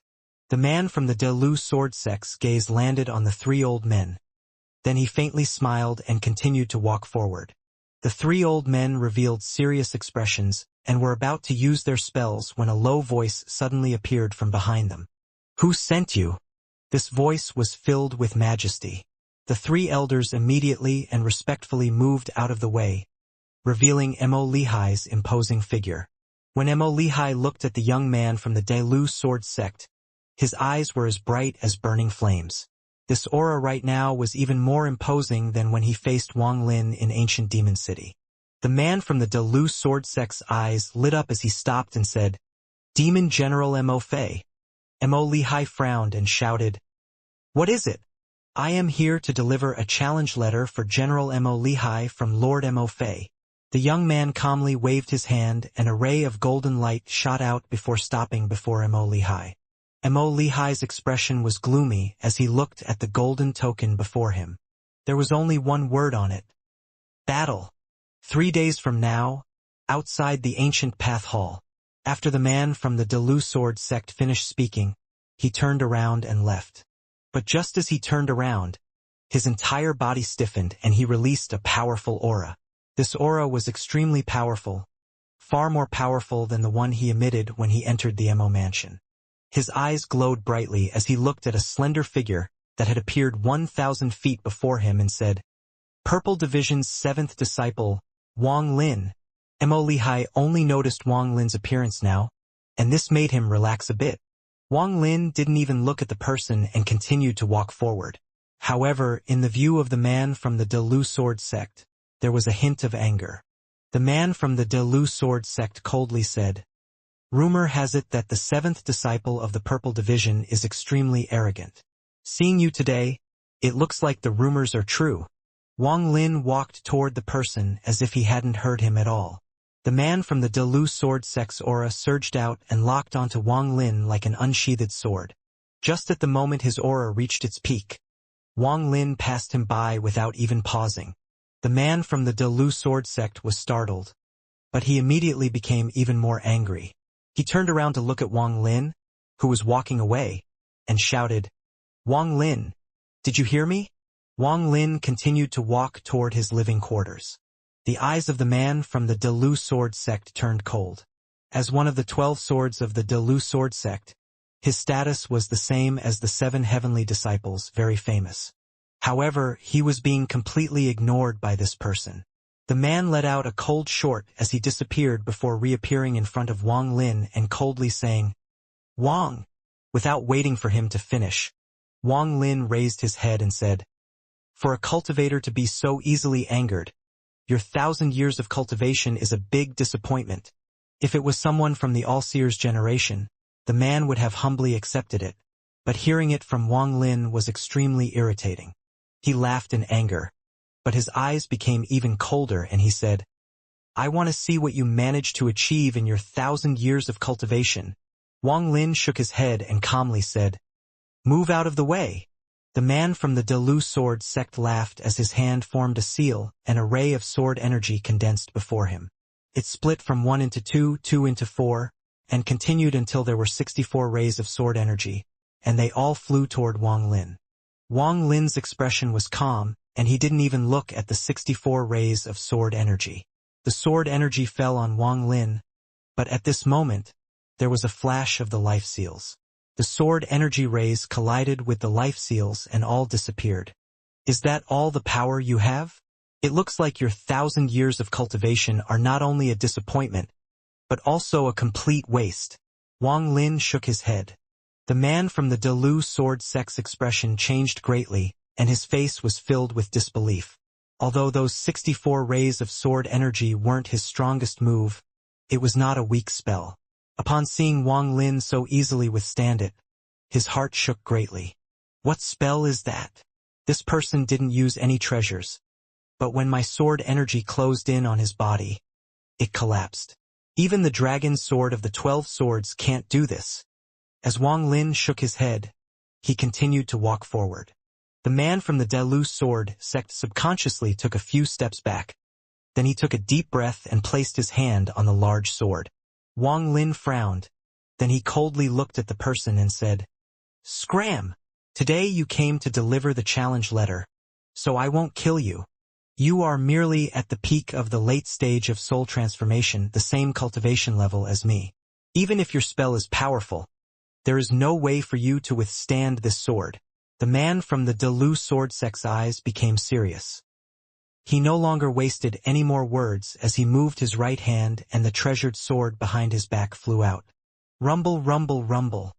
The man from the Delu sword sect's gaze landed on the three old men. Then he faintly smiled and continued to walk forward. The three old men revealed serious expressions and were about to use their spells when a low voice suddenly appeared from behind them. "Who sent you?" This voice was filled with majesty. The three elders immediately and respectfully moved out of the way, revealing Emo Lehai's imposing figure. When Emo Lehai looked at the young man from the Delu sword sect, his eyes were as bright as burning flames. This aura right now was even more imposing than when he faced Wang Lin in ancient Demon City. The man from the Delu sword sect's eyes lit up as he stopped and said, "Demon General Mo Fei." Emo Lehai frowned and shouted, "What is it?" "I am here to deliver a challenge letter for General Emo Lehai from Lord Mo Fei." The young man calmly waved his hand and a ray of golden light shot out before stopping before Emo Lehai. Emo Lehai's expression was gloomy as he looked at the golden token before him. There was only one word on it: battle. 3 days from now, outside the ancient path hall. After the man from the Delu sword sect finished speaking, he turned around and left. But just as he turned around, his entire body stiffened and he released a powerful aura. This aura was extremely powerful, far more powerful than the one he emitted when he entered the Emo mansion. His eyes glowed brightly as he looked at a slender figure that had appeared 1,000 feet before him and said, "Purple Division's 7th disciple, Wang Lin." Emo Lehai only noticed Wang Lin's appearance now, and this made him relax a bit. Wang Lin didn't even look at the person and continued to walk forward. However, in the view of the man from the Delu sword sect, there was a hint of anger. The man from the Delu sword sect coldly said, "Rumor has it that the 7th disciple of the Purple Division is extremely arrogant. Seeing you today, it looks like the rumors are true." Wang Lin walked toward the person as if he hadn't heard him at all. The man from the Delu sword sect's aura surged out and locked onto Wang Lin like an unsheathed sword. Just at the moment his aura reached its peak, Wang Lin passed him by without even pausing. The man from the Delu sword sect was startled, but he immediately became even more angry. He turned around to look at Wang Lin, who was walking away, and shouted, "Wang Lin, did you hear me?" Wang Lin continued to walk toward his living quarters. The eyes of the man from the Delu sword sect turned cold. As one of the 12 swords of the Delu sword sect, his status was the same as the 7 heavenly disciples, very famous. However, he was being completely ignored by this person. The man let out a cold short as he disappeared before reappearing in front of Wang Lin and coldly saying, "Wang." Without waiting for him to finish, Wang Lin raised his head and said, "For a cultivator to be so easily angered, your 1,000 years of cultivation is a big disappointment." If it was someone from the All-Seer's generation, the man would have humbly accepted it, but hearing it from Wang Lin was extremely irritating. He laughed in anger, but his eyes became even colder and he said, "I want to see what you managed to achieve in your 1,000 years of cultivation." Wang Lin shook his head and calmly said, "Move out of the way." The man from the Delu sword sect laughed as his hand formed a seal and a ray of sword energy condensed before him. It split from 1 into 2, 2 into 4, and continued until there were 64 rays of sword energy, and they all flew toward Wang Lin. Wang Lin's expression was calm, and he didn't even look at the 64 rays of sword energy. The sword energy fell on Wang Lin, but at this moment, there was a flash of the life seals. The sword energy rays collided with the life seals and all disappeared. "Is that all the power you have? It looks like your 1,000 years of cultivation are not only a disappointment, but also a complete waste." Wang Lin shook his head. The man from the Delu sword sect's expression changed greatly, and his face was filled with disbelief. Although those 64 rays of sword energy weren't his strongest move, it was not a weak spell. Upon seeing Wang Lin so easily withstand it, his heart shook greatly. "What spell is that? This person didn't use any treasures. But when my sword energy closed in on his body, it collapsed. Even the dragon sword of the 12 swords can't do this." As Wang Lin shook his head, he continued to walk forward. The man from the Delu sword sect subconsciously took a few steps back. Then he took a deep breath and placed his hand on the large sword. Wang Lin frowned. Then he coldly looked at the person and said, Scram! Today you came to deliver the challenge letter, so I won't kill you. You are merely at the peak of the late stage of soul transformation, the same cultivation level as me. Even if your spell is powerful, there is no way for you to withstand this sword. The man from the Delu sword sect's eyes became serious. He no longer wasted any more words as he moved his right hand and the treasured sword behind his back flew out. Rumble, rumble, rumble.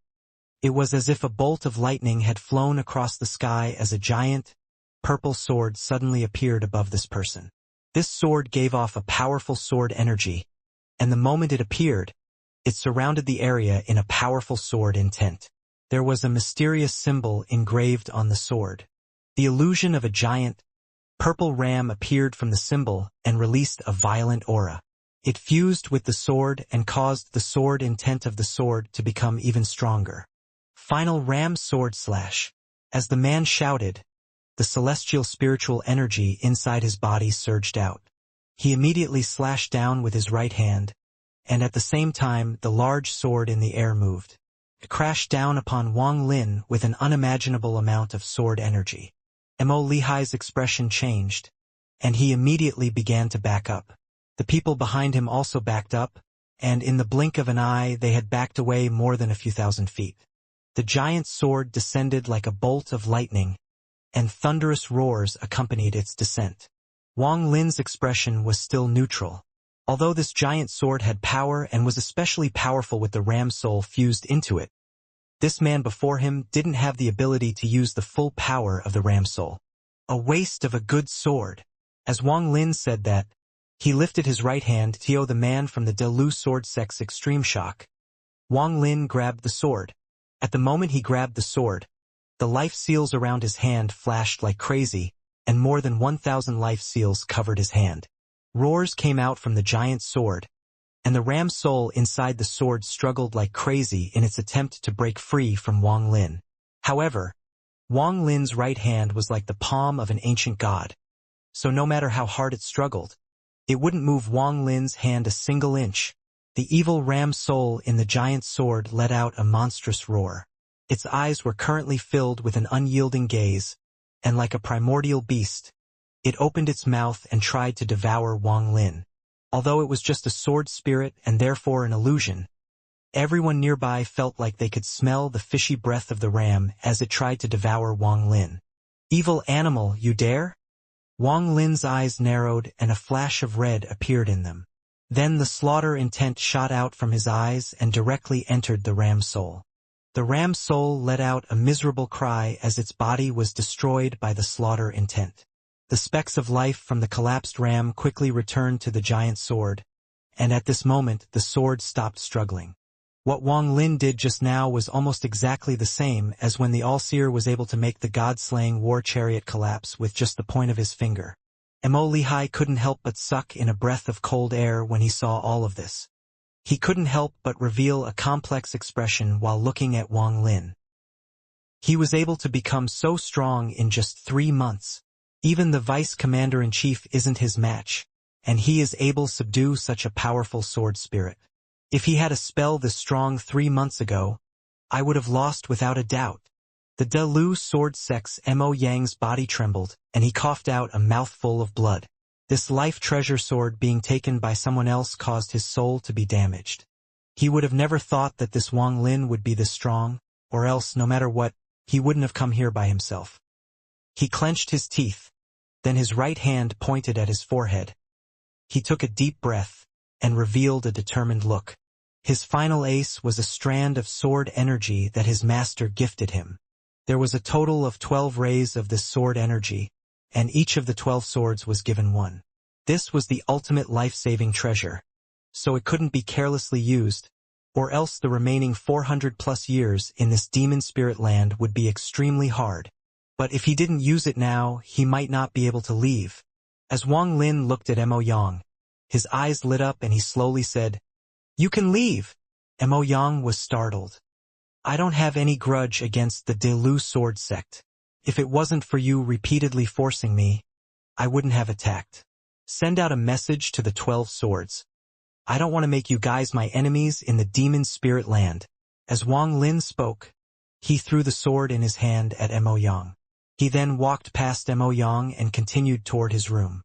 It was as if a bolt of lightning had flown across the sky as a giant, purple sword suddenly appeared above this person. This sword gave off a powerful sword energy, and the moment it appeared, it surrounded the area in a powerful sword intent. There was a mysterious symbol engraved on the sword. The illusion of a giant, purple ram appeared from the symbol and released a violent aura. It fused with the sword and caused the sword intent of the sword to become even stronger. Final ram sword slash. As the man shouted, the celestial spiritual energy inside his body surged out. He immediately slashed down with his right hand, and at the same time the large sword in the air moved. It crashed down upon Wang Lin with an unimaginable amount of sword energy. Mo Lihai's expression changed, and he immediately began to back up. The people behind him also backed up, and in the blink of an eye they had backed away more than a few thousand feet. The giant sword descended like a bolt of lightning, and thunderous roars accompanied its descent. Wang Lin's expression was still neutral. Although this giant sword had power and was especially powerful with the ram soul fused into it, this man before him didn't have the ability to use the full power of the ram soul. A waste of a good sword. As Wang Lin said that, he lifted his right hand to Tio the man from the Delu sword sect's extreme shock. Wang Lin grabbed the sword. At the moment he grabbed the sword, the life seals around his hand flashed like crazy, and more than 1,000 life seals covered his hand. Roars came out from the giant sword, and the ram soul inside the sword struggled like crazy in its attempt to break free from Wang Lin. However, Wang Lin's right hand was like the palm of an ancient god, so no matter how hard it struggled, it wouldn't move Wang Lin's hand a single inch. The evil ram soul in the giant sword let out a monstrous roar. Its eyes were currently filled with an unyielding gaze, and like a primordial beast, it opened its mouth and tried to devour Wang Lin. Although it was just a sword spirit and therefore an illusion, everyone nearby felt like they could smell the fishy breath of the ram as it tried to devour Wang Lin. Evil animal, you dare? Wang Lin's eyes narrowed and a flash of red appeared in them. Then the slaughter intent shot out from his eyes and directly entered the ram soul. The ram soul let out a miserable cry as its body was destroyed by the slaughter intent. The specks of life from the collapsed ram quickly returned to the giant sword, and at this moment the sword stopped struggling. What Wang Lin did just now was almost exactly the same as when the All-Seer was able to make the god-slaying war chariot collapse with just the point of his finger. Mo Lihai couldn't help but suck in a breath of cold air when he saw all of this. He couldn't help but reveal a complex expression while looking at Wang Lin. He was able to become so strong in just 3 months. Even the vice commander-in-chief isn't his match, and he is able to subdue such a powerful sword spirit. If he had a spell this strong 3 months ago, I would have lost without a doubt. The Delu sword sect's Mo Yang's body trembled, and he coughed out a mouthful of blood. This life treasure sword being taken by someone else caused his soul to be damaged. He would have never thought that this Wang Lin would be this strong, or else, no matter what, he wouldn't have come here by himself. He clenched his teeth, then his right hand pointed at his forehead. He took a deep breath, and revealed a determined look. His final ace was a strand of sword energy that his master gifted him. There was a total of 12 rays of this sword energy, and each of the 12 swords was given one. This was the ultimate life-saving treasure, so it couldn't be carelessly used, or else the remaining 400+ years in this demon spirit land would be extremely hard. But if he didn't use it now, he might not be able to leave. As Wang Lin looked at Mo Yang, his eyes lit up and he slowly said, "You can leave." Mo Yang was startled. "I don't have any grudge against the Delu sword sect. If it wasn't for you repeatedly forcing me, I wouldn't have attacked. Send out a message to the 12 swords. I don't want to make you guys my enemies in the demon spirit land." As Wang Lin spoke, He threw the sword in his hand at Mo Yang. He then walked past Mo Yang and continued toward his room.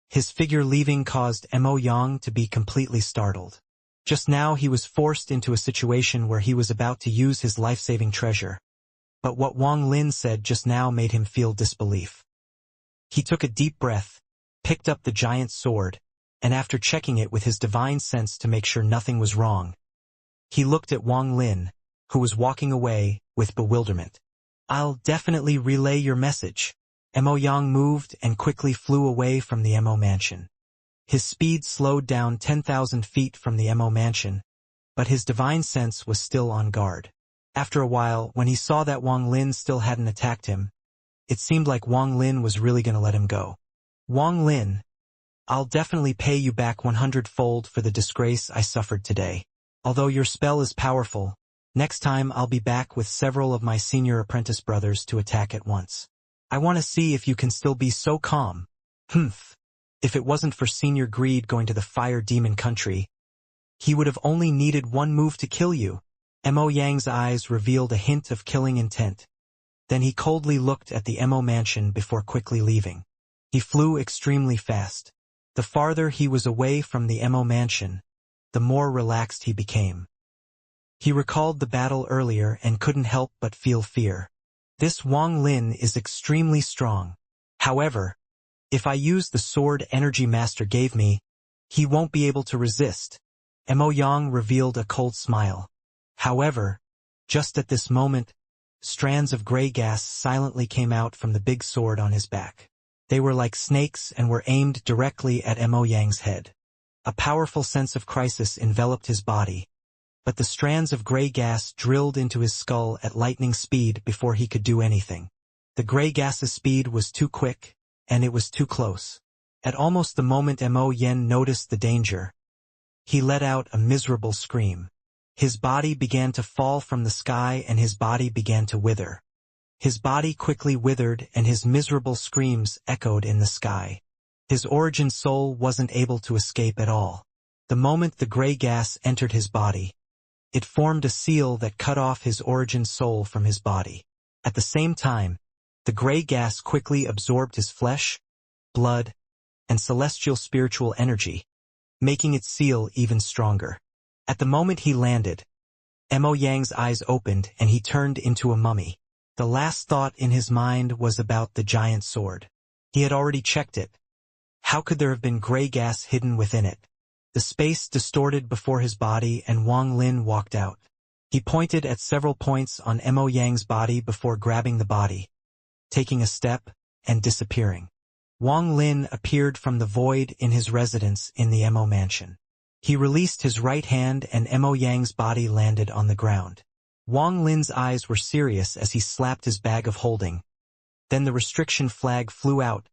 His figure leaving caused Mo Yang to be completely startled. Just now he was forced into a situation where he was about to use his life-saving treasure. But what Wang Lin said just now made him feel disbelief. He took a deep breath, picked up the giant sword, and after checking it with his divine sense to make sure nothing was wrong, he looked at Wang Lin, who was walking away, with bewilderment. "I'll definitely relay your message." Mo Yang moved and quickly flew away from the Mo mansion. His speed slowed down 10,000 feet from the Mo mansion, but his divine sense was still on guard. After a while, when he saw that Wang Lin still hadn't attacked him, it seemed like Wang Lin was really going to let him go. "Wang Lin, I'll definitely pay you back 100-fold for the disgrace I suffered today. Although your spell is powerful, next time I'll be back with several of my senior apprentice brothers to attack at once. I want to see if you can still be so calm." Humph. If it wasn't for Senior Greed going to the Fire Demon country, he would have only needed one move to kill you. Mo Yang's eyes revealed a hint of killing intent. Then he coldly looked at the Mo mansion before quickly leaving. He flew extremely fast. The farther he was away from the Mo mansion, the more relaxed he became. He recalled the battle earlier and couldn't help but feel fear. This Wang Lin is extremely strong. However, if I use the sword Energy Master gave me, he won't be able to resist. Mo Yang revealed a cold smile. However, just at this moment, strands of gray gas silently came out from the big sword on his back. They were like snakes and were aimed directly at Mo Yang's head. A powerful sense of crisis enveloped his body, but the strands of gray gas drilled into his skull at lightning speed before he could do anything. The gray gas's speed was too quick, and it was too close. At almost the moment Mo Yen noticed the danger, he let out a miserable scream. His body began to fall from the sky and his body began to wither. His body quickly withered and his miserable screams echoed in the sky. His origin soul wasn't able to escape at all. The moment the gray gas entered his body, it formed a seal that cut off his origin soul from his body. At the same time, the gray gas quickly absorbed his flesh, blood, and celestial spiritual energy, making its seal even stronger. At the moment he landed, Mo Yang's eyes opened and he turned into a mummy. The last thought in his mind was about the giant sword. He had already checked it. How could there have been gray gas hidden within it? The space distorted before his body and Wang Lin walked out. He pointed at several points on Mo Yang's body before grabbing the body, taking a step, and disappearing. Wang Lin appeared from the void in his residence in the Mo mansion. He released his right hand and Mo Yang's body landed on the ground. Wang Lin's eyes were serious as he slapped his bag of holding. Then the restriction flag flew out,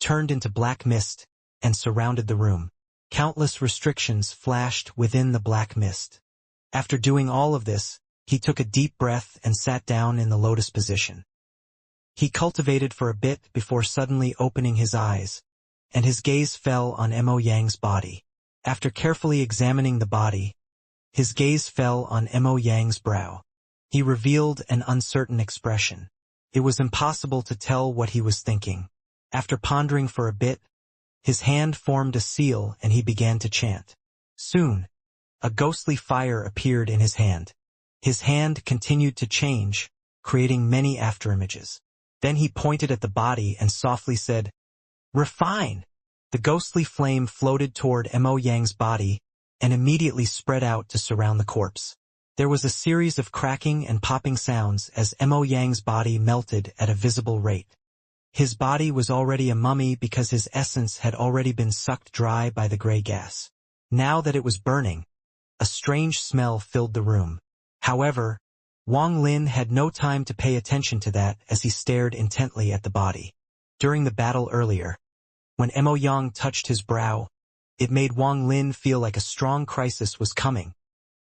turned into black mist, and surrounded the room. Countless restrictions flashed within the black mist. After doing all of this, he took a deep breath and sat down in the lotus position. He cultivated for a bit before suddenly opening his eyes, and his gaze fell on Mo Yang's body. After carefully examining the body, his gaze fell on Mo Yang's brow. He revealed an uncertain expression. It was impossible to tell what he was thinking. After pondering for a bit, his hand formed a seal and he began to chant. Soon, a ghostly fire appeared in his hand. His hand continued to change, creating many afterimages. Then he pointed at the body and softly said, "Refine!" The ghostly flame floated toward Mo Yang's body and immediately spread out to surround the corpse. There was a series of cracking and popping sounds as Mo Yang's body melted at a visible rate. His body was already a mummy because his essence had already been sucked dry by the gray gas. Now that it was burning, a strange smell filled the room. However, Wang Lin had no time to pay attention to that as he stared intently at the body. During the battle earlier, when Mo Yang touched his brow, it made Wang Lin feel like a strong crisis was coming.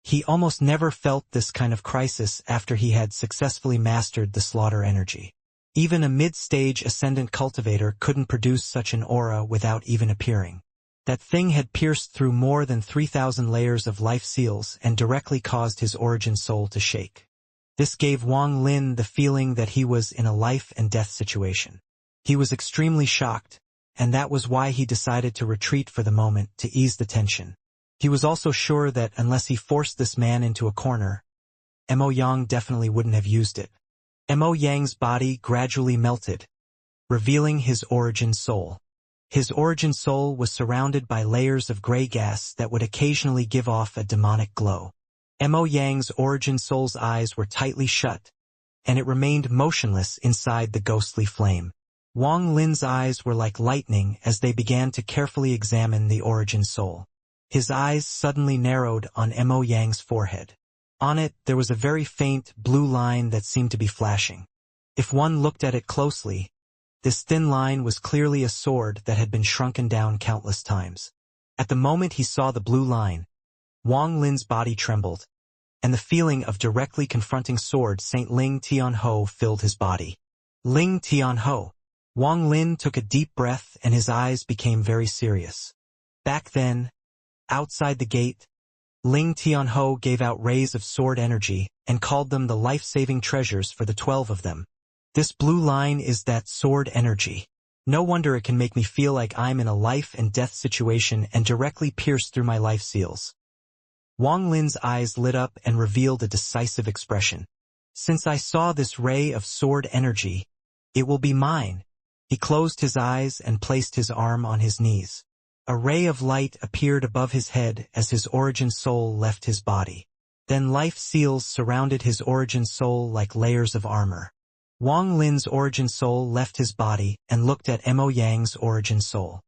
He almost never felt this kind of crisis after he had successfully mastered the slaughter energy. Even a mid-stage ascendant cultivator couldn't produce such an aura without even appearing. That thing had pierced through more than 3,000 layers of life seals and directly caused his origin soul to shake. This gave Wang Lin the feeling that he was in a life-and-death situation. He was extremely shocked, and that was why he decided to retreat for the moment to ease the tension. He was also sure that unless he forced this man into a corner, Mo Yang definitely wouldn't have used it. Mo Yang's body gradually melted, revealing his origin soul. His origin soul was surrounded by layers of gray gas that would occasionally give off a demonic glow. Mo Yang's origin soul's eyes were tightly shut, and it remained motionless inside the ghostly flame. Wang Lin's eyes were like lightning as they began to carefully examine the origin soul. His eyes suddenly narrowed on Mo Yang's forehead. On it, there was a very faint blue line that seemed to be flashing. If one looked at it closely, this thin line was clearly a sword that had been shrunken down countless times. At the moment he saw the blue line, Wang Lin's body trembled, and the feeling of directly confronting Sword Saint Ling Tianho filled his body. Ling Tianho. Wang Lin took a deep breath and his eyes became very serious. Back then, outside the gate, Ling Tianho gave out rays of sword energy and called them the life-saving treasures for the 12 of them. This blue line is that sword energy. No wonder it can make me feel like I'm in a life-and-death situation and directly pierce through my life seals. Wang Lin's eyes lit up and revealed a decisive expression. Since I saw this ray of sword energy, it will be mine. He closed his eyes and placed his arm on his knees. A ray of light appeared above his head as his origin soul left his body. Then life seals surrounded his origin soul like layers of armor. Wang Lin's origin soul left his body and looked at Mo Yang's origin soul.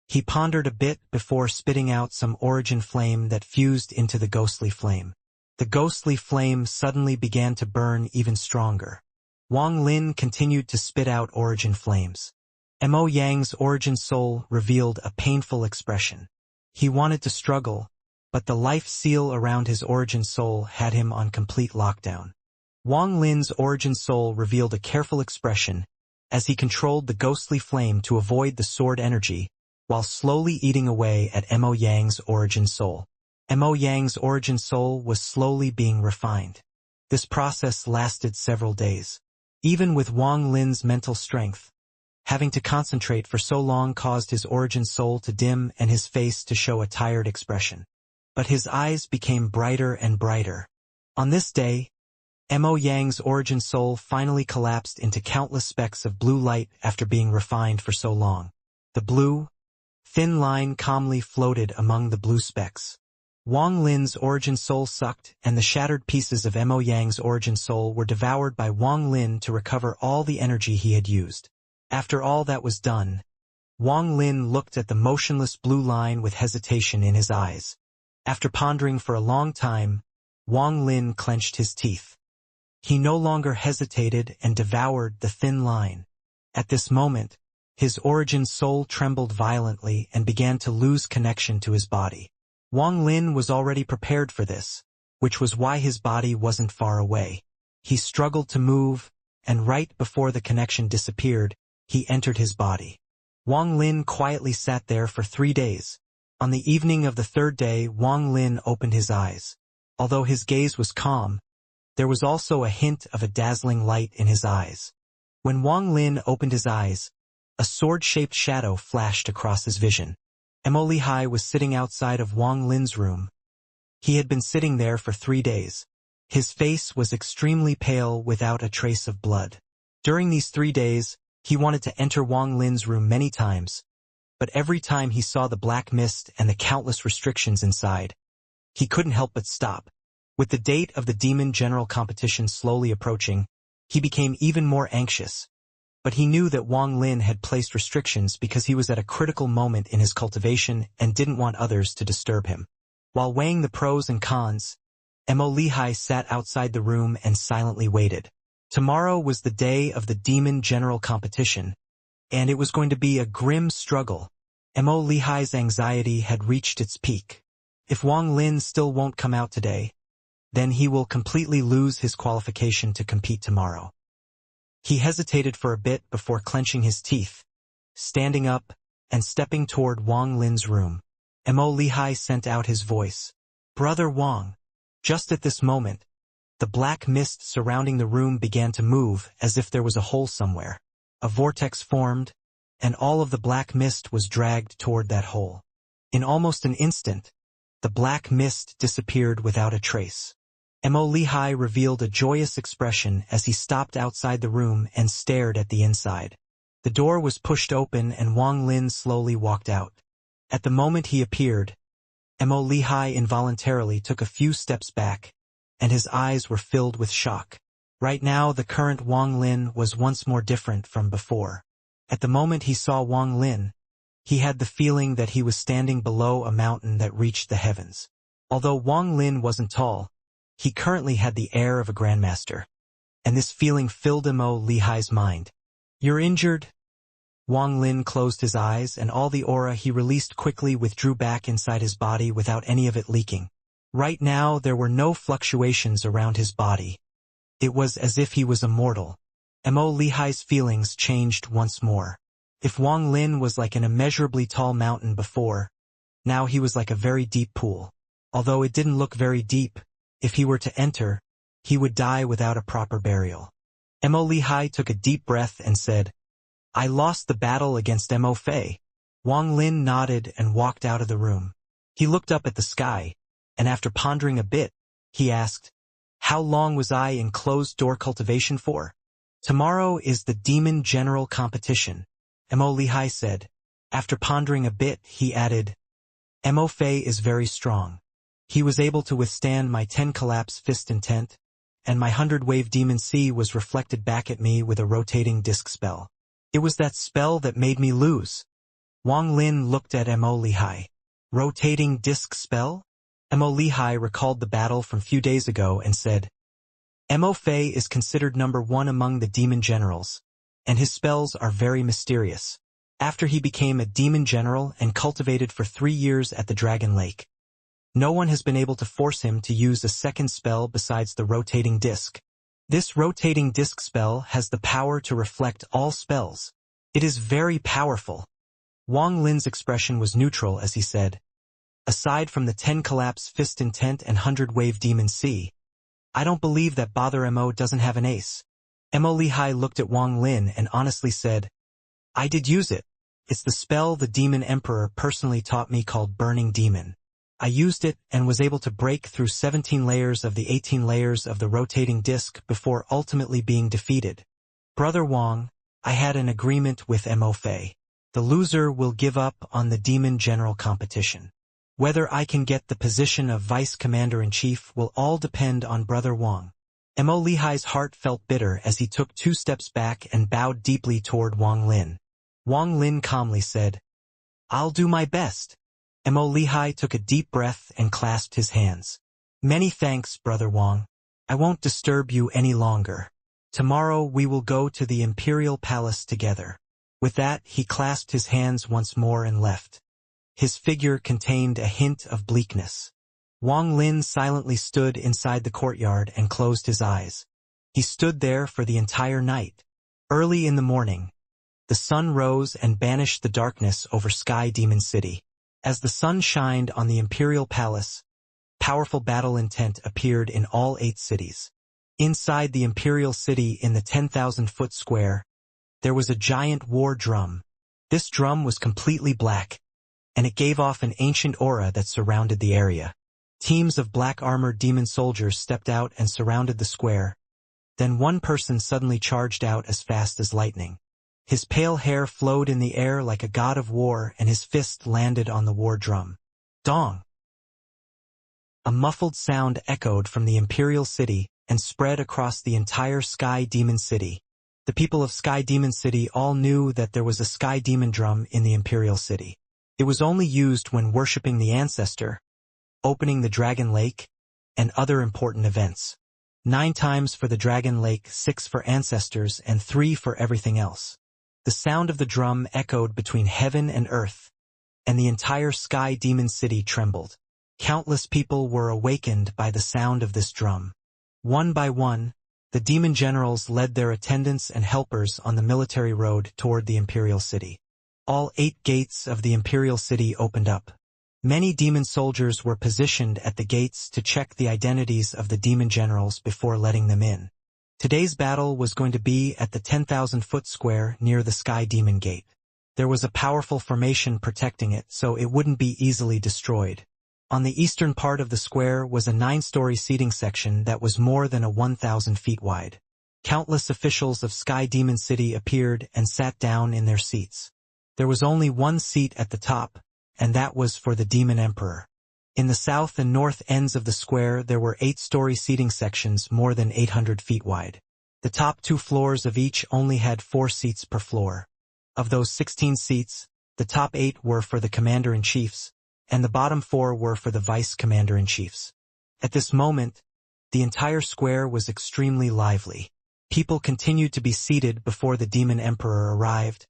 He pondered a bit before spitting out some origin flame that fused into the ghostly flame. The ghostly flame suddenly began to burn even stronger. Wang Lin continued to spit out origin flames. Mo Yang's origin soul revealed a painful expression. He wanted to struggle, but the life seal around his origin soul had him on complete lockdown. Wang Lin's origin soul revealed a careful expression as he controlled the ghostly flame to avoid the sword energy, while slowly eating away at Mo Yang's origin soul. Mo Yang's origin soul was slowly being refined. This process lasted several days. Even with Wang Lin's mental strength, having to concentrate for so long caused his origin soul to dim and his face to show a tired expression. But his eyes became brighter and brighter. On this day, Mo Yang's origin soul finally collapsed into countless specks of blue light after being refined for so long. The blue, thin line calmly floated among the blue specks. Wang Lin's origin soul sucked, and the shattered pieces of Mo Yang's origin soul were devoured by Wang Lin to recover all the energy he had used. After all that was done, Wang Lin looked at the motionless blue line with hesitation in his eyes. After pondering for a long time, Wang Lin clenched his teeth. He no longer hesitated and devoured the thin line. At this moment, his origin soul trembled violently and began to lose connection to his body. Wang Lin was already prepared for this, which was why his body wasn't far away. He struggled to move, and right before the connection disappeared, he entered his body. Wang Lin quietly sat there for 3 days. On the evening of the 3rd day, Wang Lin opened his eyes. Although his gaze was calm, there was also a hint of a dazzling light in his eyes. When Wang Lin opened his eyes, a sword-shaped shadow flashed across his vision. Mo Lihai was sitting outside of Wang Lin's room. He had been sitting there for 3 days. His face was extremely pale without a trace of blood. During these 3 days, he wanted to enter Wang Lin's room many times, but every time he saw the black mist and the countless restrictions inside, he couldn't help but stop. With the date of the Demon General competition slowly approaching, he became even more anxious. But he knew that Wang Lin had placed restrictions because he was at a critical moment in his cultivation and didn't want others to disturb him. While weighing the pros and cons, Mo Lihai sat outside the room and silently waited. Tomorrow was the day of the Demon General competition, and it was going to be a grim struggle. Mo Lihai's anxiety had reached its peak. If Wang Lin still won't come out today, then he will completely lose his qualification to compete tomorrow. He hesitated for a bit before clenching his teeth, standing up, and stepping toward Wang Lin's room. Mo Lihai sent out his voice. "Brother Wang." Just at this moment, The black mist surrounding the room began to move as if there was a hole somewhere. A vortex formed, and all of the black mist was dragged toward that hole. In almost an instant, the black mist disappeared without a trace. Mo Lehigh revealed a joyous expression as he stopped outside the room and stared at the inside. The door was pushed open and Wang Lin slowly walked out. At the moment he appeared, Mo Lehigh involuntarily took a few steps back, and his eyes were filled with shock. Right now the current Wang Lin was once more different from before. At the moment he saw Wang Lin, he had the feeling that he was standing below a mountain that reached the heavens. Although Wang Lin wasn't tall, he currently had the air of a grandmaster. And this feeling filled Mo Lehigh's mind. "You're injured?" Wang Lin closed his eyes and all the aura he released quickly withdrew back inside his body without any of it leaking. Right now there were no fluctuations around his body. It was as if he was immortal. Mo Lehigh's feelings changed once more. If Wang Lin was like an immeasurably tall mountain before, now he was like a very deep pool. Although it didn't look very deep, if he were to enter, he would die without a proper burial. Mo Lehigh took a deep breath and said, "I lost the battle against Mo Fei." Wang Lin nodded and walked out of the room. He looked up at the sky, and after pondering a bit, he asked, "How long was I in closed-door cultivation for?" "Tomorrow is the Demon General competition," Mo Lehigh said. After pondering a bit, he added, "Mo Fei is very strong. He was able to withstand my 10 collapse fist intent, and my 100-wave demon C was reflected back at me with a rotating disc spell. It was that spell that made me lose." Wang Lin looked at Mo Lehigh. "Rotating disc spell?" Mo Lehigh recalled the battle from few days ago and said, "Mo Fei is considered number 1 among the demon generals, and his spells are very mysterious. After he became a demon general and cultivated for 3 years at the Dragon Lake, no one has been able to force him to use a second spell besides the rotating disc. This rotating disc spell has the power to reflect all spells. It is very powerful." Wang Lin's expression was neutral as he said, "Aside from the 10 collapse fist intent and 100-wave demon C, I don't believe that Bother Mo doesn't have an ace." Mo Lehigh looked at Wang Lin and honestly said, "I did use it. It's the spell the Demon Emperor personally taught me called Burning Demon. I used it and was able to break through 17 layers of the 18 layers of the rotating disc before ultimately being defeated. Brother Wang, I had an agreement with Mo Fei. The loser will give up on the Demon General competition. Whether I can get the position of Vice Commander-in-Chief will all depend on Brother Wang." Mo Lehigh's heart felt bitter as he took 2 steps back and bowed deeply toward Wang Lin. Wang Lin calmly said, "I'll do my best." Mo Lehigh took a deep breath and clasped his hands. "Many thanks, Brother Wang. I won't disturb you any longer. Tomorrow we will go to the Imperial Palace together." With that, he clasped his hands once more and left. His figure contained a hint of bleakness. Wang Lin silently stood inside the courtyard and closed his eyes. He stood there for the entire night. Early in the morning, the sun rose and banished the darkness over Sky Demon City. As the sun shined on the Imperial Palace, powerful battle intent appeared in all 8 cities. Inside the Imperial City in the 10,000-foot square, there was a giant war drum. This drum was completely black, and it gave off an ancient aura that surrounded the area. Teams of black-armored demon soldiers stepped out and surrounded the square. Then one person suddenly charged out as fast as lightning. His pale hair flowed in the air like a god of war and his fist landed on the war drum. Dong! A muffled sound echoed from the Imperial City and spread across the entire Sky Demon City. The people of Sky Demon City all knew that there was a Sky Demon drum in the Imperial City. It was only used when worshipping the ancestor, opening the Dragon Lake, and other important events. 9 times for the Dragon Lake, 6 for ancestors, and 3 for everything else. The sound of the drum echoed between heaven and earth, and the entire Sky Demon City trembled. Countless people were awakened by the sound of this drum. One by one, the demon generals led their attendants and helpers on the military road toward the Imperial City. All 8 gates of the Imperial City opened up. Many demon soldiers were positioned at the gates to check the identities of the demon generals before letting them in. Today's battle was going to be at the 10,000-foot square near the Sky Demon Gate. There was a powerful formation protecting it, so it wouldn't be easily destroyed. On the eastern part of the square was a 9-story seating section that was more than 1,000 feet wide. Countless officials of Sky Demon City appeared and sat down in their seats. There was only one seat at the top, and that was for the Demon Emperor. In the south and north ends of the square there were 8-story seating sections more than 800 feet wide. The top 2 floors of each only had 4 seats per floor. Of those 16 seats, the top 8 were for the commander-in-chiefs, and the bottom 4 were for the vice-commander-in-chiefs. At this moment, the entire square was extremely lively. People continued to be seated before the Demon Emperor arrived,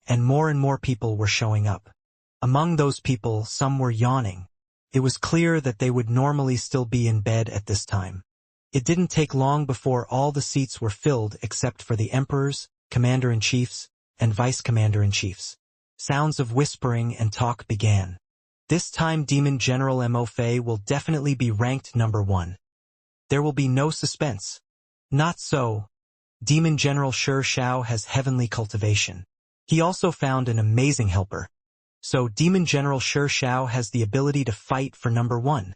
and more people were showing up. Among those people, some were yawning. It was clear that they would normally still be in bed at this time. It didn't take long before all the seats were filled except for the emperors, commander-in-chiefs, and vice-commander-in-chiefs. Sounds of whispering and talk began. This time Demon General Mo Fei will definitely be ranked number 1. There will be no suspense. Not so. Demon General Shi Shao has heavenly cultivation. He also found an amazing helper. So Demon General Shi Shao has the ability to fight for number 1.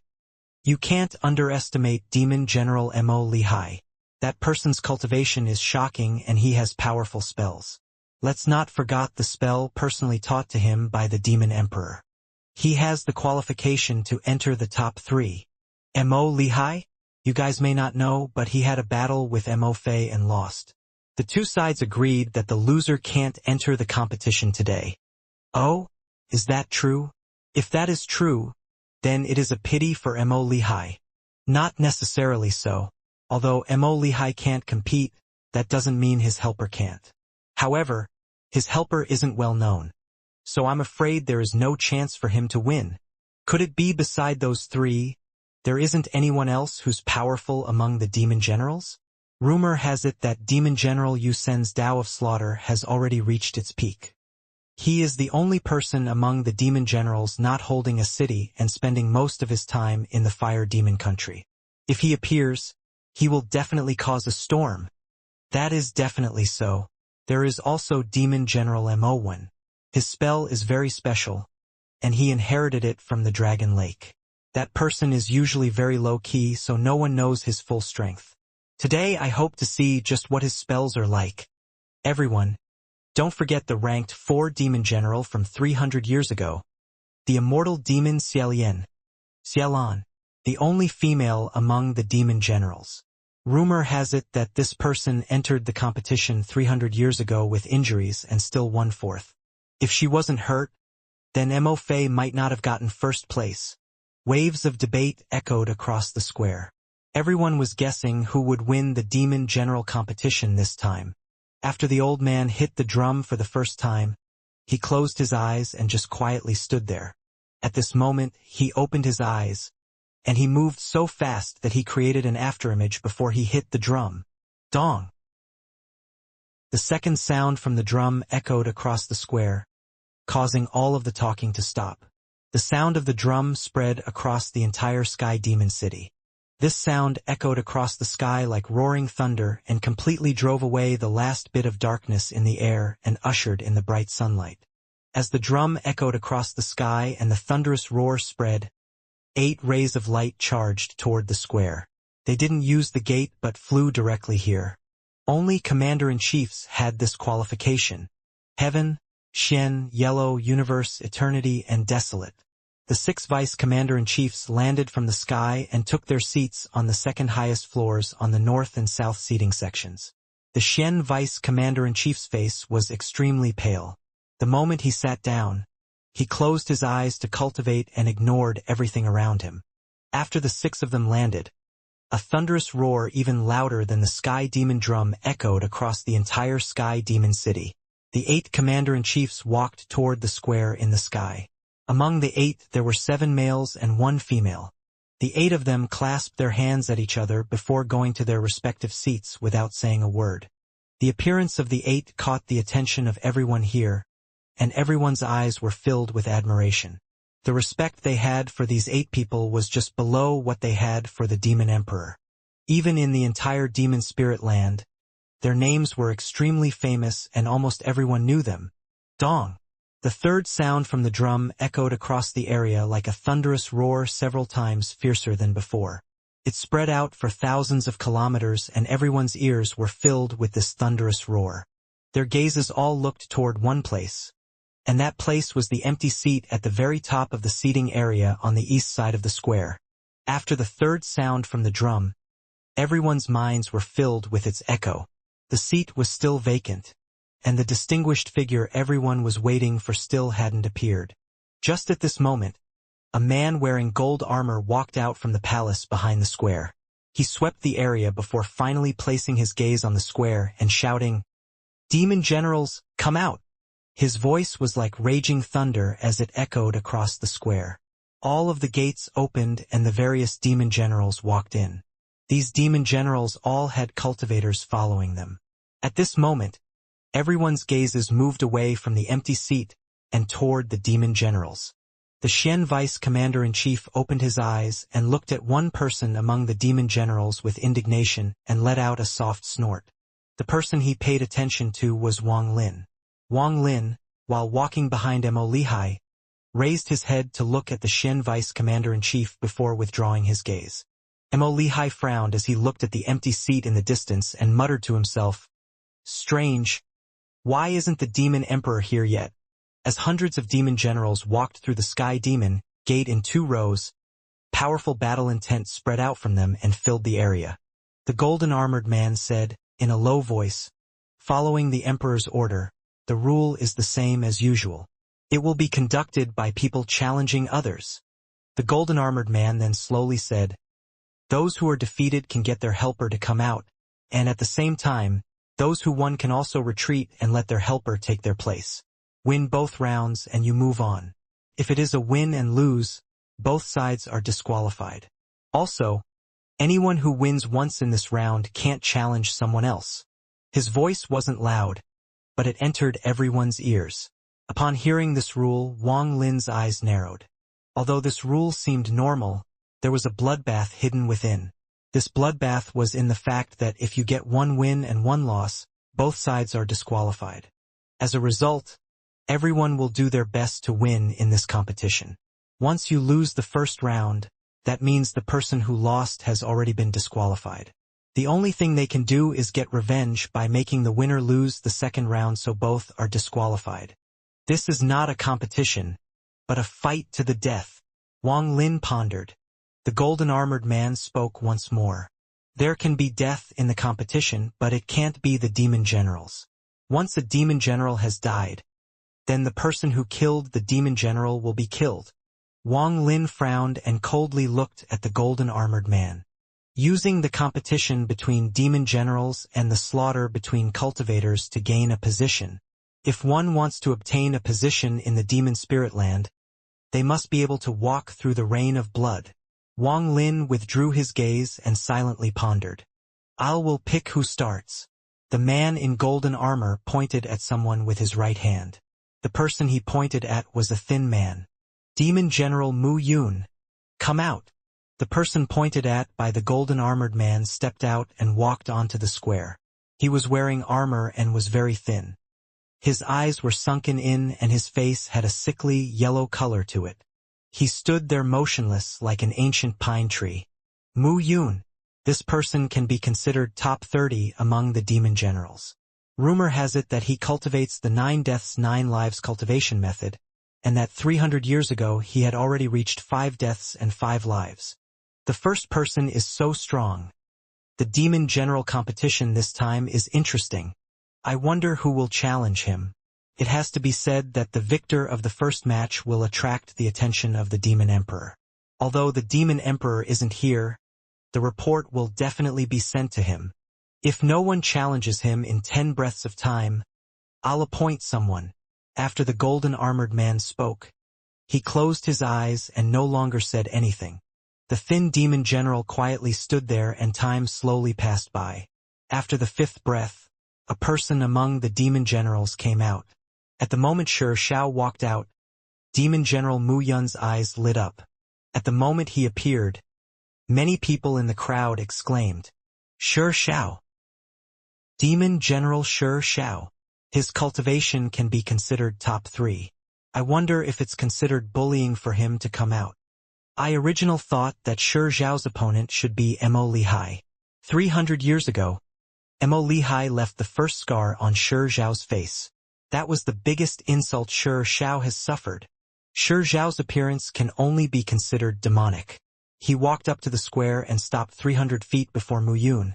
You can't underestimate Demon General Mo Lihai. That person's cultivation is shocking and he has powerful spells. Let's not forget the spell personally taught to him by the Demon Emperor. He has the qualification to enter the top 3. Mo Lihai? You guys may not know, but he had a battle with Mo Fei and lost. The 2 sides agreed that the loser can't enter the competition today. Oh? Is that true? If that is true, then it is a pity for Mo Lihai. Not necessarily so. Although Mo Lihai can't compete, that doesn't mean his helper can't. However, his helper isn't well known. So I'm afraid there is no chance for him to win. Could it be beside those 3, there isn't anyone else who's powerful among the demon generals? Rumor has it that Demon General Yu Sen's Tao of Slaughter has already reached its peak. He is the only person among the demon generals not holding a city and spending most of his time in the fire demon country. If he appears, he will definitely cause a storm. That is definitely so. There is also Demon General Mo1. His spell is very special, and he inherited it from the Dragon Lake. That person is usually very low-key, so no one knows his full strength. Today I hope to see just what his spells are like. Everyone, don't forget the ranked 4 demon general from 300 years ago. The immortal demon Xialan, the only female among the demon generals. Rumor has it that this person entered the competition 300 years ago with injuries and still won 4th. If she wasn't hurt, then Mo Fei might not have gotten 1st place. Waves of debate echoed across the square. Everyone was guessing who would win the demon general competition this time. After the old man hit the drum for the first time, he closed his eyes and just quietly stood there. At this moment, he opened his eyes, and he moved so fast that he created an afterimage before he hit the drum. Dong! The second sound from the drum echoed across the square, causing all of the talking to stop. The sound of the drum spread across the entire Sky Demon City. This sound echoed across the sky like roaring thunder and completely drove away the last bit of darkness in the air and ushered in the bright sunlight. As the drum echoed across the sky and the thunderous roar spread, 8 rays of light charged toward the square. They didn't use the gate but flew directly here. Only commander-in-chiefs had this qualification. Heaven, Xian, Yellow, Universe, Eternity, and Desolate. The 6 vice-commander-in-chiefs landed from the sky and took their seats on the second highest floors on the north and south seating sections. The Xian vice-commander-in-chief's face was extremely pale. The moment he sat down, he closed his eyes to cultivate and ignored everything around him. After the 6 of them landed, a thunderous roar even louder than the Sky Demon drum echoed across the entire Sky Demon City. The 8 commander-in-chiefs walked toward the square in the sky. Among the 8 there were 7 males and 1 female. The 8 of them clasped their hands at each other before going to their respective seats without saying a word. The appearance of the 8 caught the attention of everyone here, and everyone's eyes were filled with admiration. The respect they had for these 8 people was just below what they had for the demon emperor. Even in the entire demon spirit land, their names were extremely famous and almost everyone knew them. Dong. The third sound from the drum echoed across the area like a thunderous roar, several times fiercer than before. It spread out for thousands of kilometers and everyone's ears were filled with this thunderous roar. Their gazes all looked toward one place, and that place was the empty seat at the very top of the seating area on the east side of the square. After the third sound from the drum, everyone's minds were filled with its echo. The seat was still vacant, and the distinguished figure everyone was waiting for still hadn't appeared. Just at this moment, a man wearing gold armor walked out from the palace behind the square. He swept the area before finally placing his gaze on the square and shouting, "Demon generals, come out!" His voice was like raging thunder as it echoed across the square. All of the gates opened and the various demon generals walked in. These demon generals all had cultivators following them. At this moment, everyone's gazes moved away from the empty seat and toward the demon generals. The Xian vice commander-in-chief opened his eyes and looked at one person among the demon generals with indignation and let out a soft snort. The person he paid attention to was Wang Lin. Wang Lin, while walking behind Mo Lihai, raised his head to look at the Xian vice commander-in-chief before withdrawing his gaze. Mo Lihai frowned as he looked at the empty seat in the distance and muttered to himself, "Strange. Why isn't the demon emperor here yet?" As hundreds of demon generals walked through the sky demon gate in 2 rows, powerful battle intent spread out from them and filled the area. The golden armored man said, in a low voice, "Following the emperor's order, the rule is the same as usual. It will be conducted by people challenging others." The golden armored man then slowly said, "Those who are defeated can get their helper to come out, and at the same time, those who won can also retreat and let their helper take their place. Win both rounds and you move on. If it is a win and lose, both sides are disqualified. Also, anyone who wins once in this round can't challenge someone else." His voice wasn't loud, but it entered everyone's ears. Upon hearing this rule, Wang Lin's eyes narrowed. Although this rule seemed normal, there was a bloodbath hidden within. This bloodbath was in the fact that if you get 1 win and 1 loss, both sides are disqualified. As a result, everyone will do their best to win in this competition. Once you lose the first round, that means the person who lost has already been disqualified. The only thing they can do is get revenge by making the winner lose the second round so both are disqualified. This is not a competition, but a fight to the death. Wang Lin pondered. The golden armored man spoke once more. There can be death in the competition, but it can't be the demon generals. Once a demon general has died, then the person who killed the demon general will be killed. Wang Lin frowned and coldly looked at the golden armored man. Using the competition between demon generals and the slaughter between cultivators to gain a position. If one wants to obtain a position in the demon spirit land, they must be able to walk through the rain of blood. Wang Lin withdrew his gaze and silently pondered. "I will pick who starts." The man in golden armor pointed at someone with his right hand. The person he pointed at was a thin man. "Demon General Mu Yun, come out." The person pointed at by the golden armored man stepped out and walked onto the square. He was wearing armor and was very thin. His eyes were sunken in and his face had a sickly yellow color to it. He stood there motionless like an ancient pine tree. Mu Yun. This person can be considered top 30 among the demon generals. Rumor has it that he cultivates the 9 deaths 9 lives cultivation method, and that 300 years ago he had already reached 5 deaths and 5 lives. The first person is so strong. The demon general competition this time is interesting. I wonder who will challenge him. It has to be said that the victor of the first match will attract the attention of the demon emperor. Although the demon emperor isn't here, the report will definitely be sent to him. If no one challenges him in 10 breaths of time, I'll appoint someone. After the golden armored man spoke, he closed his eyes and no longer said anything. The thin demon general quietly stood there and time slowly passed by. After the 5th breath, a person among the demon generals came out. At the moment Xiao walked out, Demon General Mu Yun's eyes lit up. At the moment he appeared, many people in the crowd exclaimed, "Shi Xiao! Demon General Shi Xiao! His cultivation can be considered top 3. I wonder if it's considered bullying for him to come out. I originally thought that Shi Xiao's opponent should be Mo Lihai. 300 years ago, Mo Lihai left the first scar on Shi Xiao's face. That was the biggest insult Shi Xiao has suffered. Shi Xiao's appearance can only be considered demonic." He walked up to the square and stopped 300 feet before Mu Yun.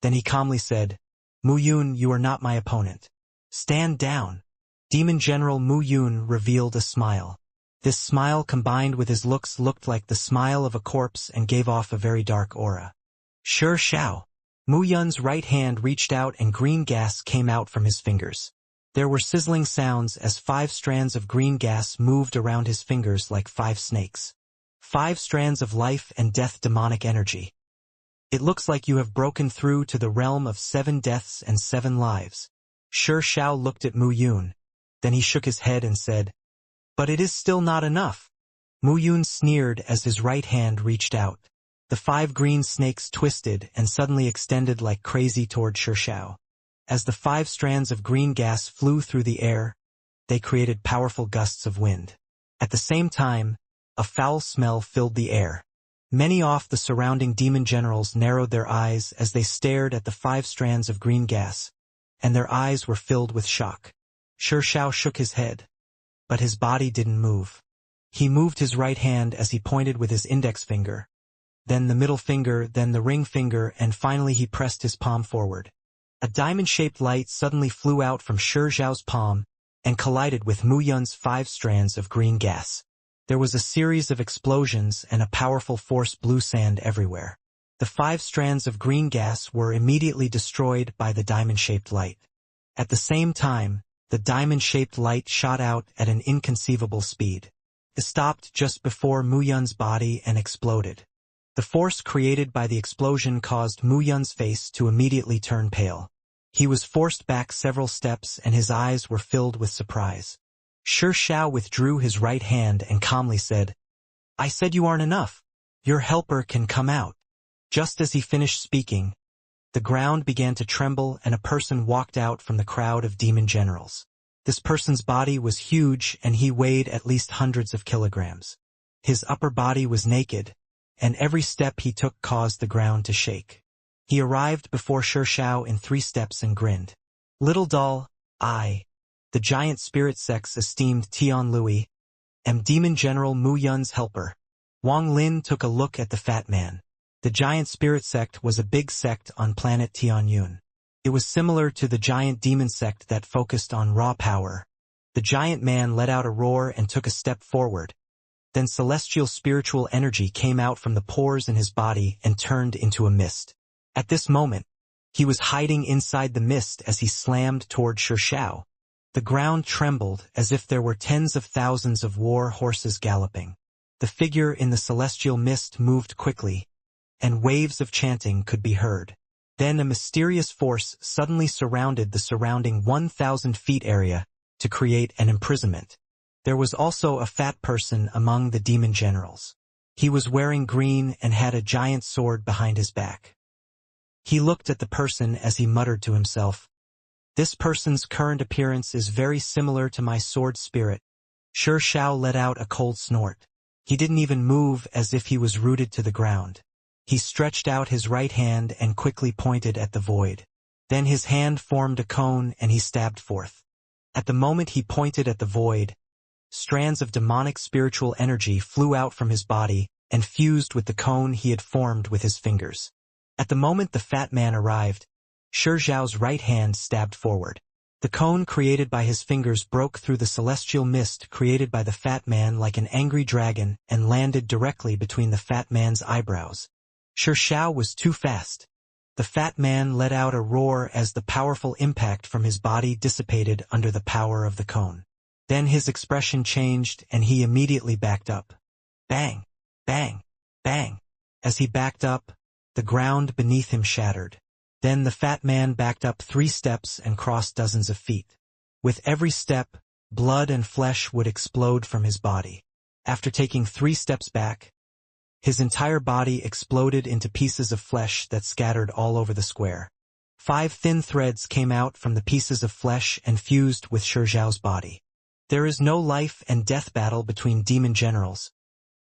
Then he calmly said, "Mu Yun, you are not my opponent. Stand down." Demon General Mu Yun revealed a smile. This smile combined with his looks looked like the smile of a corpse and gave off a very dark aura. "Shi Xiao." Mu Yun's right hand reached out and green gas came out from his fingers. There were sizzling sounds as 5 strands of green gas moved around his fingers like 5 snakes. 5 strands of life and death demonic energy. "It looks like you have broken through to the realm of 7 deaths and 7 lives. Shi Xiao looked at Mu Yun. Then he shook his head and said, "But it is still not enough." Mu Yun sneered as his right hand reached out. The 5 green snakes twisted and suddenly extended like crazy toward Shi Xiao. As the 5 strands of green gas flew through the air, they created powerful gusts of wind. At the same time, a foul smell filled the air. Many of the surrounding demon generals narrowed their eyes as they stared at the 5 strands of green gas, and their eyes were filled with shock. Shi Xiao shook his head, but his body didn't move. He moved his right hand as he pointed with his index finger, then the middle finger, then the ring finger, and finally he pressed his palm forward. A diamond-shaped light suddenly flew out from Shi Xiao's palm and collided with Mu Yun's 5 strands of green gas. There was a series of explosions and a powerful force blew sand everywhere. The 5 strands of green gas were immediately destroyed by the diamond-shaped light. At the same time, the diamond-shaped light shot out at an inconceivable speed. It stopped just before Mu Yun's body and exploded. The force created by the explosion caused Mu Yun's face to immediately turn pale. He was forced back several steps and his eyes were filled with surprise. Shi Xiao withdrew his right hand and calmly said, "I said you aren't enough. Your helper can come out." Just as he finished speaking, the ground began to tremble and a person walked out from the crowd of demon generals. This person's body was huge and he weighed at least hundreds of kilograms. His upper body was naked, and every step he took caused the ground to shake. He arrived before Shi Xiao in 3 steps and grinned. "Little doll, I, the giant spirit sex esteemed Tian Lui, am Demon General Mu Yun's helper." Wang Lin took a look at the fat man. The giant spirit sect was a big sect on planet Tianyun. It was similar to the giant demon sect that focused on raw power. The giant man let out a roar and took a step forward. Then celestial spiritual energy came out from the pores in his body and turned into a mist. At this moment, he was hiding inside the mist as he slammed toward Shi Xiao. The ground trembled as if there were tens of thousands of war horses galloping. The figure in the celestial mist moved quickly, and waves of chanting could be heard. Then a mysterious force suddenly surrounded the surrounding 1,000 feet area to create an imprisonment. There was also a fat person among the demon generals. He was wearing green and had a giant sword behind his back. He looked at the person as he muttered to himself, "This person's current appearance is very similar to my sword spirit." Shi Xiao let out a cold snort. He didn't even move as if he was rooted to the ground. He stretched out his right hand and quickly pointed at the void. Then his hand formed a cone and he stabbed forth. At the moment he pointed at the void, strands of demonic spiritual energy flew out from his body and fused with the cone he had formed with his fingers. At the moment the fat man arrived, Shi Xiao's right hand stabbed forward. The cone created by his fingers broke through the celestial mist created by the fat man like an angry dragon and landed directly between the fat man's eyebrows. Shi Xiao was too fast. The fat man let out a roar as the powerful impact from his body dissipated under the power of the cone. Then his expression changed and he immediately backed up. Bang! Bang! Bang! As he backed up, the ground beneath him shattered. Then the fat man backed up 3 steps and crossed dozens of feet. With every step, blood and flesh would explode from his body. After taking 3 steps back, his entire body exploded into pieces of flesh that scattered all over the square. 5 thin threads came out from the pieces of flesh and fused with Xiao's body. There is no life and death battle between demon generals,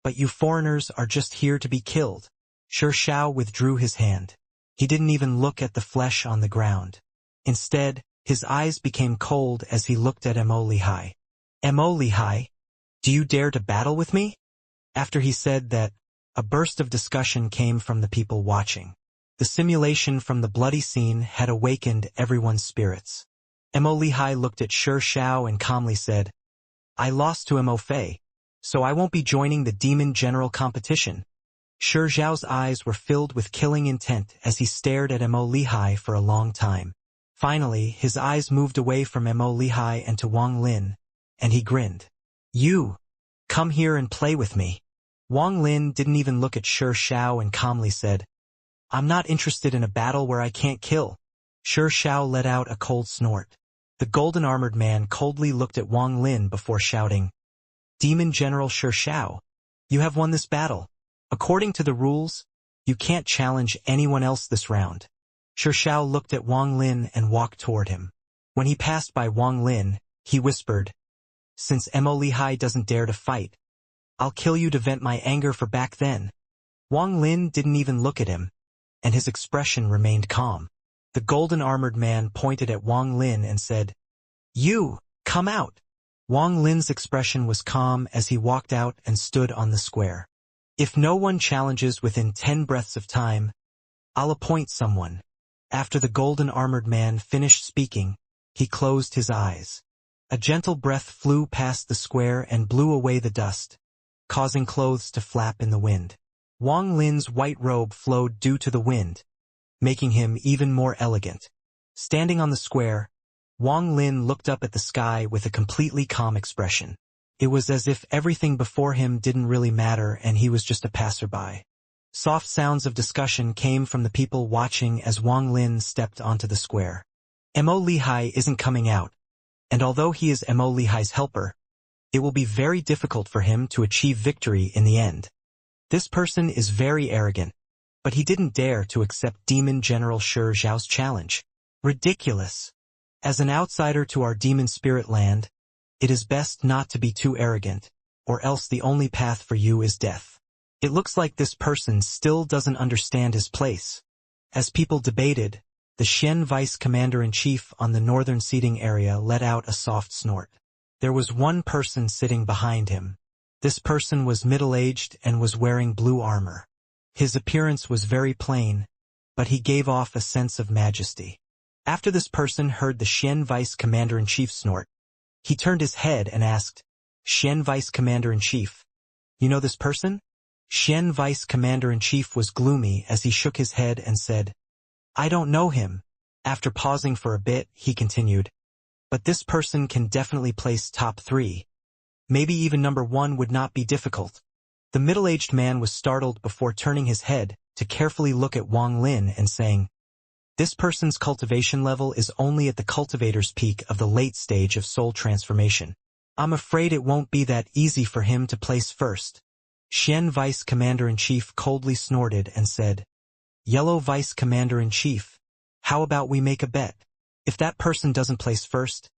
but you foreigners are just here to be killed. Xiao withdrew his hand. He didn't even look at the flesh on the ground. Instead, his eyes became cold as he looked at Mo Lihai. Mo Lihai, do you dare to battle with me? After he said that, a burst of discussion came from the people watching. The simulation from the bloody scene had awakened everyone's spirits. Mo Lihai looked at Xiao and calmly said, I lost to Mo Fei, so I won't be joining the demon general competition. Xiao's eyes were filled with killing intent as he stared at Mo Lihai for a long time. Finally, his eyes moved away from Mo Lihai and to Wang Lin, and he grinned. You, come here and play with me. Wang Lin didn't even look at Xiao and calmly said, I'm not interested in a battle where I can't kill. Xiao let out a cold snort. The golden-armored man coldly looked at Wang Lin before shouting, Demon General Xiao, you have won this battle. According to the rules, you can't challenge anyone else this round. Xiao looked at Wang Lin and walked toward him. When he passed by Wang Lin, he whispered, Since Mo Lihai doesn't dare to fight, I'll kill you to vent my anger for back then. Wang Lin didn't even look at him, and his expression remained calm. The golden-armored man pointed at Wang Lin and said, You, come out. Wang Lin's expression was calm as he walked out and stood on the square. If no one challenges within 10 breaths of time, I'll appoint someone. After the golden-armored man finished speaking, he closed his eyes. A gentle breath flew past the square and blew away the dust, causing clothes to flap in the wind. Wang Lin's white robe flowed due to the wind, making him even more elegant. Standing on the square, Wang Lin looked up at the sky with a completely calm expression. It was as if everything before him didn't really matter and he was just a passerby. Soft sounds of discussion came from the people watching as Wang Lin stepped onto the square. Mo Lihai isn't coming out, and although he is Mo Lihai's helper, it will be very difficult for him to achieve victory in the end. This person is very arrogant, but he didn't dare to accept Demon General Xiao's challenge. Ridiculous. As an outsider to our demon spirit land, it is best not to be too arrogant, or else the only path for you is death. It looks like this person still doesn't understand his place. As people debated, the Xian Vice Commander-in-Chief on the northern seating area let out a soft snort. There was one person sitting behind him. This person was middle-aged and was wearing blue armor. His appearance was very plain, but he gave off a sense of majesty. After this person heard the Xian Vice Commander-in-Chief snort, he turned his head and asked, Xian Vice Commander-in-Chief, you know this person? Xian Vice Commander-in-Chief was gloomy as he shook his head and said, I don't know him. After pausing for a bit, he continued, but this person can definitely place top 3. Maybe even number 1 would not be difficult. The middle-aged man was startled before turning his head to carefully look at Wang Lin and saying, This person's cultivation level is only at the cultivator's peak of the late stage of soul transformation. I'm afraid it won't be that easy for him to place first. Xian Vice Commander-in-Chief coldly snorted and said, Yellow Vice Commander-in-Chief, how about we make a bet? If that person doesn't place first,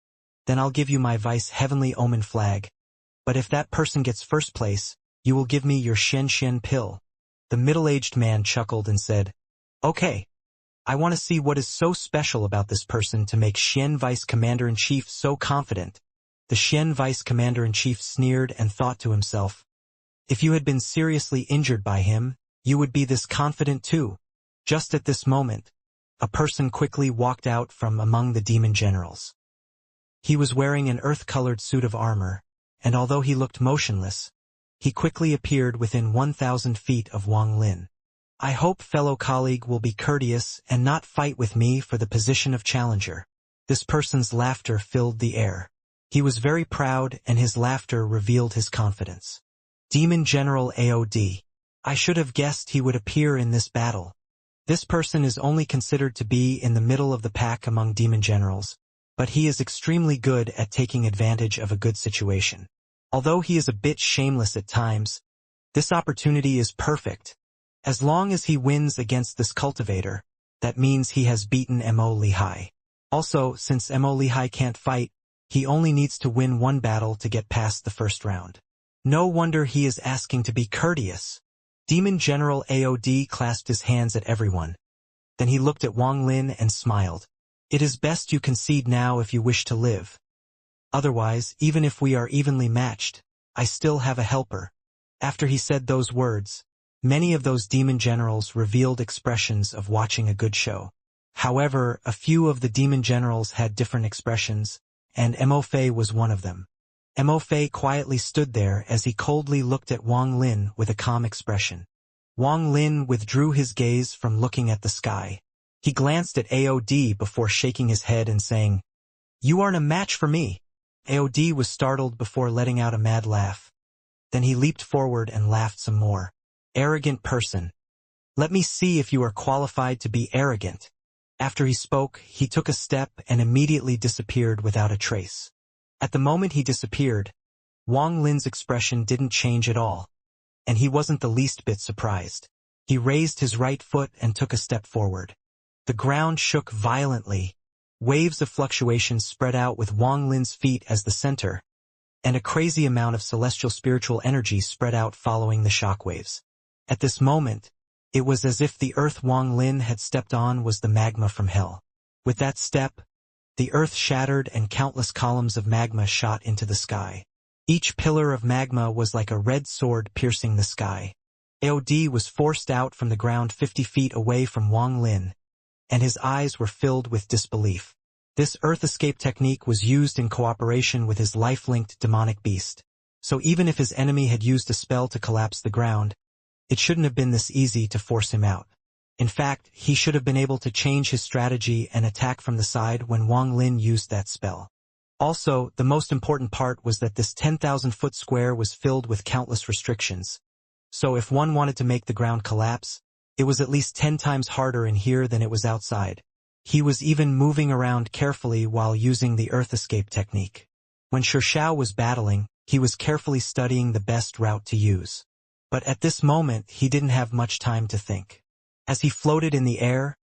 then I'll give you my Vice Heavenly Omen flag. But if that person gets first place, you will give me your Xianxian pill. The middle-aged man chuckled and said, Okay, I want to see what is so special about this person to make Xian Vice Commander-in-Chief so confident. The Xian Vice Commander-in-Chief sneered and thought to himself, If you had been seriously injured by him, you would be this confident too. Just at this moment, a person quickly walked out from among the demon generals. He was wearing an earth-colored suit of armor, and although he looked motionless, he quickly appeared within 1,000 feet of Wang Lin. I hope fellow colleague will be courteous and not fight with me for the position of challenger. This person's laughter filled the air. He was very proud and his laughter revealed his confidence. Demon General AOD. I should have guessed he would appear in this battle. This person is only considered to be in the middle of the pack among demon generals, but he is extremely good at taking advantage of a good situation. Although he is a bit shameless at times, this opportunity is perfect. As long as he wins against this cultivator, that means he has beaten Mo Lehigh. Also, since Mo Lehigh can't fight, he only needs to win one battle to get past the first round. No wonder he is asking to be courteous. Demon General AOD clasped his hands at everyone. Then he looked at Wang Lin and smiled. It is best you concede now if you wish to live. Otherwise, even if we are evenly matched, I still have a helper. After he said those words, many of those demon generals revealed expressions of watching a good show. However, a few of the demon generals had different expressions, and Mo Fei was one of them. Mo Fei quietly stood there as he coldly looked at Wang Lin with a calm expression. Wang Lin withdrew his gaze from looking at the sky. He glanced at AOD before shaking his head and saying, "You aren't a match for me." AOD was startled before letting out a mad laugh. Then he leaped forward and laughed some more. "Arrogant person. Let me see if you are qualified to be arrogant." After he spoke, he took a step and immediately disappeared without a trace. At the moment he disappeared, Wang Lin's expression didn't change at all, and he wasn't the least bit surprised. He raised his right foot and took a step forward. The ground shook violently. Waves of fluctuation spread out with Wang Lin's feet as the center, and a crazy amount of celestial spiritual energy spread out following the shockwaves. At this moment, it was as if the earth Wang Lin had stepped on was the magma from hell. With that step, the earth shattered and countless columns of magma shot into the sky. Each pillar of magma was like a red sword piercing the sky. AOD was forced out from the ground 50 feet away from Wang Lin, and his eyes were filled with disbelief. This earth escape technique was used in cooperation with his life-linked demonic beast. So even if his enemy had used a spell to collapse the ground, it shouldn't have been this easy to force him out. In fact, he should have been able to change his strategy and attack from the side when Wang Lin used that spell. Also, the most important part was that this 10,000-foot square was filled with countless restrictions. So if one wanted to make the ground collapse, it was at least 10 times harder in here than it was outside. He was even moving around carefully while using the earth escape technique. When Xianxia was battling, he was carefully studying the best route to use. But at this moment, he didn't have much time to think. As he floated in the air,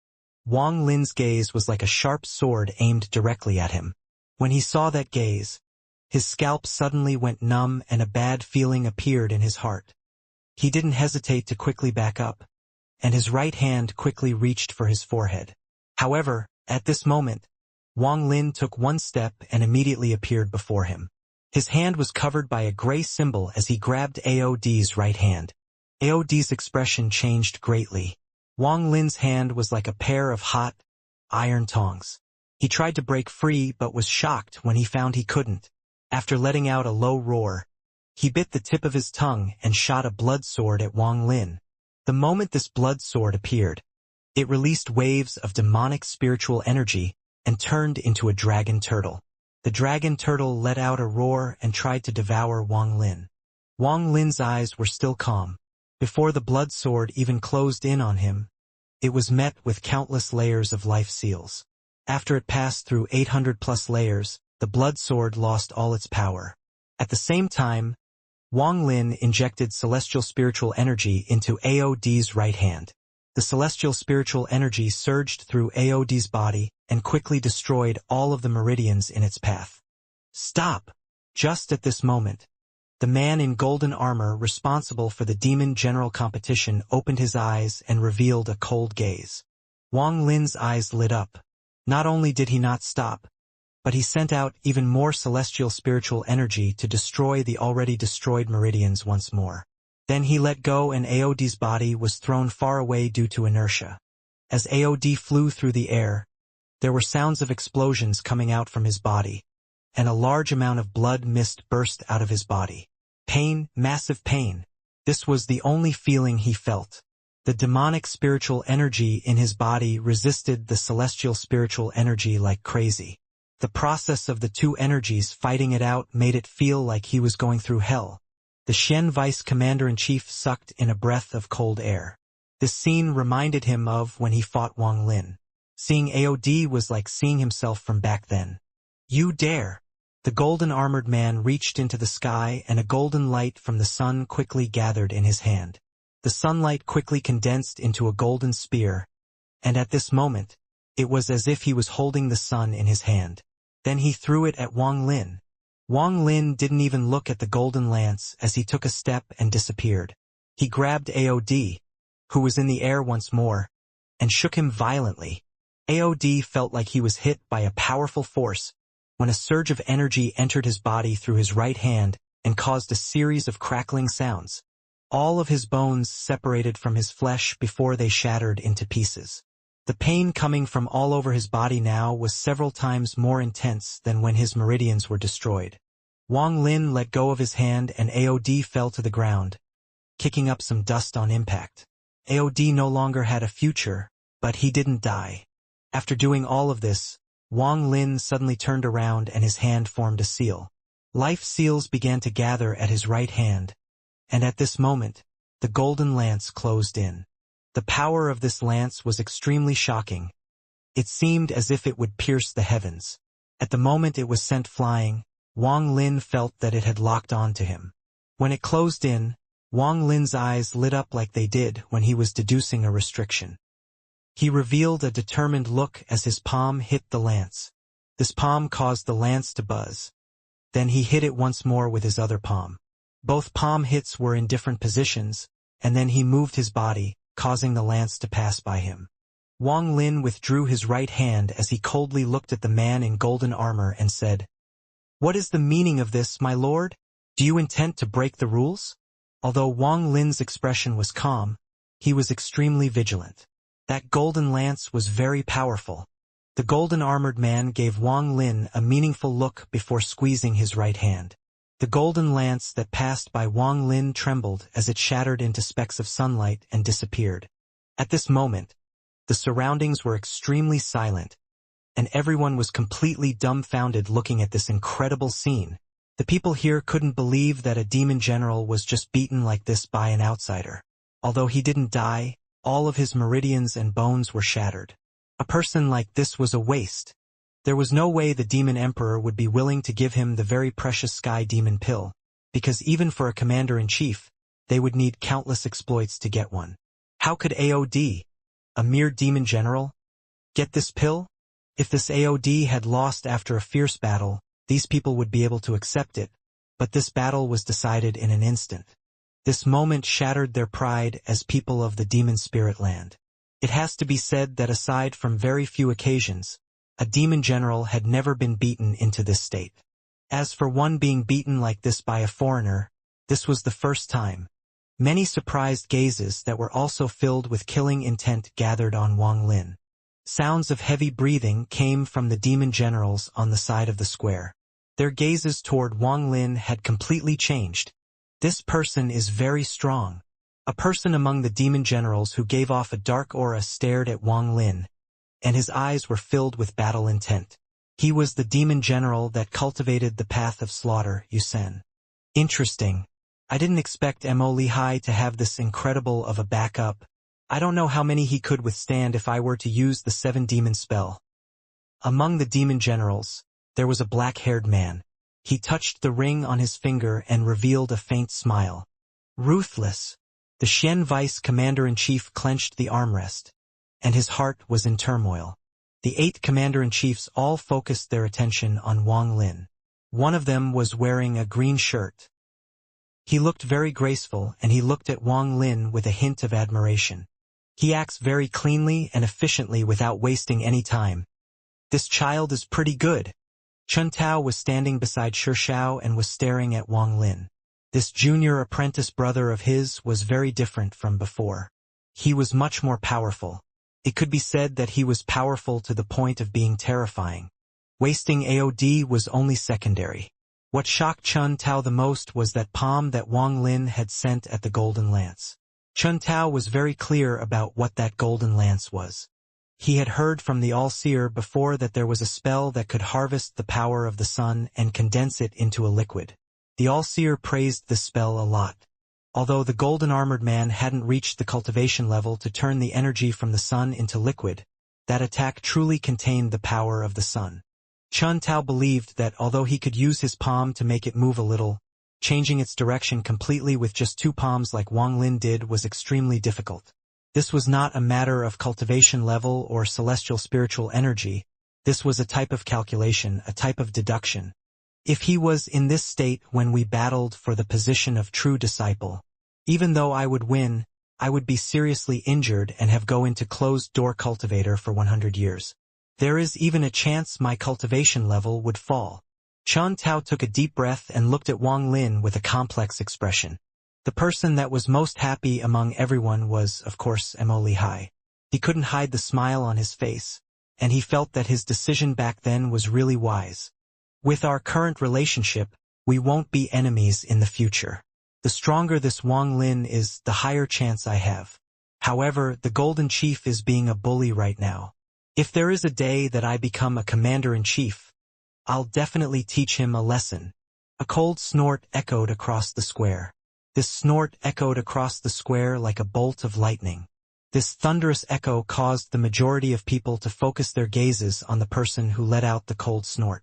Wang Lin's gaze was like a sharp sword aimed directly at him. When he saw that gaze, his scalp suddenly went numb and a bad feeling appeared in his heart. He didn't hesitate to quickly back up, and his right hand quickly reached for his forehead. However, at this moment, Wang Lin took one step and immediately appeared before him. His hand was covered by a gray symbol as he grabbed AOD's right hand. AOD's expression changed greatly. Wang Lin's hand was like a pair of hot, iron tongs. He tried to break free but was shocked when he found he couldn't. After letting out a low roar, he bit the tip of his tongue and shot a blood sword at Wang Lin. The moment this blood sword appeared, it released waves of demonic spiritual energy and turned into a dragon turtle. The dragon turtle let out a roar and tried to devour Wang Lin. Wang Lin's eyes were still calm. Before the blood sword even closed in on him, it was met with countless layers of life seals. After it passed through 800+ layers, the blood sword lost all its power. At the same time, Wang Lin injected celestial spiritual energy into AOD's right hand. The celestial spiritual energy surged through AOD's body and quickly destroyed all of the meridians in its path. Stop! Just at this moment, the man in golden armor responsible for the Demon General competition opened his eyes and revealed a cold gaze. Wang Lin's eyes lit up. Not only did he not stop, but he sent out even more celestial spiritual energy to destroy the already destroyed meridians once more. Then he let go and AOD's body was thrown far away due to inertia. As AOD flew through the air, there were sounds of explosions coming out from his body, and a large amount of blood mist burst out of his body. Pain, massive pain. This was the only feeling he felt. The demonic spiritual energy in his body resisted the celestial spiritual energy like crazy. The process of the two energies fighting it out made it feel like he was going through hell. The Shen Vice Commander-in-Chief sucked in a breath of cold air. This scene reminded him of when he fought Wang Lin. Seeing AOD was like seeing himself from back then. You dare! The golden-armored man reached into the sky, and a golden light from the sun quickly gathered in his hand. The sunlight quickly condensed into a golden spear, and at this moment, it was as if he was holding the sun in his hand. Then he threw it at Wang Lin. Wang Lin didn't even look at the golden lance as he took a step and disappeared. He grabbed AOD, who was in the air once more, and shook him violently. AOD felt like he was hit by a powerful force when a surge of energy entered his body through his right hand and caused a series of crackling sounds. All of his bones separated from his flesh before they shattered into pieces. The pain coming from all over his body now was several times more intense than when his meridians were destroyed. Wang Lin let go of his hand and AOD fell to the ground, kicking up some dust on impact. AOD no longer had a future, but he didn't die. After doing all of this, Wang Lin suddenly turned around and his hand formed a seal. Life seals began to gather at his right hand, and at this moment, the golden lance closed in. The power of this lance was extremely shocking. It seemed as if it would pierce the heavens. At the moment it was sent flying, Wang Lin felt that it had locked on to him. When it closed in, Wang Lin's eyes lit up like they did when he was deducing a restriction. He revealed a determined look as his palm hit the lance. This palm caused the lance to buzz. Then he hit it once more with his other palm. Both palm hits were in different positions, and then he moved his body, causing the lance to pass by him. Wang Lin withdrew his right hand as he coldly looked at the man in golden armor and said, "What is the meaning of this, my lord? Do you intend to break the rules?" Although Wang Lin's expression was calm, he was extremely vigilant. That golden lance was very powerful. The golden-armored man gave Wang Lin a meaningful look before squeezing his right hand. The golden lance that passed by Wang Lin trembled as it shattered into specks of sunlight and disappeared. At this moment, the surroundings were extremely silent, and everyone was completely dumbfounded looking at this incredible scene. The people here couldn't believe that a demon general was just beaten like this by an outsider. Although he didn't die, all of his meridians and bones were shattered. A person like this was a waste. There was no way the demon emperor would be willing to give him the very precious sky demon pill, because even for a commander-in-chief, they would need countless exploits to get one. How could AOD, a mere demon general, get this pill? If this AOD had lost after a fierce battle, these people would be able to accept it, but this battle was decided in an instant. This moment shattered their pride as people of the demon spirit land. It has to be said that aside from very few occasions, a demon general had never been beaten into this state. As for one being beaten like this by a foreigner, this was the first time. Many surprised gazes that were also filled with killing intent gathered on Wang Lin. Sounds of heavy breathing came from the demon generals on the side of the square. Their gazes toward Wang Lin had completely changed. This person is very strong. A person among the demon generals who gave off a dark aura stared at Wang Lin, and his eyes were filled with battle intent. He was the demon general that cultivated the path of slaughter, Yusen. Interesting. I didn't expect Mo Lihai to have this incredible of a backup. I don't know how many he could withstand if I were to use the 7 demon spell. Among the demon generals, there was a black-haired man. He touched the ring on his finger and revealed a faint smile. Ruthless. The Xian vice commander-in-chief clenched the armrest, and his heart was in turmoil. The 8 commander-in-chiefs all focused their attention on Wang Lin. One of them was wearing a green shirt. He looked very graceful, and he looked at Wang Lin with a hint of admiration. He acts very cleanly and efficiently without wasting any time. This child is pretty good. Chun Tao was standing beside Shishao and was staring at Wang Lin. This junior apprentice brother of his was very different from before. He was much more powerful. It could be said that he was powerful to the point of being terrifying. Wasting AOD was only secondary. What shocked Chun Tao the most was that palm that Wang Lin had sent at the golden lance. Chun Tao was very clear about what that golden lance was. He had heard from the All-Seer before that there was a spell that could harvest the power of the sun and condense it into a liquid. The All-Seer praised this spell a lot. Although the golden-armored man hadn't reached the cultivation level to turn the energy from the sun into liquid, that attack truly contained the power of the sun. Chun Tao believed that although he could use his palm to make it move a little, changing its direction completely with just 2 palms like Wang Lin did was extremely difficult. This was not a matter of cultivation level or celestial spiritual energy. This was a type of calculation, a type of deduction. If he was in this state when we battled for the position of true disciple, even though I would win, I would be seriously injured and have go into closed-door cultivator for 100 years. There is even a chance my cultivation level would fall. Chun Tao took a deep breath and looked at Wang Lin with a complex expression. The person that was most happy among everyone was, of course, Mo Lihai. He couldn't hide the smile on his face, and he felt that his decision back then was really wise. With our current relationship, we won't be enemies in the future. The stronger this Wang Lin is, the higher chance I have. However, the Golden Chief is being a bully right now. If there is a day that I become a commander-in-chief, I'll definitely teach him a lesson. A cold snort echoed across the square. This snort echoed across the square like a bolt of lightning. This thunderous echo caused the majority of people to focus their gazes on the person who let out the cold snort.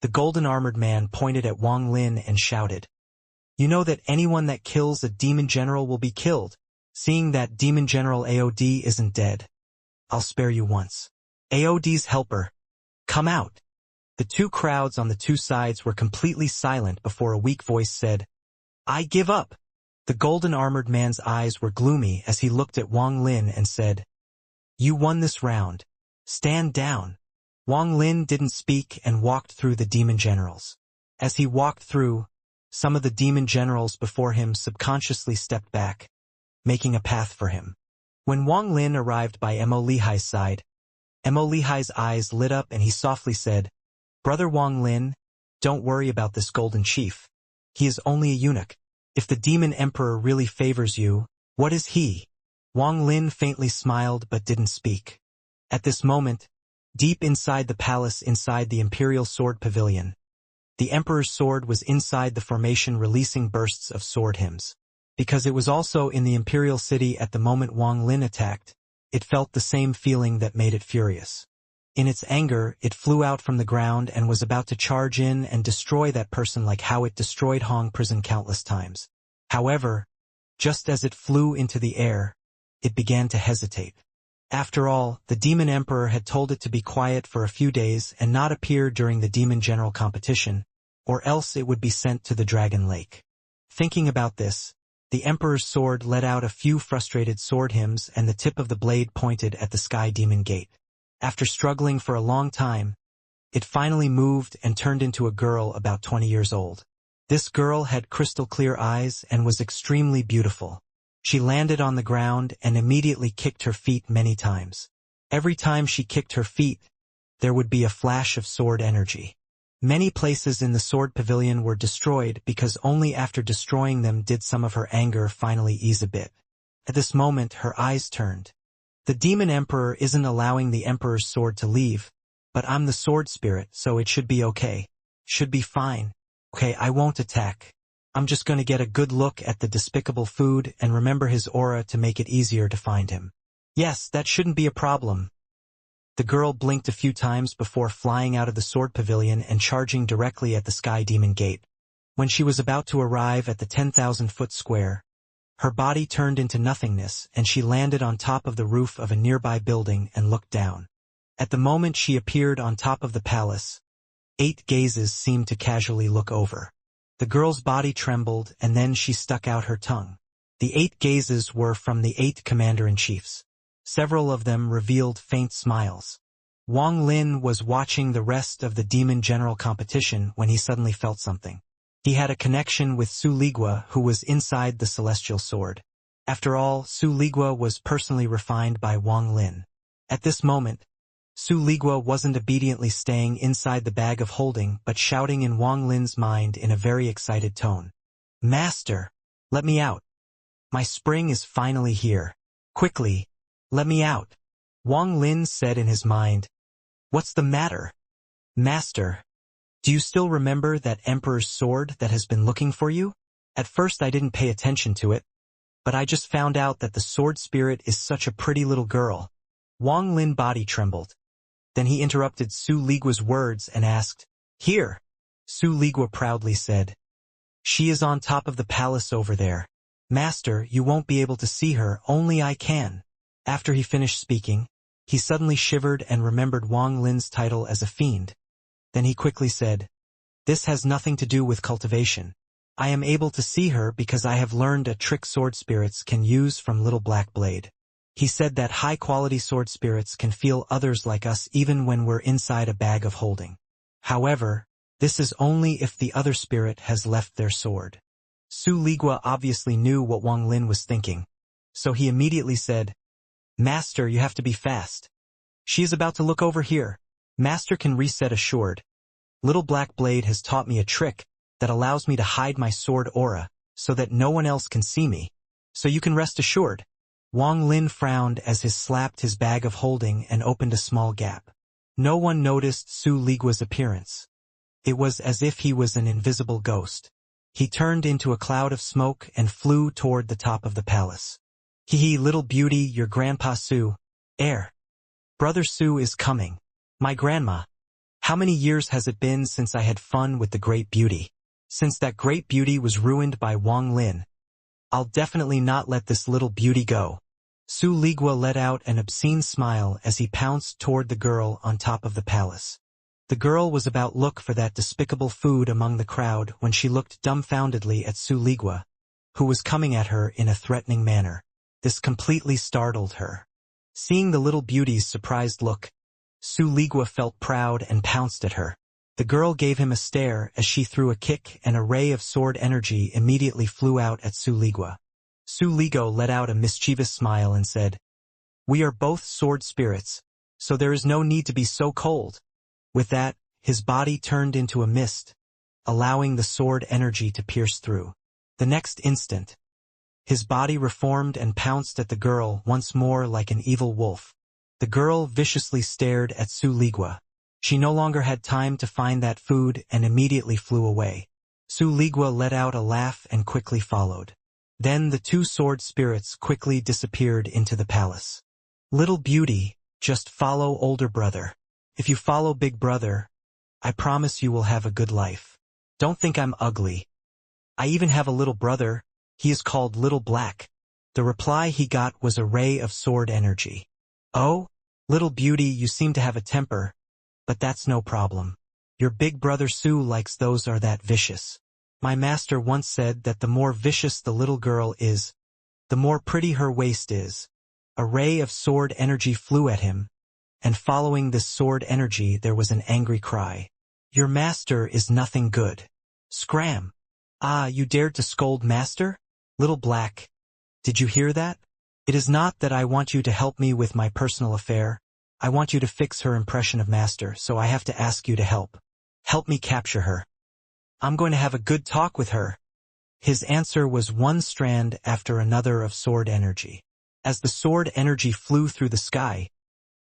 The golden-armored man pointed at Wang Lin and shouted, "You know that anyone that kills a demon general will be killed. Seeing that demon general AOD isn't dead, I'll spare you once. AOD's helper, come out." The 2 crowds on the 2 sides were completely silent before a weak voice said, "I give up." The golden-armored man's eyes were gloomy as he looked at Wang Lin and said, "You won this round. Stand down." Wang Lin didn't speak and walked through the demon generals. As he walked through, some of the demon generals before him subconsciously stepped back, making a path for him. When Wang Lin arrived by Mo Lihai's side, Mo Lihai's eyes lit up and he softly said, "Brother Wang Lin, don't worry about this golden chief. He is only a eunuch. If the demon emperor really favors you, what is he?" Wang Lin faintly smiled but didn't speak. At this moment, deep inside the palace inside the Imperial Sword Pavilion, the Emperor's sword was inside the formation releasing bursts of sword hymns. Because it was also in the Imperial City at the moment Wang Lin attacked, it felt the same feeling that made it furious. In its anger, it flew out from the ground and was about to charge in and destroy that person like how it destroyed Hong Prison countless times. However, just as it flew into the air, it began to hesitate. After all, the Demon Emperor had told it to be quiet for a few days and not appear during the Demon General competition, or else it would be sent to the Dragon Lake. Thinking about this, the Emperor's sword let out a few frustrated sword hymns and the tip of the blade pointed at the Sky Demon Gate. After struggling for a long time, it finally moved and turned into a girl about 20 years old. This girl had crystal-clear eyes and was extremely beautiful. She landed on the ground and immediately kicked her feet many times. Every time she kicked her feet, there would be a flash of sword energy. Many places in the sword pavilion were destroyed because only after destroying them did some of her anger finally ease a bit. At this moment, her eyes turned. The Demon Emperor isn't allowing the Emperor's sword to leave, but I'm the sword spirit, so it should be okay. Should be fine. Okay, I won't attack. I'm just going to get a good look at the despicable food and remember his aura to make it easier to find him. Yes, that shouldn't be a problem. The girl blinked a few times before flying out of the sword pavilion and charging directly at the Sky Demon Gate. When she was about to arrive at the 10,000-foot square, her body turned into nothingness and she landed on top of the roof of a nearby building and looked down. At the moment she appeared on top of the palace, 8 gazes seemed to casually look over. The girl's body trembled and then she stuck out her tongue. The 8 gazes were from the 8 commander-in-chiefs. Several of them revealed faint smiles. Wang Lin was watching the rest of the Demon General competition when he suddenly felt something. He had a connection with Su Ligua, who was inside the Celestial Sword. After all, Su Ligua was personally refined by Wang Lin. At this moment, Su Ligua wasn't obediently staying inside the bag of holding but shouting in Wang Lin's mind in a very excited tone. "Master, let me out. My spring is finally here. Quickly, let me out." Wang Lin said in his mind, "What's the matter? Master, do you still remember that Emperor's sword that has been looking for you? At first I didn't pay attention to it, but I just found out that the sword spirit is such a pretty little girl." Wang Lin's body trembled. Then he interrupted Su Ligua's words and asked, "Here." Su Ligua proudly said, "She is on top of the palace over there. Master, you won't be able to see her, only I can." After he finished speaking, he suddenly shivered and remembered Wang Lin's title as a fiend. Then he quickly said, "This has nothing to do with cultivation. I am able to see her because I have learned a trick sword spirits can use from Little Black Blade. He said that high-quality sword spirits can feel others like us even when we're inside a bag of holding. However, this is only if the other spirit has left their sword." Su Ligua obviously knew what Wang Lin was thinking, so he immediately said, "Master, you have to be fast. She is about to look over here. Master can reset assured. Little Black Blade has taught me a trick that allows me to hide my sword aura so that no one else can see me. So you can rest assured." Wang Lin frowned as he slapped his bag of holding and opened a small gap. No one noticed Su Ligua's appearance. It was as if he was an invisible ghost. He turned into a cloud of smoke and flew toward the top of the palace. "Hee, little beauty, your grandpa Su. Brother Su is coming. My grandma. How many years has it been since I had fun with the great beauty? Since that great beauty was ruined by Wang Lin. I'll definitely not let this little beauty go." Su Ligua let out an obscene smile as he pounced toward the girl on top of the palace. The girl was about to look for that despicable food among the crowd when she looked dumbfoundedly at Su Ligua, who was coming at her in a threatening manner. This completely startled her. Seeing the little beauty's surprised look, Su Ligua felt proud and pounced at her. The girl gave him a stare as she threw a kick and a ray of sword energy immediately flew out at Su Ligua. Su Ligua let out a mischievous smile and said, "We are both sword spirits, so there is no need to be so cold." With that, his body turned into a mist, allowing the sword energy to pierce through. The next instant, his body reformed and pounced at the girl once more like an evil wolf. The girl viciously stared at Su Ligua. She no longer had time to find that food and immediately flew away. Su Ligua let out a laugh and quickly followed. Then the two sword spirits quickly disappeared into the palace. "Little beauty, just follow older brother. If you follow big brother, I promise you will have a good life. Don't think I'm ugly. I even have a little brother. He is called Little Black." The reply he got was a ray of sword energy. "Oh, little beauty, you seem to have a temper, but that's no problem. Your big brother Su likes those are that vicious. My master once said that the more vicious the little girl is, the more pretty her waist is." A ray of sword energy flew at him, and following this sword energy there was an angry cry. "Your master is nothing good. Scram! Ah, you dared to scold master? Little Black, did you hear that? It is not that I want you to help me with my personal affair. I want you to fix her impression of master, so I have to ask you to help. Help me capture her. I'm going to have a good talk with her." His answer was one strand after another of sword energy. As the sword energy flew through the sky,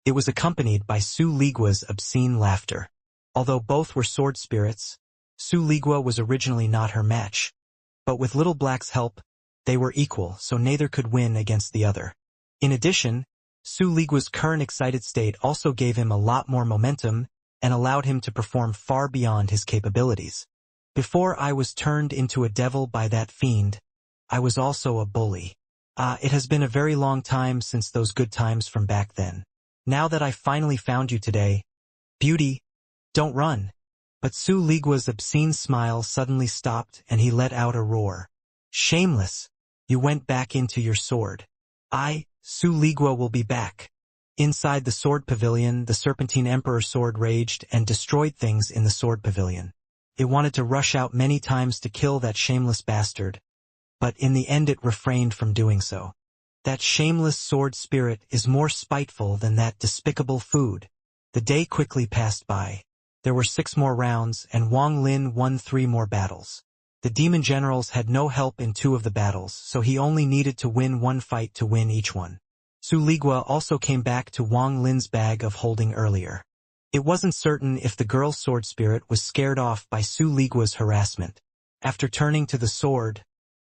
it was accompanied by Su Ligua's obscene laughter. Although both were sword spirits, Su Ligua was originally not her match. But with Little Black's help, they were equal, so neither could win against the other. In addition, Su Ligua's current excited state also gave him a lot more momentum and allowed him to perform far beyond his capabilities. "Before I was turned into a devil by that fiend, I was also a bully. It has been a very long time since those good times from back then. Now that I finally found you today, beauty, don't run." But Su Ligua's obscene smile suddenly stopped and he let out a roar. "Shameless! You went back into your sword. Su Ligua will be back." Inside the sword pavilion, the Serpentine Emperor sword raged and destroyed things in the sword pavilion. It wanted to rush out many times to kill that shameless bastard, but in the end it refrained from doing so. That shameless sword spirit is more spiteful than that despicable food. The day quickly passed by. There were 6 more rounds, and Wang Lin won 3 more battles. The demon generals had no help in 2 of the battles, so he only needed to win 1 fight to win each one. Su Ligua also came back to Wang Lin's bag of holding earlier. It wasn't certain if the girl's sword spirit was scared off by Su Ligua's harassment. After turning to the sword,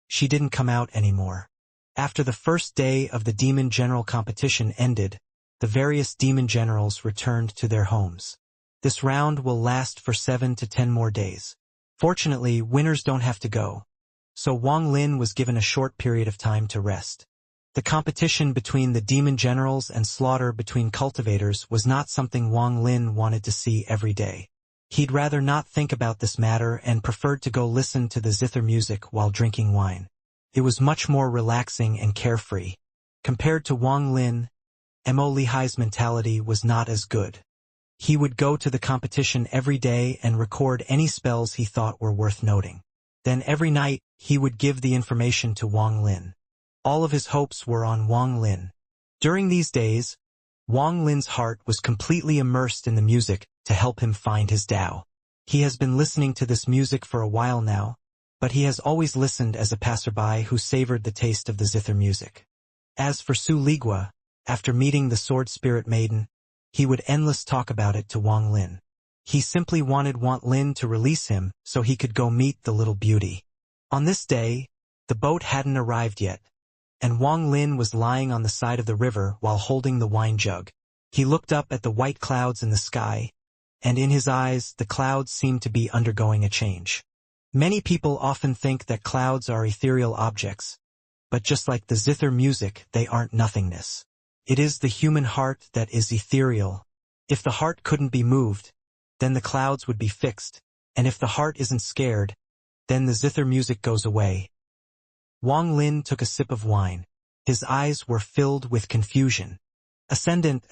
she didn't come out anymore. After the first day of the demon general competition ended, the various demon generals returned to their homes. This round will last for 7 to 10 more days. Fortunately, winners don't have to go. So Wang Lin was given a short period of time to rest. The competition between the demon generals and slaughter between cultivators was not something Wang Lin wanted to see every day. He'd rather not think about this matter and preferred to go listen to the zither music while drinking wine. It was much more relaxing and carefree. Compared to Wang Lin, Mo Lihai's mentality was not as good. He would go to the competition every day and record any spells he thought were worth noting. Then every night, he would give the information to Wang Lin. All of his hopes were on Wang Lin. During these days, Wang Lin's heart was completely immersed in the music to help him find his Tao. He has been listening to this music for a while now, but he has always listened as a passerby who savored the taste of the zither music. As for Su Ligua, after meeting the sword spirit maiden, he would endless talk about it to Wang Lin. He simply wanted Wang Lin to release him so he could go meet the little beauty. On this day, the boat hadn't arrived yet, and Wang Lin was lying on the side of the river while holding the wine jug. He looked up at the white clouds in the sky, and in his eyes the clouds seemed to be undergoing a change. Many people often think that clouds are ethereal objects, but just like the zither music, they aren't nothingness. It is the human heart that is ethereal. If the heart couldn't be moved, then the clouds would be fixed, and if the heart isn't scared, then the zither music goes away. Wang Lin took a sip of wine. His eyes were filled with confusion. Ascendant,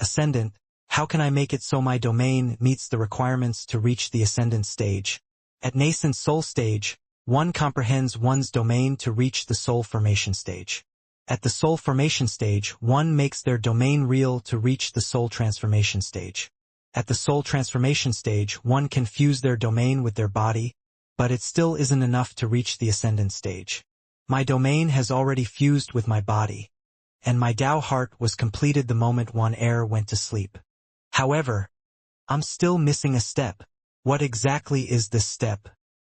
how can I make it so my domain meets the requirements to reach the ascendant stage? At nascent soul stage, one comprehends one's domain to reach the soul formation stage. At the soul formation stage, one makes their domain real to reach the soul transformation stage. At the soul transformation stage, one can fuse their domain with their body, but it still isn't enough to reach the ascendant stage. My domain has already fused with my body, and my Tao heart was completed the moment one air went to sleep. However, I'm still missing a step. What exactly is this step?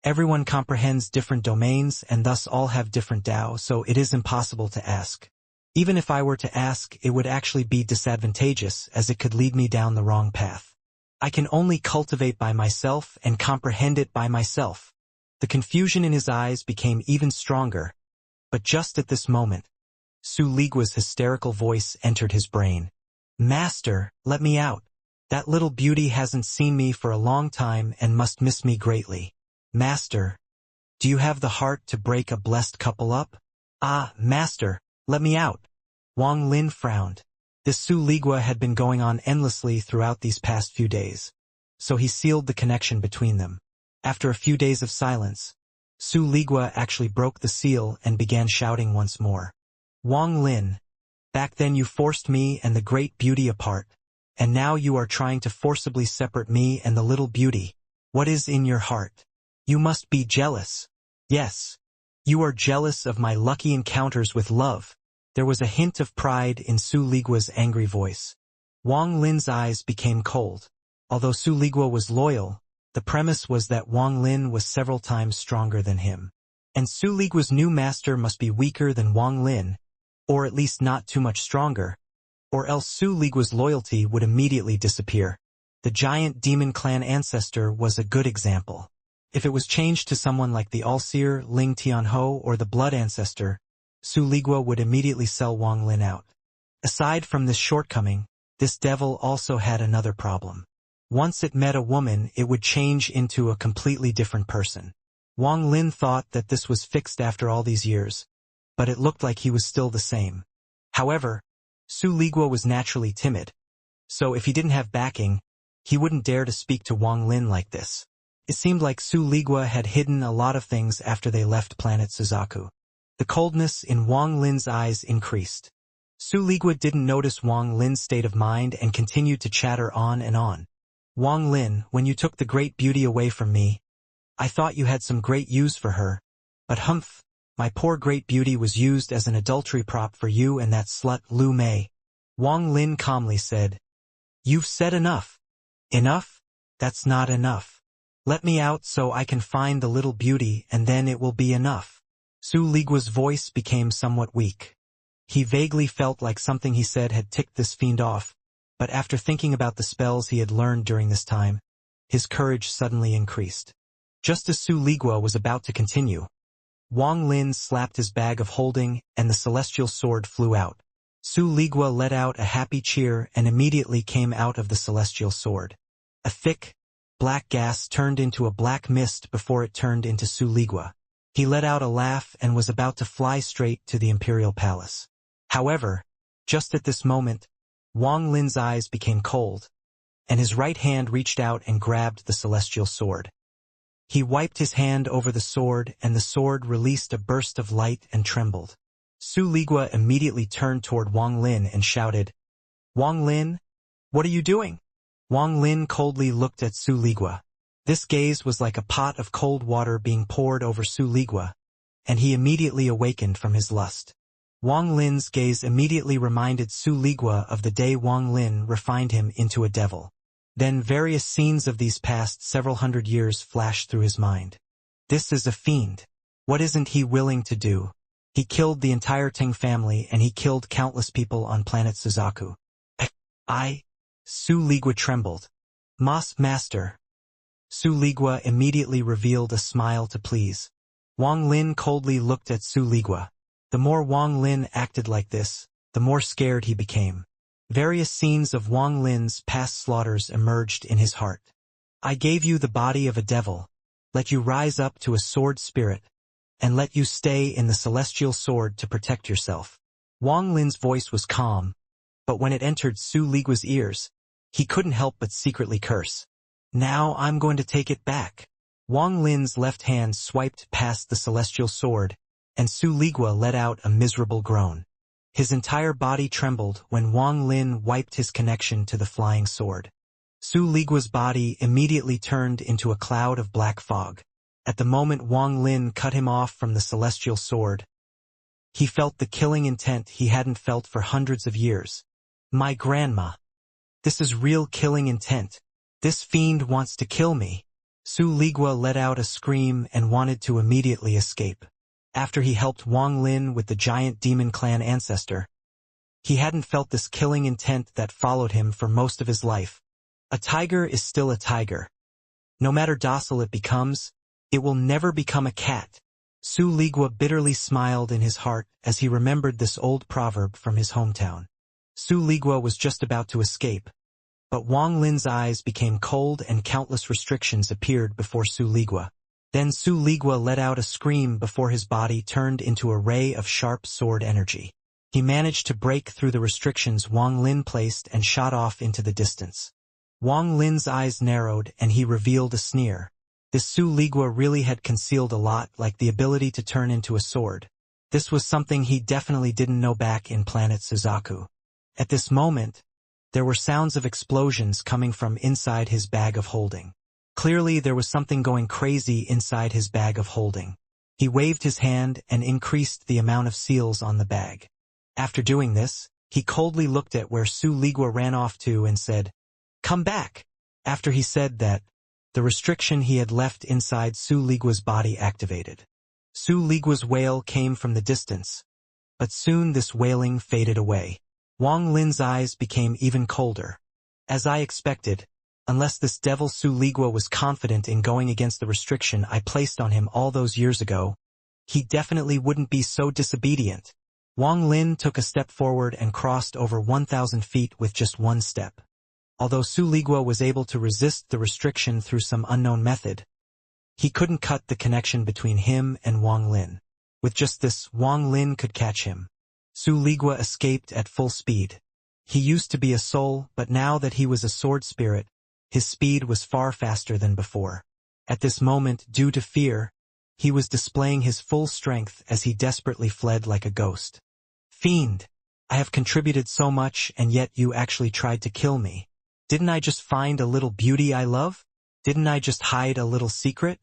Everyone comprehends different domains and thus all have different Tao, so it is impossible to ask. Even if I were to ask, it would actually be disadvantageous as it could lead me down the wrong path. I can only cultivate by myself and comprehend it by myself. The confusion in his eyes became even stronger, but just at this moment, Su Ligua's hysterical voice entered his brain. Master, let me out. That little beauty hasn't seen me for a long time and must miss me greatly. Master, do you have the heart to break a blessed couple up? Ah, Master, let me out. Wang Lin frowned. This Su Ligua had been going on endlessly throughout these past few days, so he sealed the connection between them. After a few days of silence, Su Ligua actually broke the seal and began shouting once more. Wang Lin, back then you forced me and the great beauty apart, and now you are trying to forcibly separate me and the little beauty. What is in your heart? You must be jealous. Yes. You are jealous of my lucky encounters with love. There was a hint of pride in Su Ligua's angry voice. Wang Lin's eyes became cold. Although Su Ligua was loyal, the premise was that Wang Lin was several times stronger than him. And Su Ligua's new master must be weaker than Wang Lin, or at least not too much stronger, or else Su Ligua's loyalty would immediately disappear. The giant demon clan ancestor was a good example. If it was changed to someone like the All-Seer, Ling Tianho, or the Blood Ancestor, Su Ligua would immediately sell Wang Lin out. Aside from this shortcoming, this devil also had another problem. Once it met a woman, it would change into a completely different person. Wang Lin thought that this was fixed after all these years, but it looked like he was still the same. However, Su Ligua was naturally timid, so if he didn't have backing, he wouldn't dare to speak to Wang Lin like this. It seemed like Su Ligua had hidden a lot of things after they left planet Suzaku. The coldness in Wang Lin's eyes increased. Su Ligua didn't notice Wang Lin's state of mind and continued to chatter on and on. Wang Lin, when you took the great beauty away from me, I thought you had some great use for her, but humph, my poor great beauty was used as an adultery prop for you and that slut Lu Mei. Wang Lin calmly said, You've said enough. Enough? That's not enough. Let me out so I can find the little beauty and then it will be enough. Su Ligua's voice became somewhat weak. He vaguely felt like something he said had ticked this fiend off, but after thinking about the spells he had learned during this time, his courage suddenly increased. Just as Su Ligua was about to continue, Wang Lin slapped his bag of holding, and the celestial sword flew out. Su Ligua let out a happy cheer and immediately came out of the celestial sword. A thick, black gas turned into a black mist before it turned into Su Ligua. He let out a laugh and was about to fly straight to the imperial palace. However, just at this moment, Wang Lin's eyes became cold, and his right hand reached out and grabbed the celestial sword. He wiped his hand over the sword, and the sword released a burst of light and trembled. Su Ligua immediately turned toward Wang Lin and shouted, "Wang Lin, what are you doing?" Wang Lin coldly looked at Su Ligua. This gaze was like a pot of cold water being poured over Su Ligua, and he immediately awakened from his lust. Wang Lin's gaze immediately reminded Su Ligua of the day Wang Lin refined him into a devil. Then various scenes of these past several hundred years flashed through his mind. This is a fiend. What isn't he willing to do? He killed the entire Ting family, and he killed countless people on planet Suzaku. Su Ligua trembled. Master. Su Ligua immediately revealed a smile to please. Wang Lin coldly looked at Su Ligua. The more Wang Lin acted like this, the more scared he became. Various scenes of Wang Lin's past slaughters emerged in his heart. I gave you the body of a devil, let you rise up to a sword spirit, and let you stay in the celestial sword to protect yourself. Wang Lin's voice was calm, but when it entered Su Ligua's ears, he couldn't help but secretly curse. Now I'm going to take it back. Wang Lin's left hand swiped past the celestial sword, and Su Ligua let out a miserable groan. His entire body trembled when Wang Lin wiped his connection to the flying sword. Su Ligua's body immediately turned into a cloud of black fog. At the moment Wang Lin cut him off from the celestial sword, he felt the killing intent he hadn't felt for hundreds of years. My grandma. This is real killing intent. This fiend wants to kill me. Su Ligua let out a scream and wanted to immediately escape. After he helped Wang Lin with the giant demon clan ancestor, he hadn't felt this killing intent that followed him for most of his life. A tiger is still a tiger. No matter docile it becomes, it will never become a cat. Su Ligua bitterly smiled in his heart as he remembered this old proverb from his hometown. Su Ligua was just about to escape, but Wang Lin's eyes became cold and countless restrictions appeared before Su Ligua. Then Su Ligua let out a scream before his body turned into a ray of sharp sword energy. He managed to break through the restrictions Wang Lin placed and shot off into the distance. Wang Lin's eyes narrowed and he revealed a sneer. This Su Ligua really had concealed a lot, like the ability to turn into a sword. This was something he definitely didn't know back in planet Suzaku. At this moment, there were sounds of explosions coming from inside his bag of holding. Clearly there was something going crazy inside his bag of holding. He waved his hand and increased the amount of seals on the bag. After doing this, he coldly looked at where Su Ligua ran off to and said, "Come back." After he said that, the restriction he had left inside Su Ligua's body activated. Su Ligua's wail came from the distance, but soon this wailing faded away. Wang Lin's eyes became even colder. As I expected, unless this devil Su Ligua was confident in going against the restriction I placed on him all those years ago, he definitely wouldn't be so disobedient. Wang Lin took a step forward and crossed over 1,000 feet with just one step. Although Su Ligua was able to resist the restriction through some unknown method, he couldn't cut the connection between him and Wang Lin. With just this, Wang Lin could catch him. Su Ligua escaped at full speed. He used to be a soul, but now that he was a sword spirit, his speed was far faster than before. At this moment, due to fear, he was displaying his full strength as he desperately fled like a ghost. Fiend! I have contributed so much and yet you actually tried to kill me. Didn't I just find a little beauty I love? Didn't I just hide a little secret?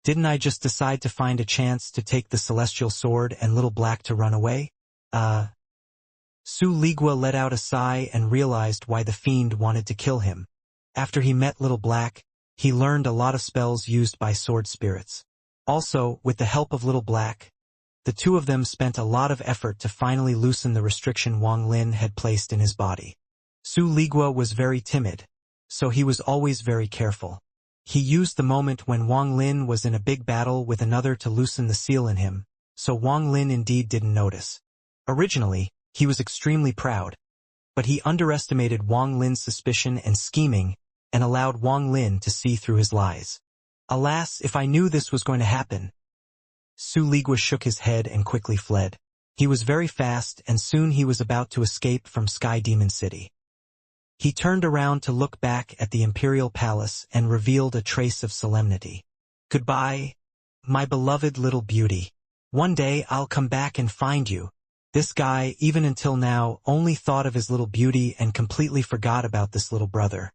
Didn't I just decide to find a chance to take the celestial sword and Little Black to run away? Su Ligua let out a sigh and realized why the fiend wanted to kill him. After he met Little Black, he learned a lot of spells used by sword spirits. Also, with the help of Little Black, the two of them spent a lot of effort to finally loosen the restriction Wang Lin had placed in his body. Su Ligua was very timid, so he was always very careful. He used the moment when Wang Lin was in a big battle with another to loosen the seal in him, so Wang Lin indeed didn't notice. Originally, he was extremely proud, but he underestimated Wang Lin's suspicion and scheming and allowed Wang Lin to see through his lies. Alas, if I knew this was going to happen. Su Ligua shook his head and quickly fled. He was very fast and soon he was about to escape from Sky Demon City. He turned around to look back at the Imperial Palace and revealed a trace of solemnity. Goodbye, my beloved little beauty. One day I'll come back and find you. This guy, even until now, only thought of his little beauty and completely forgot about this little brother.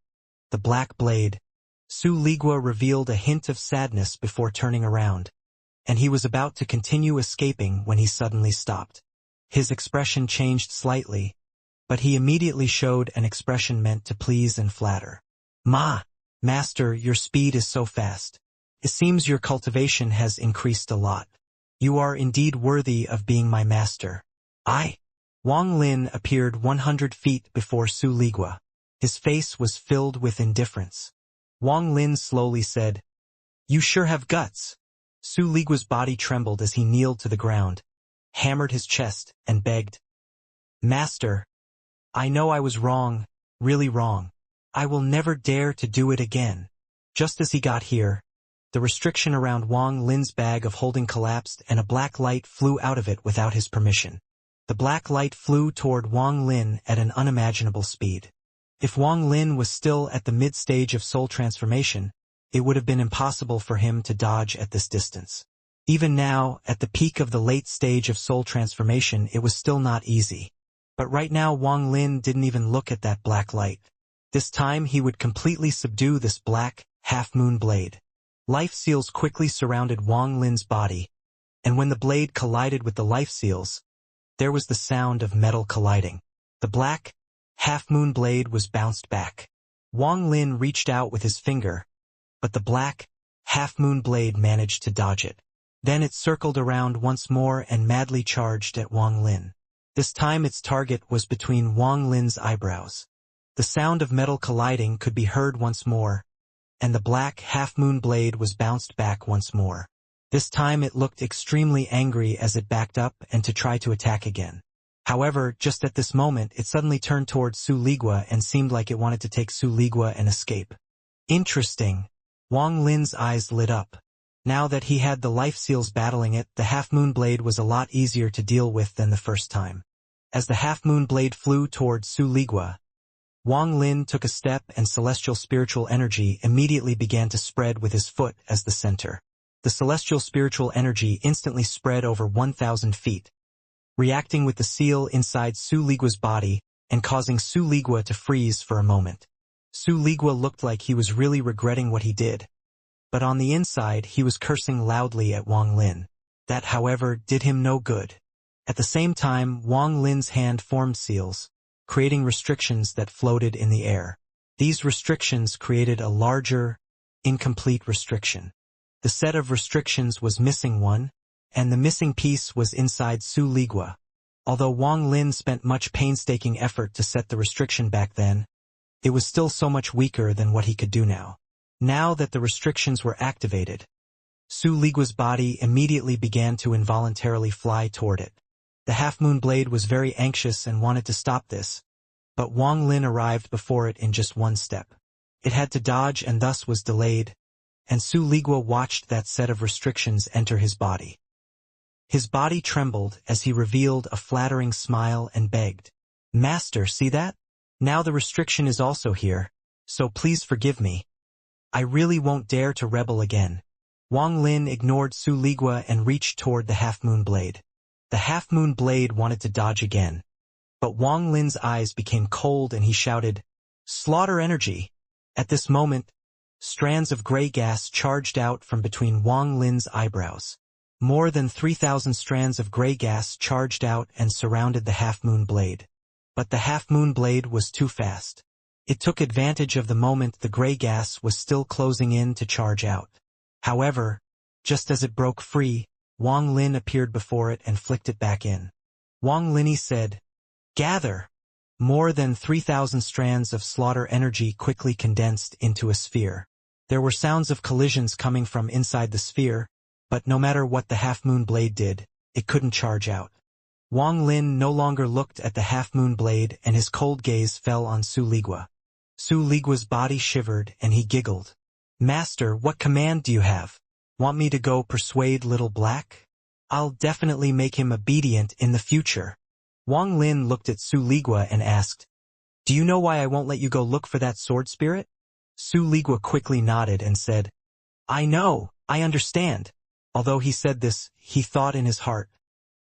The Black Blade. Su Ligua revealed a hint of sadness before turning around, and he was about to continue escaping when he suddenly stopped. His expression changed slightly, but he immediately showed an expression meant to please and flatter. Master, your speed is so fast. It seems your cultivation has increased a lot. You are indeed worthy of being my master. Wang Lin appeared 100 feet before Su Ligua. His face was filled with indifference. Wang Lin slowly said, "You sure have guts." Su Ligua's body trembled as he kneeled to the ground, hammered his chest, and begged, "Master, I know I was wrong, really wrong. I will never dare to do it again." Just as he got here, the restriction around Wang Lin's bag of holding collapsed and a black light flew out of it without his permission. The black light flew toward Wang Lin at an unimaginable speed. If Wang Lin was still at the mid-stage of soul transformation, it would have been impossible for him to dodge at this distance. Even now, at the peak of the late stage of soul transformation, it was still not easy. But right now Wang Lin didn't even look at that black light. This time he would completely subdue this black, half-moon blade. Life seals quickly surrounded Wang Lin's body, and when the blade collided with the life seals, there was the sound of metal colliding. The black, half-moon blade was bounced back. Wang Lin reached out with his finger, but the black, half-moon blade managed to dodge it. Then it circled around once more and madly charged at Wang Lin. This time its target was between Wang Lin's eyebrows. The sound of metal colliding could be heard once more, and the black, half-moon blade was bounced back once more. This time it looked extremely angry as it backed up and to try to attack again. However, just at this moment it suddenly turned towards Su Ligua and seemed like it wanted to take Su Ligua and escape. Interesting. Wang Lin's eyes lit up. Now that he had the life seals battling it, the half-moon blade was a lot easier to deal with than the first time. As the half-moon blade flew towards Su Ligua, Wang Lin took a step and celestial spiritual energy immediately began to spread with his foot as the center. The celestial spiritual energy instantly spread over 1,000 feet, reacting with the seal inside Su Ligua's body and causing Su Ligua to freeze for a moment. Su Ligua looked like he was really regretting what he did, but on the inside he was cursing loudly at Wang Lin. That, however, did him no good. At the same time, Wang Lin's hand formed seals, creating restrictions that floated in the air. These restrictions created a larger, incomplete restriction. The set of restrictions was missing one, and the missing piece was inside Su Ligua. Although Wang Lin spent much painstaking effort to set the restriction back then, it was still so much weaker than what he could do now. Now that the restrictions were activated, Su Ligua's body immediately began to involuntarily fly toward it. The half-moon blade was very anxious and wanted to stop this, but Wang Lin arrived before it in just one step. It had to dodge and thus was delayed, and Su Ligua watched that set of restrictions enter his body. His body trembled as he revealed a flattering smile and begged, "Master, see that? Now the restriction is also here, so please forgive me. I really won't dare to rebel again." Wang Lin ignored Su Ligua and reached toward the half-moon blade. The half-moon blade wanted to dodge again, but Wang Lin's eyes became cold and he shouted, "Slaughter energy!" At this moment, strands of gray gas charged out from between Wang Lin's eyebrows. More than 3,000 strands of gray gas charged out and surrounded the half-moon blade. But the half-moon blade was too fast. It took advantage of the moment the gray gas was still closing in to charge out. However, just as it broke free, Wang Lin appeared before it and flicked it back in. Wang Lin said, "Gather!" More than 3,000 strands of slaughter energy quickly condensed into a sphere. There were sounds of collisions coming from inside the sphere, but no matter what the half-moon blade did, it couldn't charge out. Wang Lin no longer looked at the half-moon blade and his cold gaze fell on Su Ligua. Su Ligua's body shivered and he giggled. "Master, what command do you have? Want me to go persuade Little Black? I'll definitely make him obedient in the future." Wang Lin looked at Su Ligua and asked, "Do you know why I won't let you go look for that sword spirit?" Su Ligua quickly nodded and said, "I know, I understand." Although he said this, he thought in his heart,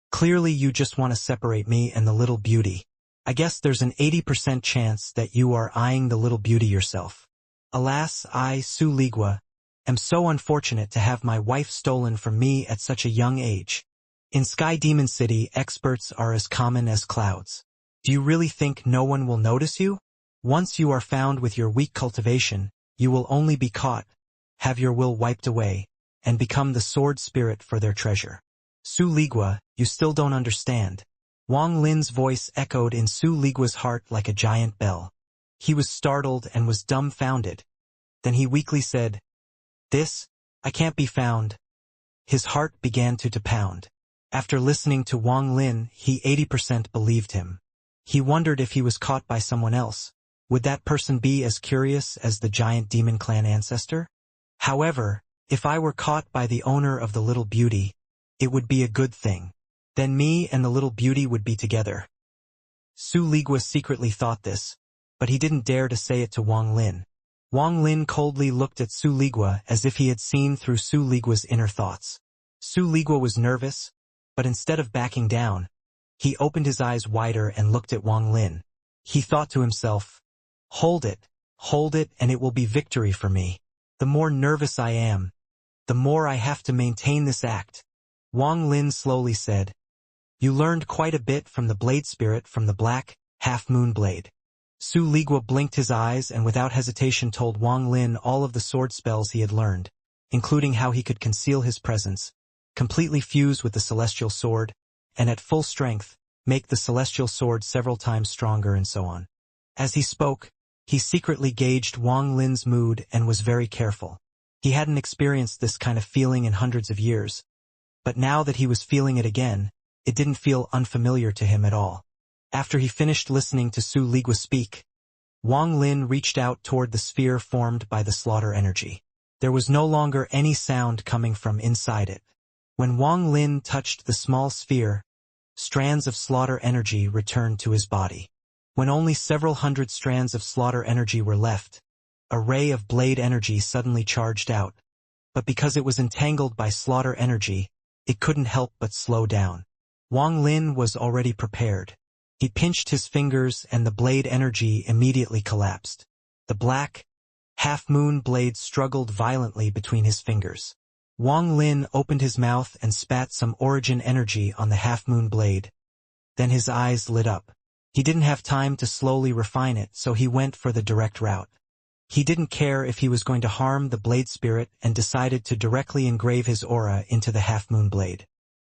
"Clearly you just want to separate me and the little beauty. I guess there's an 80% chance that you are eyeing the little beauty yourself. Alas, I, Su Ligua, am so unfortunate to have my wife stolen from me at such a young age. In Sky Demon City, experts are as common as clouds. Do you really think no one will notice you? Once you are found with your weak cultivation, you will only be caught, have your will wiped away, and become the sword spirit for their treasure. Su Ligua, you still don't understand." Wang Lin's voice echoed in Su Ligua's heart like a giant bell. He was startled and was dumbfounded. Then he weakly said, "This, I can't be found." His heart began to pound. After listening to Wang Lin, he 80% believed him. He wondered if he was caught by someone else. Would that person be as curious as the giant demon clan ancestor? However, if I were caught by the owner of the little beauty, it would be a good thing. Then me and the little beauty would be together. Su Ligua secretly thought this, but he didn't dare to say it to Wang Lin. Wang Lin coldly looked at Su Ligua as if he had seen through Su Ligua's inner thoughts. Su Ligua was nervous, but instead of backing down, he opened his eyes wider and looked at Wang Lin. He thought to himself, hold it, and it will be victory for me. The more nervous I am, the more I have to maintain this act." Wang Lin slowly said, "You learned quite a bit from the blade spirit from the black, half-moon blade." Su Ligua blinked his eyes and without hesitation told Wang Lin all of the sword spells he had learned, including how he could conceal his presence, completely fuse with the celestial sword, and at full strength, make the celestial sword several times stronger and so on. As he spoke, he secretly gauged Wang Lin's mood and was very careful. He hadn't experienced this kind of feeling in hundreds of years, but now that he was feeling it again, it didn't feel unfamiliar to him at all. After he finished listening to Su Ligua speak, Wang Lin reached out toward the sphere formed by the slaughter energy. There was no longer any sound coming from inside it. When Wang Lin touched the small sphere, strands of slaughter energy returned to his body. When only several hundred strands of slaughter energy were left, a ray of blade energy suddenly charged out, but because it was entangled by slaughter energy, it couldn't help but slow down. Wang Lin was already prepared. He pinched his fingers and the blade energy immediately collapsed. The black, half-moon blade struggled violently between his fingers. Wang Lin opened his mouth and spat some origin energy on the half-moon blade. Then his eyes lit up. He didn't have time to slowly refine it, so he went for the direct route. He didn't care if he was going to harm the blade spirit and decided to directly engrave his aura into the half-moon blade.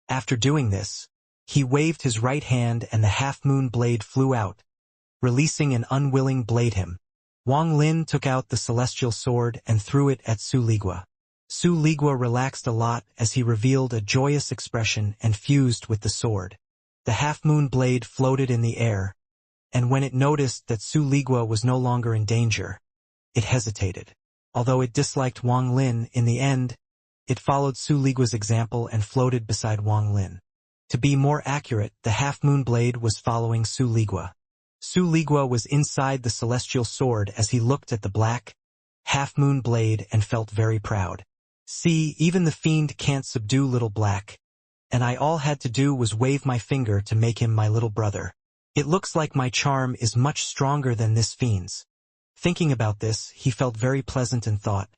After doing this, he waved his right hand and the half-moon blade flew out, releasing an unwilling blade him. Wang Lin took out the celestial sword and threw it at Su Ligua. Su Ligua relaxed a lot as he revealed a joyous expression and fused with the sword. The half-moon blade floated in the air, and when it noticed that Su Ligua was no longer in danger, it hesitated. Although it disliked Wang Lin, in the end, it followed Su Ligua's example and floated beside Wang Lin. To be more accurate, the half-moon blade was following Su Ligua. Su Ligua was inside the celestial sword as he looked at the black, half-moon blade and felt very proud. "See, even the fiend can't subdue Little Black, and I all had to do was wave my finger to make him my little brother. It looks like my charm is much stronger than this fiend's." Thinking about this, he felt very pleasant and thought,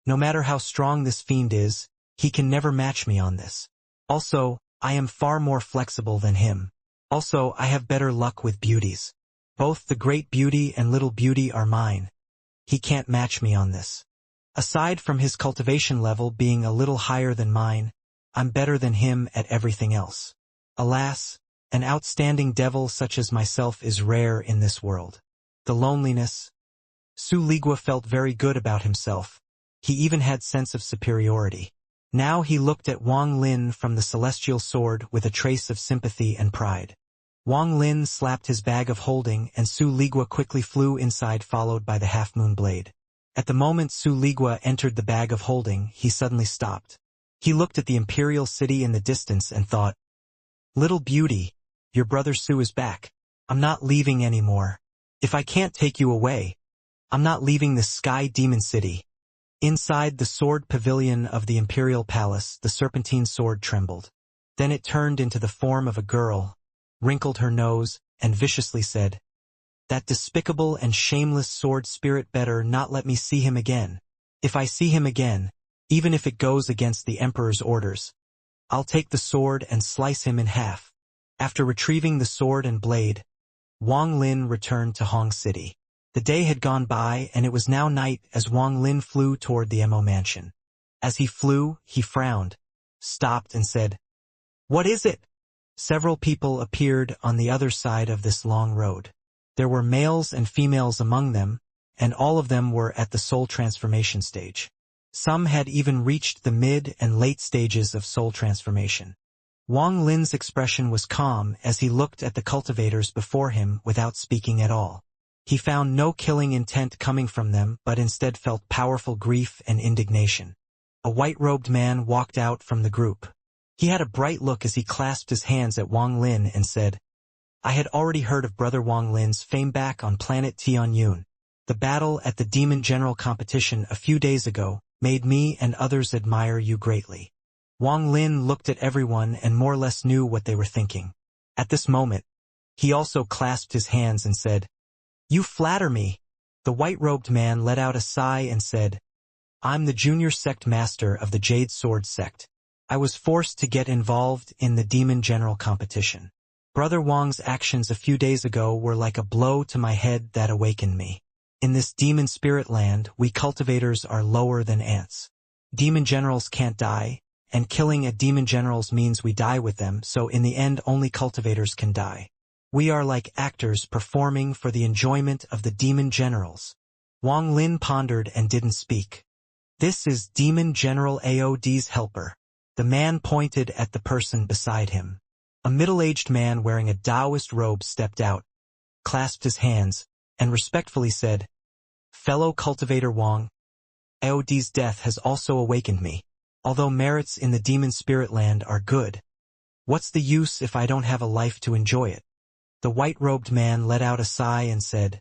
"No matter how strong this fiend is, he can never match me on this. Also, I am far more flexible than him. Also, I have better luck with beauties. Both the great beauty and little beauty are mine. He can't match me on this. Aside from his cultivation level being a little higher than mine, I'm better than him at everything else. Alas, An outstanding devil such as myself is rare in this world. The loneliness. Su Ligua felt very good about himself. He even had sense of superiority. Now he looked at Wang Lin from the celestial sword with a trace of sympathy and pride. Wang Lin slapped his bag of holding and Su Ligua quickly flew inside followed by the half-moon blade. At the moment Su Ligua entered the bag of holding, he suddenly stopped. He looked at the imperial city in the distance and thought, "Little beauty, your brother Su is back. I'm not leaving anymore. If I can't take you away, I'm not leaving this sky demon city." Inside the sword pavilion of the imperial palace, the serpentine sword trembled. Then it turned into the form of a girl, wrinkled her nose, and viciously said, "That despicable and shameless sword spirit better not let me see him again. If I see him again, even if it goes against the emperor's orders, I'll take the sword and slice him in half." After retrieving the sword and blade, Wang Lin returned to Hong City. The day had gone by and it was now night as Wang Lin flew toward the Mo mansion. As he flew, he frowned, stopped and said, "What is it?" Several people appeared on the other side of this long road. There were males and females among them, and all of them were at the soul transformation stage. Some had even reached the mid and late stages of soul transformation. Wang Lin's expression was calm as he looked at the cultivators before him without speaking at all. He found no killing intent coming from them but instead felt powerful grief and indignation. A white-robed man walked out from the group. He had a bright look as he clasped his hands at Wang Lin and said, "I had already heard of Brother Wang Lin's fame back on planet Tianyun. The battle at the Demon General competition a few days ago made me and others admire you greatly." Wang Lin looked at everyone and more or less knew what they were thinking. At this moment, he also clasped his hands and said, "You flatter me." The white-robed man let out a sigh and said, "I'm the junior sect master of the Jade Sword sect. I was forced to get involved in the Demon General competition. Brother Wang's actions a few days ago were like a blow to my head that awakened me. In this demon spirit land, we cultivators are lower than ants. Demon generals can't die, and killing at demon generals means we die with them, so in the end only cultivators can die. We are like actors performing for the enjoyment of the demon generals." Wang Lin pondered and didn't speak. "This is Demon General Aod's helper." The man pointed at the person beside him. A middle-aged man wearing a Taoist robe stepped out, clasped his hands, and respectfully said, "Fellow cultivator Wang, Aod's death has also awakened me. Although merits in the demon spirit land are good, what's the use if I don't have a life to enjoy it?" The white-robed man let out a sigh and said,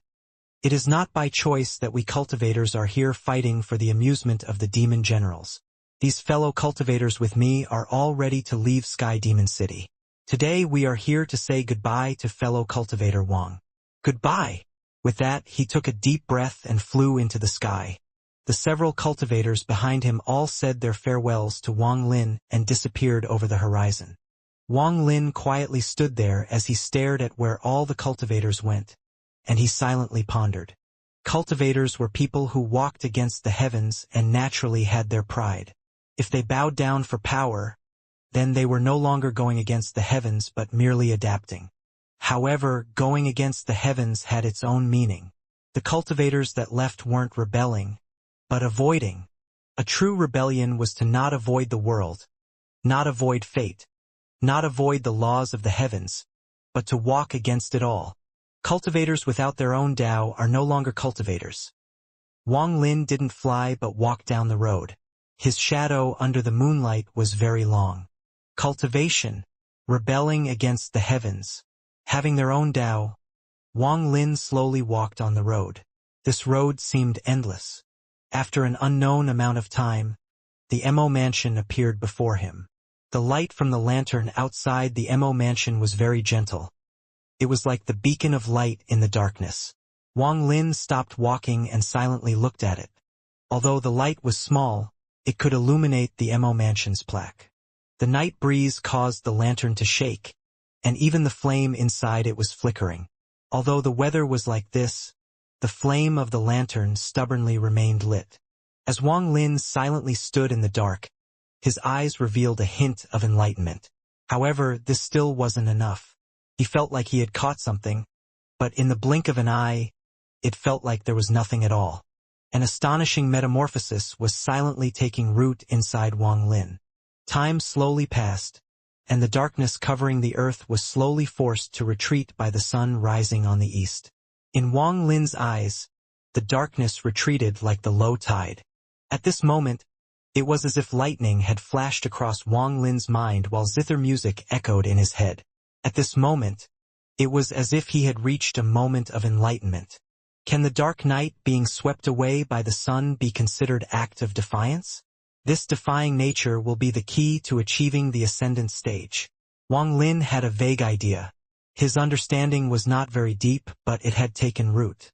"It is not by choice that we cultivators are here fighting for the amusement of the demon generals. These fellow cultivators with me are all ready to leave Sky Demon City. Today we are here to say goodbye to fellow cultivator Wang." "Goodbye." With that, he took a deep breath and flew into the sky. The several cultivators behind him all said their farewells to Wang Lin and disappeared over the horizon. Wang Lin quietly stood there as he stared at where all the cultivators went, and he silently pondered. Cultivators were people who walked against the heavens and naturally had their pride. If they bowed down for power, then they were no longer going against the heavens but merely adapting. However, going against the heavens had its own meaning. The cultivators that left weren't rebelling, but avoiding. A true rebellion was to not avoid the world, not avoid fate, not avoid the laws of the heavens, but to walk against it all. Cultivators without their own Tao are no longer cultivators. Wang Lin didn't fly but walked down the road. His shadow under the moonlight was very long. Cultivation, rebelling against the heavens, having their own Tao. Wang Lin slowly walked on the road. This road seemed endless. After an unknown amount of time, the Mo mansion appeared before him. The light from the lantern outside the Mo mansion was very gentle. It was like the beacon of light in the darkness. Wang Lin stopped walking and silently looked at it. Although the light was small, it could illuminate the Mo mansion's plaque. The night breeze caused the lantern to shake, and even the flame inside it was flickering. Although the weather was like this, the flame of the lantern stubbornly remained lit. As Wang Lin silently stood in the dark, his eyes revealed a hint of enlightenment. However, this still wasn't enough. He felt like he had caught something, but in the blink of an eye, it felt like there was nothing at all. An astonishing metamorphosis was silently taking root inside Wang Lin. Time slowly passed, and the darkness covering the earth was slowly forced to retreat by the sun rising on the east. In Wang Lin's eyes, the darkness retreated like the low tide. At this moment, it was as if lightning had flashed across Wang Lin's mind while zither music echoed in his head. At this moment, it was as if he had reached a moment of enlightenment. Can the dark night being swept away by the sun be considered act of defiance? This defying nature will be the key to achieving the ascendant stage. Wang Lin had a vague idea. His understanding was not very deep, but it had taken root.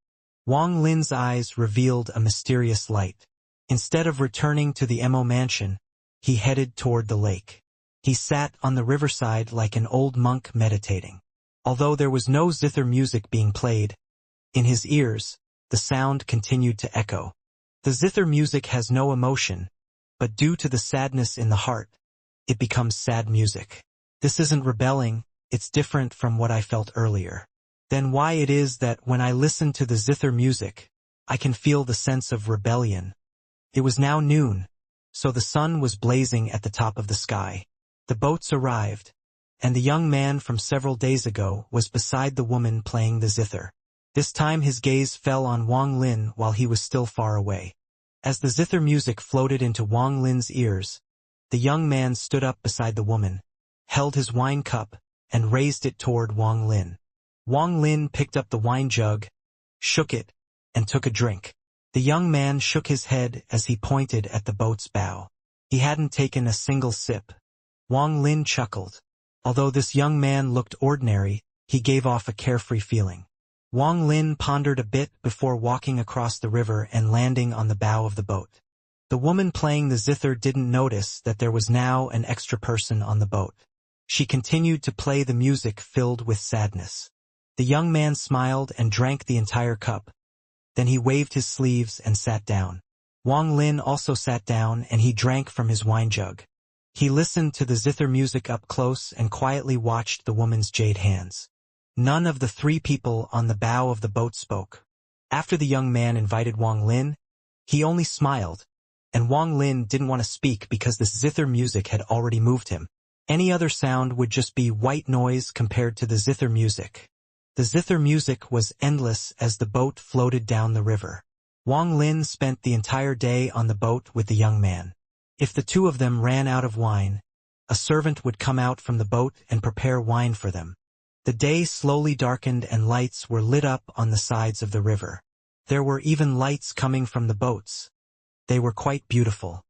Wang Lin's eyes revealed a mysterious light. Instead of returning to the Mo mansion, he headed toward the lake. He sat on the riverside like an old monk meditating. Although there was no zither music being played, in his ears, the sound continued to echo. The zither music has no emotion, but due to the sadness in the heart, it becomes sad music. This isn't rebelling, it's different from what I felt earlier. Then why it is that when I listen to the zither music, I can feel the sense of rebellion. It was now noon, so the sun was blazing at the top of the sky. The boats arrived, and the young man from several days ago was beside the woman playing the zither. This time his gaze fell on Wang Lin while he was still far away. As the zither music floated into Wang Lin's ears, the young man stood up beside the woman, held his wine cup, and raised it toward Wang Lin. Wang Lin picked up the wine jug, shook it, and took a drink. The young man shook his head as he pointed at the boat's bow. He hadn't taken a single sip. Wang Lin chuckled. Although this young man looked ordinary, he gave off a carefree feeling. Wang Lin pondered a bit before walking across the river and landing on the bow of the boat. The woman playing the zither didn't notice that there was now an extra person on the boat. She continued to play the music filled with sadness. The young man smiled and drank the entire cup. Then he waved his sleeves and sat down. Wang Lin also sat down and he drank from his wine jug. He listened to the zither music up close and quietly watched the woman's jade hands. None of the three people on the bow of the boat spoke. After the young man invited Wang Lin, he only smiled, and Wang Lin didn't want to speak because this zither music had already moved him. Any other sound would just be white noise compared to the zither music. The zither music was endless as the boat floated down the river. Wang Lin spent the entire day on the boat with the young man. If the two of them ran out of wine, a servant would come out from the boat and prepare wine for them. The day slowly darkened and lights were lit up on the sides of the river. There were even lights coming from the boats. They were quite beautiful.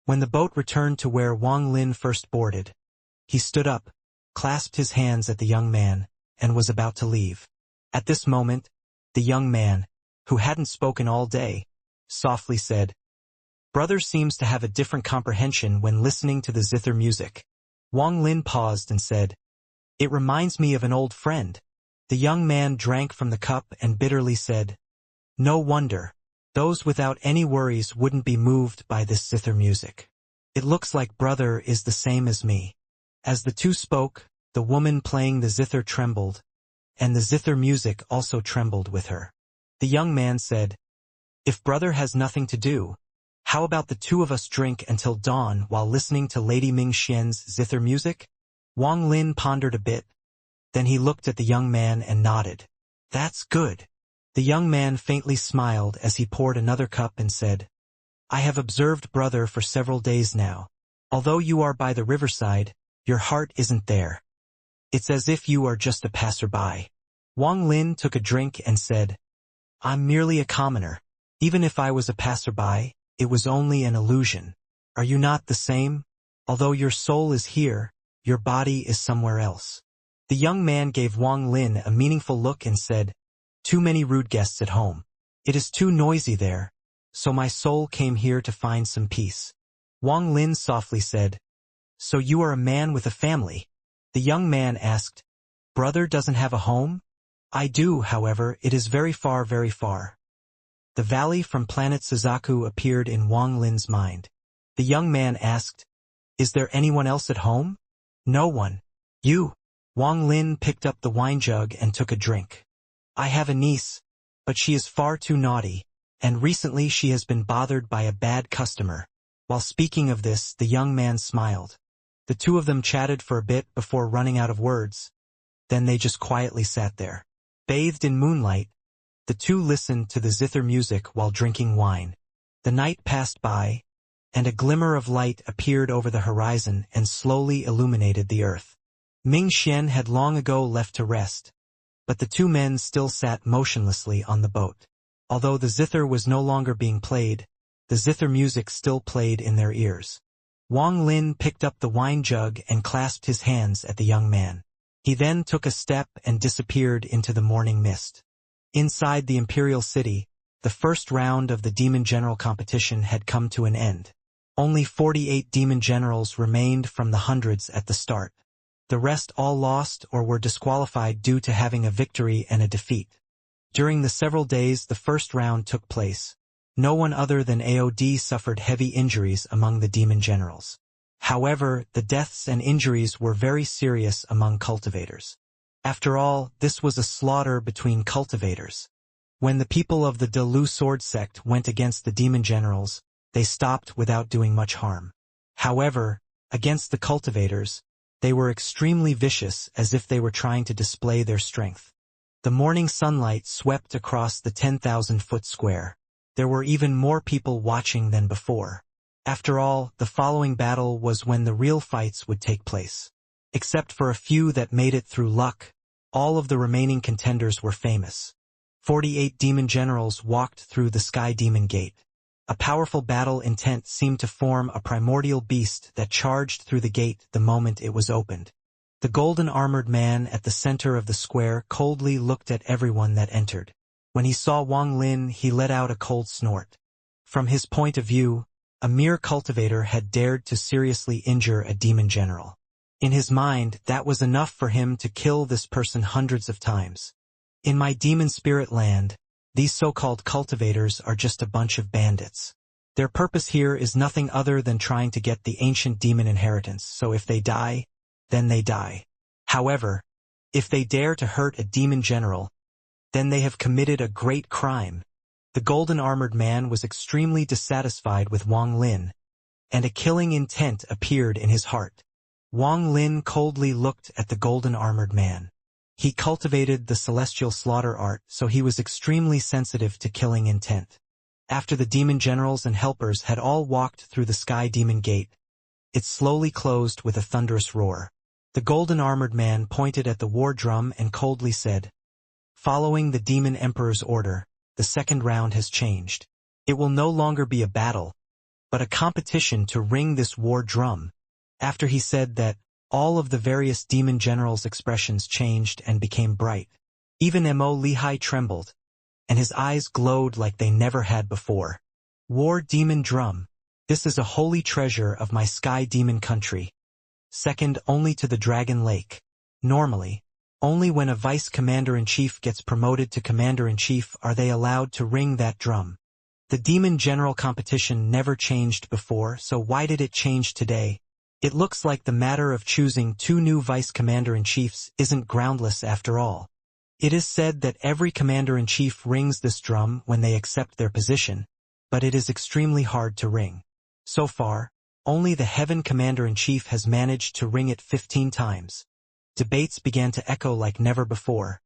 When the boat returned to where Wang Lin first boarded, he stood up, clasped his hands at the young man, and was about to leave. At this moment, the young man, who hadn't spoken all day, softly said, "Brother seems to have a different comprehension when listening to the zither music." Wang Lin paused and said, "It reminds me of an old friend." The young man drank from the cup and bitterly said, "No wonder. Those without any worries wouldn't be moved by this zither music. It looks like brother is the same as me." As the two spoke, the woman playing the zither trembled, and the zither music also trembled with her. The young man said, "If brother has nothing to do, how about the two of us drink until dawn while listening to Lady Ming Xian's zither music?" Wang Lin pondered a bit. Then he looked at the young man and nodded. "That's good." The young man faintly smiled as he poured another cup and said, "I have observed brother for several days now. Although you are by the riverside, your heart isn't there. It's as if you are just a passerby." Wang Lin took a drink and said, "I'm merely a commoner. Even if I was a passerby, it was only an illusion. Are you not the same? Although your soul is here, your body is somewhere else." The young man gave Wang Lin a meaningful look and said, "Too many rude guests at home. It is too noisy there, so my soul came here to find some peace." Wang Lin softly said, "So you are a man with a family?" The young man asked, "Brother doesn't have a home?" "I do, however, it is very far, very far." The valley from planet Suzaku appeared in Wang Lin's mind. The young man asked, "Is there anyone else at home?" "No one." "You?" Wang Lin picked up the wine jug and took a drink. I have a niece, but she is far too naughty, and recently she has been bothered by a bad customer. While speaking of this, the young man smiled. The two of them chatted for a bit before running out of words. Then they just quietly sat there. Bathed in moonlight, the two listened to the zither music while drinking wine. The night passed by, and a glimmer of light appeared over the horizon and slowly illuminated the earth. Ming Xian had long ago left to rest, but the two men still sat motionlessly on the boat. Although the zither was no longer being played, the zither music still played in their ears. Wang Lin picked up the wine jug and clasped his hands at the young man. He then took a step and disappeared into the morning mist. Inside the imperial city, the first round of the demon general competition had come to an end. Only 48 demon generals remained from the hundreds at the start. The rest all lost or were disqualified due to having a victory and a defeat. During the several days the first round took place, no one other than AOD suffered heavy injuries among the demon generals. However, the deaths and injuries were very serious among cultivators. After all, this was a slaughter between cultivators. When the people of the De Lu sword sect went against the demon generals, they stopped without doing much harm. However, against the cultivators, they were extremely vicious, as if they were trying to display their strength. The morning sunlight swept across the 10,000-foot square. There were even more people watching than before. After all, the following battle was when the real fights would take place. Except for a few that made it through luck, all of the remaining contenders were famous. 48 demon generals walked through the Sky Demon Gate. A powerful battle intent seemed to form a primordial beast that charged through the gate the moment it was opened. The golden armored man at the center of the square coldly looked at everyone that entered. When he saw Wang Lin, he let out a cold snort. From his point of view, a mere cultivator had dared to seriously injure a demon general. In his mind, that was enough for him to kill this person hundreds of times. In my demon spirit land, these so-called cultivators are just a bunch of bandits. Their purpose here is nothing other than trying to get the ancient demon inheritance, so if they die, then they die. However, if they dare to hurt a demon general, then they have committed a great crime. The golden armored man was extremely dissatisfied with Wang Lin, and a killing intent appeared in his heart. Wang Lin coldly looked at the golden armored man. He cultivated the celestial slaughter art, so he was extremely sensitive to killing intent. After the demon generals and helpers had all walked through the Sky Demon Gate, it slowly closed with a thunderous roar. The golden armored man pointed at the war drum and coldly said, "Following the demon emperor's order, the second round has changed. It will no longer be a battle, but a competition to ring this war drum." After he said that, all of the various demon generals' expressions changed and became bright. Even Mo Lihai trembled, and his eyes glowed like they never had before. War demon drum. This is a holy treasure of my Sky Demon country. Second only to the Dragon Lake. Normally, only when a vice commander-in-chief gets promoted to commander-in-chief are they allowed to ring that drum. The demon general competition never changed before, so why did it change today? It looks like the matter of choosing two new vice commander-in-chiefs isn't groundless after all. It is said that every commander-in-chief rings this drum when they accept their position, but it is extremely hard to ring. So far, only the Heaven Commander-in-Chief has managed to ring it 15 times. Debates began to echo like never before.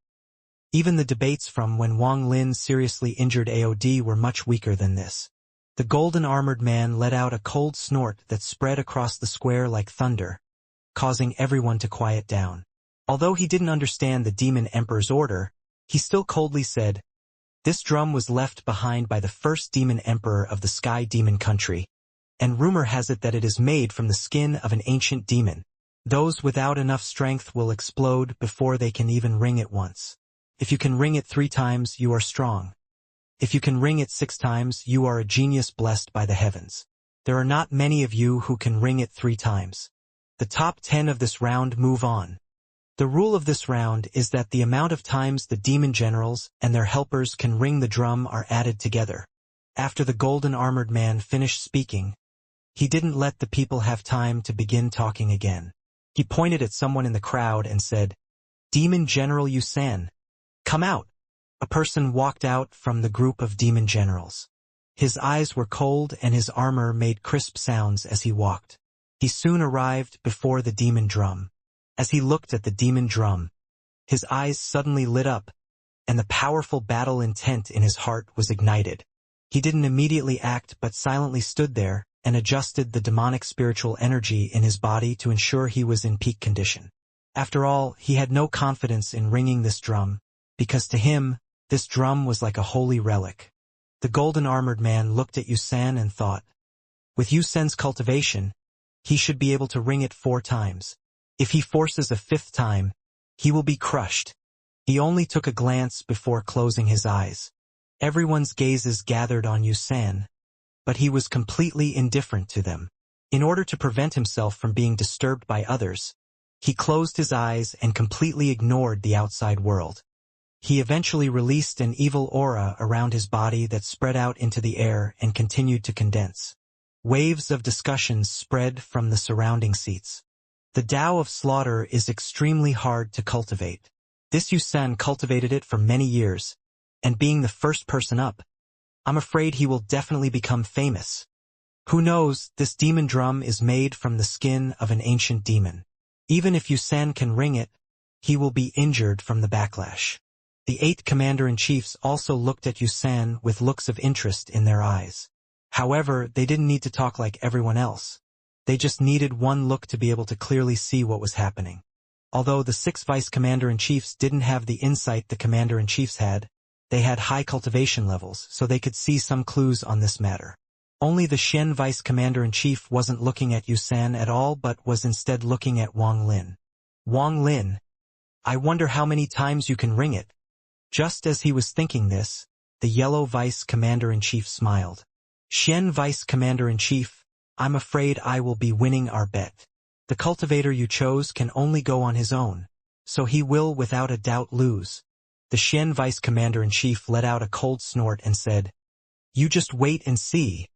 Even the debates from when Wang Lin seriously injured AOD were much weaker than this. The golden armored man let out a cold snort that spread across the square like thunder, causing everyone to quiet down. Although he didn't understand the demon emperor's order, he still coldly said, "This drum was left behind by the first demon emperor of the Sky Demon country, and rumor has it that it is made from the skin of an ancient demon. Those without enough strength will explode before they can even ring it once. If you can ring it 3 times, you are strong. If you can ring it 6 times, you are a genius blessed by the heavens. There are not many of you who can ring it 3 times. The top 10 of this round move on." The rule of this round is that the amount of times the demon generals and their helpers can ring the drum are added together. After the golden armored man finished speaking, he didn't let the people have time to begin talking again. He pointed at someone in the crowd and said, Demon General Yusan, come out! A person walked out from the group of demon generals. His eyes were cold and his armor made crisp sounds as he walked. He soon arrived before the demon drum. As he looked at the demon drum, his eyes suddenly lit up, and the powerful battle intent in his heart was ignited. He didn't immediately act but silently stood there and adjusted the demonic spiritual energy in his body to ensure he was in peak condition. After all, he had no confidence in ringing this drum, because to him, this drum was like a holy relic. The golden-armored man looked at Yusan and thought, with Yusan's cultivation, he should be able to ring it 4 times. If he forces a 5th time, he will be crushed. He only took a glance before closing his eyes. Everyone's gazes gathered on Yusan, but he was completely indifferent to them. In order to prevent himself from being disturbed by others, he closed his eyes and completely ignored the outside world. He eventually released an evil aura around his body that spread out into the air and continued to condense. Waves of discussions spread from the surrounding seats. The Tao of slaughter is extremely hard to cultivate. This Yusan cultivated it for many years, and being the first person up, I'm afraid he will definitely become famous. Who knows, this demon drum is made from the skin of an ancient demon. Even if Yusan can ring it, he will be injured from the backlash. The 8 commander-in-chiefs also looked at Yusan with looks of interest in their eyes. However, they didn't need to talk like everyone else. They just needed one look to be able to clearly see what was happening. Although the 6 vice commander-in-chiefs didn't have the insight the commander-in-chiefs had, they had high cultivation levels, so they could see some clues on this matter. Only the Xian vice commander-in-chief wasn't looking at Yusan at all but was instead looking at Wang Lin. Wang Lin, I wonder how many times you can ring it. Just as he was thinking this, the yellow vice commander-in-chief smiled. Xian vice commander-in-chief, I'm afraid I will be winning our bet. The cultivator you chose can only go on his own, so he will without a doubt lose. The Xian vice commander-in-chief let out a cold snort and said, you just wait and see.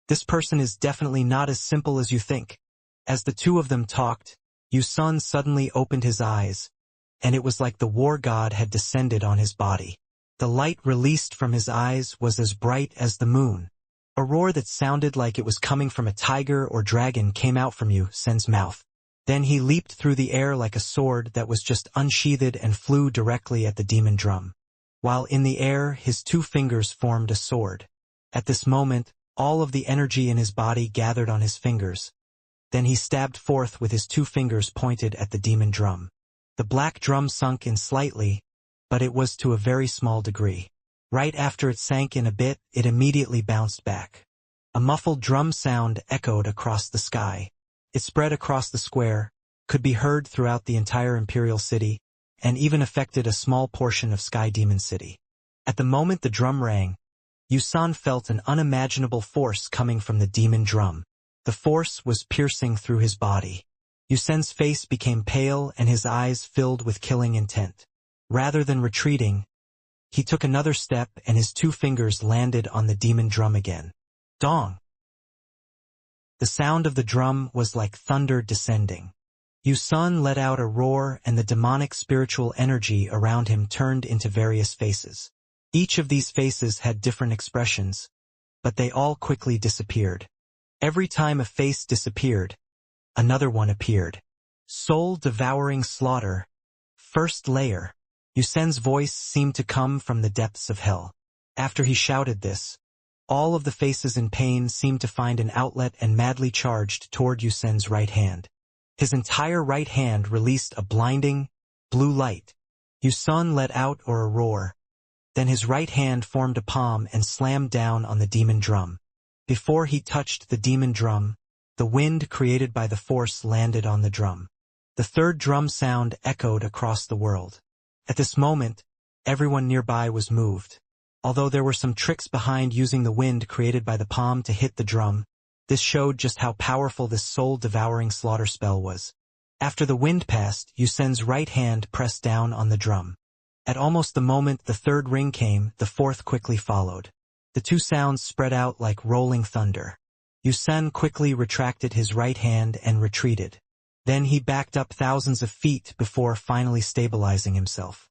This person is definitely not as simple as you think. As the two of them talked, Yusan suddenly opened his eyes, and it was like the war god had descended on his body. The light released from his eyes was as bright as the moon. A roar that sounded like it was coming from a tiger or dragon came out from Yusan's mouth. Then he leaped through the air like a sword that was just unsheathed and flew directly at the demon drum. While in the air, his 2 fingers formed a sword. At this moment, all of the energy in his body gathered on his fingers. Then he stabbed forth with his 2 fingers pointed at the demon drum. The black drum sunk in slightly, but it was to a very small degree. Right after it sank in a bit, it immediately bounced back. A muffled drum sound echoed across the sky. It spread across the square, could be heard throughout the entire Imperial City, and even affected a small portion of Sky Demon City. At the moment the drum rang, Yusan felt an unimaginable force coming from the demon drum. The force was piercing through his body. Yusan's face became pale and his eyes filled with killing intent. Rather than retreating, he took another step and his 2 fingers landed on the demon drum again. Dong! The sound of the drum was like thunder descending. Yusan let out a roar and the demonic spiritual energy around him turned into various faces. Each of these faces had different expressions, but they all quickly disappeared. Every time a face disappeared, another one appeared. Soul-devouring slaughter. First layer. Yusan's voice seemed to come from the depths of hell. After he shouted this, all of the faces in pain seemed to find an outlet and madly charged toward Yusan's right hand. His entire right hand released a blinding, blue light. Yusan let out a roar. Then his right hand formed a palm and slammed down on the demon drum. Before he touched the demon drum, the wind created by the force landed on the drum. The 3rd drum sound echoed across the world. At this moment, everyone nearby was moved. Although there were some tricks behind using the wind created by the palm to hit the drum, this showed just how powerful this soul-devouring slaughter spell was. After the wind passed, Yusan's right hand pressed down on the drum. At almost the moment the 3rd ring came, the 4th quickly followed. The 2 sounds spread out like rolling thunder. Yusan quickly retracted his right hand and retreated. Then he backed up thousands of feet before finally stabilizing himself.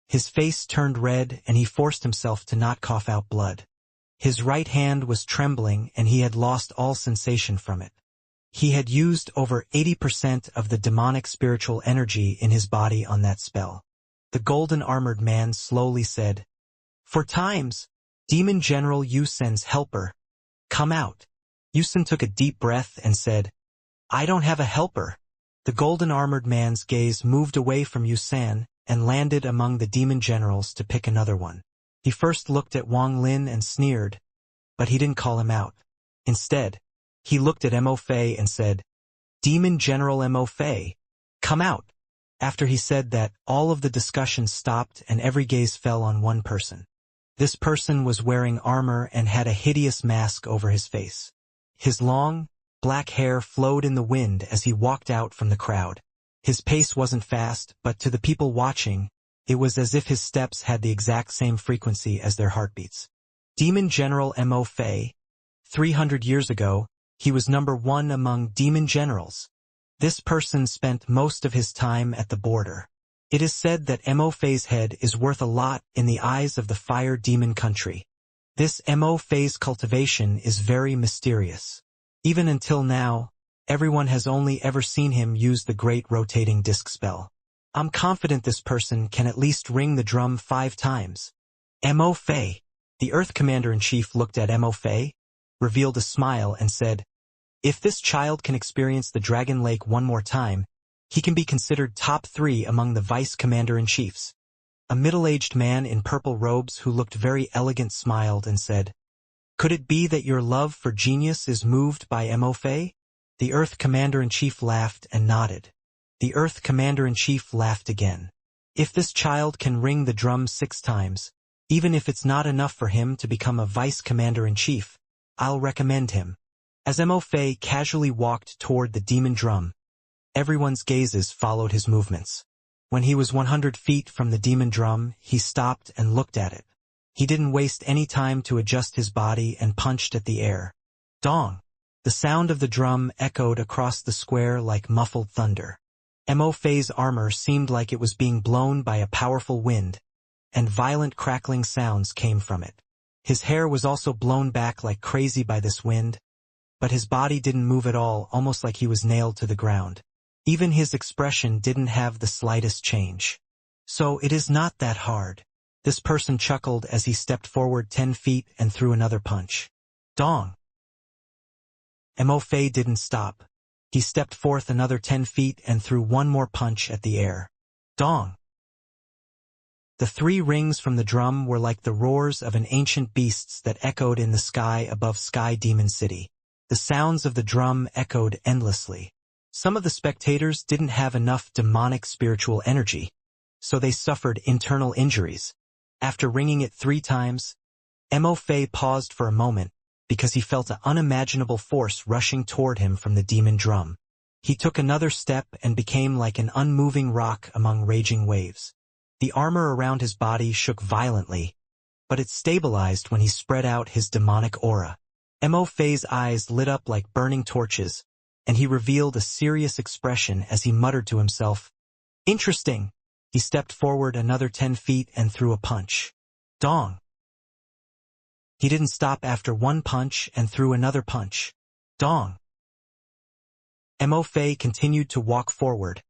His face turned red and he forced himself to not cough out blood. His right hand was trembling and he had lost all sensation from it. He had used over 80% of the demonic spiritual energy in his body on that spell. The golden armored man slowly said, "For times, Demon General Yusen's helper, come out." Yusen took a deep breath and said, "I don't have a helper." The golden armored man's gaze moved away from Yusen and landed among the demon generals to pick another one. He first looked at Wang Lin and sneered, but he didn't call him out. Instead, he looked at Mo Fei and said, "Demon General Mo Fei, come out." After he said that, all of the discussion stopped and every gaze fell on one person. This person was wearing armor and had a hideous mask over his face. His long, black hair flowed in the wind as he walked out from the crowd. His pace wasn't fast, but to the people watching, it was as if his steps had the exact same frequency as their heartbeats. Demon General Mo Fei. 300 years ago, he was number one among demon generals. This person spent most of his time at the border. It is said that Mo Fei's head is worth a lot in the eyes of the fire demon country. This Mo Fei's cultivation is very mysterious. Even until now, everyone has only ever seen him use the great rotating disc spell. I'm confident this person can at least ring the drum 5 times. Mo Fei. The Earth Commander-in-Chief looked at Mo Fei, revealed a smile and said, "If this child can experience the Dragon Lake one more time, he can be considered top 3 among the Vice Commander-in-Chiefs." A middle-aged man in purple robes who looked very elegant smiled and said, "Could it be that your love for genius is moved by Mo Fei?" The Earth Commander-in-Chief laughed and nodded. The Earth Commander-in-Chief laughed again. "If this child can ring the drum 6 times, even if it's not enough for him to become a Vice Commander-in-Chief, I'll recommend him." As Mo Fei casually walked toward the demon drum, everyone's gazes followed his movements. When he was 100 feet from the demon drum, he stopped and looked at it. He didn't waste any time to adjust his body and punched at the air. Dong! The sound of the drum echoed across the square like muffled thunder. Mo Fei's armor seemed like it was being blown by a powerful wind, and violent crackling sounds came from it. His hair was also blown back like crazy by this wind, but his body didn't move at all, almost like he was nailed to the ground. Even his expression didn't have the slightest change. "So it is not that hard." This person chuckled as he stepped forward 10 feet and threw another punch. Dong! Mo Fei didn't stop. He stepped forth another 10 feet and threw one more punch at the air. Dong! The 3 rings from the drum were like the roars of an ancient beasts that echoed in the sky above Sky Demon City. The sounds of the drum echoed endlessly. Some of the spectators didn't have enough demonic spiritual energy, so they suffered internal injuries. After ringing it 3 times, Mo Fei paused for a moment because he felt an unimaginable force rushing toward him from the demon drum. He took another step and became like an unmoving rock among raging waves. The armor around his body shook violently, but it stabilized when he spread out his demonic aura. Mo Fei's eyes lit up like burning torches, and he revealed a serious expression as he muttered to himself, "Interesting." He stepped forward another 10 feet and threw a punch. Dong! He didn't stop after one punch and threw another punch. Dong! Mo Fei continued to walk forward,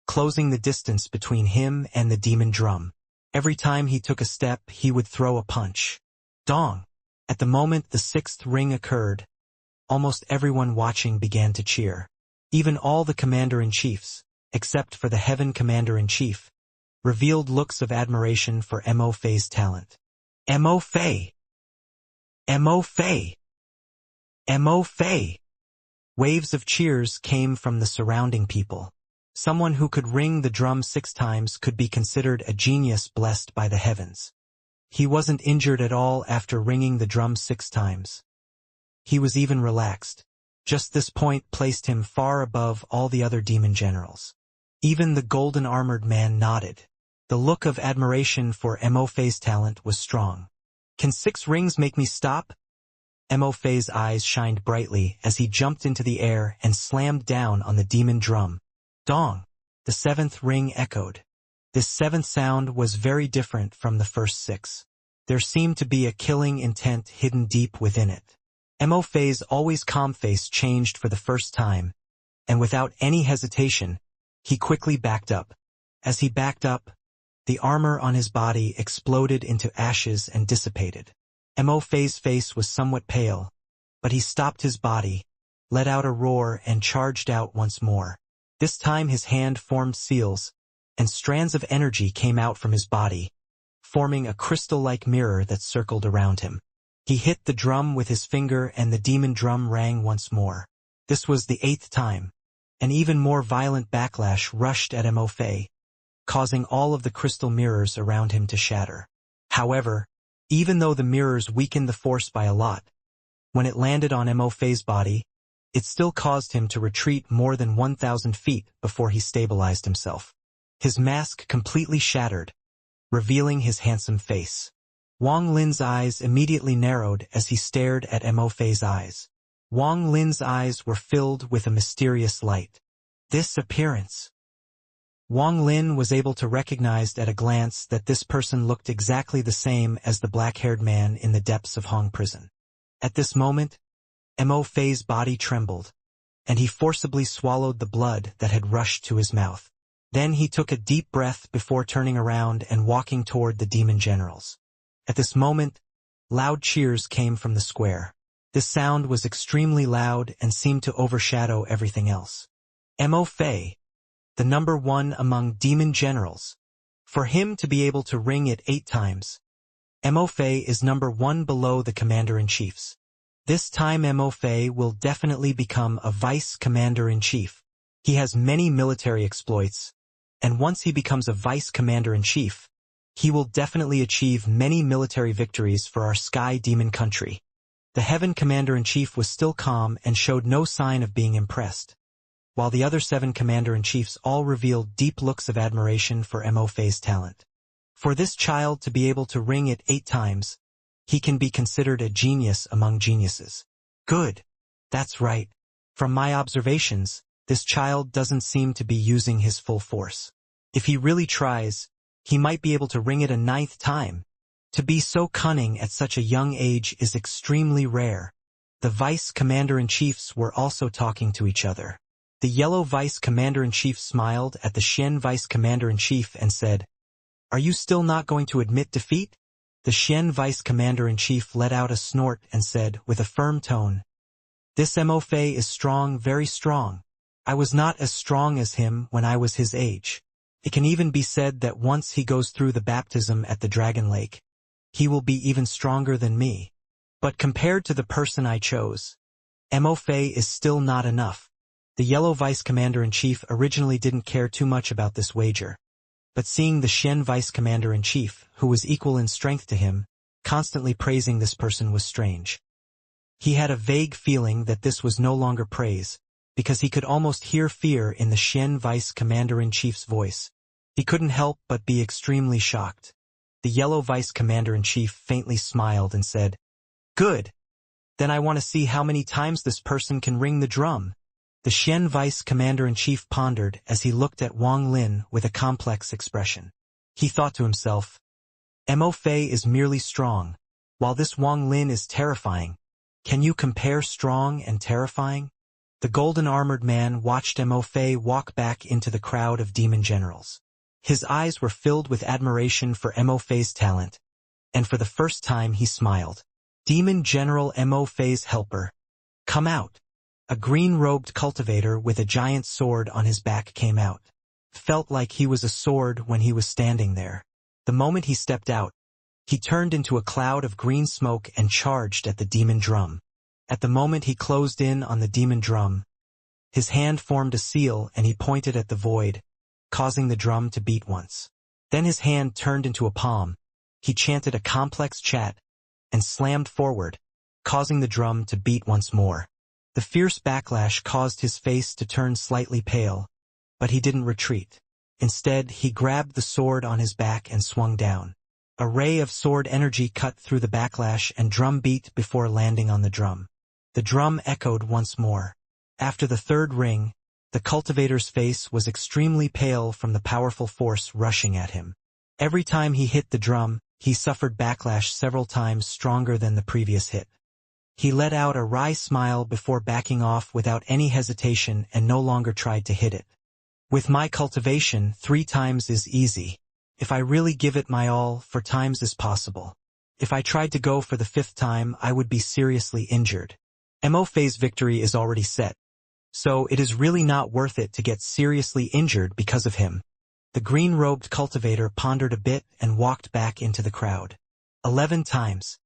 closing the distance between him and the demon drum. Every time he took a step, he would throw a punch. Dong! At the moment the 6th ring occurred, almost everyone watching began to cheer. Even all the commander-in-chiefs, except for the Heaven Commander-in-Chief, revealed looks of admiration for Mo Fei's talent. Mo Fei! Mo Fei! Mo Fei! Waves of cheers came from the surrounding people. Someone who could ring the drum 6 times could be considered a genius blessed by the heavens. He wasn't injured at all after ringing the drum 6 times. He was even relaxed. Just this point placed him far above all the other demon generals. Even the golden armored man nodded. The look of admiration for Mo Fei's talent was strong. "Can 6 rings make me stop?" Mo Fei's eyes shined brightly as he jumped into the air and slammed down on the demon drum. Dong! The seventh ring echoed. This seventh sound was very different from the first six. There seemed to be a killing intent hidden deep within it. Mo Fei's always calm face changed for the first time, and without any hesitation, he quickly backed up. As he backed up, the armor on his body exploded into ashes and dissipated. Mo Fei's face was somewhat pale, but he stopped his body, let out a roar and charged out once more. This time his hand formed seals, and strands of energy came out from his body, forming a crystal-like mirror that circled around him. He hit the drum with his finger and the demon drum rang once more. This was the 8th time. An even more violent backlash rushed at Mo Fei, causing all of the crystal mirrors around him to shatter. However, even though the mirrors weakened the force by a lot, when it landed on Mo Fei's body, it still caused him to retreat more than 1,000 feet before he stabilized himself. His mask completely shattered, revealing his handsome face. Wang Lin's eyes immediately narrowed as he stared at Mo Fei's eyes. Wang Lin's eyes were filled with a mysterious light. This appearance. Wang Lin was able to recognize at a glance that this person looked exactly the same as the black-haired man in the depths of Hong Prison. At this moment, Mo Fei's body trembled, and he forcibly swallowed the blood that had rushed to his mouth. Then he took a deep breath before turning around and walking toward the demon generals. At this moment, loud cheers came from the square. This sound was extremely loud and seemed to overshadow everything else. Mo Fei, the number 1 among demon generals. For him to be able to ring it 8 times, Mo Fei is number 1 below the commander-in-chiefs. This time Mo Fei will definitely become a vice commander-in-chief. He has many military exploits, and once he becomes a vice commander-in-chief, he will definitely achieve many military victories for our sky demon country. The Heaven Commander-in-Chief was still calm and showed no sign of being impressed, while the other 7 Commander-in-Chiefs all revealed deep looks of admiration for Mo Fei's talent. For this child to be able to ring it 8 times, he can be considered a genius among geniuses. Good. That's right. From my observations, this child doesn't seem to be using his full force. If he really tries, he might be able to ring it a 9th time. To be so cunning at such a young age is extremely rare. The vice commander-in-chiefs were also talking to each other. The yellow vice commander-in-chief smiled at the Xian vice commander-in-chief and said, "Are you still not going to admit defeat?" The Xian vice commander-in-chief let out a snort and said with a firm tone, "This Mo Fei is strong, very strong. I was not as strong as him when I was his age. It can even be said that once he goes through the baptism at the Dragon Lake, he will be even stronger than me. But compared to the person I chose, Mo Fei is still not enough." The yellow vice commander-in-chief originally didn't care too much about this wager, but seeing the Xian vice commander-in-chief, who was equal in strength to him, constantly praising this person was strange. He had a vague feeling that this was no longer praise, because he could almost hear fear in the Xian vice commander-in-chief's voice. He couldn't help but be extremely shocked. The yellow vice commander-in-chief faintly smiled and said, "Good. Then I want to see how many times this person can ring the drum." The Xian vice commander-in-chief pondered as he looked at Wang Lin with a complex expression. He thought to himself, Mo Fei is merely strong, while this Wang Lin is terrifying. Can you compare strong and terrifying? The golden-armored man watched Mo Fei walk back into the crowd of demon generals. His eyes were filled with admiration for Mo Fei's talent, and for the first time he smiled. Demon General Mo Fei's helper. Come out. A green-robed cultivator with a giant sword on his back came out. Felt like he was a sword when he was standing there. The moment he stepped out, he turned into a cloud of green smoke and charged at the demon drum. At the moment he closed in on the demon drum, his hand formed a seal and he pointed at the void, causing the drum to beat once. Then his hand turned into a palm. He chanted a complex chant and slammed forward, causing the drum to beat once more. The fierce backlash caused his face to turn slightly pale, but he didn't retreat. Instead, he grabbed the sword on his back and swung down. A ray of sword energy cut through the backlash and drum beat before landing on the drum. The drum echoed once more. After the third ring, The cultivator's face was extremely pale from the powerful force rushing at him. Every time he hit the drum, he suffered backlash several times stronger than the previous hit. He let out a wry smile before backing off without any hesitation and no longer tried to hit it. With my cultivation, 3 times is easy. If I really give it my all, 4 times is possible. If I tried to go for the 5th time, I would be seriously injured. Mo Fei's victory is already set. So it is really not worth it to get seriously injured because of him. The green-robed cultivator pondered a bit and walked back into the crowd. 11 times.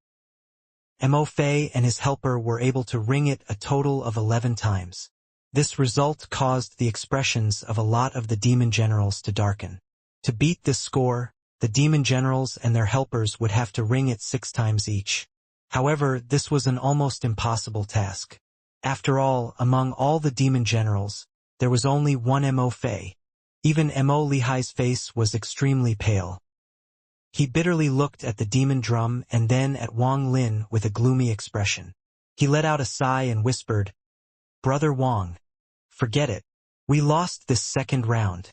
Mo Fei and his helper were able to ring it a total of 11 times. This result caused the expressions of a lot of the demon generals to darken. To beat this score, the demon generals and their helpers would have to ring it 6 times each. However, this was an almost impossible task. After all, among all the demon generals, there was only one Mo Fei. Even Mo Lihai's face was extremely pale. He bitterly looked at the demon drum and then at Wang Lin with a gloomy expression. He let out a sigh and whispered, "Brother Wang, forget it. We lost this 2nd round."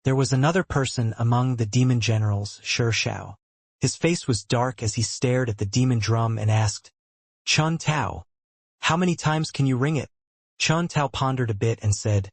There was another person among the demon generals, Xianxia. His face was dark as he stared at the demon drum and asked, "Chun Tao, how many times can you ring it?" Chun Tao pondered a bit and said,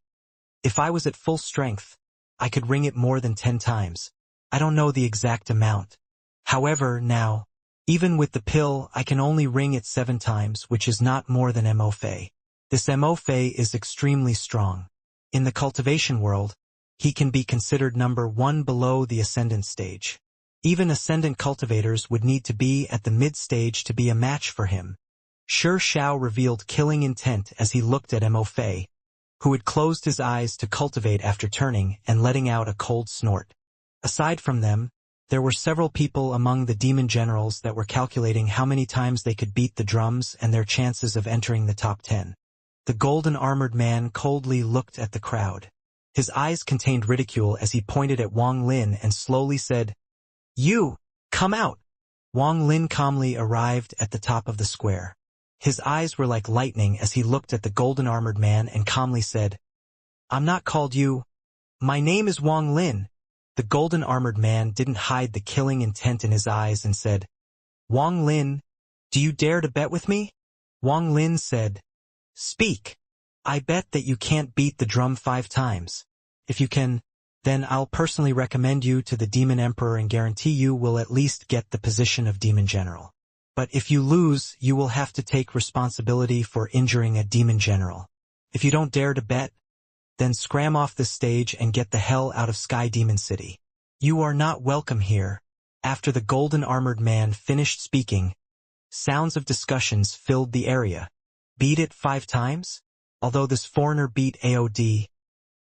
"If I was at full strength, I could ring it more than 10 times. I don't know the exact amount. However, now, even with the pill, I can only ring it 7 times, which is not more than Mo Fei. This Mo Fei is extremely strong. In the cultivation world, he can be considered number 1 below the ascendant stage. Even ascendant cultivators would need to be at the mid-stage to be a match for him." Xiao revealed killing intent as he looked at Mo Fei, who had closed his eyes to cultivate after turning and letting out a cold snort. Aside from them, there were several people among the demon generals that were calculating how many times they could beat the drums and their chances of entering the top 10. The golden-armored man coldly looked at the crowd. His eyes contained ridicule as he pointed at Wang Lin and slowly said, "You, come out." Wang Lin calmly arrived at the top of the square. His eyes were like lightning as he looked at the golden-armored man and calmly said, "I'm not called you. My name is Wang Lin." The golden-armored man didn't hide the killing intent in his eyes and said, "Wang Lin, do you dare to bet with me?" Wang Lin said, "Speak. I bet that you can't beat the drum 5 times. If you can, then I'll personally recommend you to the Demon Emperor and guarantee you will at least get the position of Demon General. But if you lose, you will have to take responsibility for injuring a Demon General. If you don't dare to bet, then scram off the stage and get the hell out of Sky Demon City. You are not welcome here." After the golden-armored man finished speaking, sounds of discussions filled the area. Beat it 5 times? Although this foreigner beat AOD,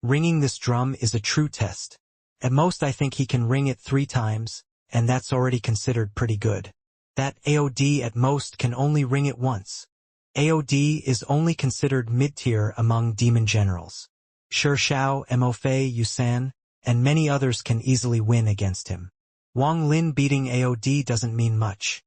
ringing this drum is a true test. At most I think he can ring it 3 times, and that's already considered pretty good. That AOD at most can only ring it once. AOD is only considered mid-tier among demon generals. Xiao, Mo Fei, Yusan, and many others can easily win against him. Wang Lin beating AOD doesn't mean much.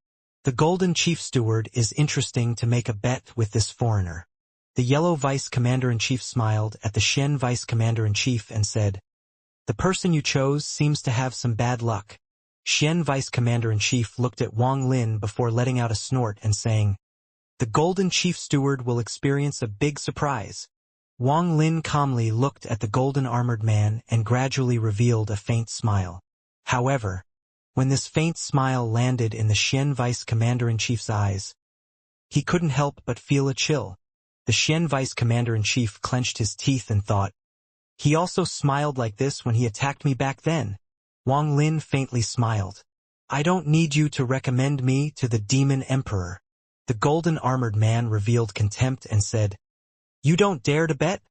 The Golden Chief Steward is interesting to make a bet with this foreigner. The Yellow Vice Commander-in-Chief smiled at the Xian Vice Commander-in-Chief and said, "The person you chose seems to have some bad luck." Xian Vice Commander-in-Chief looked at Wang Lin before letting out a snort and saying, "The Golden Chief Steward will experience a big surprise." Wang Lin calmly looked at the golden-armored man and gradually revealed a faint smile. However, when this faint smile landed in the Xian Vice Commander-in-Chief's eyes, he couldn't help but feel a chill. The Xian Vice Commander-in-Chief clenched his teeth and thought, "He also smiled like this when he attacked me back then." Wang Lin faintly smiled. "I don't need you to recommend me to the Demon Emperor." The golden-armored man revealed contempt and said, "You don't dare to bet?"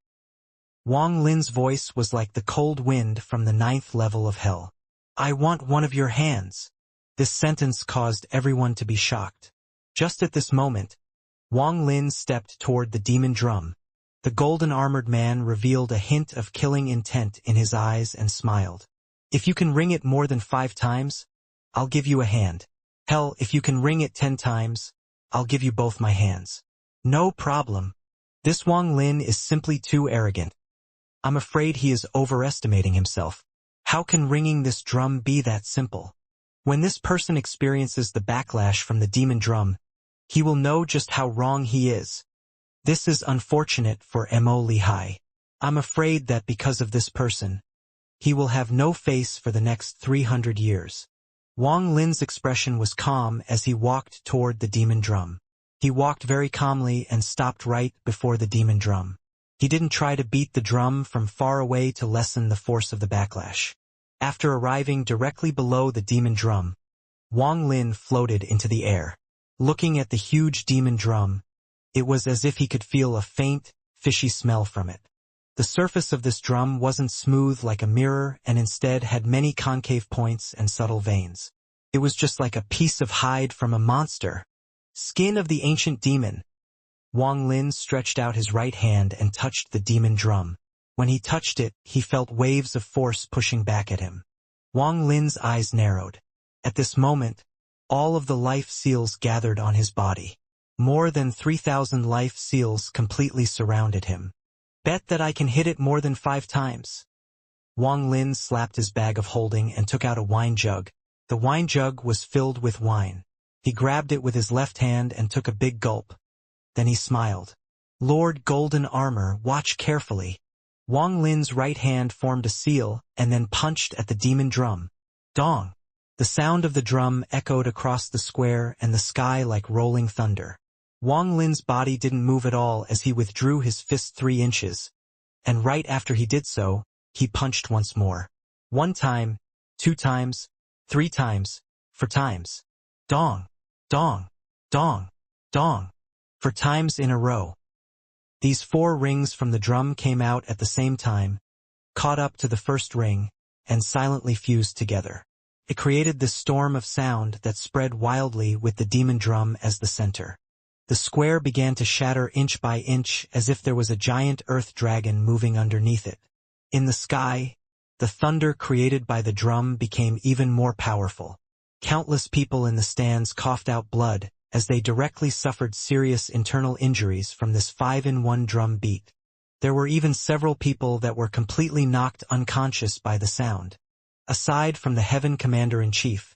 Wang Lin's voice was like the cold wind from the 9th level of hell. "I want one of your hands." This sentence caused everyone to be shocked. Just at this moment, Wang Lin stepped toward the demon drum. The golden-armored man revealed a hint of killing intent in his eyes and smiled. "If you can ring it more than 5 times, I'll give you a hand. Hell, if you can ring it 10 times, I'll give you both my hands. No problem. This Wang Lin is simply too arrogant." I'm afraid he is overestimating himself. How can ringing this drum be that simple? When this person experiences the backlash from the demon drum, he will know just how wrong he is. This is unfortunate for Mo Lehigh. I'm afraid that because of this person, he will have no face for the next 300 years. Wang Lin's expression was calm as he walked toward the demon drum. He walked very calmly and stopped right before the demon drum. He didn't try to beat the drum from far away to lessen the force of the backlash. After arriving directly below the demon drum, Wang Lin floated into the air. Looking at the huge demon drum, it was as if he could feel a faint, fishy smell from it. The surface of this drum wasn't smooth like a mirror and instead had many concave points and subtle veins. It was just like a piece of hide from a monster. Skin of the ancient demon. Wang Lin stretched out his right hand and touched the demon drum. When he touched it, he felt waves of force pushing back at him. Wang Lin's eyes narrowed. At this moment, all of the life seals gathered on his body. More than 3,000 life seals completely surrounded him. Bet that I can hit it more than 5 times. Wang Lin slapped his bag of holding and took out a wine jug. The wine jug was filled with wine. He grabbed it with his left hand and took a big gulp. Then he smiled. Lord Golden Armor, watch carefully. Wang Lin's right hand formed a seal and then punched at the demon drum. Dong! The sound of the drum echoed across the square and the sky like rolling thunder. Wang Lin's body didn't move at all as he withdrew his fist 3 inches. And right after he did so, he punched once more. 1 time, 2 times, 3 times, 4 times. Dong! Dong! Dong! Dong! 4 times in a row. These 4 rings from the drum came out at the same time, caught up to the first ring, and silently fused together. It created this storm of sound that spread wildly with the demon drum as the center. The square began to shatter inch by inch as if there was a giant earth dragon moving underneath it. In the sky, the thunder created by the drum became even more powerful. Countless people in the stands coughed out blood as they directly suffered serious internal injuries from this 5-in-1 drum beat. There were even several people that were completely knocked unconscious by the sound. Aside from the Heaven Commander-in-Chief,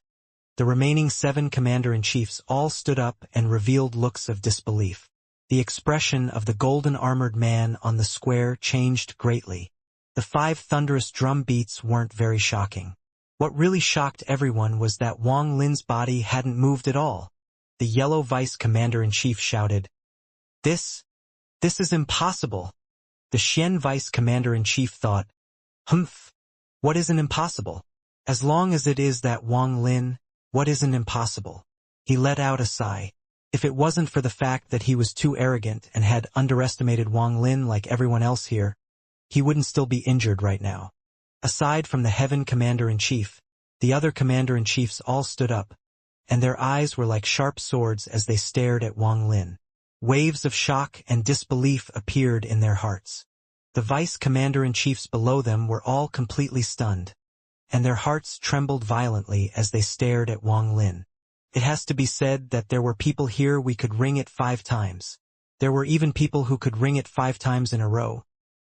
the remaining 7 Commander-in-Chiefs all stood up and revealed looks of disbelief. The expression of the golden-armored man on the square changed greatly. The 5 thunderous drum beats weren't very shocking. What really shocked everyone was that Wang Lin's body hadn't moved at all. The yellow Vice Commander-in-Chief shouted, This is impossible." The Xian Vice Commander-in-Chief thought, "Humph, what isn't impossible? As long as it is that Wang Lin, what isn't impossible?" He let out a sigh. If it wasn't for the fact that he was too arrogant and had underestimated Wang Lin like everyone else here, he wouldn't still be injured right now. Aside from the Heaven Commander-in-Chief, the other Commander-in-Chiefs all stood up, and their eyes were like sharp swords as they stared at Wang Lin. Waves of shock and disbelief appeared in their hearts. The Vice Commander-in-Chiefs below them were all completely stunned, and their hearts trembled violently as they stared at Wang Lin. It has to be said that there were people here we could ring it 5 times. There were even people who could ring it 5 times in a row.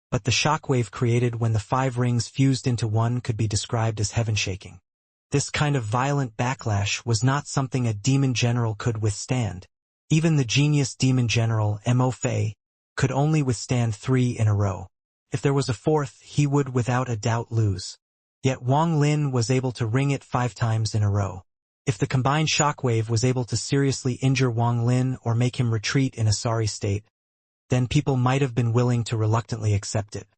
But the shockwave created when the 5 rings fused into one could be described as heaven-shaking. This kind of violent backlash was not something a demon general could withstand. Even the genius demon general, Mo Fei, could only withstand 3 in a row. If there was a 4th, he would without a doubt lose. Yet Wang Lin was able to ring it 5 times in a row. If the combined shockwave was able to seriously injure Wang Lin or make him retreat in a sorry state, then people might have been willing to reluctantly accept it.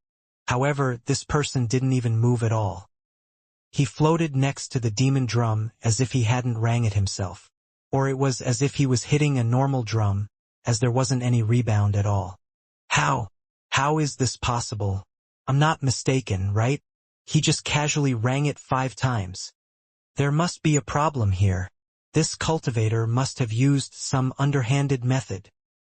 However, this person didn't even move at all. He floated next to the demon drum as if he hadn't rang it himself. Or it was as if he was hitting a normal drum, as there wasn't any rebound at all. How is this possible? I'm not mistaken, right? He just casually rang it 5 times. There must be a problem here. This cultivator must have used some underhanded method.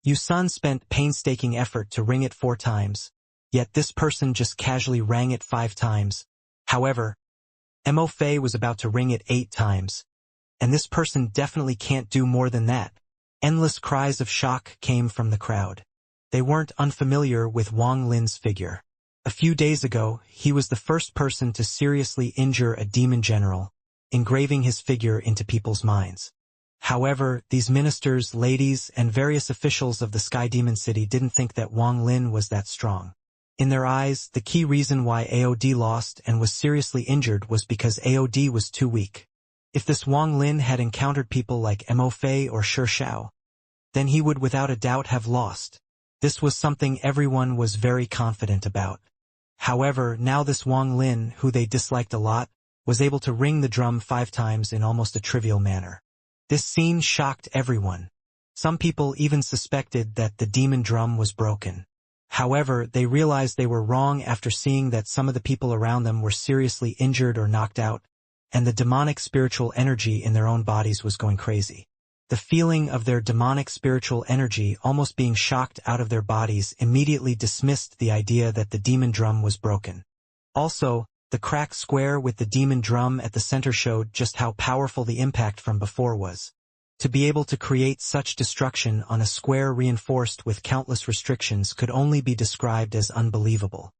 Yusun spent painstaking effort to ring it 4 times, yet this person just casually rang it 5 times. However, Mo Fei was about to ring it 8 times, and this person definitely can't do more than that. Endless cries of shock came from the crowd. They weren't unfamiliar with Wang Lin's figure. A few days ago, he was the first person to seriously injure a demon general, engraving his figure into people's minds. However, these ministers, ladies, and various officials of the Sky Demon City didn't think that Wang Lin was that strong. In their eyes, the key reason why AOD lost and was seriously injured was because AOD was too weak. If this Wang Lin had encountered people like Mo Fei or Shi Xiao, then he would without a doubt have lost. This was something everyone was very confident about. However, now this Wang Lin, who they disliked a lot, was able to ring the drum 5 times in almost a trivial manner. This scene shocked everyone. Some people even suspected that the demon drum was broken. However, they realized they were wrong after seeing that some of the people around them were seriously injured or knocked out, and the demonic spiritual energy in their own bodies was going crazy. The feeling of their demonic spiritual energy almost being shocked out of their bodies immediately dismissed the idea that the demon drum was broken. Also, the cracked square with the demon drum at the center showed just how powerful the impact from before was. To be able to create such destruction on a square reinforced with countless restrictions could only be described as unbelievable.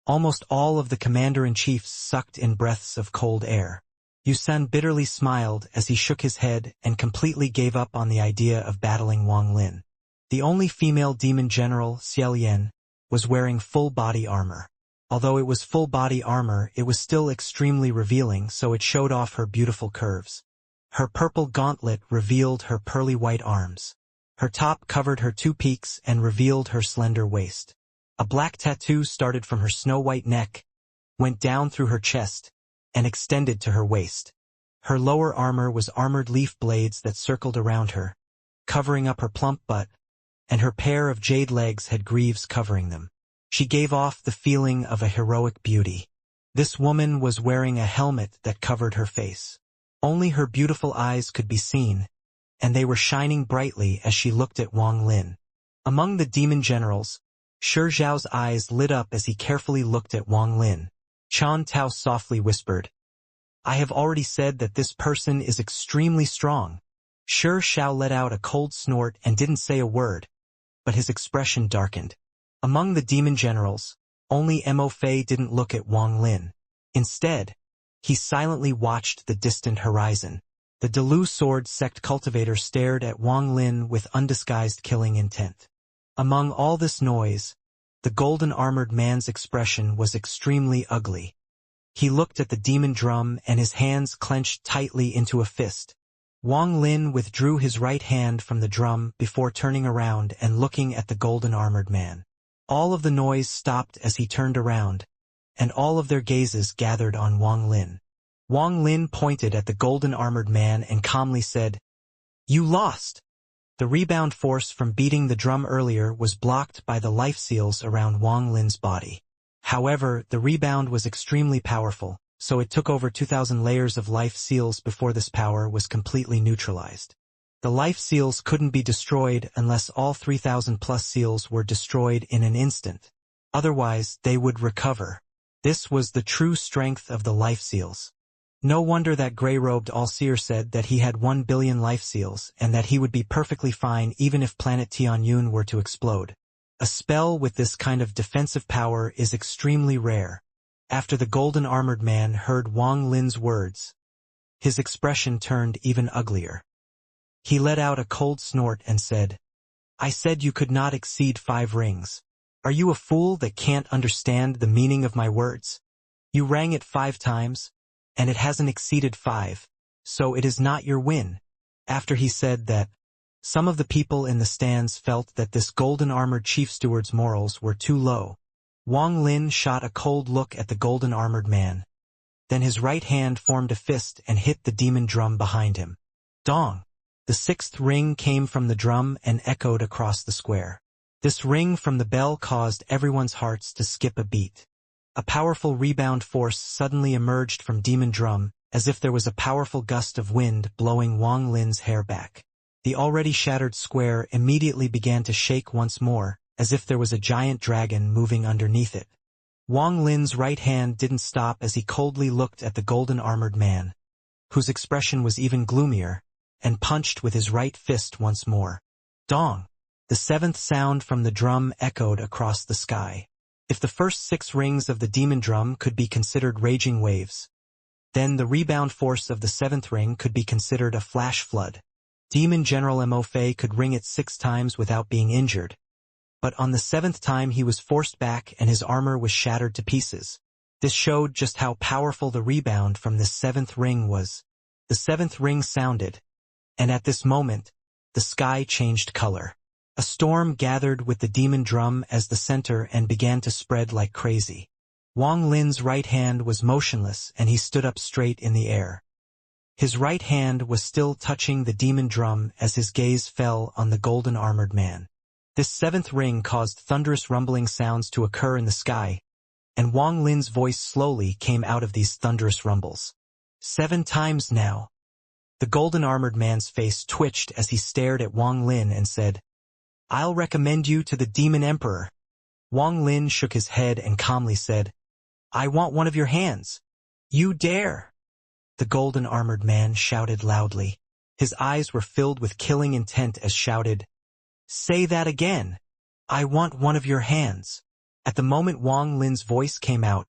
Almost all of the commander-in-chiefs sucked in breaths of cold air. Yusen bitterly smiled as he shook his head and completely gave up on the idea of battling Wang Lin. The only female demon general, Xiaolian, was wearing full body armor. Although it was full body armor, it was still extremely revealing, so it showed off her beautiful curves. Her purple gauntlet revealed her pearly white arms. Her top covered her 2 peaks and revealed her slender waist. A black tattoo started from her snow-white neck, went down through her chest, and extended to her waist. Her lower armor was armored leaf blades that circled around her, covering up her plump butt, and her pair of jade legs had greaves covering them. She gave off the feeling of a heroic beauty. This woman was wearing a helmet that covered her face. Only her beautiful eyes could be seen, and they were shining brightly as she looked at Wang Lin. Among the demon generals, Shi Zhao's eyes lit up as he carefully looked at Wang Lin. Chan Tao softly whispered, "I have already said that this person is extremely strong." Shi Xiao let out a cold snort and didn't say a word, but his expression darkened. Among the demon generals, only Mo Fei didn't look at Wang Lin. Instead, he silently watched the distant horizon. The Delu Sword Sect cultivator stared at Wang Lin with undisguised killing intent. Among all this noise, the golden-armored man's expression was extremely ugly. He looked at the demon drum and his hands clenched tightly into a fist. Wang Lin withdrew his right hand from the drum before turning around and looking at the golden-armored man. All of the noise stopped as he turned around, and all of their gazes gathered on Wang Lin. Wang Lin pointed at the golden-armored man and calmly said, "You lost." The rebound force from beating the drum earlier was blocked by the life seals around Wang Lin's body. However, the rebound was extremely powerful, so it took over 2,000 layers of life seals before this power was completely neutralized. The life seals couldn't be destroyed unless all 3,000 plus seals were destroyed in an instant. Otherwise, they would recover. This was the true strength of the life seals. No wonder that gray-robed All-Seer said that he had 1 billion life seals and that he would be perfectly fine even if planet Tianyun were to explode. A spell with this kind of defensive power is extremely rare. After the golden-armored man heard Wang Lin's words, his expression turned even uglier. He let out a cold snort and said, "I said you could not exceed 5 rings. Are you a fool that can't understand the meaning of my words? You rang it 5 times, and it hasn't exceeded 5, so it is not your win." After he said that, some of the people in the stands felt that this golden-armored chief steward's morals were too low. Wang Lin shot a cold look at the golden-armored man. Then his right hand formed a fist and hit the demon drum behind him. Dong! The 6th ring came from the drum and echoed across the square. This ring from the bell caused everyone's hearts to skip a beat. A powerful rebound force suddenly emerged from demon drum, as if there was a powerful gust of wind blowing Wang Lin's hair back. The already shattered square immediately began to shake once more, as if there was a giant dragon moving underneath it. Wang Lin's right hand didn't stop as he coldly looked at the golden-armored man, whose expression was even gloomier, and punched with his right fist once more. Dong! The 7th sound from the drum echoed across the sky. If the first 6 rings of the demon drum could be considered raging waves, then the rebound force of the 7th ring could be considered a flash flood. Demon General Mo could ring it 6 times without being injured, but on the 7th time he was forced back and his armor was shattered to pieces. This showed just how powerful the rebound from this 7th ring was. The 7th ring sounded, and at this moment, the sky changed color. A storm gathered with the demon drum as the center and began to spread like crazy. Wang Lin's right hand was motionless and he stood up straight in the air. His right hand was still touching the demon drum as his gaze fell on the golden armored man. This 7th ring caused thunderous rumbling sounds to occur in the sky, and Wang Lin's voice slowly came out of these thunderous rumbles. 7 times now. The golden armored man's face twitched as he stared at Wang Lin and said, "I'll recommend you to the Demon Emperor." Wang Lin shook his head and calmly said, "I want one of your hands." "You dare!" The golden armored man shouted loudly. His eyes were filled with killing intent as shouted, "Say that again. I want one of your hands." At the moment Wang Lin's voice came out,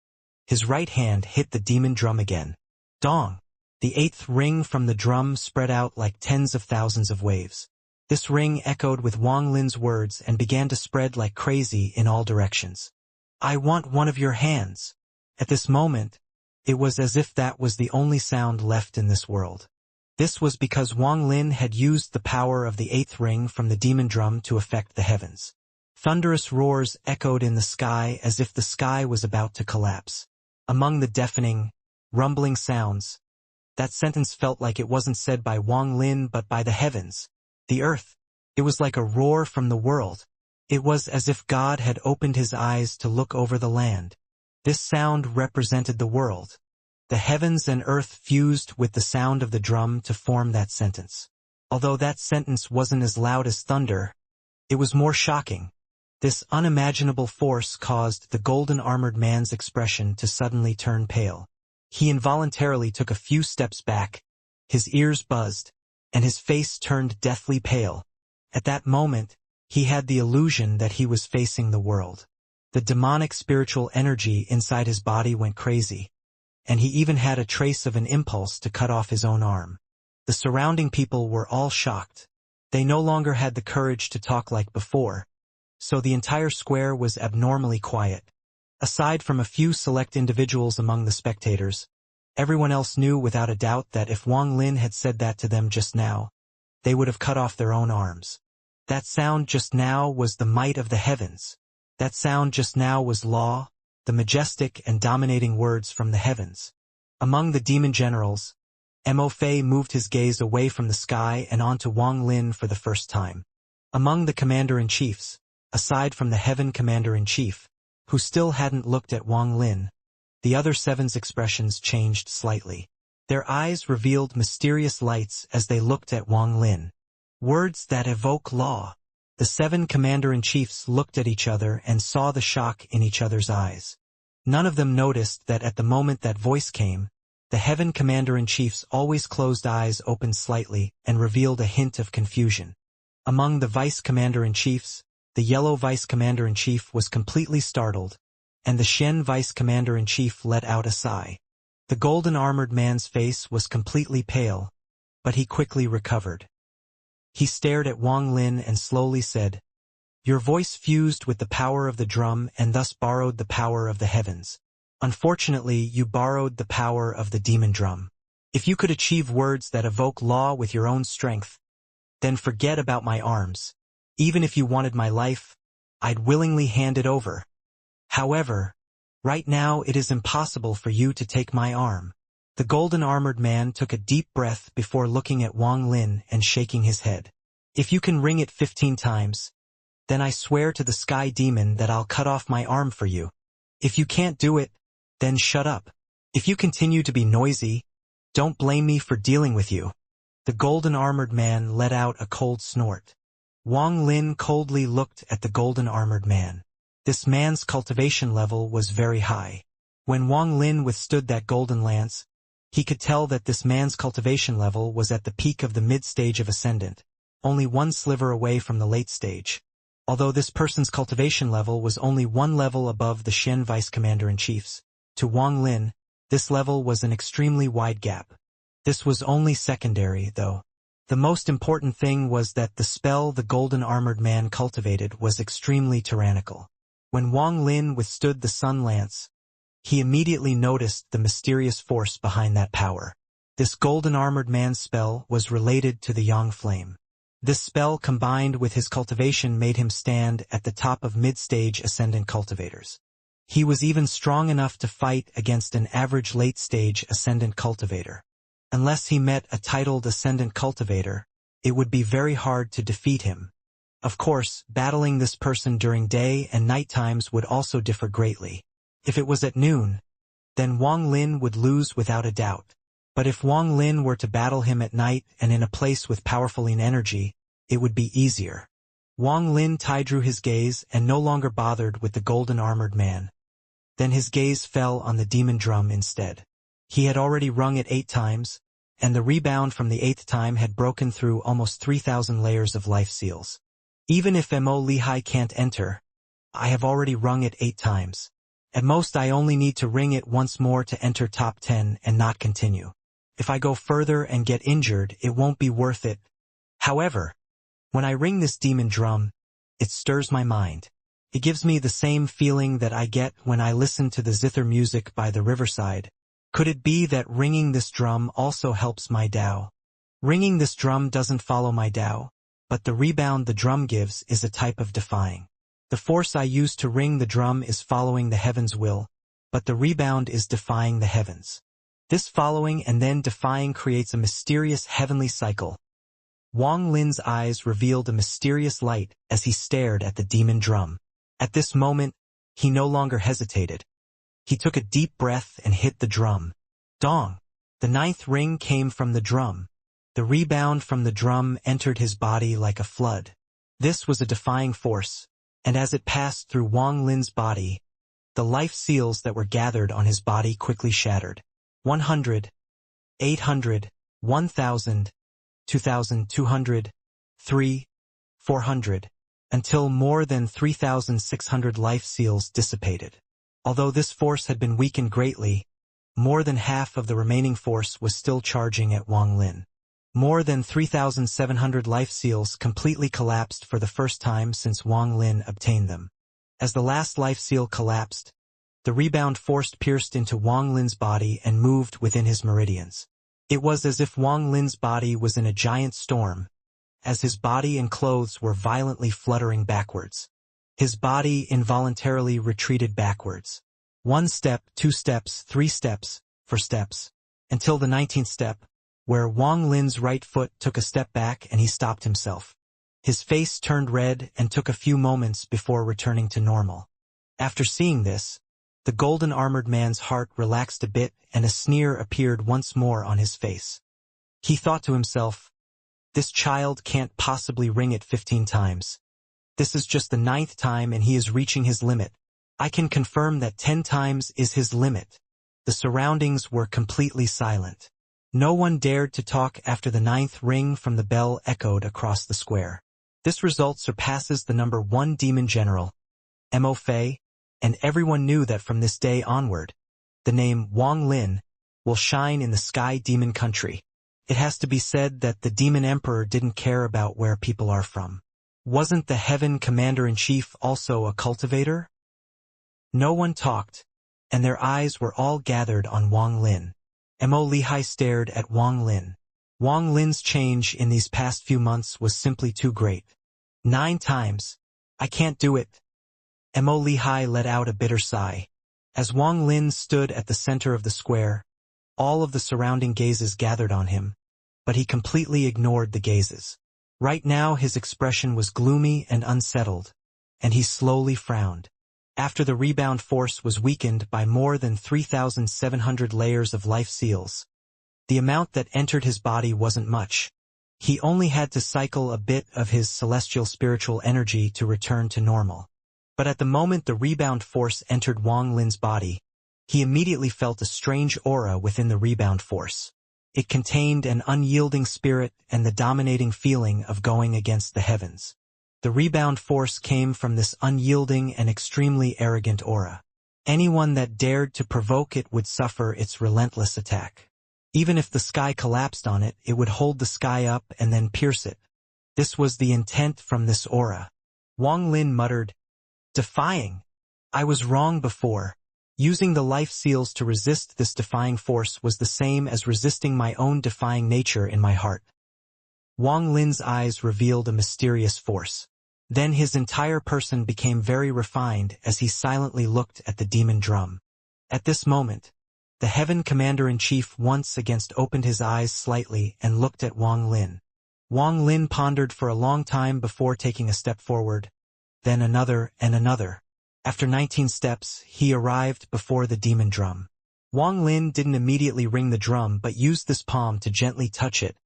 his right hand hit the demon drum again. Dong! The 8th ring from the drum spread out like tens of thousands of waves. This ring echoed with Wang Lin's words and began to spread like crazy in all directions. "I want one of your hands." At this moment, it was as if that was the only sound left in this world. This was because Wang Lin had used the power of the 8th ring from the demon drum to affect the heavens. Thunderous roars echoed in the sky as if the sky was about to collapse. Among the deafening, rumbling sounds, that sentence felt like it wasn't said by Wang Lin but by the heavens. The earth. It was like a roar from the world. It was as if God had opened his eyes to look over the land. This sound represented the world. The heavens and earth fused with the sound of the drum to form that sentence. Although that sentence wasn't as loud as thunder, it was more shocking. This unimaginable force caused the golden armored man's expression to suddenly turn pale. He involuntarily took a few steps back, his ears buzzed, and his face turned deathly pale. At that moment, he had the illusion that he was facing the world. The demonic spiritual energy inside his body went crazy, and he even had a trace of an impulse to cut off his own arm. The surrounding people were all shocked. They no longer had the courage to talk like before, so the entire square was abnormally quiet. Aside from a few select individuals among the spectators, everyone else knew without a doubt that if Wang Lin had said that to them just now, they would have cut off their own arms. That sound just now was the might of the heavens. That sound just now was law, the majestic and dominating words from the heavens. Among the demon generals, Mo Fei moved his gaze away from the sky and onto Wang Lin for the first time. Among the commander-in-chiefs, aside from the heaven commander-in-chief, who still hadn't looked at Wang Lin, the other 7's expressions changed slightly. Their eyes revealed mysterious lights as they looked at Wang Lin. Words that evoke law. The 7 commander-in-chiefs looked at each other and saw the shock in each other's eyes. None of them noticed that at the moment that voice came, the heaven commander-in-chief's always closed eyes opened slightly and revealed a hint of confusion. Among the vice commander-in-chiefs, the yellow vice commander-in-chief was completely startled, and the Shen vice commander-in-chief let out a sigh. The golden armored man's face was completely pale, but he quickly recovered. He stared at Wang Lin and slowly said, "Your voice fused with the power of the drum and thus borrowed the power of the heavens. Unfortunately, you borrowed the power of the demon drum. If you could achieve words that evoke law with your own strength, then forget about my arms. Even if you wanted my life, I'd willingly hand it over. However, right now it is impossible for you to take my arm." The golden armored man took a deep breath before looking at Wang Lin and shaking his head. "If you can ring it 15 times, then I swear to the sky demon that I'll cut off my arm for you. If you can't do it, then shut up. If you continue to be noisy, don't blame me for dealing with you." The golden armored man let out a cold snort. Wang Lin coldly looked at the golden armored man. This man's cultivation level was very high. When Wang Lin withstood that golden lance, he could tell that this man's cultivation level was at the peak of the mid-stage of Ascendant, only one sliver away from the late stage. although this person's cultivation level was only one level above the Xian Vice Commander-in-Chief's. To Wang Lin, this level was an extremely wide gap. This was only secondary, though. The most important thing was that the spell the golden armored man cultivated was extremely tyrannical. When Wang Lin withstood the sun lance, he immediately noticed the mysterious force behind that power. This golden armored man's spell was related to the Yang flame. This spell combined with his cultivation made him stand at the top of mid-stage ascendant cultivators. He was even strong enough to fight against an average late-stage ascendant cultivator. Unless he met a titled ascendant cultivator, it would be very hard to defeat him. Of course, battling this person during day and night times would also differ greatly. If it was at noon, then Wang Lin would lose without a doubt. But if Wang Lin were to battle him at night and in a place with powerful yin energy, it would be easier. Wang Lin drew his gaze and no longer bothered with the golden armored man. Then his gaze fell on the demon drum instead. He had already rung it 8 times, and the rebound from the 8th time had broken through almost 3,000 layers of life seals. Even if Mo Lihai can't enter, I have already rung it 8 times. At most I only need to ring it once more to enter top 10 and not continue. If I go further and get injured, it won't be worth it. However, when I ring this demon drum, it stirs my mind. It gives me the same feeling that I get when I listen to the zither music by the riverside. Could it be that ringing this drum also helps my Tao? Ringing this drum doesn't follow my Tao, but the rebound the drum gives is a type of defying. The force I use to ring the drum is following the heavens' will, but the rebound is defying the heavens. This following and then defying creates a mysterious heavenly cycle. Wang Lin's eyes revealed a mysterious light as he stared at the demon drum. At this moment, he no longer hesitated. He took a deep breath and hit the drum. Dong! The 9th ring came from the drum. The rebound from the drum entered his body like a flood. This was a defying force, and as it passed through Wang Lin's body, the life seals that were gathered on his body quickly shattered. 100, 800, 1,000, 2,200, 3, 400, until more than 3,600 life seals dissipated. Although this force had been weakened greatly, more than half of the remaining force was still charging at Wang Lin. More than 3,700 life seals completely collapsed for the first time since Wang Lin obtained them. As the last life seal collapsed, the rebound force pierced into Wang Lin's body and moved within his meridians. It was as if Wang Lin's body was in a giant storm, as his body and clothes were violently fluttering backwards. His body involuntarily retreated backwards. 1 step, 2 steps, 3 steps, 4 steps, until the 19th step, where Wang Lin's right foot took a step back and he stopped himself. His face turned red and took a few moments before returning to normal. After seeing this, the golden armored man's heart relaxed a bit and a sneer appeared once more on his face. He thought to himself, this child can't possibly ring it 15 times. This is just the 9th time and he is reaching his limit. I can confirm that 10 times is his limit. The surroundings were completely silent. No one dared to talk after the 9th ring from the bell echoed across the square. This result surpasses the number 1 demon general, Mo Fei, and everyone knew that from this day onward, the name Wang Lin will shine in the Sky Demon Country. It has to be said that the Demon Emperor didn't care about where people are from. Wasn't the Heaven Commander-in-Chief also a cultivator? No one talked, and their eyes were all gathered on Wang Lin. Mo Lihai stared at Wang Lin. Wang Lin's change in these past few months was simply too great. 9 times. I can't do it. Mo Lihai let out a bitter sigh. As Wang Lin stood at the center of the square, all of the surrounding gazes gathered on him, but he completely ignored the gazes. Right now his expression was gloomy and unsettled, and he slowly frowned. After the rebound force was weakened by more than 3,700 layers of life seals, the amount that entered his body wasn't much. He only had to cycle a bit of his celestial spiritual energy to return to normal. But at the moment the rebound force entered Wang Lin's body, he immediately felt a strange aura within the rebound force. It contained an unyielding spirit and the dominating feeling of going against the heavens. The rebound force came from this unyielding and extremely arrogant aura. Anyone that dared to provoke it would suffer its relentless attack. Even if the sky collapsed on it, it would hold the sky up and then pierce it. This was the intent from this aura. Wang Lin muttered, "Defying. I was wrong before. Using the life seals to resist this defying force was the same as resisting my own defying nature in my heart." Wang Lin's eyes revealed a mysterious force. Then his entire person became very refined as he silently looked at the demon drum. At this moment, the Heaven Commander-in-Chief once again opened his eyes slightly and looked at Wang Lin. Wang Lin pondered for a long time before taking a step forward, then another and another. After 19 steps, he arrived before the demon drum. Wang Lin didn't immediately ring the drum but used this palm to gently touch it,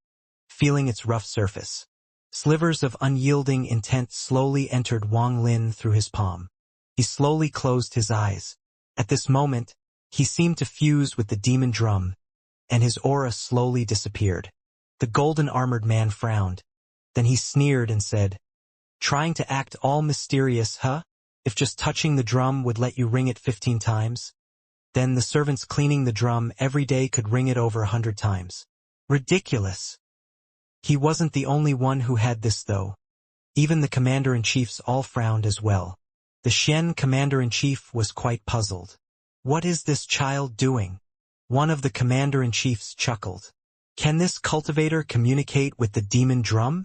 feeling its rough surface. Slivers of unyielding intent slowly entered Wang Lin through his palm. He slowly closed his eyes. At this moment, he seemed to fuse with the demon drum, and his aura slowly disappeared. The golden-armored man frowned. Then he sneered and said, "Trying to act all mysterious, huh? If just touching the drum would let you ring it 15 times? Then the servants cleaning the drum every day could ring it over 100 times. Ridiculous." He wasn't the only one who had this though. Even the commander-in-chiefs all frowned as well. The Xian commander-in-chief was quite puzzled. "What is this child doing?" One of the commander-in-chiefs chuckled. "Can this cultivator communicate with the demon drum?"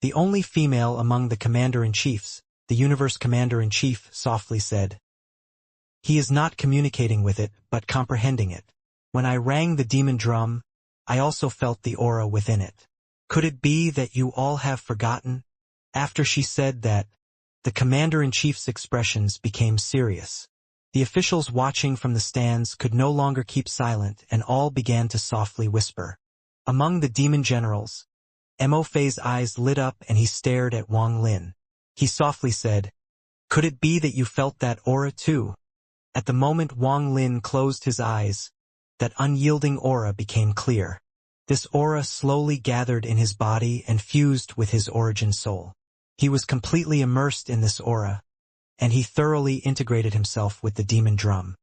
The only female among the commander-in-chiefs, the universe commander-in-chief softly said, "He is not communicating with it, but comprehending it. When I rang the demon drum, I also felt the aura within it. Could it be that you all have forgotten?" After she said that, the commander-in-chief's expressions became serious. The officials watching from the stands could no longer keep silent and all began to softly whisper. Among the demon generals, Mo Fei's eyes lit up and he stared at Wang Lin. He softly said, "Could it be that you felt that aura too?" At the moment Wang Lin closed his eyes, that unyielding aura became clear. This aura slowly gathered in his body and fused with his origin soul. He was completely immersed in this aura, and he thoroughly integrated himself with the demon drum.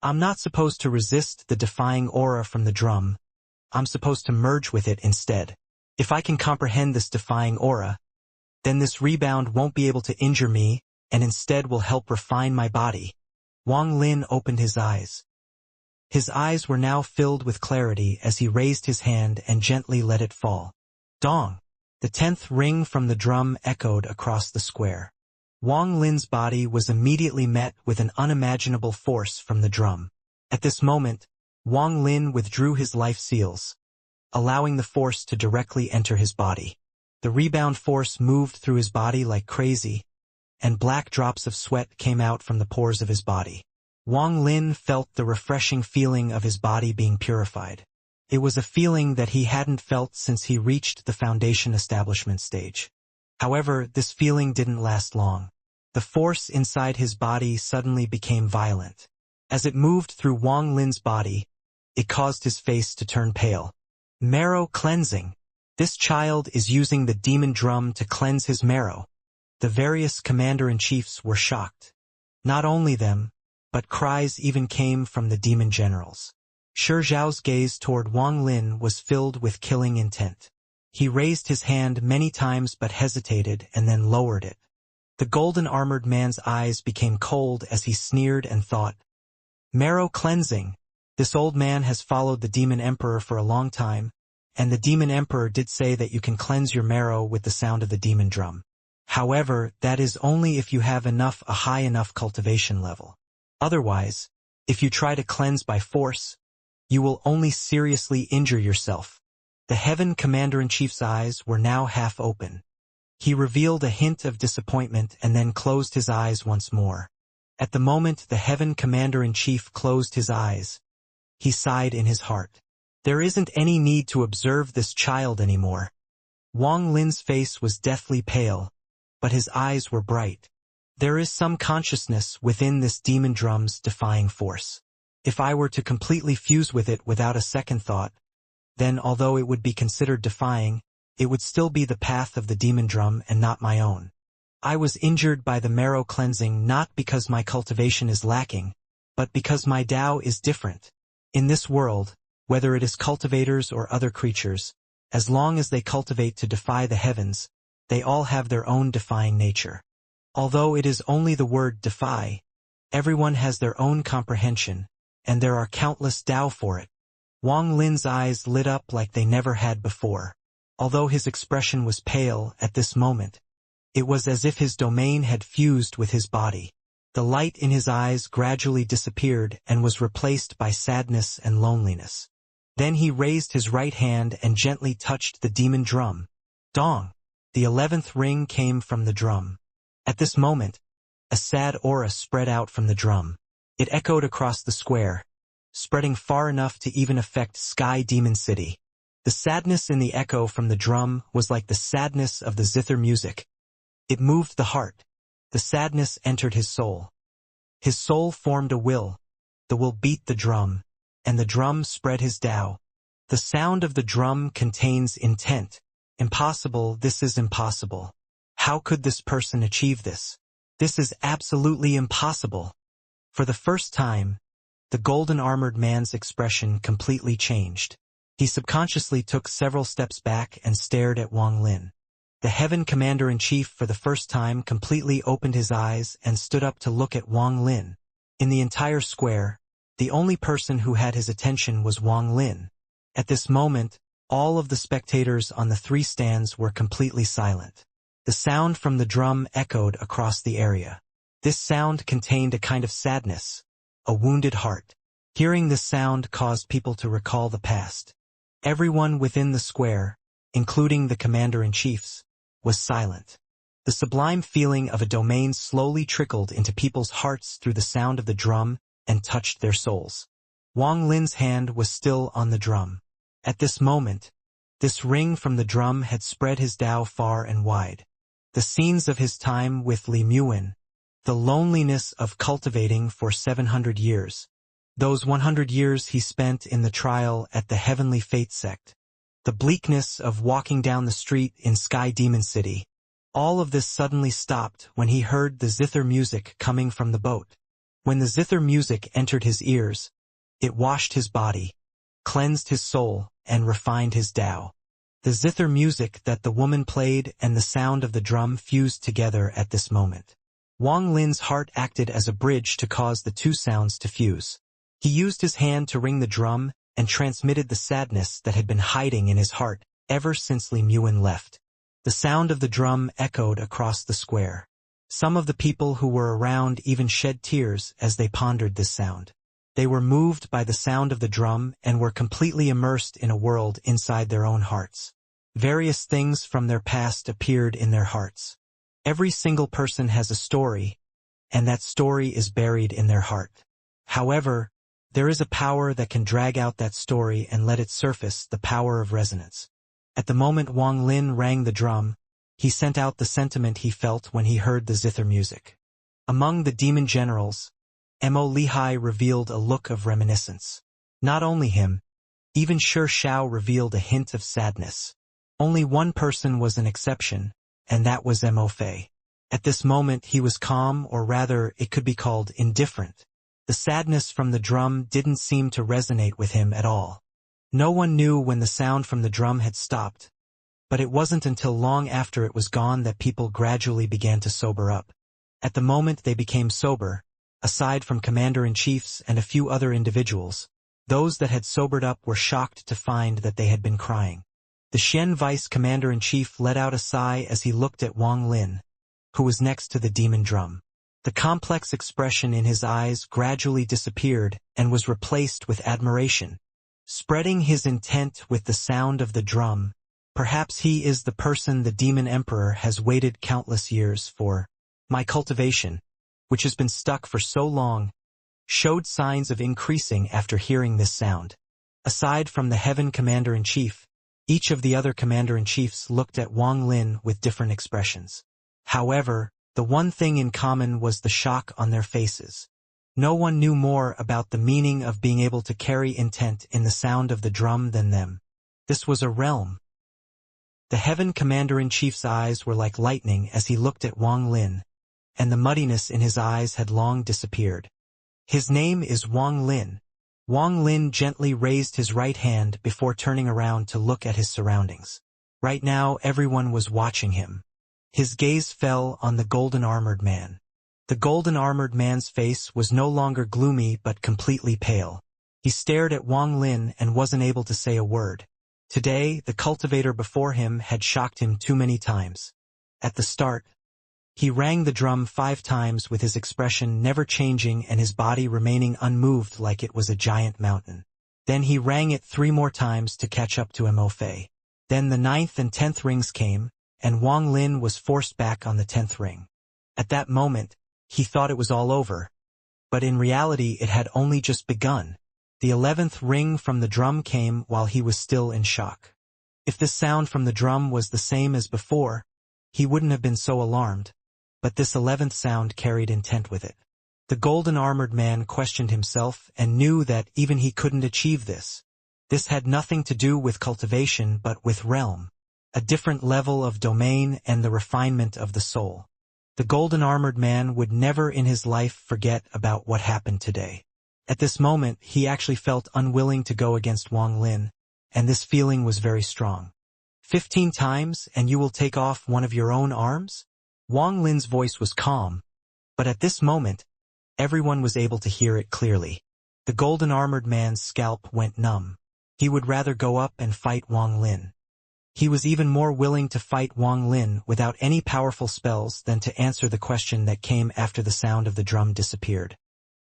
I'm not supposed to resist the defying aura from the drum. I'm supposed to merge with it instead. If I can comprehend this defying aura, then this rebound won't be able to injure me and instead will help refine my body. Wang Lin opened his eyes. His eyes were now filled with clarity as he raised his hand and gently let it fall. Dong! The 10th ring from the drum echoed across the square. Wang Lin's body was immediately met with an unimaginable force from the drum. At this moment, Wang Lin withdrew his life seals, allowing the force to directly enter his body. The rebound force moved through his body like crazy, and black drops of sweat came out from the pores of his body. Wang Lin felt the refreshing feeling of his body being purified. It was a feeling that he hadn't felt since he reached the foundation establishment stage. However, this feeling didn't last long. The force inside his body suddenly became violent. As it moved through Wang Lin's body, it caused his face to turn pale. Marrow cleansing. This child is using the demon drum to cleanse his marrow. The various commander-in-chiefs were shocked. Not only them, but cries even came from the demon generals. Shi Zhao's gaze toward Wang Lin was filled with killing intent. He raised his hand many times but hesitated and then lowered it. The golden-armored man's eyes became cold as he sneered and thought, "Marrow cleansing. This old man has followed the demon emperor for a long time, and the demon emperor did say that you can cleanse your marrow with the sound of the demon drum. However, that is only if you have a high enough cultivation level. Otherwise, if you try to cleanse by force, you will only seriously injure yourself." The Heaven Commander-in-Chief's eyes were now half open. He revealed a hint of disappointment and then closed his eyes once more. At the moment the Heaven Commander-in-Chief closed his eyes, he sighed in his heart. There isn't any need to observe this child anymore. Wang Lin's face was deathly pale, but his eyes were bright. There is some consciousness within this demon drum's defying force. If I were to completely fuse with it without a second thought, then although it would be considered defying, it would still be the path of the demon drum and not my own. I was injured by the marrow cleansing not because my cultivation is lacking, but because my Tao is different. In this world, whether it is cultivators or other creatures, as long as they cultivate to defy the heavens, they all have their own defying nature. Although it is only the word defy, everyone has their own comprehension, and there are countless Tao for it. Wang Lin's eyes lit up like they never had before. Although his expression was pale at this moment, it was as if his domain had fused with his body. The light in his eyes gradually disappeared and was replaced by sadness and loneliness. Then he raised his right hand and gently touched the demon drum. Dong! The 11th ring came from the drum. At this moment, a sad aura spread out from the drum. It echoed across the square, spreading far enough to even affect Sky Demon City. The sadness in the echo from the drum was like the sadness of the zither music. It moved the heart. The sadness entered his soul. His soul formed a will. The will beat the drum, and the drum spread his Tao. The sound of the drum contains intent. Impossible, this is impossible. How could this person achieve this? This is absolutely impossible. For the first time, the golden-armored man's expression completely changed. He subconsciously took several steps back and stared at Wang Lin. The Heaven Commander-in-Chief for the first time completely opened his eyes and stood up to look at Wang Lin. In the entire square, the only person who had his attention was Wang Lin. At this moment, all of the spectators on the 3 stands were completely silent. The sound from the drum echoed across the area. This sound contained a kind of sadness, a wounded heart. Hearing this sound caused people to recall the past. Everyone within the square, including the commander-in-chiefs, was silent. The sublime feeling of a domain slowly trickled into people's hearts through the sound of the drum and touched their souls. Wang Lin's hand was still on the drum. At this moment, this ring from the drum had spread his Tao far and wide. The scenes of his time with Li Muin, the loneliness of cultivating for 700 years, those 100 years he spent in the trial at the Heavenly Fate sect, the bleakness of walking down the street in Sky Demon City, all of this suddenly stopped when he heard the zither music coming from the boat. When the zither music entered his ears, it washed his body, cleansed his soul, and refined his Tao. The zither music that the woman played and the sound of the drum fused together at this moment. Wang Lin's heart acted as a bridge to cause the 2 sounds to fuse. He used his hand to ring the drum and transmitted the sadness that had been hiding in his heart ever since Li Muin left. The sound of the drum echoed across the square. Some of the people who were around even shed tears as they pondered this sound. They were moved by the sound of the drum and were completely immersed in a world inside their own hearts. Various things from their past appeared in their hearts. Every single person has a story, and that story is buried in their heart. However, there is a power that can drag out that story and let it surface, the power of resonance. At the moment Wang Lin rang the drum, he sent out the sentiment he felt when he heard the zither music. Among the demon generals, Mo Lihai revealed a look of reminiscence. Not only him, even Shi Shao revealed a hint of sadness. Only one person was an exception, and that was Mo Fei. At this moment he was calm, or rather it could be called indifferent. The sadness from the drum didn't seem to resonate with him at all. No one knew when the sound from the drum had stopped, but it wasn't until long after it was gone that people gradually began to sober up. At the moment they became sober, aside from commander-in-chiefs and a few other individuals, those that had sobered up were shocked to find that they had been crying. The Xian vice commander-in-chief let out a sigh as he looked at Wang Lin, who was next to the demon drum. The complex expression in his eyes gradually disappeared and was replaced with admiration. Spreading his intent with the sound of the drum, perhaps he is the person the demon emperor has waited countless years for. My cultivation, which has been stuck for so long, showed signs of increasing after hearing this sound. Aside from the Heaven Commander-in-Chief, each of the other Commander-in-Chiefs looked at Wang Lin with different expressions. However, the one thing in common was the shock on their faces. No one knew more about the meaning of being able to carry intent in the sound of the drum than them. This was a realm The Heaven Commander-in-Chief's eyes were like lightning as he looked at Wang Lin, and the muddiness in his eyes had long disappeared. His name is Wang Lin. Wang Lin gently raised his right hand before turning around to look at his surroundings. Right now everyone was watching him. His gaze fell on the golden-armored man. The golden-armored man's face was no longer gloomy but completely pale. He stared at Wang Lin and wasn't able to say a word. Today, the cultivator before him had shocked him too many times. At the start, he rang the drum 5 times with his expression never changing and his body remaining unmoved like it was a giant mountain. Then he rang it 3 more times to catch up to Imortal. Then the 9th and 10th rings came, and Wang Lin was forced back on the 10th ring. At that moment, he thought it was all over. But in reality it had only just begun. The 11th ring from the drum came while he was still in shock. If this sound from the drum was the same as before, he wouldn't have been so alarmed. But this 11th sound carried intent with it. The golden-armored man questioned himself and knew that even he couldn't achieve this. This had nothing to do with cultivation but with realm, a different level of domain and the refinement of the soul. The golden-armored man would never in his life forget about what happened today. At this moment, he actually felt unwilling to go against Wang Lin, and this feeling was very strong. 15 times and you will take off one of your own arms? Wang Lin's voice was calm, but at this moment, everyone was able to hear it clearly. The golden-armored man's scalp went numb. He would rather go up and fight Wang Lin. He was even more willing to fight Wang Lin without any powerful spells than to answer the question that came after the sound of the drum disappeared.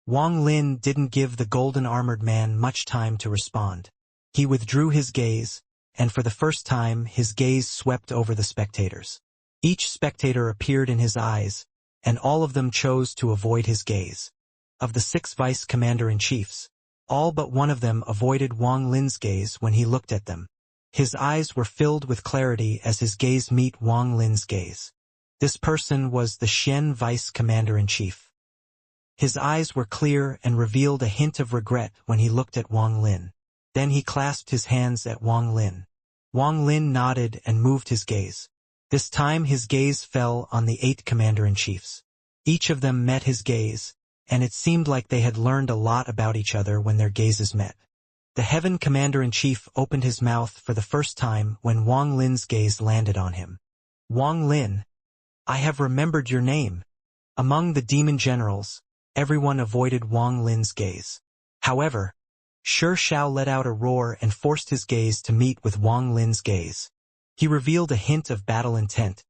Wang Lin didn't give the golden-armored man much time to respond. He withdrew his gaze, and for the first time his gaze swept over the spectators. Each spectator appeared in his eyes, and all of them chose to avoid his gaze. Of the 6 vice commander-in-chiefs, all but one of them avoided Wang Lin's gaze when he looked at them. His eyes were filled with clarity as his gaze met Wang Lin's gaze. This person was the Xian vice commander-in-chief. His eyes were clear and revealed a hint of regret when he looked at Wang Lin. Then he clasped his hands at Wang Lin. Wang Lin nodded and moved his gaze. This time his gaze fell on the 8 commander-in-chiefs. Each of them met his gaze, and it seemed like they had learned a lot about each other when their gazes met. The Heaven Commander-in-Chief opened his mouth for the first time when Wang Lin's gaze landed on him. Wang Lin, I have remembered your name. Among the demon generals, everyone avoided Wang Lin's gaze. However, Shi Shao let out a roar and forced his gaze to meet with Wang Lin's gaze. He revealed a hint of battle intent,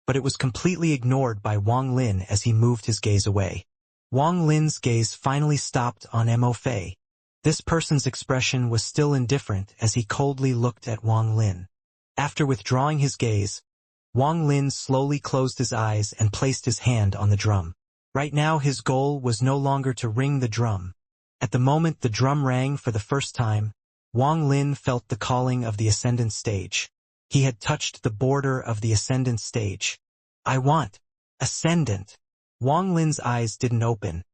but it was completely ignored by Wang Lin as he moved his gaze away. Wang Lin's gaze finally stopped on Mo Fei. This person's expression was still indifferent as he coldly looked at Wang Lin. After withdrawing his gaze, Wang Lin slowly closed his eyes and placed his hand on the drum. Right now his goal was no longer to ring the drum. At the moment the drum rang for the first time, Wang Lin felt the calling of the ascendant stage. He had touched the border of the ascendant stage. I want ascendant. Wang Lin's eyes didn't open,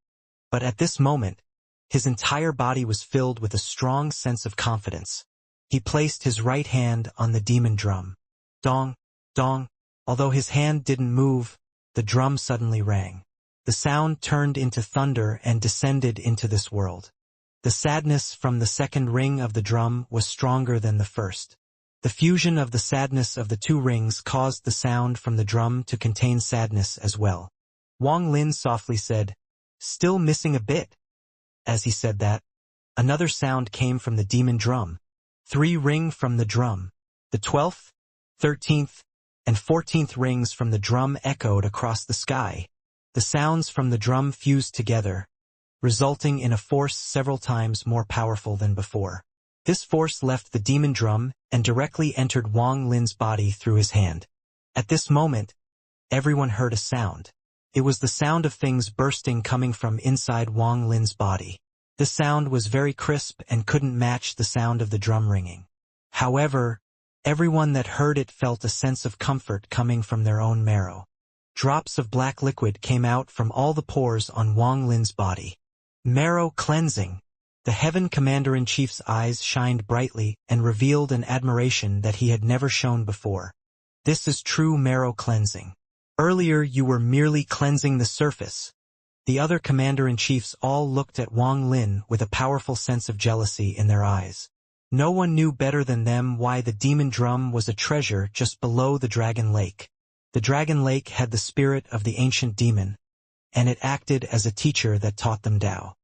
but at this moment, his entire body was filled with a strong sense of confidence. He placed his right hand on the demon drum. Dong, dong. Although his hand didn't move, the drum suddenly rang. The sound turned into thunder and descended into this world. The sadness from the second ring of the drum was stronger than the first. The fusion of the sadness of the 2 rings caused the sound from the drum to contain sadness as well. Wang Lin softly said, "Still missing a bit." As he said that, another sound came from the demon drum. 3 ring from the drum. The 12th, 13th, and 14th rings from the drum echoed across the sky. The sounds from the drum fused together, resulting in a force several times more powerful than before. This force left the demon drum and directly entered Wang Lin's body through his hand. At this moment, everyone heard a sound. It was the sound of things bursting coming from inside Wang Lin's body. The sound was very crisp and couldn't match the sound of the drum ringing. However, everyone that heard it felt a sense of comfort coming from their own marrow. Drops of black liquid came out from all the pores on Wang Lin's body. Marrow cleansing. The Heaven Commander-in-Chief's eyes shined brightly and revealed an admiration that he had never shown before. This is true marrow cleansing. Earlier you were merely cleansing the surface. The other commander-in-chiefs all looked at Wang Lin with a powerful sense of jealousy in their eyes. No one knew better than them why the demon drum was a treasure just below the Dragon Lake. The Dragon Lake had the spirit of the ancient demon, and it acted as a teacher that taught them Tao.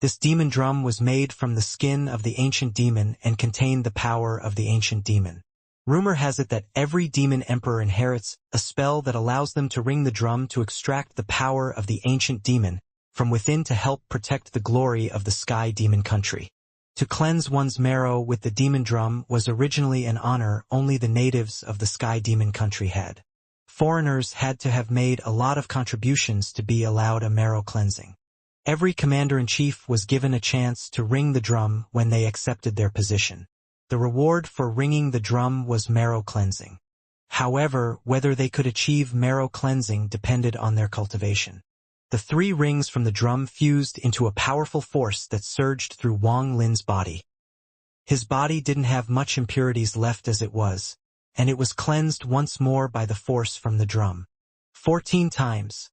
This demon drum was made from the skin of the ancient demon and contained the power of the ancient demon. Rumor has it that every demon emperor inherits a spell that allows them to ring the drum to extract the power of the ancient demon from within to help protect the glory of the Sky Demon country. To cleanse one's marrow with the demon drum was originally an honor only the natives of the Sky Demon country had. Foreigners had to have made a lot of contributions to be allowed a marrow cleansing. Every commander-in-chief was given a chance to ring the drum when they accepted their position. The reward for ringing the drum was marrow cleansing. However, whether they could achieve marrow cleansing depended on their cultivation. The 3 rings from the drum fused into a powerful force that surged through Wang Lin's body. His body didn't have much impurities left as it was, and it was cleansed once more by the force from the drum. 14 times.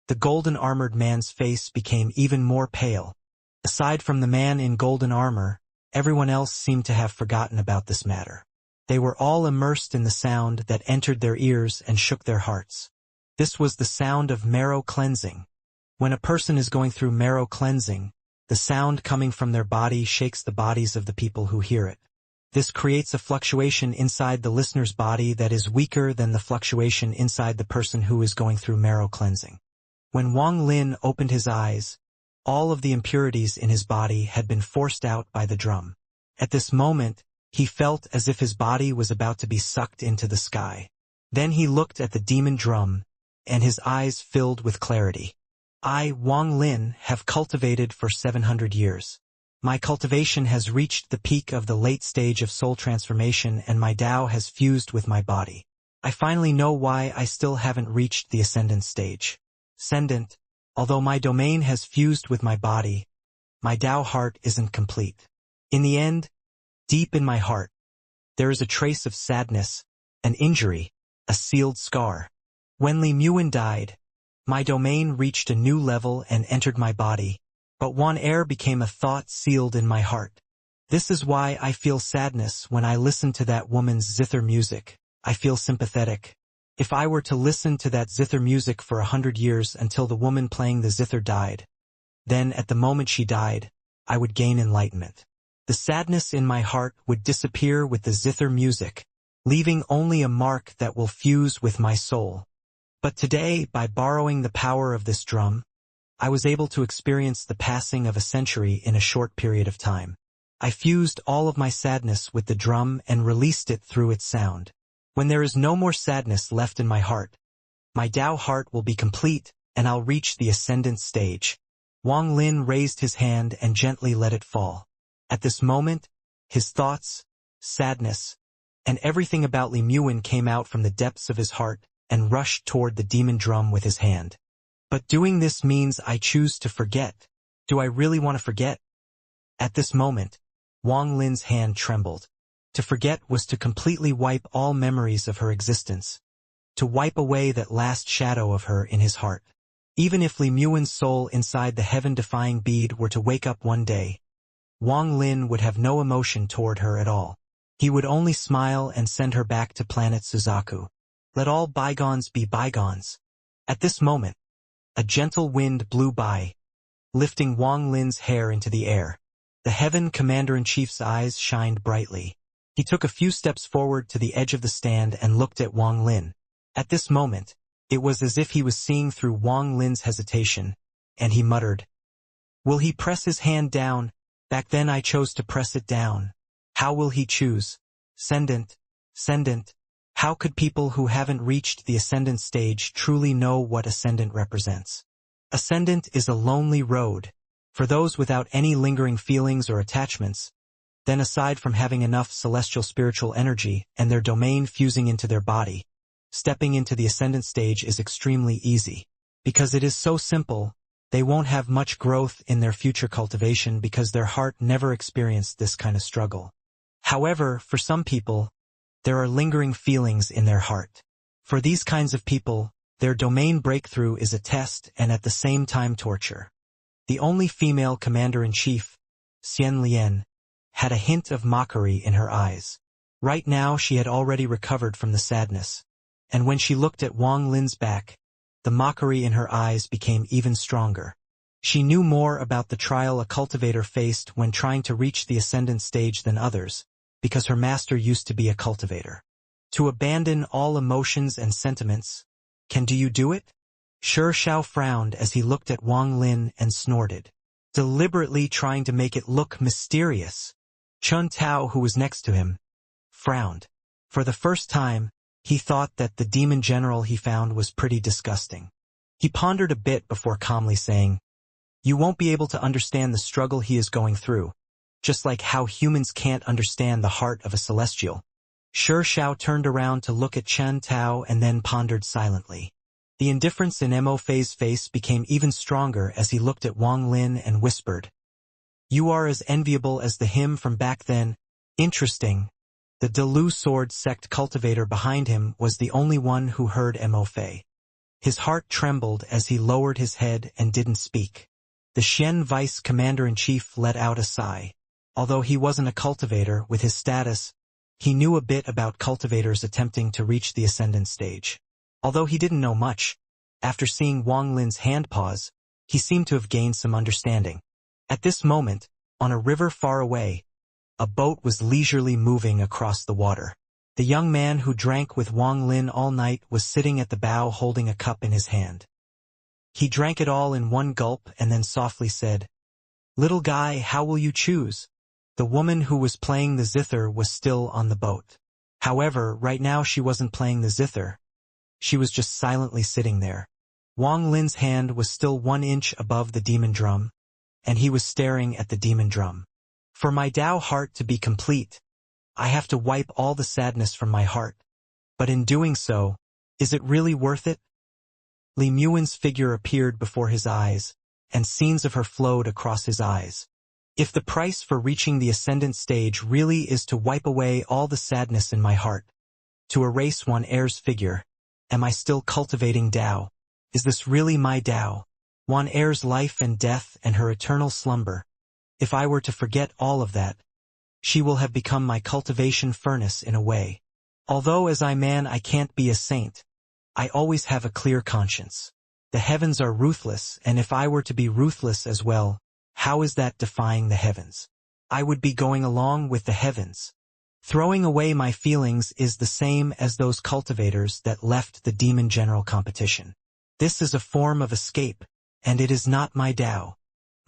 The golden-armored man's face became even more pale. Aside from the man in golden armor, everyone else seemed to have forgotten about this matter. They were all immersed in the sound that entered their ears and shook their hearts. This was the sound of marrow cleansing. When a person is going through marrow cleansing, the sound coming from their body shakes the bodies of the people who hear it. This creates a fluctuation inside the listener's body that is weaker than the fluctuation inside the person who is going through marrow cleansing. When Wang Lin opened his eyes, all of the impurities in his body had been forced out by the drum. At this moment, he felt as if his body was about to be sucked into the sky. Then he looked at the demon drum, and his eyes filled with clarity. I, Wang Lin, have cultivated for 700 years. My cultivation has reached the peak of the late stage of soul transformation and my Tao has fused with my body. I finally know why I still haven't reached the ascendant stage. Ascendant, although my domain has fused with my body, my Tao heart isn't complete. In the end, deep in my heart, there is a trace of sadness, an injury, a sealed scar. When Li Muin died, my domain reached a new level and entered my body, but Wan Er became a thought sealed in my heart. This is why I feel sadness when I listen to that woman's zither music. I feel sympathetic. If I were to listen to that zither music for 100 years until the woman playing the zither died, then at the moment she died, I would gain enlightenment. The sadness in my heart would disappear with the zither music, leaving only a mark that will fuse with my soul. But today, by borrowing the power of this drum, I was able to experience the passing of a century in a short period of time. I fused all of my sadness with the drum and released it through its sound. When there is no more sadness left in my heart, my Tao heart will be complete and I'll reach the ascendant stage. Wang Lin raised his hand and gently let it fall. At this moment, his thoughts, sadness, and everything about Li Muin came out from the depths of his heart and rushed toward the demon drum with his hand. But doing this means I choose to forget. Do I really want to forget? At this moment, Wang Lin's hand trembled. To forget was to completely wipe all memories of her existence, to wipe away that last shadow of her in his heart. Even if Li Muin's soul inside the heaven-defying bead were to wake up one day, Wang Lin would have no emotion toward her at all. He would only smile and send her back to planet Suzaku. Let all bygones be bygones. At this moment, a gentle wind blew by, lifting Wang Lin's hair into the air. The Heaven Commander-in-Chief's eyes shined brightly. He took a few steps forward to the edge of the stand and looked at Wang Lin. At this moment, it was as if he was seeing through Wang Lin's hesitation, and he muttered, "Will he press his hand down? Back then I chose to press it down. How will he choose? Ascendant, ascendant." How could people who haven't reached the ascendant stage truly know what ascendant represents? Ascendant is a lonely road. For those without any lingering feelings or attachments, then aside from having enough celestial spiritual energy and their domain fusing into their body, stepping into the ascendant stage is extremely easy. Because it is so simple, they won't have much growth in their future cultivation because their heart never experienced this kind of struggle. However, for some people, there are lingering feelings in their heart. For these kinds of people, their domain breakthrough is a test and at the same time torture. The only female commander-in-chief, Xianxia, had a hint of mockery in her eyes. Right now she had already recovered from the sadness, and when she looked at Wang Lin's back, the mockery in her eyes became even stronger. She knew more about the trial a cultivator faced when trying to reach the ascendant stage than others, because her master used to be a cultivator. To abandon all emotions and sentiments, do you do it? Xiao frowned as he looked at Wang Lin and snorted, deliberately trying to make it look mysterious. Chun Tao, who was next to him, frowned. For the first time, he thought that the demon general he found was pretty disgusting. He pondered a bit before calmly saying, "You won't be able to understand the struggle he is going through, just like how humans can't understand the heart of a celestial." Xiao turned around to look at Chun Tao and then pondered silently. The indifference in Mo Fei's face became even stronger as he looked at Wang Lin and whispered, "You are as enviable as the him from back then." Interesting. The Delu sword sect cultivator behind him was the only one who heard Mo Fei. His heart trembled as he lowered his head and didn't speak. The Xian vice commander-in-chief let out a sigh. Although he wasn't a cultivator with his status, he knew a bit about cultivators attempting to reach the ascendant stage. Although he didn't know much, after seeing Wang Lin's hand pause, he seemed to have gained some understanding. At this moment, on a river far away, a boat was leisurely moving across the water. The young man who drank with Wang Lin all night was sitting at the bow holding a cup in his hand. He drank it all in one gulp and then softly said, "Little guy, how will you choose?" The woman who was playing the zither was still on the boat. However, right now she wasn't playing the zither. She was just silently sitting there. Wang Lin's hand was still 1 inch above the demon drum, and he was staring at the demon drum. "For my Tao heart to be complete, I have to wipe all the sadness from my heart. But in doing so, is it really worth it?" Li Muin's figure appeared before his eyes, and scenes of her flowed across his eyes. "If the price for reaching the ascendant stage really is to wipe away all the sadness in my heart, to erase one heir's figure, am I still cultivating Tao? Is this really my Tao? One heir's life and death and her eternal slumber. If I were to forget all of that, she will have become my cultivation furnace in a way. Although as I can't be a saint, I always have a clear conscience. The heavens are ruthless, and if I were to be ruthless as well, how is that defying the heavens? I would be going along with the heavens. Throwing away my feelings is the same as those cultivators that left the demon general competition. This is a form of escape, and it is not my Tao.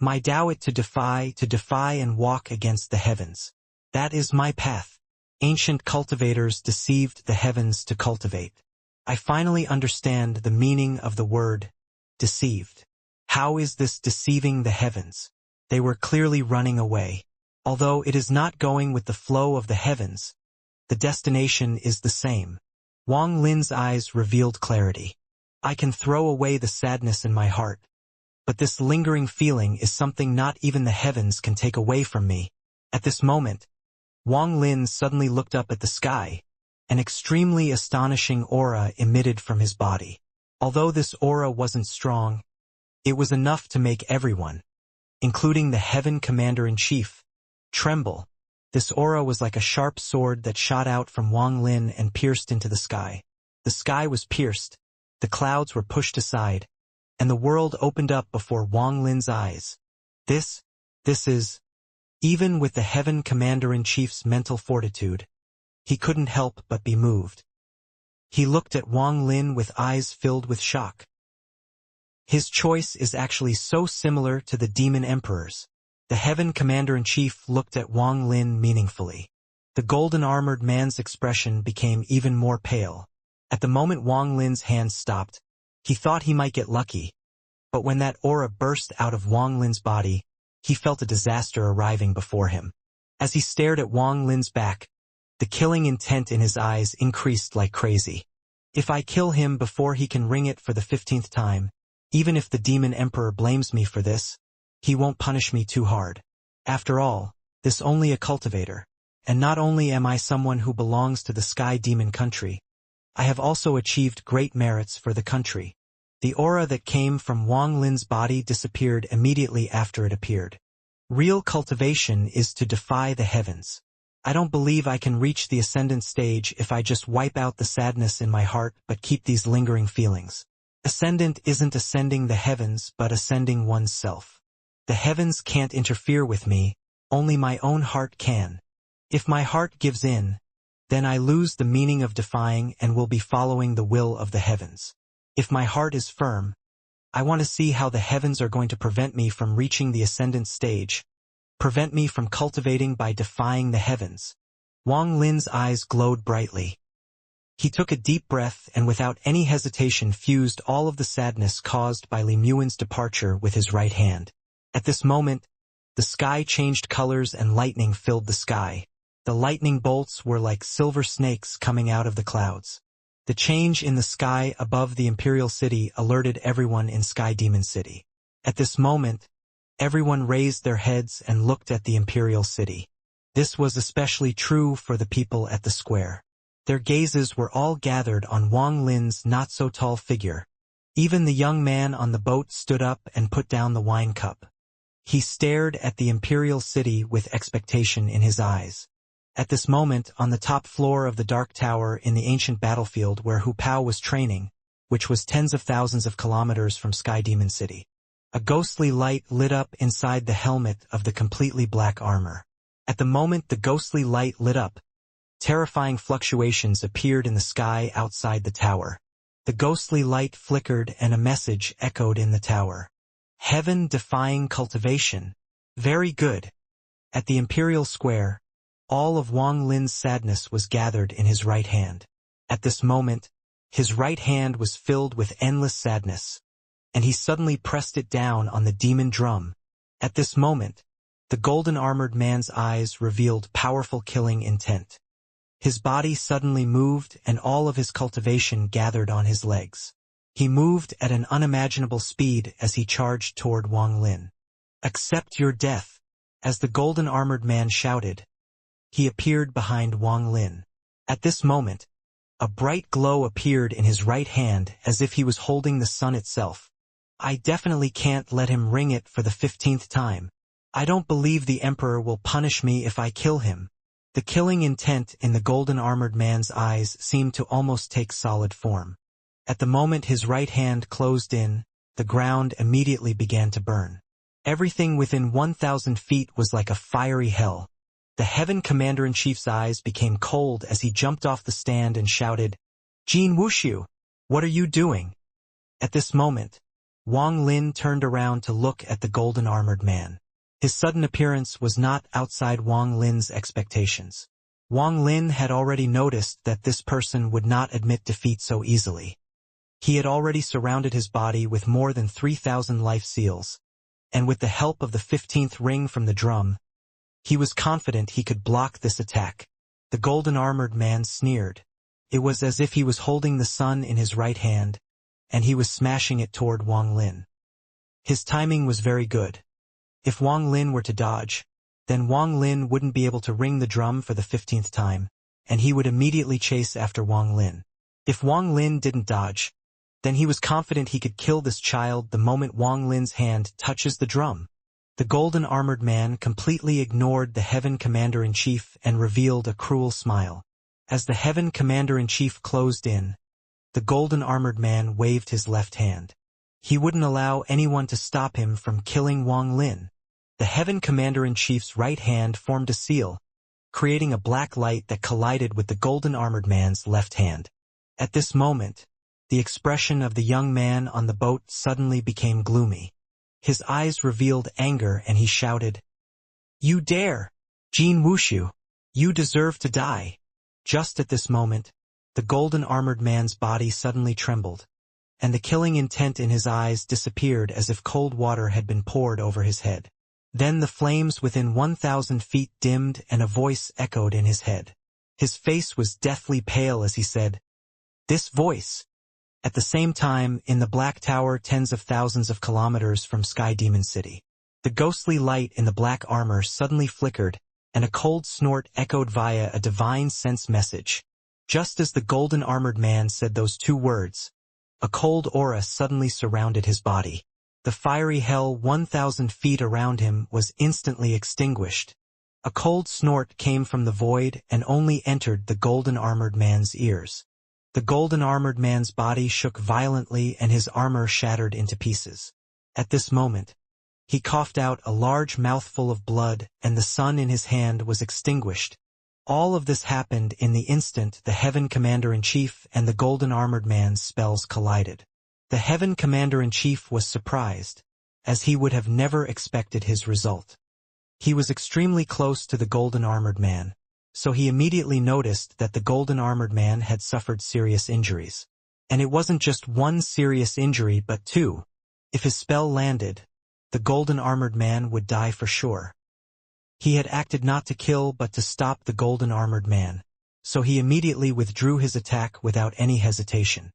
My Tao it to defy and walk against the heavens. That is my path. Ancient cultivators deceived the heavens to cultivate. I finally understand the meaning of the word, deceived. How is this deceiving the heavens? They were clearly running away. Although it is not going with the flow of the heavens, the destination is the same. Wang Lin's eyes revealed clarity. I can throw away the sadness in my heart, but this lingering feeling is something not even the heavens can take away from me. At this moment, Wang Lin suddenly looked up at the sky. An extremely astonishing aura emitted from his body. Although this aura wasn't strong, it was enough to make everyone, including the Heaven Commander-in-Chief, tremble. This aura was like a sharp sword that shot out from Wang Lin and pierced into the sky. The sky was pierced, the clouds were pushed aside, and the world opened up before Wang Lin's eyes. This is... Even with the Heaven Commander-in-Chief's mental fortitude, he couldn't help but be moved. He looked at Wang Lin with eyes filled with shock. His choice is actually so similar to the Demon Emperor's. The Heaven Commander-in-Chief looked at Wang Lin meaningfully. The golden-armored man's expression became even more pale. At the moment Wang Lin's hands stopped, he thought he might get lucky. But when that aura burst out of Wang Lin's body, he felt a disaster arriving before him. As he stared at Wang Lin's back, the killing intent in his eyes increased like crazy. If I kill him before he can ring it for the 15th time, even if the Demon Emperor blames me for this, he won't punish me too hard. After all, this only a cultivator, And not only am I someone who belongs to the Sky Demon country, I have also achieved great merits for the country. The aura that came from Wang Lin's body disappeared immediately after it appeared. Real cultivation is to defy the heavens. I don't believe I can reach the ascendant stage if I just wipe out the sadness in my heart but keep these lingering feelings. Ascendant isn't ascending the heavens but ascending oneself. The heavens can't interfere with me, only my own heart can. If my heart gives in, then I lose the meaning of defying and will be following the will of the heavens. If my heart is firm, I want to see how the heavens are going to prevent me from reaching the ascendant stage, prevent me from cultivating by defying the heavens. Wang Lin's eyes glowed brightly. He took a deep breath and without any hesitation fused all of the sadness caused by Li Muin's departure with his right hand. At this moment, the sky changed colors and lightning filled the sky. The lightning bolts were like silver snakes coming out of the clouds. The change in the sky above the Imperial City alerted everyone in Sky Demon City. At this moment, everyone raised their heads and looked at the Imperial City. This was especially true for the people at the square. Their gazes were all gathered on Wang Lin's not-so-tall figure. Even the young man on the boat stood up and put down the wine cup. He stared at the Imperial City with expectation in his eyes. At this moment, on the top floor of the Dark Tower in the ancient battlefield where Hu Pao was training, which was tens of thousands of kilometers from Sky Demon City, a ghostly light lit up inside the helmet of the completely black armor. At the moment the ghostly light lit up, terrifying fluctuations appeared in the sky outside the tower. The ghostly light flickered and a message echoed in the tower. Heaven-defying cultivation. Very good. At the Imperial Square, all of Wang Lin's sadness was gathered in his right hand. At this moment, his right hand was filled with endless sadness, and he suddenly pressed it down on the demon drum. At this moment, the golden-armored man's eyes revealed powerful killing intent. His body suddenly moved and all of his cultivation gathered on his legs. He moved at an unimaginable speed as he charged toward Wang Lin. Accept your death. As the golden-armored man shouted, he appeared behind Wang Lin. At this moment, a bright glow appeared in his right hand as if he was holding the sun itself. I definitely can't let him ring it for the 15th time. I don't believe the Emperor will punish me if I kill him. The killing intent in the golden-armored man's eyes seemed to almost take solid form. At the moment his right hand closed in, the ground immediately began to burn. Everything within 1,000 feet was like a fiery hell. The Heaven Commander-in-Chief's eyes became cold as he jumped off the stand and shouted, Jin Wuxia, what are you doing? At this moment, Wang Lin turned around to look at the golden-armored man. His sudden appearance was not outside Wang Lin's expectations. Wang Lin had already noticed that this person would not admit defeat so easily. He had already surrounded his body with more than 3,000 life seals, and with the help of the 15th ring from the drum, he was confident he could block this attack. The golden-armored man sneered. It was as if he was holding the sun in his right hand, and he was smashing it toward Wang Lin. His timing was very good. If Wang Lin were to dodge, then Wang Lin wouldn't be able to ring the drum for the 15th time, and he would immediately chase after Wang Lin. If Wang Lin didn't dodge, then he was confident he could kill this child the moment Wang Lin's hand touches the drum. The golden-armored man completely ignored the Heaven Commander-in-Chief and revealed a cruel smile. As the Heaven Commander-in-Chief closed in, the golden-armored man waved his left hand. He wouldn't allow anyone to stop him from killing Wang Lin. The Heaven Commander-in-Chief's right hand formed a seal, creating a black light that collided with the golden-armored man's left hand. At this moment, the expression of the young man on the boat suddenly became gloomy. His eyes revealed anger and he shouted, You dare! Jin Wuxia! You deserve to die! Just at this moment, the golden-armored man's body suddenly trembled, and the killing intent in his eyes disappeared as if cold water had been poured over his head. Then the flames within 1,000 feet dimmed and a voice echoed in his head. His face was deathly pale as he said, This voice! At the same time, in the Black Tower tens of thousands of kilometers from Sky Demon City, the ghostly light in the black armor suddenly flickered, and a cold snort echoed via a divine sense message. Just as the golden armored man said those two words, a cold aura suddenly surrounded his body. The fiery hell 1,000 feet around him was instantly extinguished. A cold snort came from the void and only entered the golden armored man's ears. The golden armored man's body shook violently and his armor shattered into pieces. At this moment, he coughed out a large mouthful of blood and the sun in his hand was extinguished. All of this happened in the instant the Heaven Commander-in-Chief and the golden armored man's spells collided. The Heaven Commander-in-Chief was surprised, as he would have never expected his result. He was extremely close to the golden armored man, so he immediately noticed that the golden armored man had suffered serious injuries. And it wasn't just one serious injury but two. If his spell landed, the golden armored man would die for sure. He had acted not to kill but to stop the golden armored man, so he immediately withdrew his attack without any hesitation.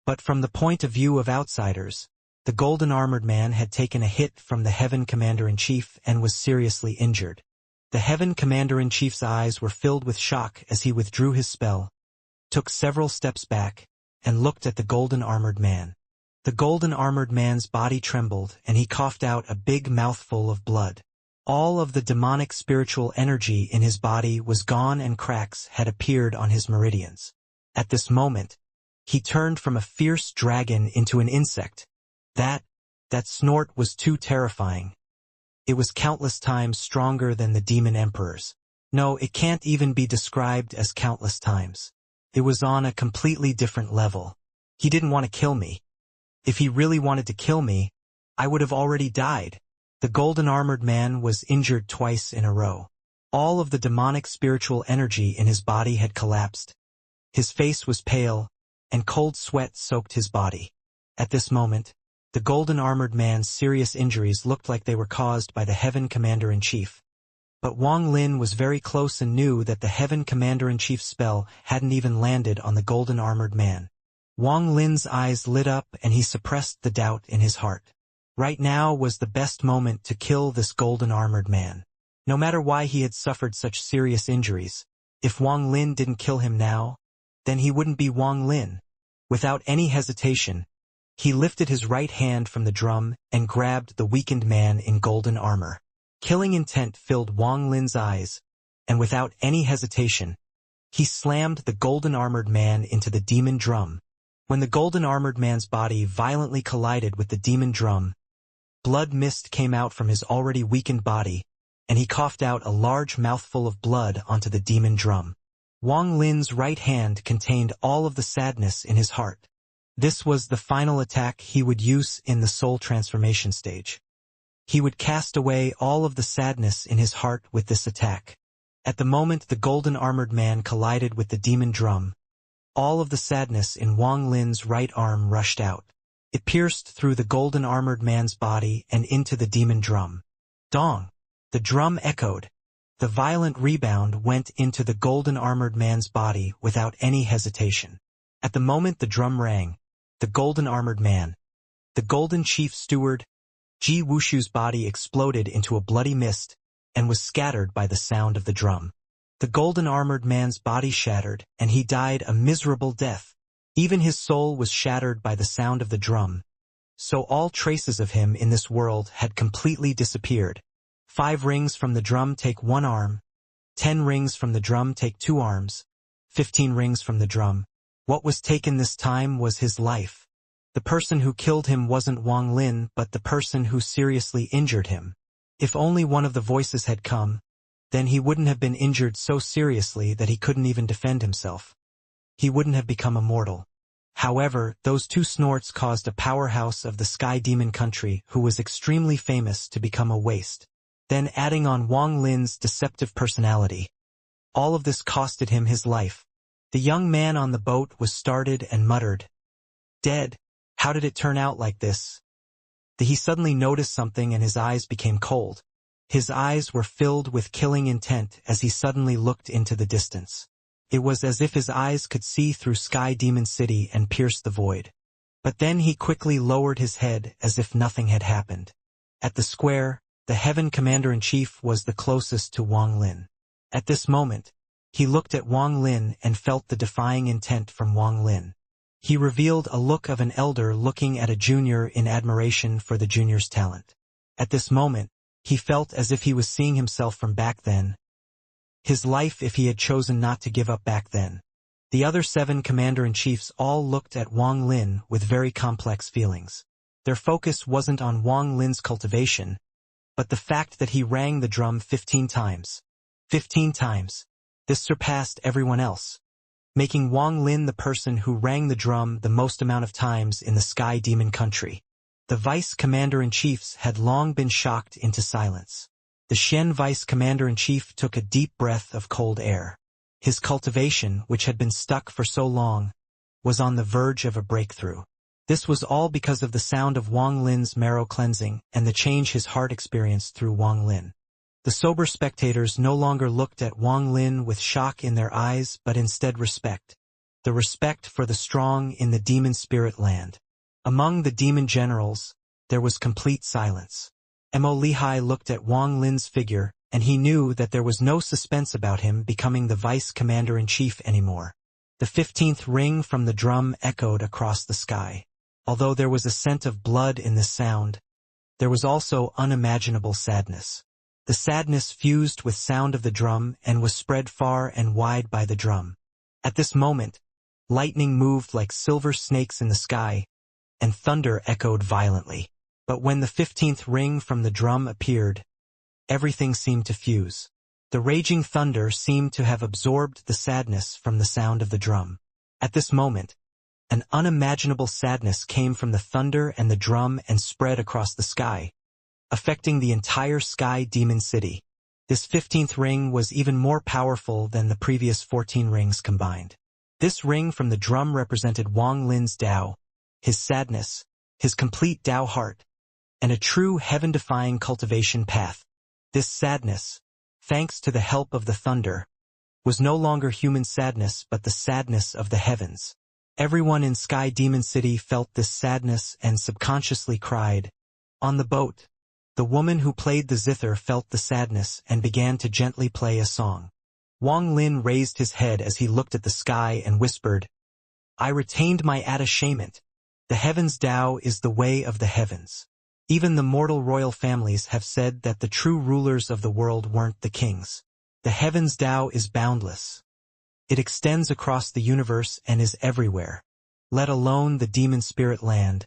But from the point of view of outsiders, the golden armored man had taken a hit from the Heaven Commander-in-Chief and was seriously injured. The Heaven Commander-in-Chief's eyes were filled with shock as he withdrew his spell, took several steps back, and looked at the golden armored man. The golden armored man's body trembled and he coughed out a big mouthful of blood. All of the demonic spiritual energy in his body was gone and cracks had appeared on his meridians. At this moment, he turned from a fierce dragon into an insect. That snort was too terrifying. It was countless times stronger than the demon emperor's. No, it can't even be described as countless times. It was on a completely different level. He didn't want to kill me. If he really wanted to kill me, I would have already died. The golden armored man was injured twice in a row. All of the demonic spiritual energy in his body had collapsed. His face was pale, and cold sweat soaked his body. At this moment, the golden armored man's serious injuries looked like they were caused by the Heaven Commander-in-Chief. But Wang Lin was very close and knew that the Heaven Commander-in-Chief's spell hadn't even landed on the golden armored man. Wang Lin's eyes lit up and he suppressed the doubt in his heart. Right now was the best moment to kill this golden armored man. No matter why he had suffered such serious injuries, if Wang Lin didn't kill him now, then he wouldn't be Wang Lin. Without any hesitation, he lifted his right hand from the drum and grabbed the weakened man in golden armor. Killing intent filled Wang Lin's eyes, and without any hesitation, he slammed the golden armored man into the demon drum. When the golden armored man's body violently collided with the demon drum, blood mist came out from his already weakened body, and he coughed out a large mouthful of blood onto the demon drum. Wang Lin's right hand contained all of the sadness in his heart. This was the final attack he would use in the soul transformation stage. He would cast away all of the sadness in his heart with this attack. At the moment the golden armored man collided with the demon drum, all of the sadness in Wang Lin's right arm rushed out. It pierced through the golden armored man's body and into the demon drum. Dong! The drum echoed. The violent rebound went into the golden armored man's body without any hesitation. At the moment the drum rang, the golden armored man, the golden chief steward, Ji Wushu's body exploded into a bloody mist and was scattered by the sound of the drum. The golden armored man's body shattered and he died a miserable death. Even his soul was shattered by the sound of the drum. So all traces of him in this world had completely disappeared. 5 rings from the drum take 1 arm. 10 rings from the drum take 2 arms. 15 rings from the drum. What was taken this time was his life. The person who killed him wasn't Wang Lin but the person who seriously injured him. If only one of the voices had come, then he wouldn't have been injured so seriously that he couldn't even defend himself. He wouldn't have become immortal. However, those 2 snorts caused a powerhouse of the Sky Demon country who was extremely famous to become a waste. Then adding on Wang Lin's deceptive personality. All of this costed him his life. The young man on the boat was startled and muttered, "Dead? How did it turn out like this?" He suddenly noticed something and his eyes became cold. His eyes were filled with killing intent as he suddenly looked into the distance. It was as if his eyes could see through Sky Demon City and pierce the void. But then he quickly lowered his head as if nothing had happened. At the square, the Heaven Commander-in-Chief was the closest to Wang Lin. At this moment, he looked at Wang Lin and felt the defying intent from Wang Lin. He revealed a look of an elder looking at a junior in admiration for the junior's talent. At this moment, he felt as if he was seeing himself from back then. His life if he had chosen not to give up back then. The other 7 commander-in-chiefs all looked at Wang Lin with very complex feelings. Their focus wasn't on Wang Lin's cultivation, but the fact that he rang the drum 15 times. 15 times. This surpassed everyone else, making Wang Lin the person who rang the drum the most amount of times in the Sky Demon country. The vice commander-in-chiefs had long been shocked into silence. The Shen vice commander-in-chief took a deep breath of cold air. His cultivation, which had been stuck for so long, was on the verge of a breakthrough. This was all because of the sound of Wang Lin's marrow cleansing and the change his heart experienced through Wang Lin. The sober spectators no longer looked at Wang Lin with shock in their eyes but instead respect. The respect for the strong in the demon spirit land. Among the demon generals, there was complete silence. Mo Lihai looked at Wang Lin's figure, and he knew that there was no suspense about him becoming the vice commander-in-chief anymore. The 15th ring from the drum echoed across the sky. Although there was a scent of blood in this sound, there was also unimaginable sadness. The sadness fused with sound of the drum and was spread far and wide by the drum. At this moment, lightning moved like silver snakes in the sky, and thunder echoed violently. But when the 15th ring from the drum appeared, everything seemed to fuse. The raging thunder seemed to have absorbed the sadness from the sound of the drum. At this moment, an unimaginable sadness came from the thunder and the drum and spread across the sky, affecting the entire Sky Demon City. This 15th ring was even more powerful than the previous 14 rings combined. This ring from the drum represented Wang Lin's Tao, his sadness, his complete Tao heart, and a true heaven-defying cultivation path. This sadness, thanks to the help of the thunder, was no longer human sadness but the sadness of the heavens. Everyone in Sky Demon City felt this sadness and subconsciously cried. On the boat, the woman who played the zither felt the sadness and began to gently play a song. Wang Lin raised his head as he looked at the sky and whispered, "I retained my attachment. The heavens Tao is the way of the heavens." Even the mortal royal families have said that the true rulers of the world weren't the kings. The heavens Tao is boundless. It extends across the universe and is everywhere, let alone the demon spirit land.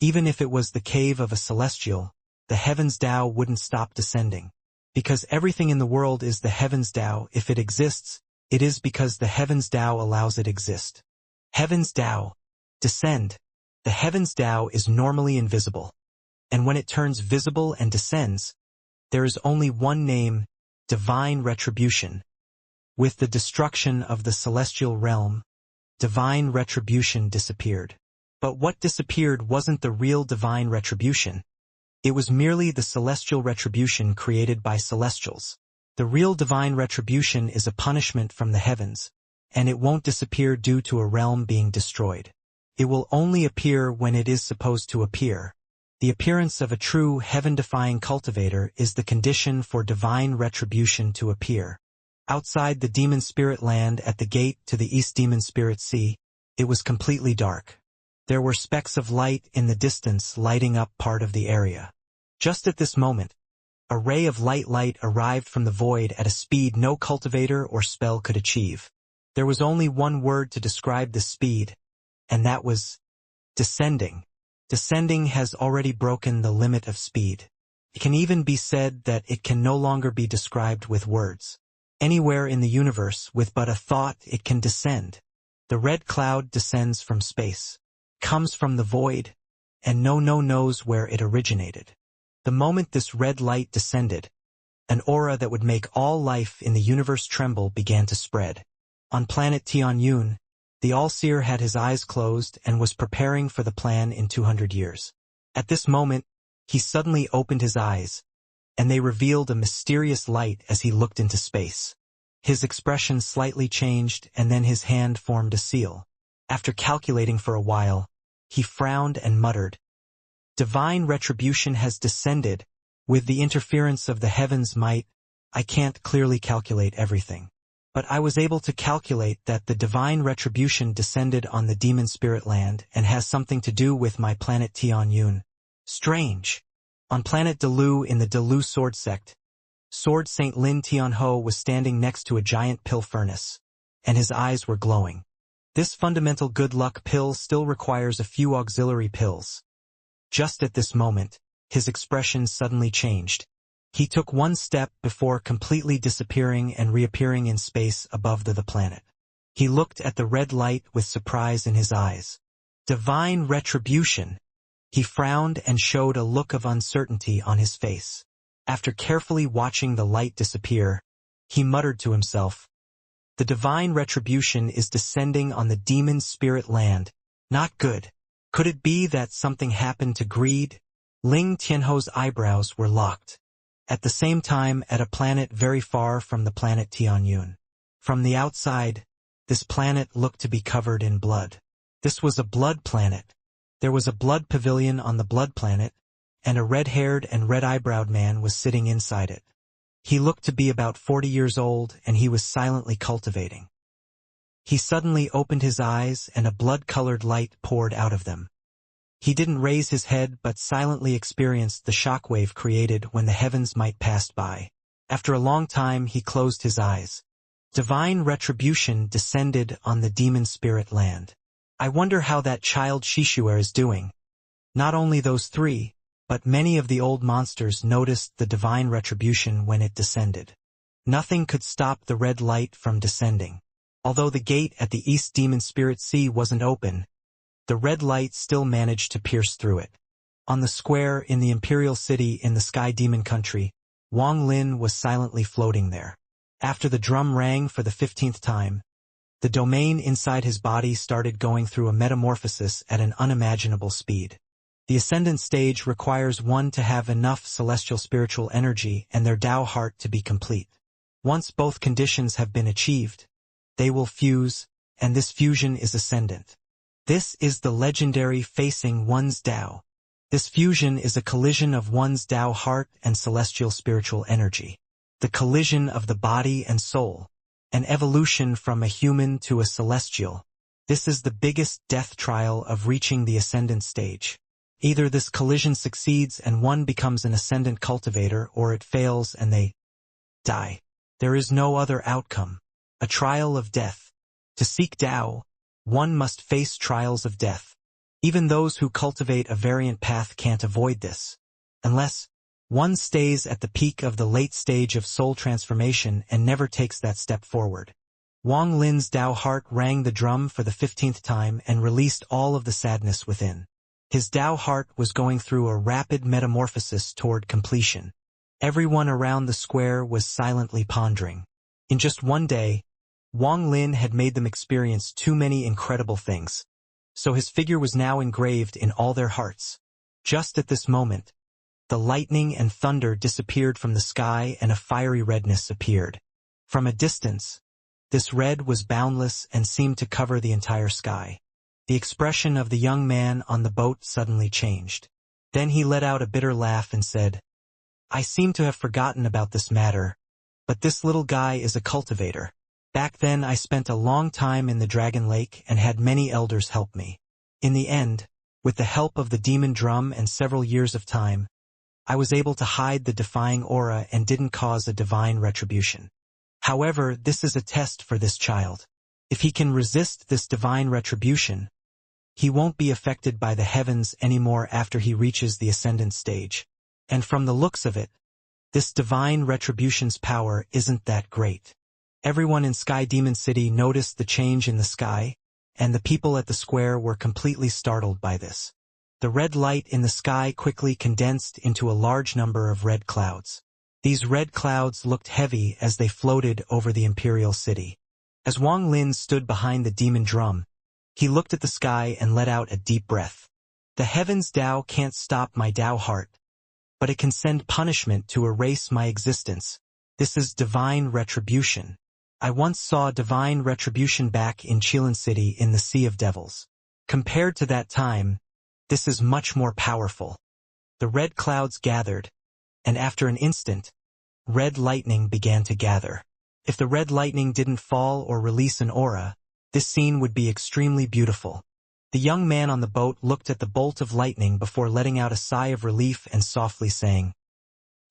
Even if it was the cave of a celestial, the heavens Tao wouldn't stop descending. Because everything in the world is the heavens Tao. If it exists, it is because the heavens Tao allows it exist. Heavens Tao, descend. The heavens Tao is normally invisible. And when it turns visible and descends, there is only one name, divine retribution. With the destruction of the celestial realm, divine retribution disappeared. But what disappeared wasn't the real divine retribution. It was merely the celestial retribution created by celestials. The real divine retribution is a punishment from the heavens, and it won't disappear due to a realm being destroyed. It will only appear when it is supposed to appear. The appearance of a true heaven-defying cultivator is the condition for divine retribution to appear. Outside the demon spirit land at the gate to the East Demon Spirit Sea, it was completely dark. There were specks of light in the distance lighting up part of the area. Just at this moment, a ray of light arrived from the void at a speed no cultivator or spell could achieve. There was only one word to describe this speed, and that was descending. Descending has already broken the limit of speed. It can even be said that it can no longer be described with words. Anywhere in the universe, with but a thought, it can descend. The red cloud descends from space, comes from the void, and no knows where it originated. The moment this red light descended, an aura that would make all life in the universe tremble began to spread. On planet Tianyun, the All-Seer had his eyes closed and was preparing for the plan in 200 years. At this moment, he suddenly opened his eyes, and they revealed a mysterious light as he looked into space. His expression slightly changed, and then his hand formed a seal. After calculating for a while, he frowned and muttered, "Divine retribution has descended. With the interference of the heavens' might, I can't clearly calculate everything. But I was able to calculate that the divine retribution descended on the demon spirit land and has something to do with my planet Tianyun. Strange. On planet Delu in the Delu sword sect, Sword Saint Lin Tianho was standing next to a giant pill furnace, and his eyes were glowing. This fundamental good luck pill still requires a few auxiliary pills. Just at this moment, his expression suddenly changed. He took one step before completely disappearing and reappearing in space above the planet. He looked at the red light with surprise in his eyes. Divine retribution! He frowned and showed a look of uncertainty on his face. After carefully watching the light disappear, he muttered to himself, "The divine retribution is descending on the demon spirit land. Not good. Could it be that something happened to greed?" Ling Tianho's eyebrows were locked. At the same time, at a planet very far from the planet Tianyun. From the outside, this planet looked to be covered in blood. This was a blood planet. There was a blood pavilion on the blood planet, and a red-haired and red-eyebrowed man was sitting inside it. He looked to be about 40 years old, and he was silently cultivating. He suddenly opened his eyes, and a blood-colored light poured out of them. He didn't raise his head but silently experienced the shockwave created when the heavens might pass by. After a long time he closed his eyes. Divine retribution descended on the demon spirit land. I wonder how that child Shishua is doing. Not only those three, but many of the old monsters noticed the divine retribution when it descended. Nothing could stop the red light from descending. Although the gate at the East Demon Spirit Sea wasn't open, the red light still managed to pierce through it. On the square in the Imperial City in the Sky Demon Country, Wang Lin was silently floating there. After the drum rang for the 15th time, the domain inside his body started going through a metamorphosis at an unimaginable speed. The ascendant stage requires one to have enough celestial spiritual energy and their Tao heart to be complete. Once both conditions have been achieved, they will fuse, and this fusion is ascendant. This is the legendary facing one's Tao. This fusion is a collision of one's Tao heart and celestial spiritual energy. The collision of the body and soul. An evolution from a human to a celestial. This is the biggest death trial of reaching the ascendant stage. Either this collision succeeds and one becomes an ascendant cultivator, or it fails and they die. There is no other outcome. A trial of death. To seek Tao, one must face trials of death. Even those who cultivate a variant path can't avoid this. Unless one stays at the peak of the late stage of soul transformation and never takes that step forward. Wang Lin's Tao heart rang the drum for the 15th time and released all of the sadness within. His Tao heart was going through a rapid metamorphosis toward completion. Everyone around the square was silently pondering. In just one day, Wang Lin had made them experience too many incredible things. So his figure was now engraved in all their hearts. Just at this moment, the lightning and thunder disappeared from the sky and a fiery redness appeared. From a distance, this red was boundless and seemed to cover the entire sky. The expression of the young man on the boat suddenly changed. Then he let out a bitter laugh and said, "I seem to have forgotten about this matter, but this little guy is a cultivator. Back then I spent a long time in the Dragon Lake and had many elders help me. In the end, with the help of the demon drum and several years of time, I was able to hide the defying aura and didn't cause a divine retribution. However, this is a test for this child. If he can resist this divine retribution, he won't be affected by the heavens anymore after he reaches the ascendant stage. And from the looks of it, this divine retribution's power isn't that great." Everyone in Sky Demon City noticed the change in the sky, and the people at the square were completely startled by this. The red light in the sky quickly condensed into a large number of red clouds. These red clouds looked heavy as they floated over the Imperial City. As Wang Lin stood behind the demon drum, he looked at the sky and let out a deep breath. The heavens Tao can't stop my Tao heart, but it can send punishment to erase my existence. This is divine retribution. I once saw divine retribution back in Chilan City in the Sea of Devils. Compared to that time, this is much more powerful. The red clouds gathered, and after an instant, red lightning began to gather. If the red lightning didn't fall or release an aura, this scene would be extremely beautiful. The young man on the boat looked at the bolt of lightning before letting out a sigh of relief and softly saying,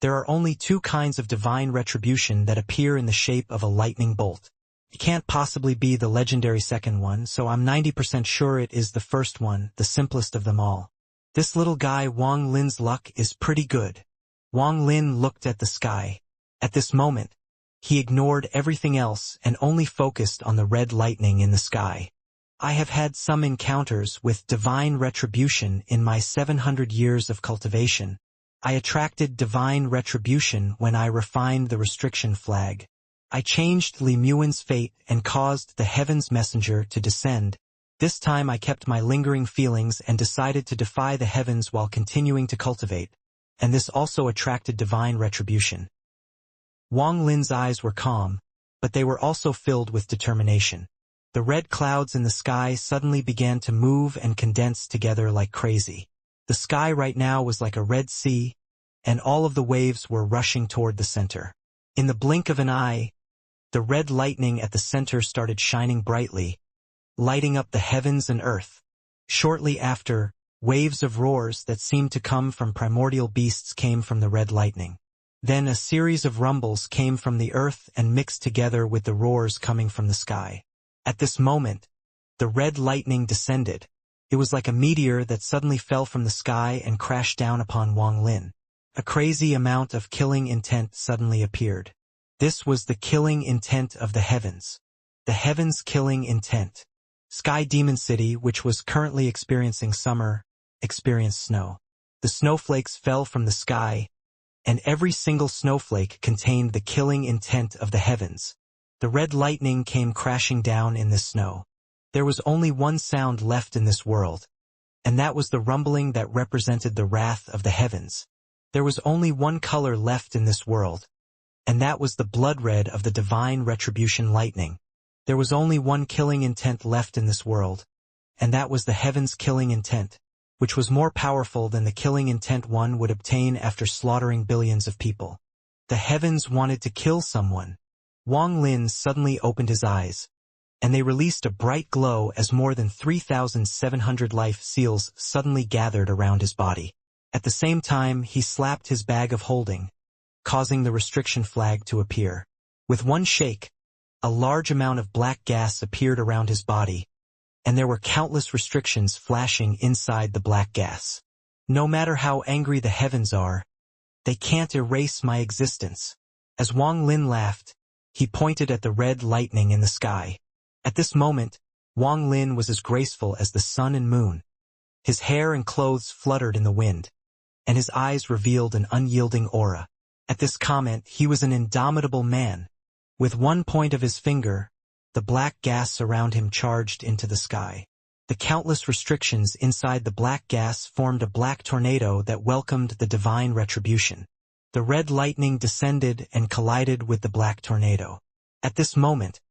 "There are only two kinds of divine retribution that appear in the shape of a lightning bolt. It can't possibly be the legendary second one, so I'm 90% sure it is the first one, the simplest of them all. This little guy Wang Lin's luck is pretty good." Wang Lin looked at the sky. At this moment, he ignored everything else and only focused on the red lightning in the sky. "I have had some encounters with divine retribution in my 700 years of cultivation. I attracted divine retribution when I refined the restriction flag. I changed Li Muan's fate and caused the heaven's messenger to descend. This time I kept my lingering feelings and decided to defy the heavens while continuing to cultivate, and this also attracted divine retribution." Wang Lin's eyes were calm, but they were also filled with determination. The red clouds in the sky suddenly began to move and condense together like crazy. The sky right now was like a red sea, and all of the waves were rushing toward the center. In the blink of an eye, the red lightning at the center started shining brightly, lighting up the heavens and earth. Shortly after, waves of roars that seemed to come from primordial beasts came from the red lightning. Then a series of rumbles came from the earth and mixed together with the roars coming from the sky. At this moment, the red lightning descended. It was like a meteor that suddenly fell from the sky and crashed down upon Wang Lin. A crazy amount of killing intent suddenly appeared. This was the killing intent of the heavens. The heavens' killing intent. Sky Demon City, which was currently experiencing summer, experienced snow. The snowflakes fell from the sky, and every single snowflake contained the killing intent of the heavens. The red lightning came crashing down in the snow. There was only one sound left in this world, and that was the rumbling that represented the wrath of the heavens. There was only one color left in this world, and that was the blood red of the divine retribution lightning. There was only one killing intent left in this world, and that was the heavens' killing intent, which was more powerful than the killing intent one would obtain after slaughtering billions of people. The heavens wanted to kill someone. Wang Lin suddenly opened his eyes, and they released a bright glow as more than 3,700 life seals suddenly gathered around his body. At the same time, he slapped his bag of holding, causing the restriction flag to appear. With one shake, a large amount of black gas appeared around his body, and there were countless restrictions flashing inside the black gas. "No matter how angry the heavens are, they can't erase my existence." As Wang Lin laughed, he pointed at the red lightning in the sky. At this moment, Wang Lin was as graceful as the sun and moon. His hair and clothes fluttered in the wind, and his eyes revealed an unyielding aura. At this comment, he was an indomitable man. With one point of his finger, the black gas around him charged into the sky. The countless restrictions inside the black gas formed a black tornado that welcomed the divine retribution. The red lightning descended and collided with the black tornado. At this moment,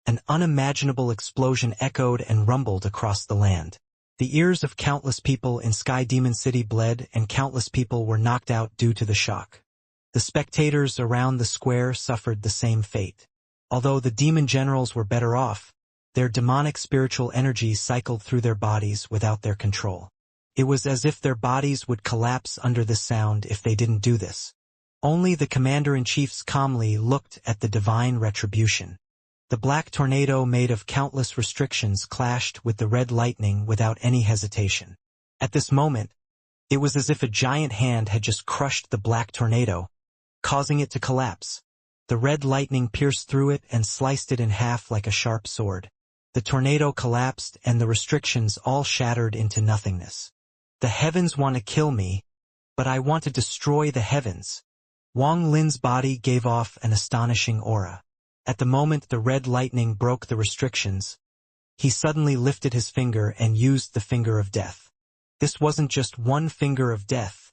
an unimaginable explosion echoed and rumbled across the land. The ears of countless people in Sky Demon City bled, and countless people were knocked out due to the shock. The spectators around the square suffered the same fate. Although the demon generals were better off, their demonic spiritual energy cycled through their bodies without their control. It was as if their bodies would collapse under the sound if they didn't do this. Only the commander-in-chiefs calmly looked at the divine retribution. The black tornado made of countless restrictions clashed with the red lightning without any hesitation. At this moment, it was as if a giant hand had just crushed the black tornado, causing it to collapse. The red lightning pierced through it and sliced it in half like a sharp sword. The tornado collapsed and the restrictions all shattered into nothingness. "The heavens want to kill me, but I want to destroy the heavens." Wang Lin's body gave off an astonishing aura. At the moment the red lightning broke the restrictions, he suddenly lifted his finger and used the finger of death. This wasn't just one finger of death,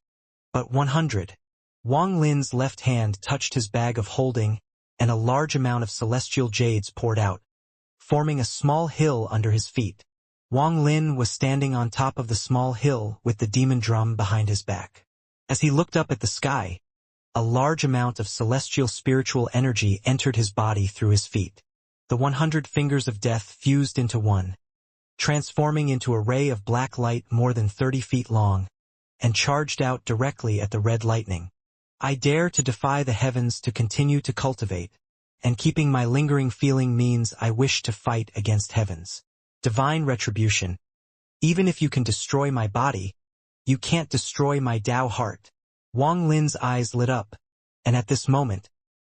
but 100. Wang Lin's left hand touched his bag of holding, and a large amount of celestial jades poured out, forming a small hill under his feet. Wang Lin was standing on top of the small hill with the demon drum behind his back. As he looked up at the sky, a large amount of celestial spiritual energy entered his body through his feet. The 100 fingers of death fused into one, transforming into a ray of black light more than 30 feet long, and charged out directly at the red lightning. I dare to defy the heavens to continue to cultivate, and keeping my lingering feeling means I wish to fight against heavens. Divine retribution. Even if you can destroy my body, you can't destroy my Tao heart. Wang Lin's eyes lit up, and at this moment,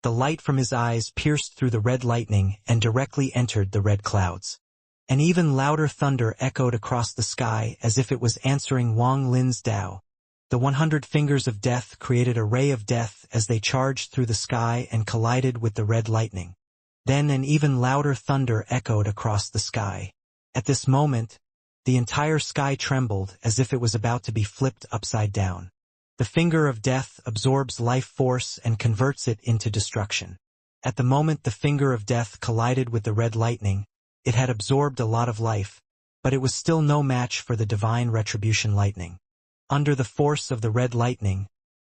the light from his eyes pierced through the red lightning and directly entered the red clouds. An even louder thunder echoed across the sky as if it was answering Wang Lin's Tao. The 100 fingers of death created a ray of death as they charged through the sky and collided with the red lightning. Then an even louder thunder echoed across the sky. At this moment, the entire sky trembled as if it was about to be flipped upside down. The finger of death absorbs life force and converts it into destruction. At the moment the finger of death collided with the red lightning, it had absorbed a lot of life, but it was still no match for the divine retribution lightning. Under the force of the red lightning,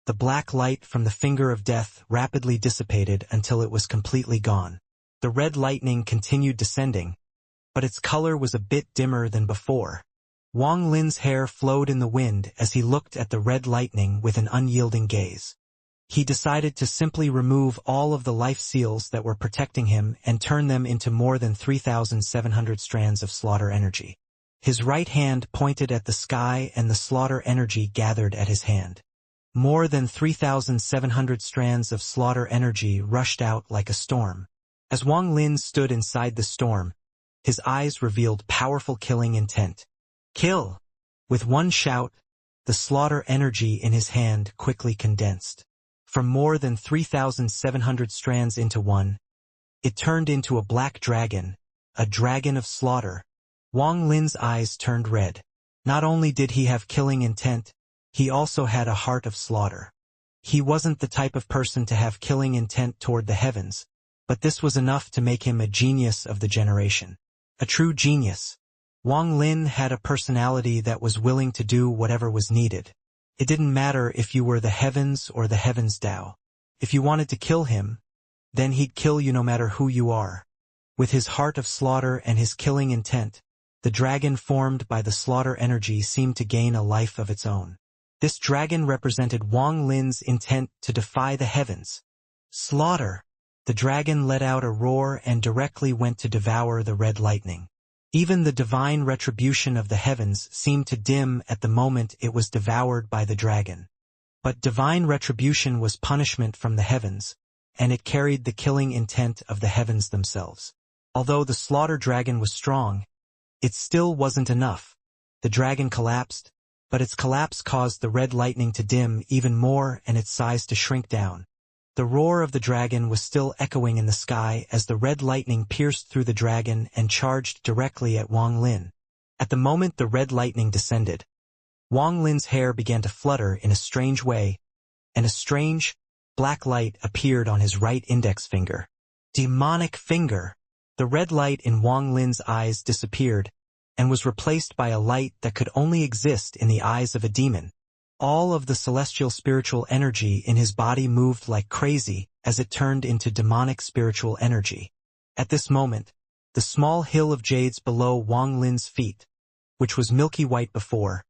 the black light from the finger of death rapidly dissipated until it was completely gone. The red lightning continued descending, but its color was a bit dimmer than before. Wang Lin's hair flowed in the wind as he looked at the red lightning with an unyielding gaze. He decided to simply remove all of the life seals that were protecting him and turn them into more than 3,700 strands of slaughter energy. His right hand pointed at the sky and the slaughter energy gathered at his hand. More than 3,700 strands of slaughter energy rushed out like a storm. As Wang Lin stood inside the storm, his eyes revealed powerful killing intent. Kill! With one shout, the slaughter energy in his hand quickly condensed. From more than 3,700 strands into one, it turned into a black dragon, a dragon of slaughter. Wang Lin's eyes turned red. Not only did he have killing intent, he also had a heart of slaughter. He wasn't the type of person to have killing intent toward the heavens, but this was enough to make him a genius of the generation. A true genius. Wang Lin had a personality that was willing to do whatever was needed. It didn't matter if you were the heavens or the heavens Tao. If you wanted to kill him, then he'd kill you no matter who you are. With his heart of slaughter and his killing intent, the dragon formed by the slaughter energy seemed to gain a life of its own. This dragon represented Wang Lin's intent to defy the heavens. Slaughter! The dragon let out a roar and directly went to devour the red lightning. Even the divine retribution of the heavens seemed to dim at the moment it was devoured by the dragon. But divine retribution was punishment from the heavens, and it carried the killing intent of the heavens themselves. Although the slaughter dragon was strong, it still wasn't enough. The dragon collapsed, but its collapse caused the red lightning to dim even more and its size to shrink down. The roar of the dragon was still echoing in the sky as the red lightning pierced through the dragon and charged directly at Wang Lin. At the moment the red lightning descended, Wang Lin's hair began to flutter in a strange way, and a strange, black light appeared on his right index finger. Demonic finger! The red light in Wang Lin's eyes disappeared, and was replaced by a light that could only exist in the eyes of a demon. All of the celestial spiritual energy in his body moved like crazy as it turned into demonic spiritual energy. At this moment, the small hill of jades below Wang Lin's feet, which was milky white before,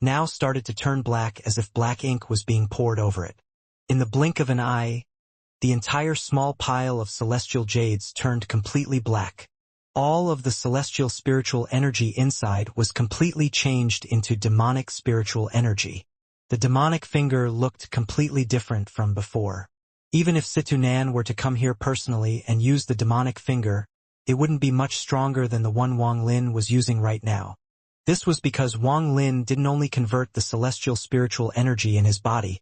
now started to turn black as if black ink was being poured over it. In the blink of an eye, the entire small pile of celestial jades turned completely black. All of the celestial spiritual energy inside was completely changed into demonic spiritual energy. The demonic finger looked completely different from before. Even if Situnan were to come here personally and use the demonic finger, it wouldn't be much stronger than the one Wang Lin was using right now. This was because Wang Lin didn't only convert the celestial spiritual energy in his body,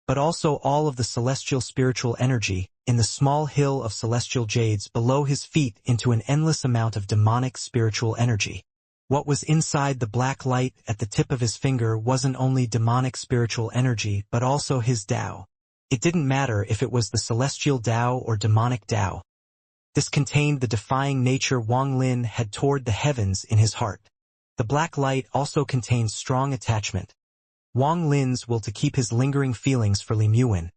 but also all of the celestial spiritual energy in the small hill of celestial jades below his feet into an endless amount of demonic spiritual energy. What was inside the black light at the tip of his finger wasn't only demonic spiritual energy but also his Tao. It didn't matter if it was the celestial Tao or demonic Tao. This contained the defying nature Wang Lin had toward the heavens in his heart. The black light also contained strong attachment. Wang Lin's will to keep his lingering feelings for Li Muin,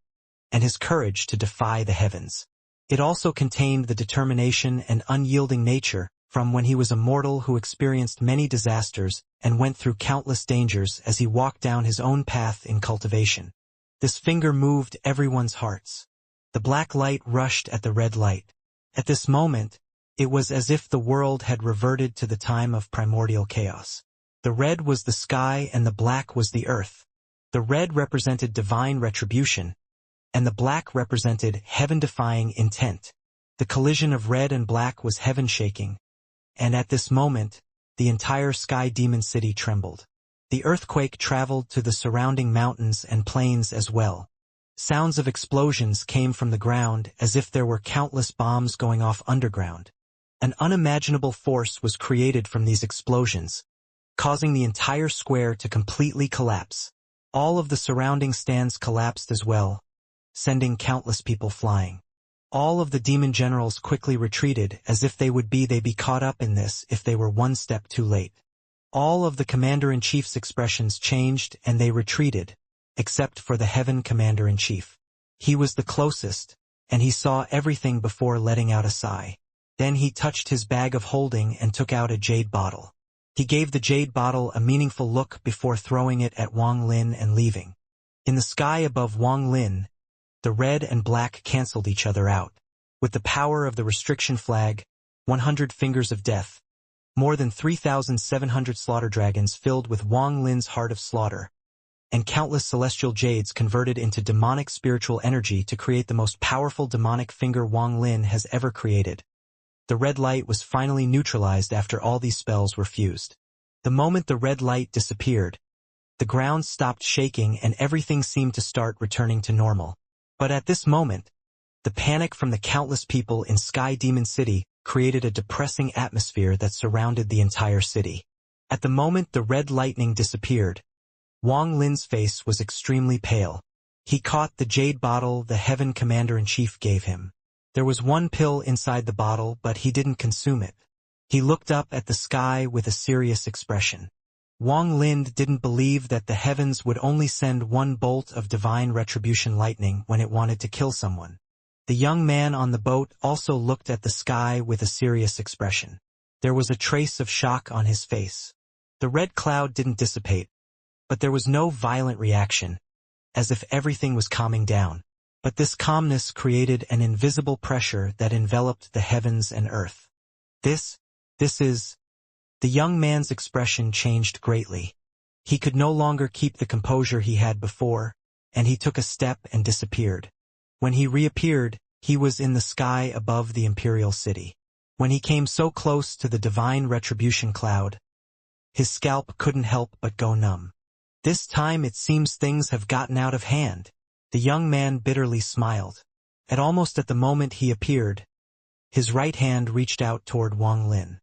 and his courage to defy the heavens. It also contained the determination and unyielding nature from when he was a mortal who experienced many disasters and went through countless dangers as he walked down his own path in cultivation. This finger moved everyone's hearts. The black light rushed at the red light. At this moment, it was as if the world had reverted to the time of primordial chaos. The red was the sky and the black was the earth. The red represented divine retribution, and the black represented heaven-defying intent. The collision of red and black was heaven-shaking, and at this moment, the entire Sky Demon City trembled. The earthquake traveled to the surrounding mountains and plains as well. Sounds of explosions came from the ground as if there were countless bombs going off underground. An unimaginable force was created from these explosions, causing the entire square to completely collapse. All of the surrounding stands collapsed as well, sending countless people flying. All of the demon generals quickly retreated as if they would be caught up in this if they were one step too late. All of the commander-in-chief's expressions changed and they retreated, except for the heaven commander-in-chief. He was the closest, and he saw everything before letting out a sigh. Then he touched his bag of holding and took out a jade bottle. He gave the jade bottle a meaningful look before throwing it at Wang Lin and leaving. In the sky above Wang Lin, the red and black canceled each other out. With the power of the restriction flag, 100 fingers of death, more than 3,700 slaughter dragons filled with Wang Lin's heart of slaughter, and countless celestial jades converted into demonic spiritual energy to create the most powerful demonic finger Wang Lin has ever created. The red light was finally neutralized after all these spells were fused. The moment the red light disappeared, the ground stopped shaking and everything seemed to start returning to normal. But at this moment, the panic from the countless people in Sky Demon City created a depressing atmosphere that surrounded the entire city. At the moment the red lightning disappeared, Wang Lin's face was extremely pale. He caught the jade bottle the heaven commander-in-chief gave him. There was one pill inside the bottle, but he didn't consume it. He looked up at the sky with a serious expression. Wang Lin didn't believe that the heavens would only send one bolt of divine retribution lightning when it wanted to kill someone. The young man on the boat also looked at the sky with a serious expression. There was a trace of shock on his face. The red cloud didn't dissipate, but there was no violent reaction, as if everything was calming down. But this calmness created an invisible pressure that enveloped the heavens and earth. This is... The young man's expression changed greatly. He could no longer keep the composure he had before, and he took a step and disappeared. When he reappeared, he was in the sky above the imperial city. When he came so close to the divine retribution cloud, his scalp couldn't help but go numb. This time it seems things have gotten out of hand. The young man bitterly smiled. Almost at the moment he appeared, his right hand reached out toward Wang Lin.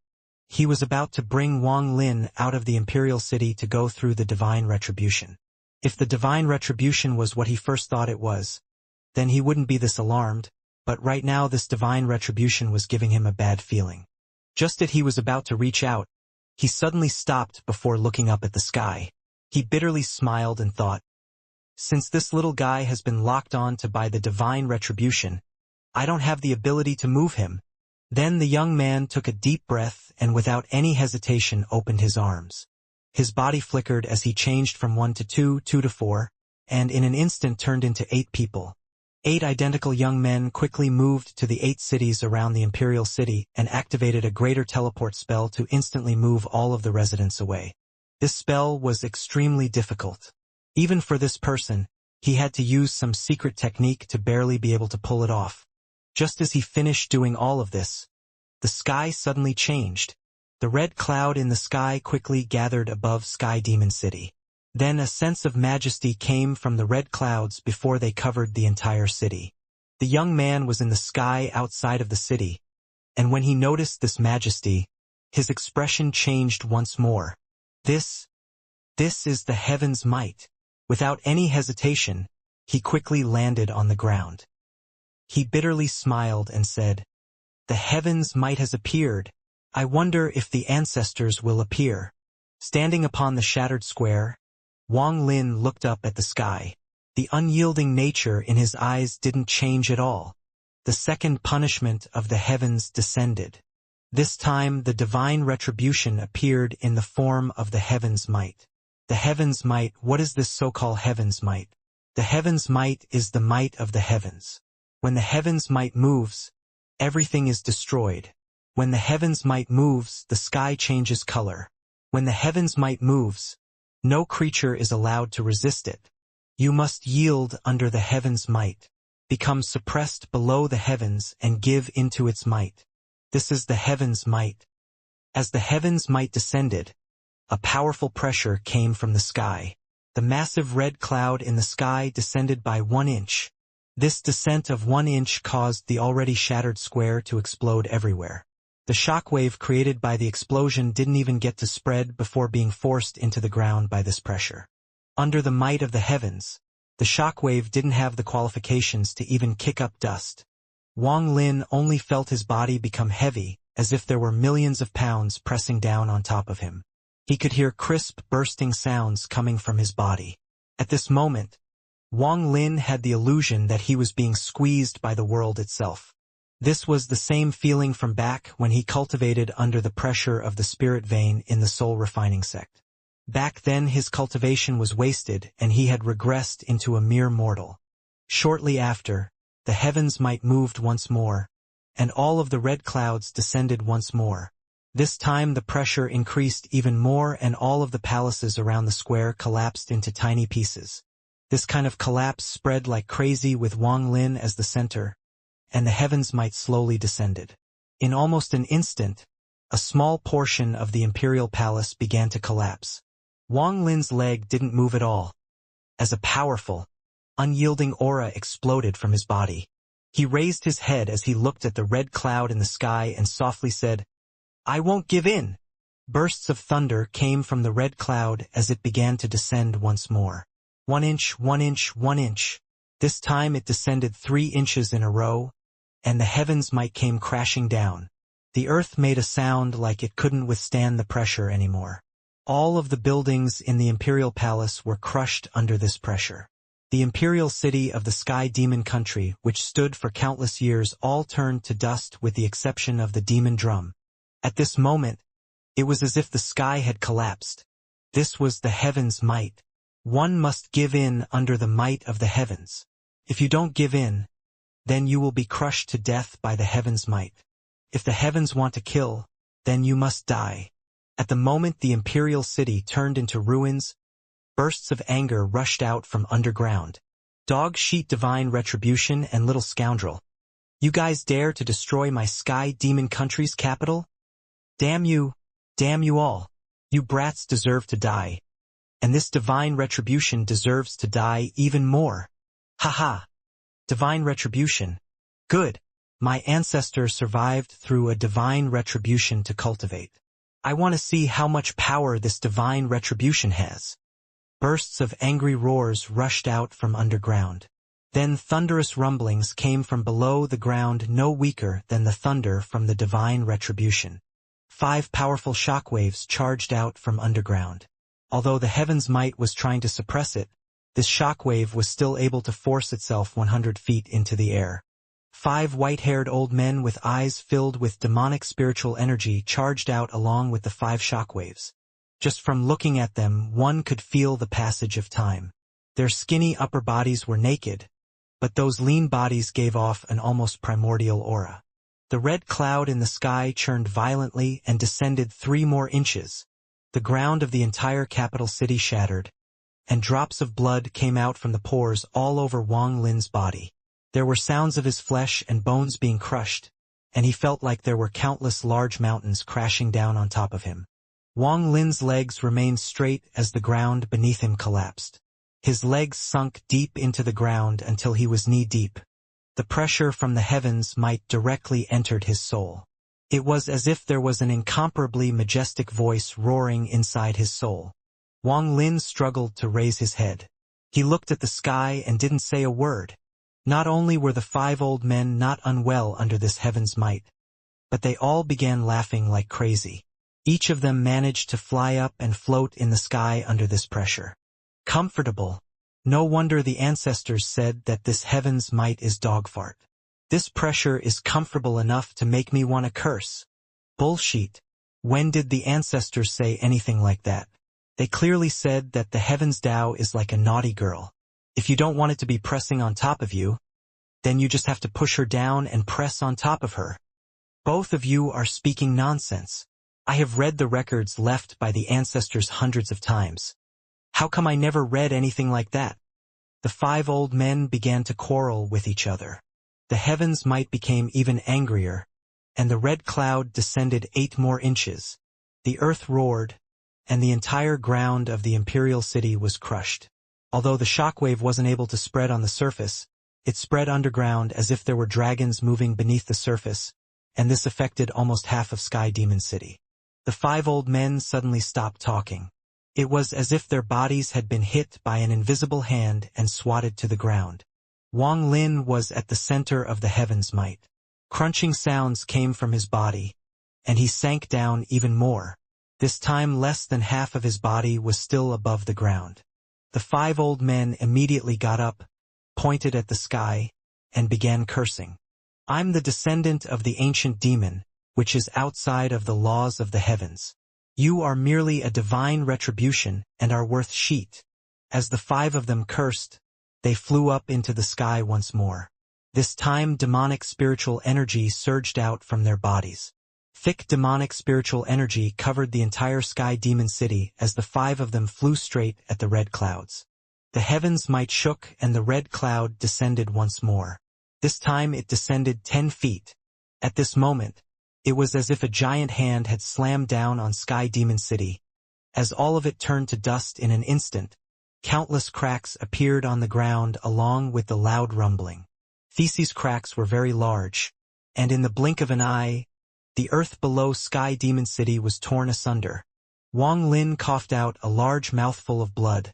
He was about to bring Wang Lin out of the imperial city to go through the divine retribution. If the divine retribution was what he first thought it was, then he wouldn't be this alarmed, but right now this divine retribution was giving him a bad feeling. Just as he was about to reach out, he suddenly stopped before looking up at the sky. He bitterly smiled and thought, since this little guy has been locked on to by the divine retribution, I don't have the ability to move him. Then the young man took a deep breath and without any hesitation opened his arms. His body flickered as he changed from 1 to 2, 2 to 4, and in an instant turned into 8 people. 8 identical young men quickly moved to the 8 cities around the imperial city and activated a greater teleport spell to instantly move all of the residents away. This spell was extremely difficult. Even for this person, he had to use some secret technique to barely be able to pull it off. Just as he finished doing all of this, the sky suddenly changed. The red cloud in the sky quickly gathered above Sky Demon City. Then a sense of majesty came from the red clouds before they covered the entire city. The young man was in the sky outside of the city, and when he noticed this majesty, his expression changed once more. This is the heaven's might. Without any hesitation, he quickly landed on the ground. He bitterly smiled and said, "The heaven's might has appeared. I wonder if the ancestors will appear." Standing upon the shattered square, Wang Lin looked up at the sky. The unyielding nature in his eyes didn't change at all. The second punishment of the heavens descended. This time the divine retribution appeared in the form of the heaven's might. The heaven's might, what is this so-called heaven's might? The heaven's might is the might of the heavens. When the heaven's might moves, everything is destroyed. When the heaven's might moves, the sky changes color. When the heaven's might moves, no creature is allowed to resist it. You must yield under the heaven's might, become suppressed below the heavens and give into its might. This is the heaven's might. As the heaven's might descended, a powerful pressure came from the sky. The massive red cloud in the sky descended by 1 inch. This descent of 1 inch caused the already shattered square to explode everywhere. The shockwave created by the explosion didn't even get to spread before being forced into the ground by this pressure. Under the might of the heavens, the shockwave didn't have the qualifications to even kick up dust. Wang Lin only felt his body become heavy, as if there were millions of pounds pressing down on top of him. He could hear crisp, bursting sounds coming from his body. At this moment, Wang Lin had the illusion that he was being squeezed by the world itself. This was the same feeling from back when he cultivated under the pressure of the spirit vein in the soul refining sect. Back then his cultivation was wasted and he had regressed into a mere mortal. Shortly after, the heavens might moved once more, and all of the red clouds descended once more. This time the pressure increased even more and all of the palaces around the square collapsed into tiny pieces. This kind of collapse spread like crazy with Wang Lin as the center, and the heavens might slowly descended. In almost an instant, a small portion of the imperial palace began to collapse. Wang Lin's leg didn't move at all, as a powerful, unyielding aura exploded from his body. He raised his head as he looked at the red cloud in the sky and softly said, "I won't give in." Bursts of thunder came from the red cloud as it began to descend once more. 1 inch, 1 inch, 1 inch. This time it descended 3 inches in a row, and the heavens might came crashing down. The earth made a sound like it couldn't withstand the pressure anymore. All of the buildings in the imperial palace were crushed under this pressure. The imperial city of the Sky Demon Country, which stood for countless years, all turned to dust with the exception of the demon drum. At this moment, it was as if the sky had collapsed. This was the heavens' might. One must give in under the might of the heavens. If you don't give in, then you will be crushed to death by the heavens' might. If the heavens want to kill, then you must die. At the moment the imperial city turned into ruins, bursts of anger rushed out from underground. Dog sheet divine retribution and little scoundrel. You guys dare to destroy my Sky Demon Country's capital? Damn you all. You brats deserve to die. And this divine retribution deserves to die even more. Haha. Divine retribution. Good. My ancestor survived through a divine retribution to cultivate. I want to see how much power this divine retribution has. Bursts of angry roars rushed out from underground. Then thunderous rumblings came from below the ground, no weaker than the thunder from the divine retribution. 5 powerful shockwaves charged out from underground. Although the heaven's might was trying to suppress it, this shockwave was still able to force itself 100 feet into the air. 5 white-haired old men with eyes filled with demonic spiritual energy charged out along with the 5 shockwaves. Just from looking at them, one could feel the passage of time. Their skinny upper bodies were naked, but those lean bodies gave off an almost primordial aura. The red cloud in the sky churned violently and descended 3 more inches. The ground of the entire capital city shattered, and drops of blood came out from the pores all over Wang Lin's body. There were sounds of his flesh and bones being crushed, and he felt like there were countless large mountains crashing down on top of him. Wang Lin's legs remained straight as the ground beneath him collapsed. His legs sunk deep into the ground until he was knee-deep. The pressure from the heavens might directly entered his soul. It was as if there was an incomparably majestic voice roaring inside his soul. Wang Lin struggled to raise his head. He looked at the sky and didn't say a word. Not only were the 5 old men not unwell under this heaven's might, but they all began laughing like crazy. Each of them managed to fly up and float in the sky under this pressure. Comfortable. No wonder the ancestors said that this heaven's might is dogfart. This pressure is comfortable enough to make me want to curse. Bullshit. When did the ancestors say anything like that? They clearly said that the heavens Tao is like a naughty girl. If you don't want it to be pressing on top of you, then you just have to push her down and press on top of her. Both of you are speaking nonsense. I have read the records left by the ancestors hundreds of times. How come I never read anything like that? The 5 old men began to quarrel with each other. The heavens might became even angrier, and the red cloud descended 8 more inches. The earth roared, and the entire ground of the imperial city was crushed. Although the shockwave wasn't able to spread on the surface, it spread underground as if there were dragons moving beneath the surface, and this affected almost half of Sky Demon City. The 5 old men suddenly stopped talking. It was as if their bodies had been hit by an invisible hand and swatted to the ground. Wang Lin was at the center of the heaven's might. Crunching sounds came from his body, and he sank down even more. This time less than half of his body was still above the ground. The 5 old men immediately got up, pointed at the sky, and began cursing. I'm the descendant of the ancient demon, which is outside of the laws of the heavens. You are merely a divine retribution and are worth shit. As the 5 of them cursed, they flew up into the sky once more. This time demonic spiritual energy surged out from their bodies. Thick demonic spiritual energy covered the entire Sky Demon City as the 5 of them flew straight at the red clouds. The heavens might shook and the red cloud descended once more. This time it descended 10 feet. At this moment, it was as if a giant hand had slammed down on Sky Demon City. As all of it turned to dust in an instant, countless cracks appeared on the ground along with the loud rumbling. These cracks were very large, and in the blink of an eye, the earth below Sky Demon City was torn asunder. Wang Lin coughed out a large mouthful of blood,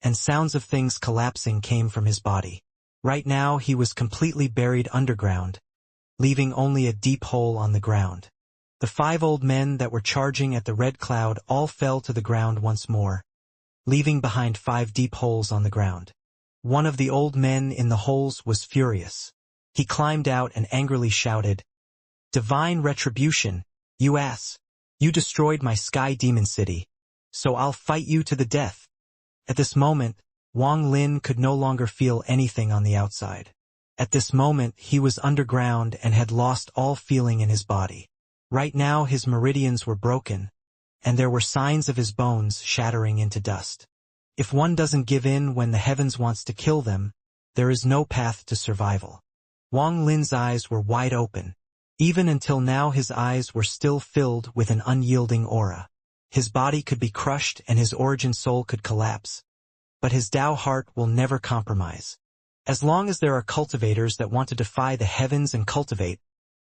and sounds of things collapsing came from his body. Right now he was completely buried underground, leaving only a deep hole on the ground. The 5 old men that were charging at the red cloud all fell to the ground once more, leaving behind 5 deep holes on the ground. One of the old men in the holes was furious. He climbed out and angrily shouted, "Divine retribution, you ass! You destroyed my Sky Demon City, so I'll fight you to the death." At this moment, Wang Lin could no longer feel anything on the outside. At this moment, he was underground and had lost all feeling in his body. Right now his meridians were broken, and there were signs of his bones shattering into dust. If one doesn't give in when the heavens wants to kill them, there is no path to survival. Wang Lin's eyes were wide open. Even until now his eyes were still filled with an unyielding aura. His body could be crushed and his origin soul could collapse. But his Tao heart will never compromise. As long as there are cultivators that want to defy the heavens and cultivate,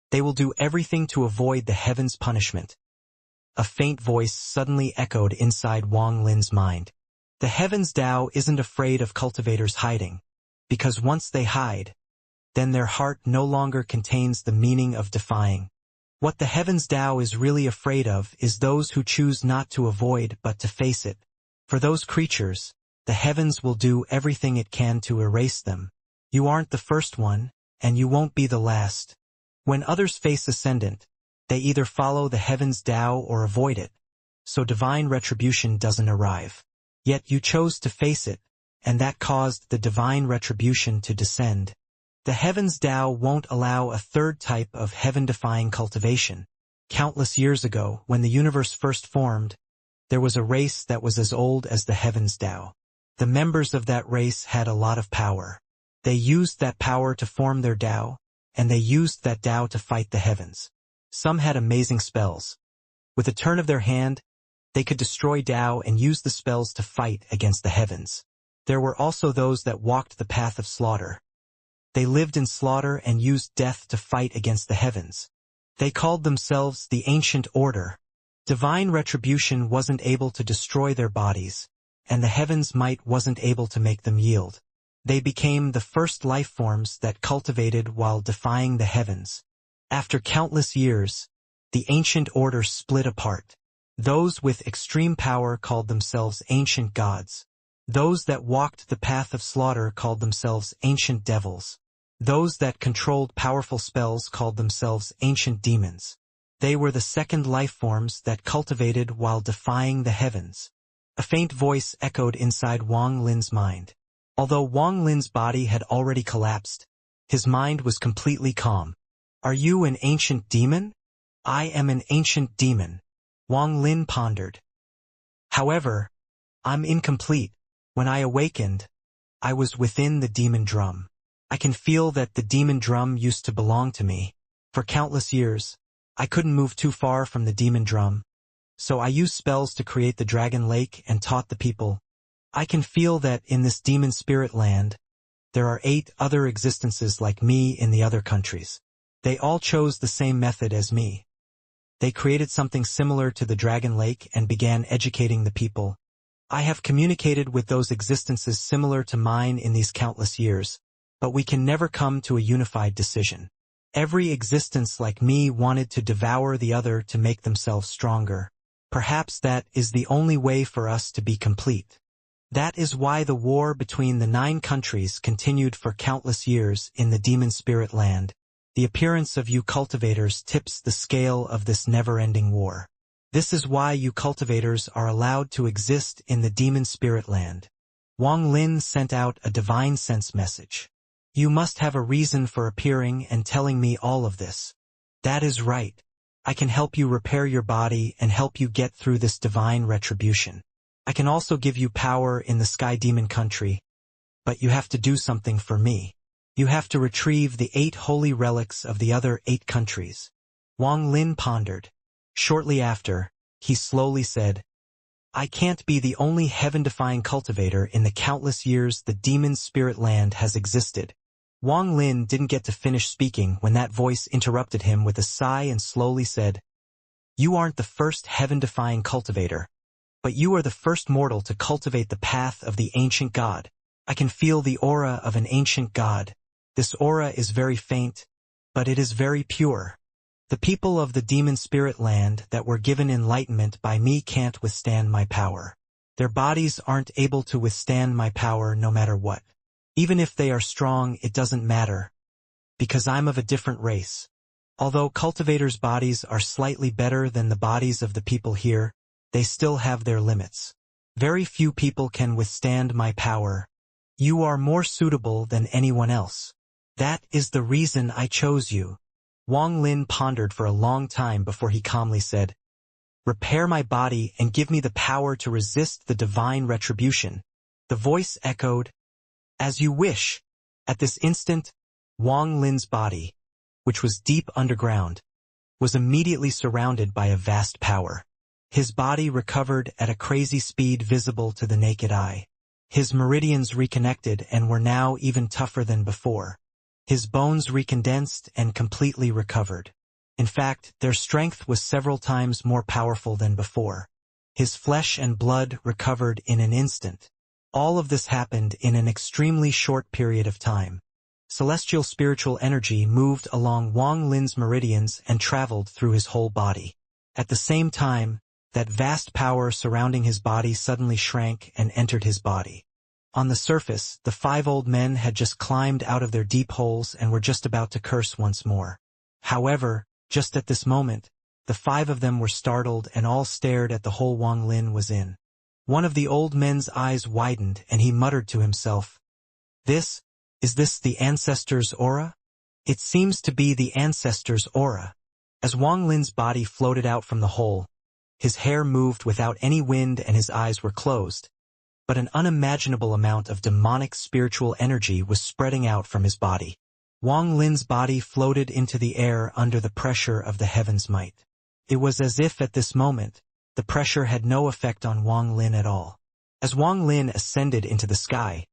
they will do everything to avoid the heavens' punishment. A faint voice suddenly echoed inside Wang Lin's mind. The heavens Tao isn't afraid of cultivators hiding, because once they hide, then their heart no longer contains the meaning of defying. What the heavens Tao is really afraid of is those who choose not to avoid but to face it. For those creatures, the heavens will do everything it can to erase them. You aren't the first one, and you won't be the last. When others face Ascendant, they either follow the heavens Tao or avoid it, so divine retribution doesn't arrive. Yet you chose to face it, and that caused the divine retribution to descend. The heavens Tao won't allow a third type of heaven-defying cultivation. Countless years ago, when the universe first formed, there was a race that was as old as the heavens Tao. The members of that race had a lot of power. They used that power to form their Tao, and they used that Tao to fight the heavens. Some had amazing spells. With a turn of their hand, they could destroy Tao and use the spells to fight against the heavens. There were also those that walked the path of slaughter. They lived in slaughter and used death to fight against the heavens. They called themselves the Ancient Order. Divine retribution wasn't able to destroy their bodies, and the heavens' might wasn't able to make them yield. They became the first life forms that cultivated while defying the heavens. After countless years, the Ancient Order split apart. Those with extreme power called themselves ancient gods. Those that walked the path of slaughter called themselves ancient devils. Those that controlled powerful spells called themselves ancient demons. They were the second life forms that cultivated while defying the heavens. A faint voice echoed inside Wang Lin's mind. Although Wang Lin's body had already collapsed, his mind was completely calm. Are you an ancient demon? I am an ancient demon, Wang Lin pondered. However, I'm incomplete. When I awakened, I was within the demon drum. I can feel that the demon drum used to belong to me. For countless years, I couldn't move too far from the demon drum, so I used spells to create the dragon lake and taught the people. I can feel that in this demon spirit land, there are 8 other existences like me in the other countries. They all chose the same method as me. They created something similar to the dragon lake and began educating the people. I have communicated with those existences similar to mine in these countless years, but we can never come to a unified decision. Every existence like me wanted to devour the other to make themselves stronger. Perhaps that is the only way for us to be complete. That is why the war between the 9 countries continued for countless years in the demon spirit land. The appearance of you cultivators tips the scale of this never-ending war. This is why you cultivators are allowed to exist in the demon spirit land. Wang Lin sent out a divine sense message. You must have a reason for appearing and telling me all of this. That is right. I can help you repair your body and help you get through this divine retribution. I can also give you power in the Sky Demon country, but you have to do something for me. You have to retrieve the 8 holy relics of the other 8 countries. Wang Lin pondered. Shortly after, he slowly said, I can't be the only heaven-defying cultivator in the countless years the demon spirit land has existed. Wang Lin didn't get to finish speaking when that voice interrupted him with a sigh and slowly said, You aren't the first heaven-defying cultivator, but you are the first mortal to cultivate the path of the ancient god. I can feel the aura of an ancient god. This aura is very faint, but it is very pure. The people of the demon spirit land that were given enlightenment by me can't withstand my power. Their bodies aren't able to withstand my power no matter what. Even if they are strong, it doesn't matter, because I'm of a different race. Although cultivators' bodies are slightly better than the bodies of the people here, they still have their limits. Very few people can withstand my power. You are more suitable than anyone else. That is the reason I chose you. Wang Lin pondered for a long time before he calmly said, Repair my body and give me the power to resist the divine retribution. The voice echoed, As you wish. At this instant, Wang Lin's body, which was deep underground, was immediately surrounded by a vast power. His body recovered at a crazy speed visible to the naked eye. His meridians reconnected and were now even tougher than before. His bones recondensed and completely recovered. In fact, their strength was several times more powerful than before. His flesh and blood recovered in an instant. All of this happened in an extremely short period of time. Celestial spiritual energy moved along Wang Lin's meridians and traveled through his whole body. At the same time, that vast power surrounding his body suddenly shrank and entered his body. On the surface, the 5 old men had just climbed out of their deep holes and were just about to curse once more. However, just at this moment, the 5 of them were startled and all stared at the hole Wang Lin was in. One of the old men's eyes widened and he muttered to himself, Is this the ancestor's aura? It seems to be the ancestor's aura. As Wang Lin's body floated out from the hole, his hair moved without any wind and his eyes were closed. But an unimaginable amount of demonic spiritual energy was spreading out from his body. Wang Lin's body floated into the air under the pressure of the heaven's might. It was as if at this moment, the pressure had no effect on Wang Lin at all. As Wang Lin ascended into the sky,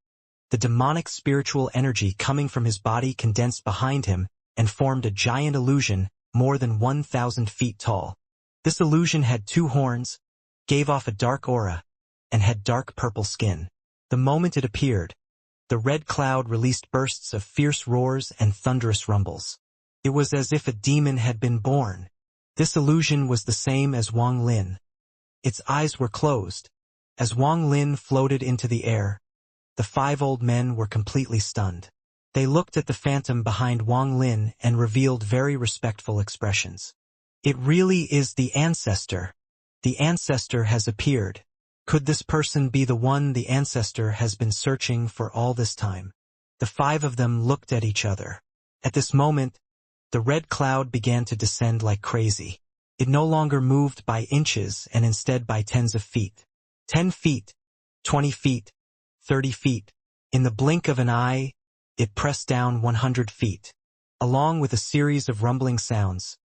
the demonic spiritual energy coming from his body condensed behind him and formed a giant illusion more than 1,000 feet tall. This illusion had 2 horns, gave off a dark aura, and had dark purple skin. The moment it appeared, the red cloud released bursts of fierce roars and thunderous rumbles. It was as if a demon had been born. This illusion was the same as Wang Lin. Its eyes were closed, As Wang Lin floated into the air, the 5 old men were completely stunned. They looked at the phantom behind Wang Lin and revealed very respectful expressions. It really is the ancestor. The ancestor has appeared. Could this person be the one the ancestor has been searching for all this time? The 5 of them looked at each other. At this moment, the red cloud began to descend like crazy. It no longer moved by inches and instead by tens of feet. 10 feet, 20 feet, 30 feet. In the blink of an eye, it pressed down 100 feet. Along with a series of rumbling sounds,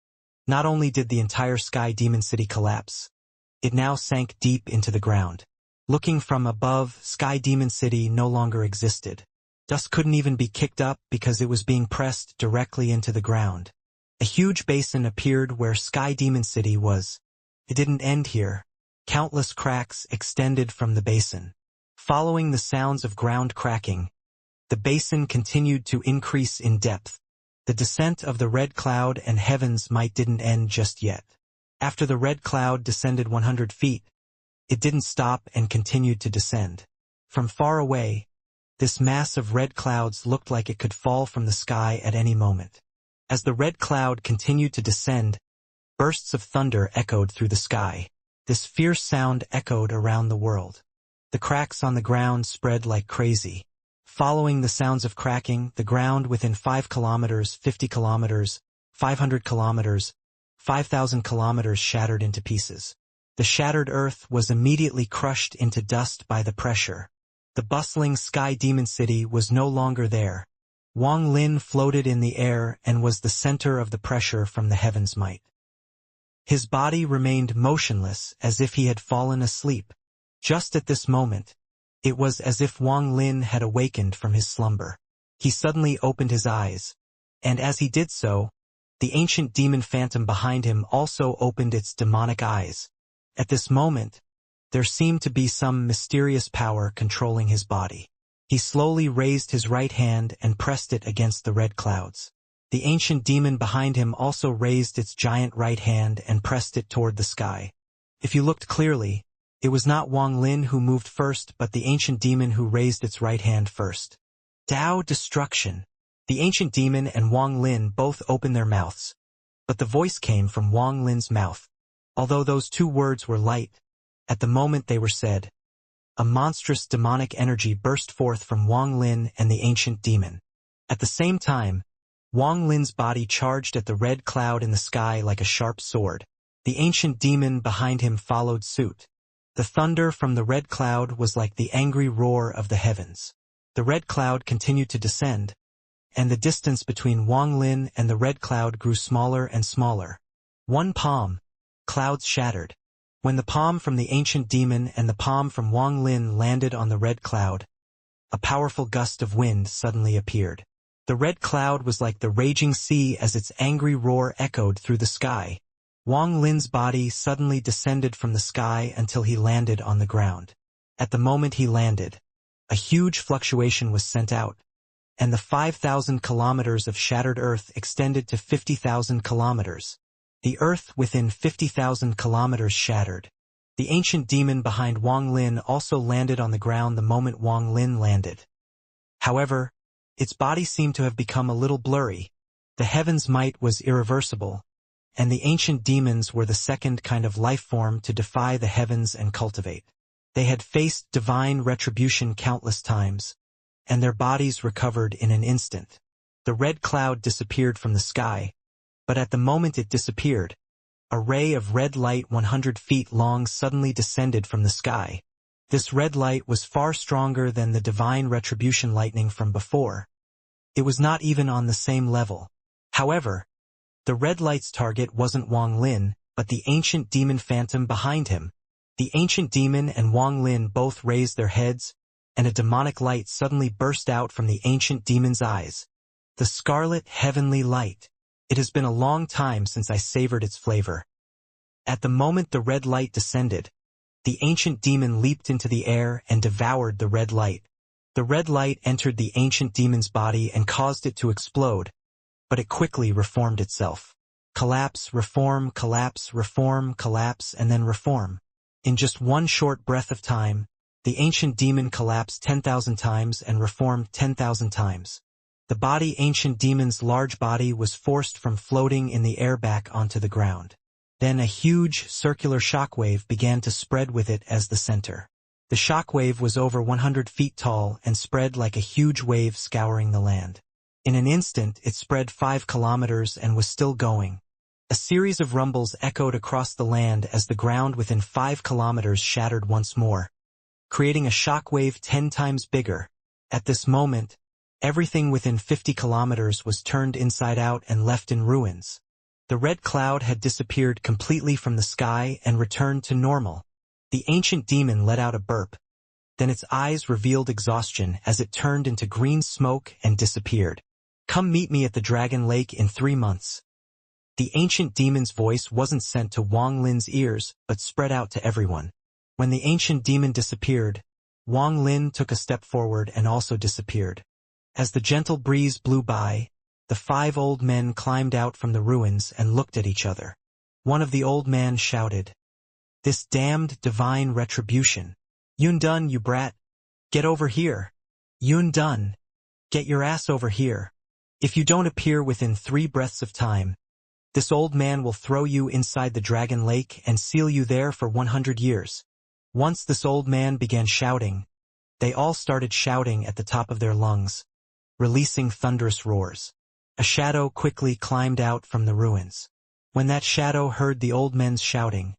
not only did the entire Sky Demon City collapse, it now sank deep into the ground. Looking from above, Sky Demon City no longer existed. Dust couldn't even be kicked up because it was being pressed directly into the ground. A huge basin appeared where Sky Demon City was. It didn't end here. Countless cracks extended from the basin. Following the sounds of ground cracking, the basin continued to increase in depth. The descent of the red cloud and heaven's might didn't end just yet. After the red cloud descended 100 feet, it didn't stop and continued to descend. From far away, this mass of red clouds looked like it could fall from the sky at any moment. As the red cloud continued to descend, bursts of thunder echoed through the sky. This fierce sound echoed around the world. The cracks on the ground spread like crazy. Following the sounds of cracking, the ground within 5 kilometers, 50 kilometers, 500 kilometers, 5,000 kilometers shattered into pieces. The shattered earth was immediately crushed into dust by the pressure. The bustling Sky Demon City was no longer there. Wang Lin floated in the air and was the center of the pressure from the heaven's might. His body remained motionless as if he had fallen asleep. Just at this moment, it was as if Wang Lin had awakened from his slumber. He suddenly opened his eyes, and as he did so, the ancient demon phantom behind him also opened its demonic eyes. At this moment, there seemed to be some mysterious power controlling his body. He slowly raised his right hand and pressed it against the red clouds. The ancient demon behind him also raised its giant right hand and pressed it toward the sky. If you looked clearly, it was not Wang Lin who moved first, but the ancient demon who raised its right hand first. Tao destruction. The ancient demon and Wang Lin both opened their mouths, but the voice came from Wang Lin's mouth. Although those 2 words were light, at the moment they were said, a monstrous demonic energy burst forth from Wang Lin and the ancient demon. At the same time, Wang Lin's body charged at the red cloud in the sky like a sharp sword. The ancient demon behind him followed suit. The thunder from the red cloud was like the angry roar of the heavens. The red cloud continued to descend, and the distance between Wang Lin and the red cloud grew smaller and smaller. 1 palm. Clouds shattered. When the palm from the ancient demon and the palm from Wang Lin landed on the red cloud, a powerful gust of wind suddenly appeared. The red cloud was like the raging sea as its angry roar echoed through the sky. Wang Lin's body suddenly descended from the sky until he landed on the ground. At the moment he landed, a huge fluctuation was sent out, and the 5,000 kilometers of shattered earth extended to 50,000 kilometers. The earth within 50,000 kilometers shattered. The ancient demon behind Wang Lin also landed on the ground the moment Wang Lin landed. However, its body seemed to have become a little blurry. The heaven's might was irreversible, and the ancient demons were the second kind of life form to defy the heavens and cultivate. They had faced divine retribution countless times, and their bodies recovered in an instant. The red cloud disappeared from the sky, but at the moment it disappeared, a ray of red light 100 feet long suddenly descended from the sky. This red light was far stronger than the divine retribution lightning from before. It was not even on the same level. However, the red light's target wasn't Wang Lin, but the ancient demon phantom behind him. The ancient demon and Wang Lin both raised their heads, and a demonic light suddenly burst out from the ancient demon's eyes. The scarlet heavenly light. It has been a long time since I savored its flavor. At the moment the red light descended, the ancient demon leaped into the air and devoured the red light. The red light entered the ancient demon's body and caused it to explode, but it quickly reformed itself. Collapse, reform, and then reform. In just one short breath of time, the ancient demon collapsed 10,000 times and reformed 10,000 times. The body ancient demon's large body was forced from floating in the air back onto the ground. Then a huge, circular shockwave began to spread with it as the center. The shockwave was over 100 feet tall and spread like a huge wave scouring the land. In an instant, it spread 5 kilometers and was still going. A series of rumbles echoed across the land as the ground within 5 kilometers shattered once more, creating a shockwave 10 times bigger. At this moment, everything within 50 kilometers was turned inside out and left in ruins. The red cloud had disappeared completely from the sky and returned to normal. The ancient demon let out a burp. Then its eyes revealed exhaustion as it turned into green smoke and disappeared. "Come meet me at the Dragon Lake in 3 months." The ancient demon's voice wasn't sent to Wang Lin's ears, but spread out to everyone. When the ancient demon disappeared, Wang Lin took a step forward and also disappeared. As the gentle breeze blew by, the 5 old men climbed out from the ruins and looked at each other. One of the old men shouted, "This damned divine retribution. Yun Dun, you brat! Get over here! Yun Dun! Get your ass over here! If you don't appear within 3 breaths of time, this old man will throw you inside the Dragon Lake and seal you there for 100 years. Once this old man began shouting, they all started shouting at the top of their lungs, releasing thunderous roars. A shadow quickly climbed out from the ruins. When that shadow heard the old men's shouting,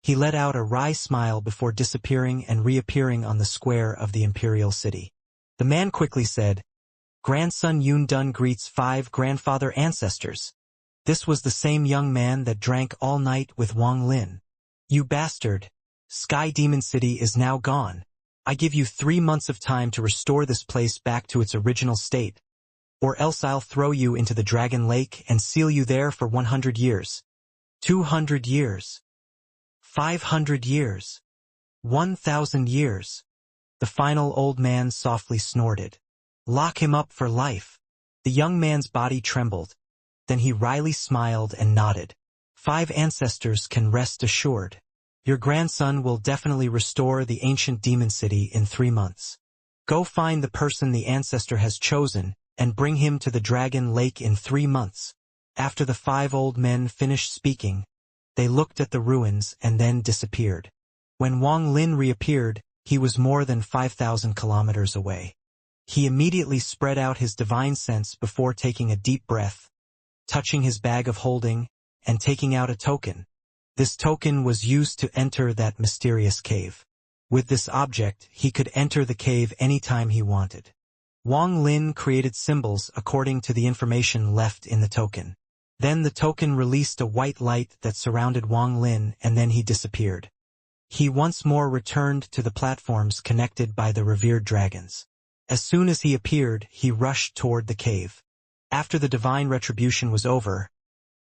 he let out a wry smile before disappearing and reappearing on the square of the imperial city. The man quickly said, "Grandson Yun Dun greets 5 grandfather ancestors." This was the same young man that drank all night with Wang Lin. "You bastard! Sky Demon City is now gone. I give you 3 months of time to restore this place back to its original state, or else I'll throw you into the Dragon Lake and seal you there for 100 years. 200 years. 500 years. 1,000 years. The final old man softly snorted. "Lock him up for life." The young man's body trembled. Then he wryly smiled and nodded. "5 ancestors can rest assured. Your grandson will definitely restore the ancient demon city in 3 months. Go find the person the ancestor has chosen and bring him to the Dragon Lake in 3 months." After the 5 old men finished speaking, they looked at the ruins and then disappeared. When Wang Lin reappeared, he was more than 5,000 kilometers away. He immediately spread out his divine sense before taking a deep breath, touching his bag of holding, and taking out a token. This token was used to enter that mysterious cave. With this object, he could enter the cave anytime he wanted. Wang Lin created symbols according to the information left in the token. Then the token released a white light that surrounded Wang Lin and then he disappeared. He once more returned to the platforms connected by the revered dragons. As soon as he appeared, he rushed toward the cave. After the divine retribution was over,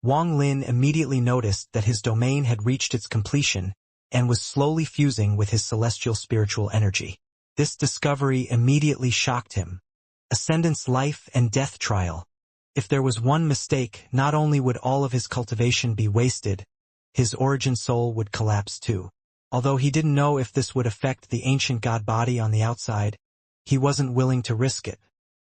Wang Lin immediately noticed that his domain had reached its completion and was slowly fusing with his celestial spiritual energy. This discovery immediately shocked him. Ascendant's life and death trial. If there was one mistake, not only would all of his cultivation be wasted, his origin soul would collapse too. Although he didn't know if this would affect the ancient god body on the outside, he wasn't willing to risk it.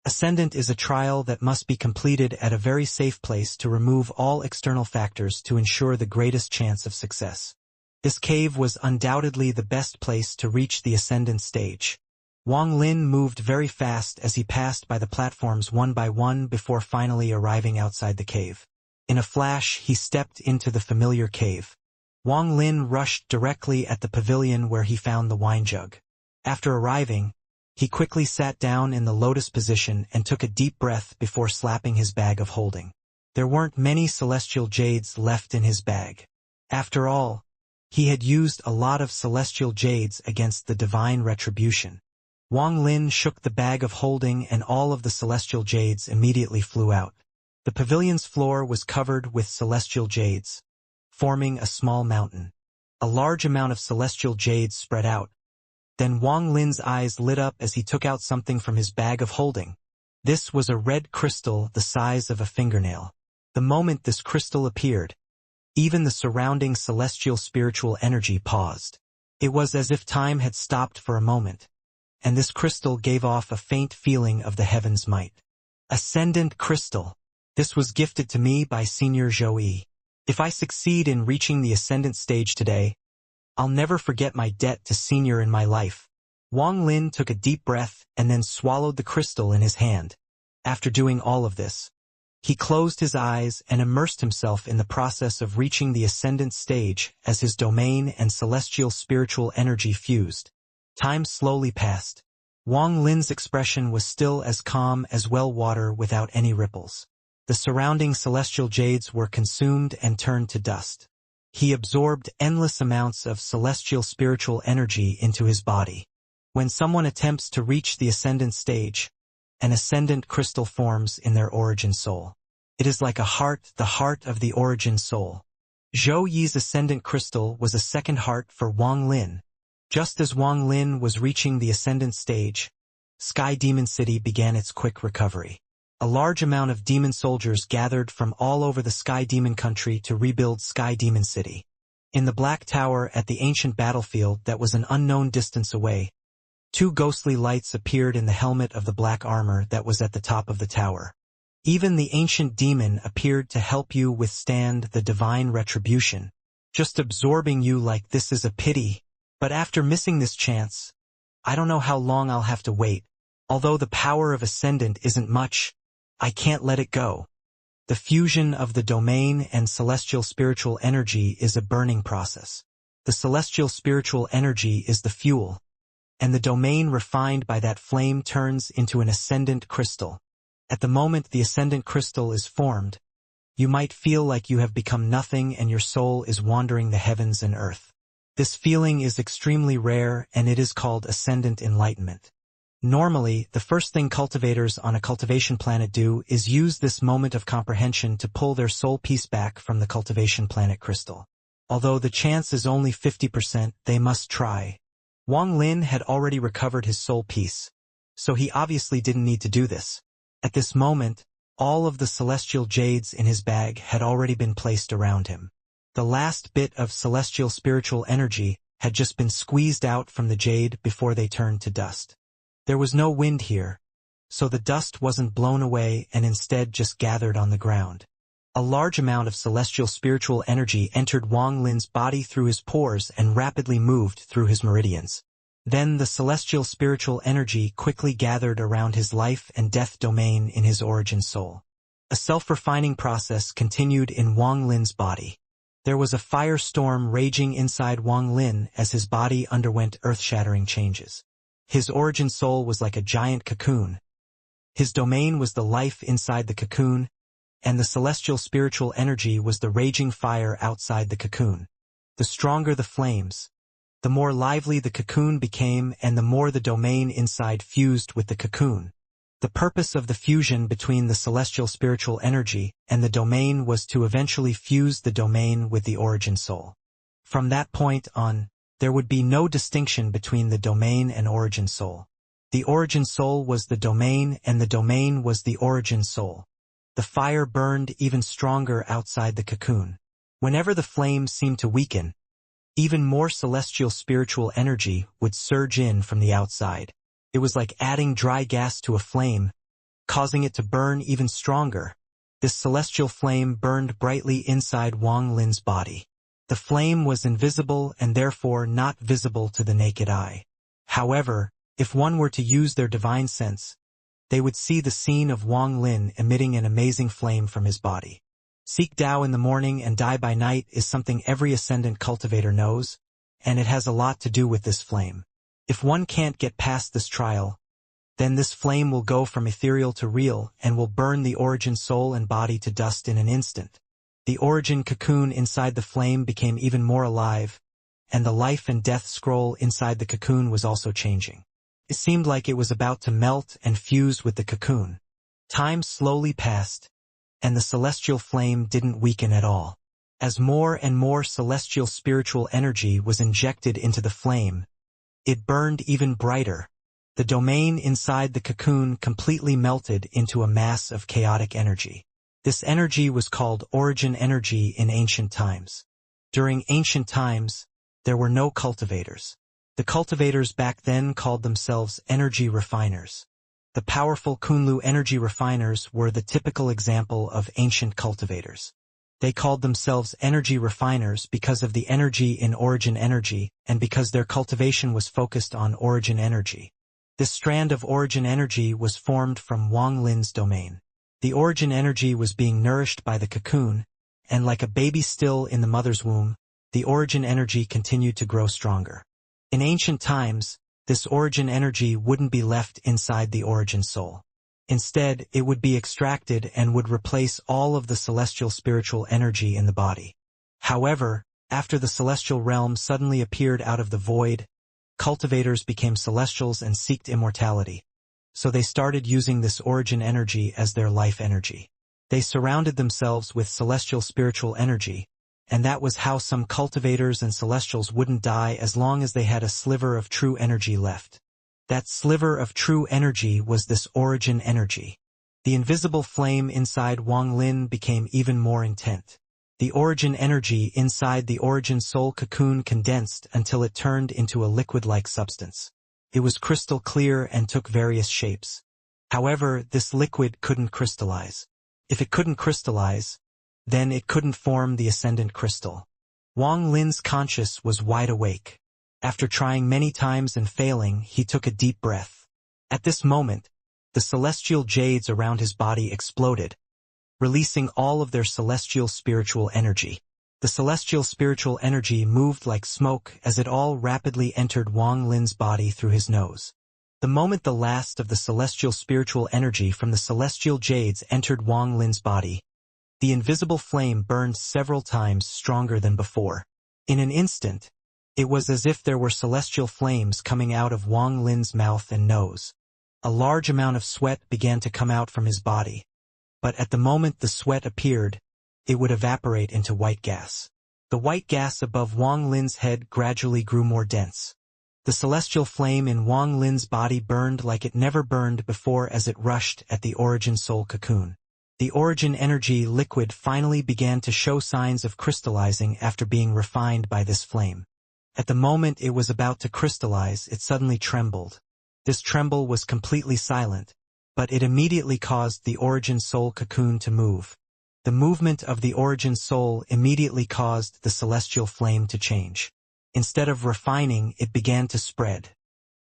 Ascendant is a trial that must be completed at a very safe place to remove all external factors to ensure the greatest chance of success. This cave was undoubtedly the best place to reach the Ascendant stage. Wang Lin moved very fast as he passed by the platforms one by one before finally arriving outside the cave. In a flash, he stepped into the familiar cave. Wang Lin rushed directly at the pavilion where he found the wine jug. After arriving, he quickly sat down in the lotus position and took a deep breath before slapping his bag of holding. There weren't many celestial jades left in his bag. After all, he had used a lot of celestial jades against the divine retribution. Wang Lin shook the bag of holding and all of the celestial jades immediately flew out. The pavilion's floor was covered with celestial jades, forming a small mountain. A large amount of celestial jades spread out. Then Wang Lin's eyes lit up as he took out something from his bag of holding. This was a red crystal the size of a fingernail. The moment this crystal appeared, even the surrounding celestial spiritual energy paused. It was as if time had stopped for a moment, and this crystal gave off a faint feeling of the heaven's might. Ascendant crystal. This was gifted to me by Senior Zhou. If I succeed in reaching the ascendant stage today, I'll never forget my debt to Senior in my life. Wang Lin took a deep breath and then swallowed the crystal in his hand. After doing all of this, he closed his eyes and immersed himself in the process of reaching the ascendant stage as his domain and celestial spiritual energy fused. Time slowly passed. Wang Lin's expression was still as calm as well water without any ripples. The surrounding celestial jades were consumed and turned to dust. He absorbed endless amounts of celestial spiritual energy into his body. When someone attempts to reach the ascendant stage, an ascendant crystal forms in their origin soul. It is like a heart, the heart of the origin soul. Zhou Yi's ascendant crystal was a second heart for Wang Lin. Just as Wang Lin was reaching the ascendant stage, Sky Demon City began its quick recovery. A large amount of demon soldiers gathered from all over the Sky Demon country to rebuild Sky Demon City. In the Black Tower at the ancient battlefield that was an unknown distance away, two ghostly lights appeared in the helmet of the black armor that was at the top of the tower. Even the ancient demon appeared to help you withstand the divine retribution. Just absorbing you like this is a pity. But after missing this chance, I don't know how long I'll have to wait. Although the power of Ascendant isn't much, I can't let it go. The fusion of the domain and celestial spiritual energy is a burning process. The celestial spiritual energy is the fuel, and the domain refined by that flame turns into an ascendant crystal. At the moment the ascendant crystal is formed, you might feel like you have become nothing and your soul is wandering the heavens and earth. This feeling is extremely rare and it is called ascendant enlightenment. Normally, the first thing cultivators on a cultivation planet do is use this moment of comprehension to pull their soul piece back from the cultivation planet crystal. Although the chance is only 50%, they must try. Wang Lin had already recovered his soul piece, so he obviously didn't need to do this. At this moment, all of the celestial jades in his bag had already been placed around him. The last bit of celestial spiritual energy had just been squeezed out from the jade before they turned to dust. There was no wind here, so the dust wasn't blown away and instead just gathered on the ground. A large amount of celestial spiritual energy entered Wang Lin's body through his pores and rapidly moved through his meridians. Then the celestial spiritual energy quickly gathered around his life and death domain in his origin soul. A self-refining process continued in Wang Lin's body. There was a firestorm raging inside Wang Lin as his body underwent earth-shattering changes. His origin soul was like a giant cocoon. His domain was the life inside the cocoon, and the celestial spiritual energy was the raging fire outside the cocoon. The stronger the flames, the more lively the cocoon became and the more the domain inside fused with the cocoon. The purpose of the fusion between the celestial spiritual energy and the domain was to eventually fuse the domain with the origin soul. From that point on, there would be no distinction between the domain and origin soul. The origin soul was the domain and the domain was the origin soul. The fire burned even stronger outside the cocoon. Whenever the flame seemed to weaken, even more celestial spiritual energy would surge in from the outside. It was like adding dry gas to a flame, causing it to burn even stronger. This celestial flame burned brightly inside Wang Lin's body. The flame was invisible and therefore not visible to the naked eye. However, if one were to use their divine sense, they would see the scene of Wang Lin emitting an amazing flame from his body. Seek Tao in the morning and die by night is something every ascendant cultivator knows, and it has a lot to do with this flame. If one can't get past this trial, then this flame will go from ethereal to real and will burn the origin soul and body to dust in an instant. The origin cocoon inside the flame became even more alive, and the life and death scroll inside the cocoon was also changing. It seemed like it was about to melt and fuse with the cocoon. Time slowly passed, and the celestial flame didn't weaken at all. As more and more celestial spiritual energy was injected into the flame, it burned even brighter. The domain inside the cocoon completely melted into a mass of chaotic energy. This energy was called origin energy in ancient times. During ancient times, there were no cultivators. The cultivators back then called themselves energy refiners. The powerful Kunlu energy refiners were the typical example of ancient cultivators. They called themselves energy refiners because of the energy in origin energy and because their cultivation was focused on origin energy. This strand of origin energy was formed from Wang Lin's domain. The origin energy was being nourished by the cocoon, and like a baby still in the mother's womb, the origin energy continued to grow stronger. In ancient times, this origin energy wouldn't be left inside the origin soul. Instead, it would be extracted and would replace all of the celestial spiritual energy in the body. However, after the celestial realm suddenly appeared out of the void, cultivators became celestials and sought immortality. So they started using this origin energy as their life energy. They surrounded themselves with celestial spiritual energy, and that was how some cultivators and celestials wouldn't die as long as they had a sliver of true energy left. That sliver of true energy was this origin energy. The invisible flame inside Wang Lin became even more intense. The origin energy inside the origin soul cocoon condensed until it turned into a liquid-like substance. It was crystal clear and took various shapes. However, this liquid couldn't crystallize. If it couldn't crystallize, then it couldn't form the ascendant crystal. Wang Lin's conscience was wide awake. After trying many times and failing, he took a deep breath. At this moment, the celestial jades around his body exploded, releasing all of their celestial spiritual energy. The celestial spiritual energy moved like smoke as it all rapidly entered Wang Lin's body through his nose. The moment the last of the celestial spiritual energy from the celestial jades entered Wang Lin's body, the invisible flame burned several times stronger than before. In an instant, it was as if there were celestial flames coming out of Wang Lin's mouth and nose. A large amount of sweat began to come out from his body. But at the moment the sweat appeared, it would evaporate into white gas. The white gas above Wang Lin's head gradually grew more dense. The celestial flame in Wang Lin's body burned like it never burned before as it rushed at the origin soul cocoon. The origin energy liquid finally began to show signs of crystallizing after being refined by this flame. At the moment it was about to crystallize, it suddenly trembled. This tremble was completely silent, but it immediately caused the origin soul cocoon to move. The movement of the origin soul immediately caused the celestial flame to change. Instead of refining, it began to spread.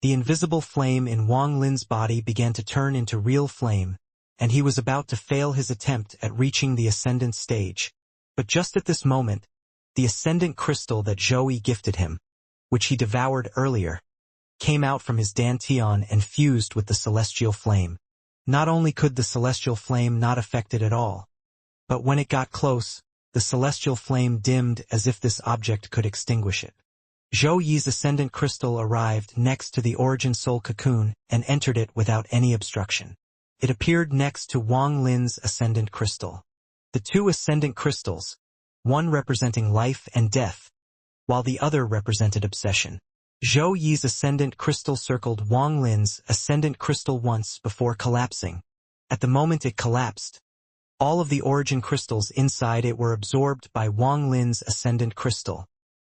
The invisible flame in Wang Lin's body began to turn into real flame, and he was about to fail his attempt at reaching the ascendant stage. But just at this moment, the ascendant crystal that Zhou gifted him, which he devoured earlier, came out from his dantian and fused with the celestial flame. Not only could the celestial flame not affect it at all, but when it got close, the celestial flame dimmed as if this object could extinguish it. Zhou Yi's ascendant crystal arrived next to the origin soul cocoon and entered it without any obstruction. It appeared next to Wang Lin's ascendant crystal. The two ascendant crystals, one representing life and death, while the other represented obsession. Zhou Yi's ascendant crystal circled Wang Lin's ascendant crystal once before collapsing. At the moment it collapsed, all of the origin crystals inside it were absorbed by Wang Lin's ascendant crystal.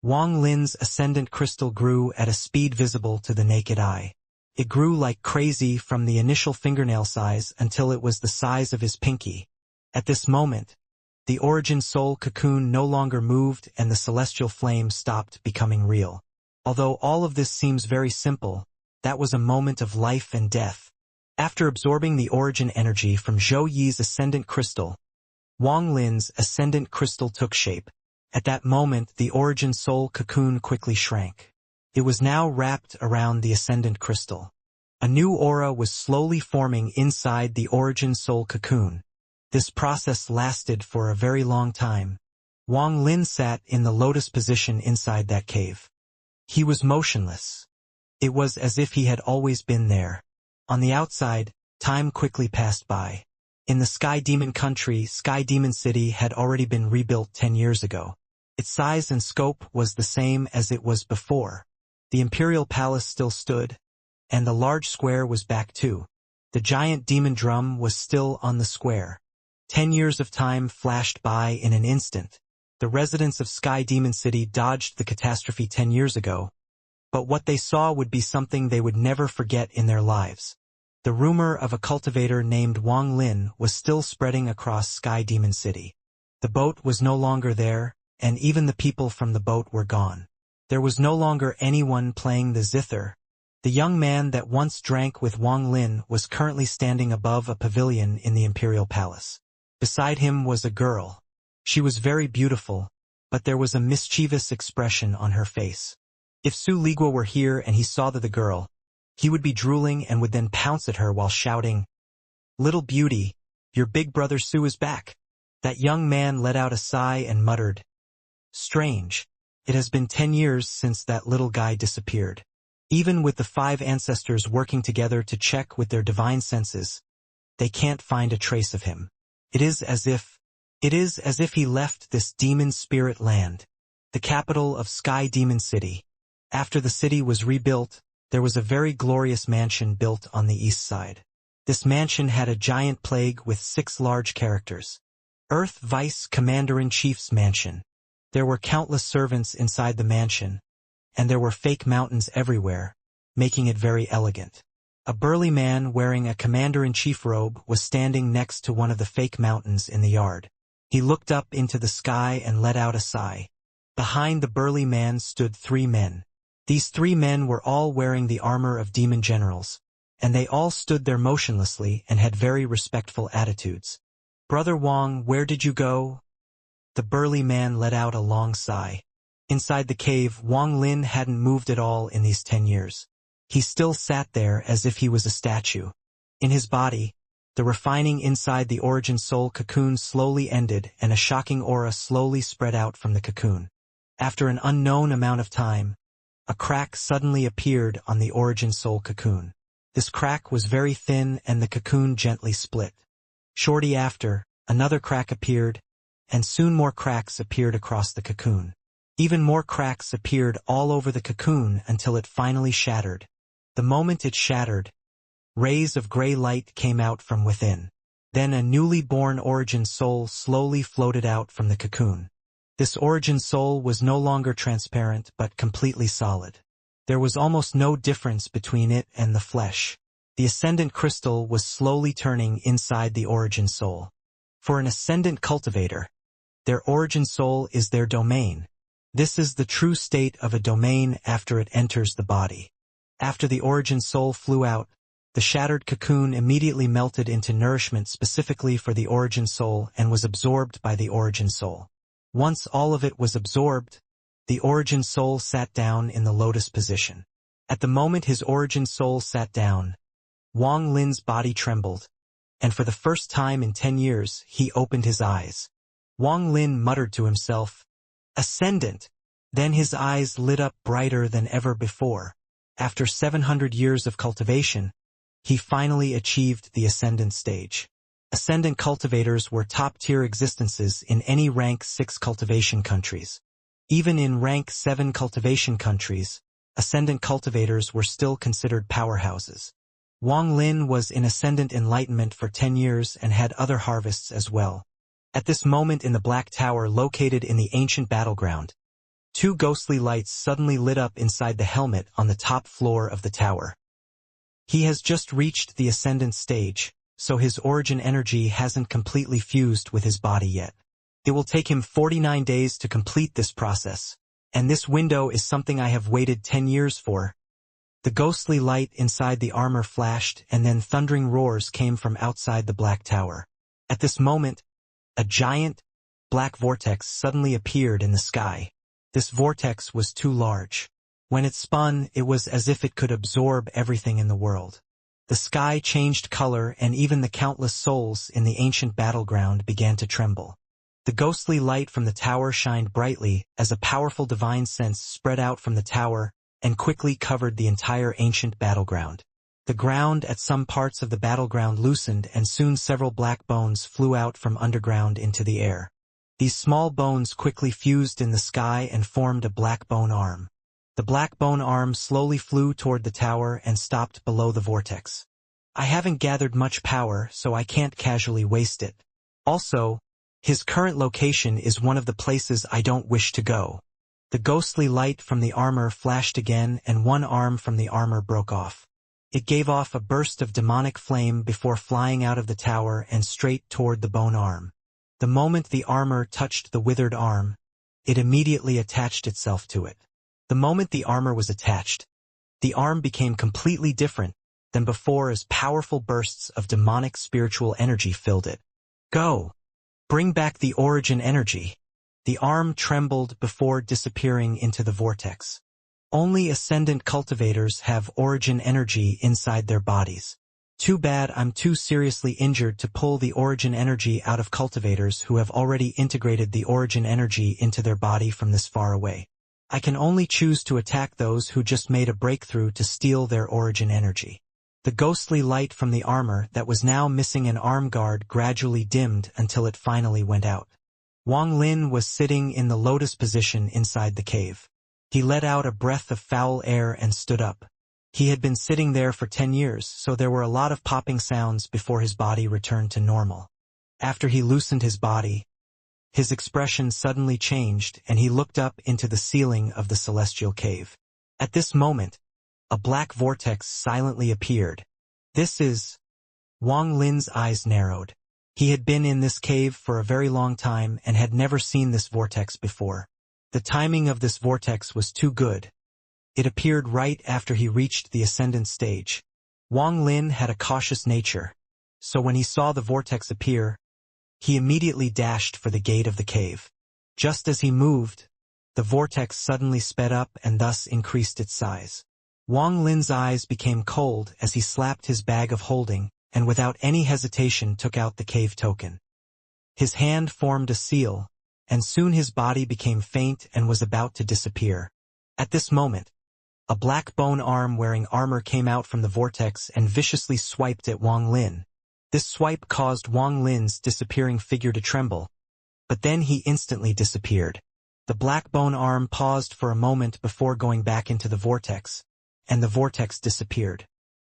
Wang Lin's ascendant crystal grew at a speed visible to the naked eye. It grew like crazy from the initial fingernail size until it was the size of his pinky. At this moment, the origin soul cocoon no longer moved and the celestial flame stopped becoming real. Although all of this seems very simple, that was a moment of life and death. After absorbing the origin energy from Zhou Yi's ascendant crystal, Wang Lin's ascendant crystal took shape. At that moment, the origin soul cocoon quickly shrank. It was now wrapped around the ascendant crystal. A new aura was slowly forming inside the origin soul cocoon. This process lasted for a very long time. Wang Lin sat in the lotus position inside that cave. He was motionless. It was as if he had always been there. On the outside, time quickly passed by. In the Sky Demon country, Sky Demon City had already been rebuilt 10 years ago. Its size and scope was the same as it was before. The Imperial Palace still stood, and the large square was back too. The giant demon drum was still on the square. 10 years of time flashed by in an instant. The residents of Sky Demon City dodged the catastrophe 10 years ago, but what they saw would be something they would never forget in their lives. The rumor of a cultivator named Wang Lin was still spreading across Sky Demon City. The boat was no longer there, and even the people from the boat were gone. There was no longer anyone playing the zither. The young man that once drank with Wang Lin was currently standing above a pavilion in the Imperial Palace. Beside him was a girl. She was very beautiful, but there was a mischievous expression on her face. If Su Ligua were here and he saw the girl, he would be drooling and would then pounce at her while shouting, "Little beauty, your big brother Su is back." That young man let out a sigh and muttered, "Strange. It has been 10 years since that little guy disappeared." Even with the 5 ancestors working together to check with their divine senses, they can't find a trace of him. It is as if he left this demon spirit land, the capital of Sky Demon City. After the city was rebuilt, there was a very glorious mansion built on the east side. This mansion had a giant plague with 6 large characters. Earth Vice Commander-in-Chief's mansion. There were countless servants inside the mansion, and there were fake mountains everywhere, making it very elegant. A burly man wearing a commander-in-chief robe was standing next to one of the fake mountains in the yard. He looked up into the sky and let out a sigh. Behind the burly man stood 3 men. These 3 men were all wearing the armor of demon generals, and they all stood there motionlessly and had very respectful attitudes. "Brother Wang, where did you go?" The burly man let out a long sigh. Inside the cave, Wang Lin hadn't moved at all in these 10 years. He still sat there as if he was a statue. In his body, the refining inside the origin soul cocoon slowly ended and a shocking aura slowly spread out from the cocoon. After an unknown amount of time, a crack suddenly appeared on the origin soul cocoon. This crack was very thin and the cocoon gently split. Shortly after, another crack appeared, and soon more cracks appeared across the cocoon. Even more cracks appeared all over the cocoon until it finally shattered. The moment it shattered, rays of gray light came out from within. Then a newly born origin soul slowly floated out from the cocoon. This origin soul was no longer transparent but completely solid. There was almost no difference between it and the flesh. The ascendant crystal was slowly turning inside the origin soul. For an ascendant cultivator, their origin soul is their domain. This is the true state of a domain after it enters the body. After the origin soul flew out, the shattered cocoon immediately melted into nourishment specifically for the origin soul and was absorbed by the origin soul. Once all of it was absorbed, the origin soul sat down in the lotus position. At the moment his origin soul sat down, Wang Lin's body trembled, and for the first time in 10 years he opened his eyes. Wang Lin muttered to himself, "Ascendant!" Then his eyes lit up brighter than ever before. After 700 years of cultivation, he finally achieved the ascendant stage. Ascendant cultivators were top-tier existences in any rank 6 cultivation countries. Even in rank 7 cultivation countries, ascendant cultivators were still considered powerhouses. Wang Lin was in ascendant enlightenment for 10 years and had other harvests as well. At this moment in the Black Tower located in the ancient battleground, 2 ghostly lights suddenly lit up inside the helmet on the top floor of the tower. He has just reached the ascendant stage, so his origin energy hasn't completely fused with his body yet. It will take him 49 days to complete this process, and this window is something I have waited 10 years for. The ghostly light inside the armor flashed and then thundering roars came from outside the Black Tower. At this moment, a giant, black vortex suddenly appeared in the sky. This vortex was too large. When it spun, it was as if it could absorb everything in the world. The sky changed color and even the countless souls in the ancient battleground began to tremble. The ghostly light from the tower shined brightly as a powerful divine sense spread out from the tower and quickly covered the entire ancient battleground. The ground at some parts of the battleground loosened and soon several black bones flew out from underground into the air. These small bones quickly fused in the sky and formed a black bone arm. The black bone arm slowly flew toward the tower and stopped below the vortex. I haven't gathered much power, so I can't casually waste it. Also, His current location is one of the places I don't wish to go. The ghostly light from the armor flashed again and one arm from the armor broke off. It gave off a burst of demonic flame before flying out of the tower and straight toward the bone arm. The moment the armor touched the withered arm, it immediately attached itself to it. The moment the armor was attached, the arm became completely different than before as powerful bursts of demonic spiritual energy filled it. Go! Bring back the origin energy. The arm trembled before disappearing into the vortex. Only ascendant cultivators have origin energy inside their bodies. Too bad I'm too seriously injured to pull the origin energy out of cultivators who have already integrated the origin energy into their body from this far away. I can only choose to attack those who just made a breakthrough to steal their origin energy. The ghostly light from the armor that was now missing an arm guard gradually dimmed until it finally went out. Wang Lin was sitting in the lotus position inside the cave. He let out a breath of foul air and stood up. He had been sitting there for 10 years, so there were a lot of popping sounds before his body returned to normal. After he loosened his body, his expression suddenly changed and he looked up into the ceiling of the celestial cave. At this moment, a black vortex silently appeared. This is... Wang Lin's eyes narrowed. He had been in this cave for a very long time and had never seen this vortex before. The timing of this vortex was too good. It appeared right after he reached the ascendant stage. Wang Lin had a cautious nature, so when he saw the vortex appear, he immediately dashed for the gate of the cave. Just as he moved, the vortex suddenly sped up and thus increased its size. Wang Lin's eyes became cold as he slapped his bag of holding and without any hesitation took out the cave token. His hand formed a seal, and soon his body became faint and was about to disappear. At this moment, a black bone arm wearing armor came out from the vortex and viciously swiped at Wang Lin. This swipe caused Wang Lin's disappearing figure to tremble, but then he instantly disappeared. The black bone arm paused for a moment before going back into the vortex, and the vortex disappeared.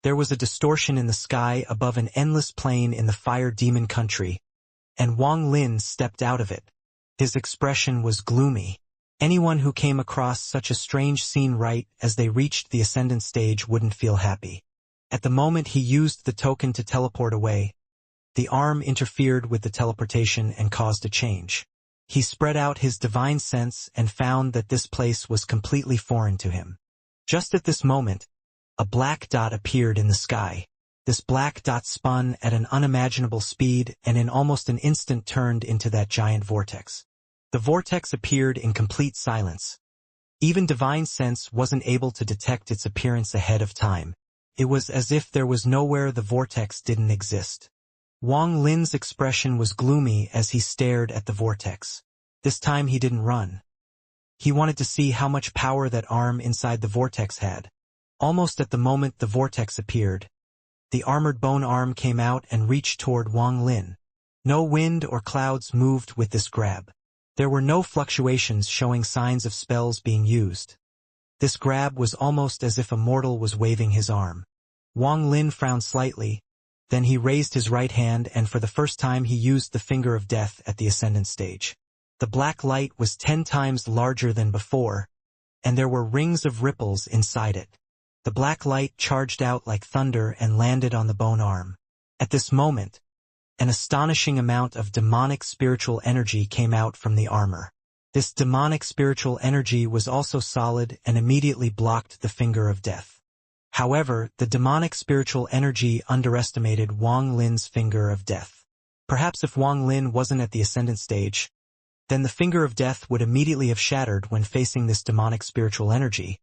There was a distortion in the sky above an endless plain in the fire demon country, and Wang Lin stepped out of it. His expression was gloomy. Anyone who came across such a strange scene right as they reached the ascendant stage wouldn't feel happy. At the moment he used the token to teleport away, the arm interfered with the teleportation and caused a change. He spread out his divine sense and found that this place was completely foreign to him. Just at this moment, a black dot appeared in the sky. This black dot spun at an unimaginable speed and in almost an instant turned into that giant vortex. The vortex appeared in complete silence. Even divine sense wasn't able to detect its appearance ahead of time. It was as if there was nowhere the vortex didn't exist. Wang Lin's expression was gloomy as he stared at the vortex. This time he didn't run. He wanted to see how much power that arm inside the vortex had. Almost at the moment the vortex appeared, the armored bone arm came out and reached toward Wang Lin. No wind or clouds moved with this grab. There were no fluctuations showing signs of spells being used. This grab was almost as if a mortal was waving his arm. Wang Lin frowned slightly, then he raised his right hand and for the first time he used the finger of death at the ascendant stage. The black light was 10 times larger than before, and there were rings of ripples inside it. The black light charged out like thunder and landed on the bone arm. At this moment, an astonishing amount of demonic spiritual energy came out from the armor. This demonic spiritual energy was also solid and immediately blocked the finger of death. However, the demonic spiritual energy underestimated Wang Lin's finger of death. Perhaps if Wang Lin wasn't at the ascendant stage, then the finger of death would immediately have shattered when facing this demonic spiritual energy.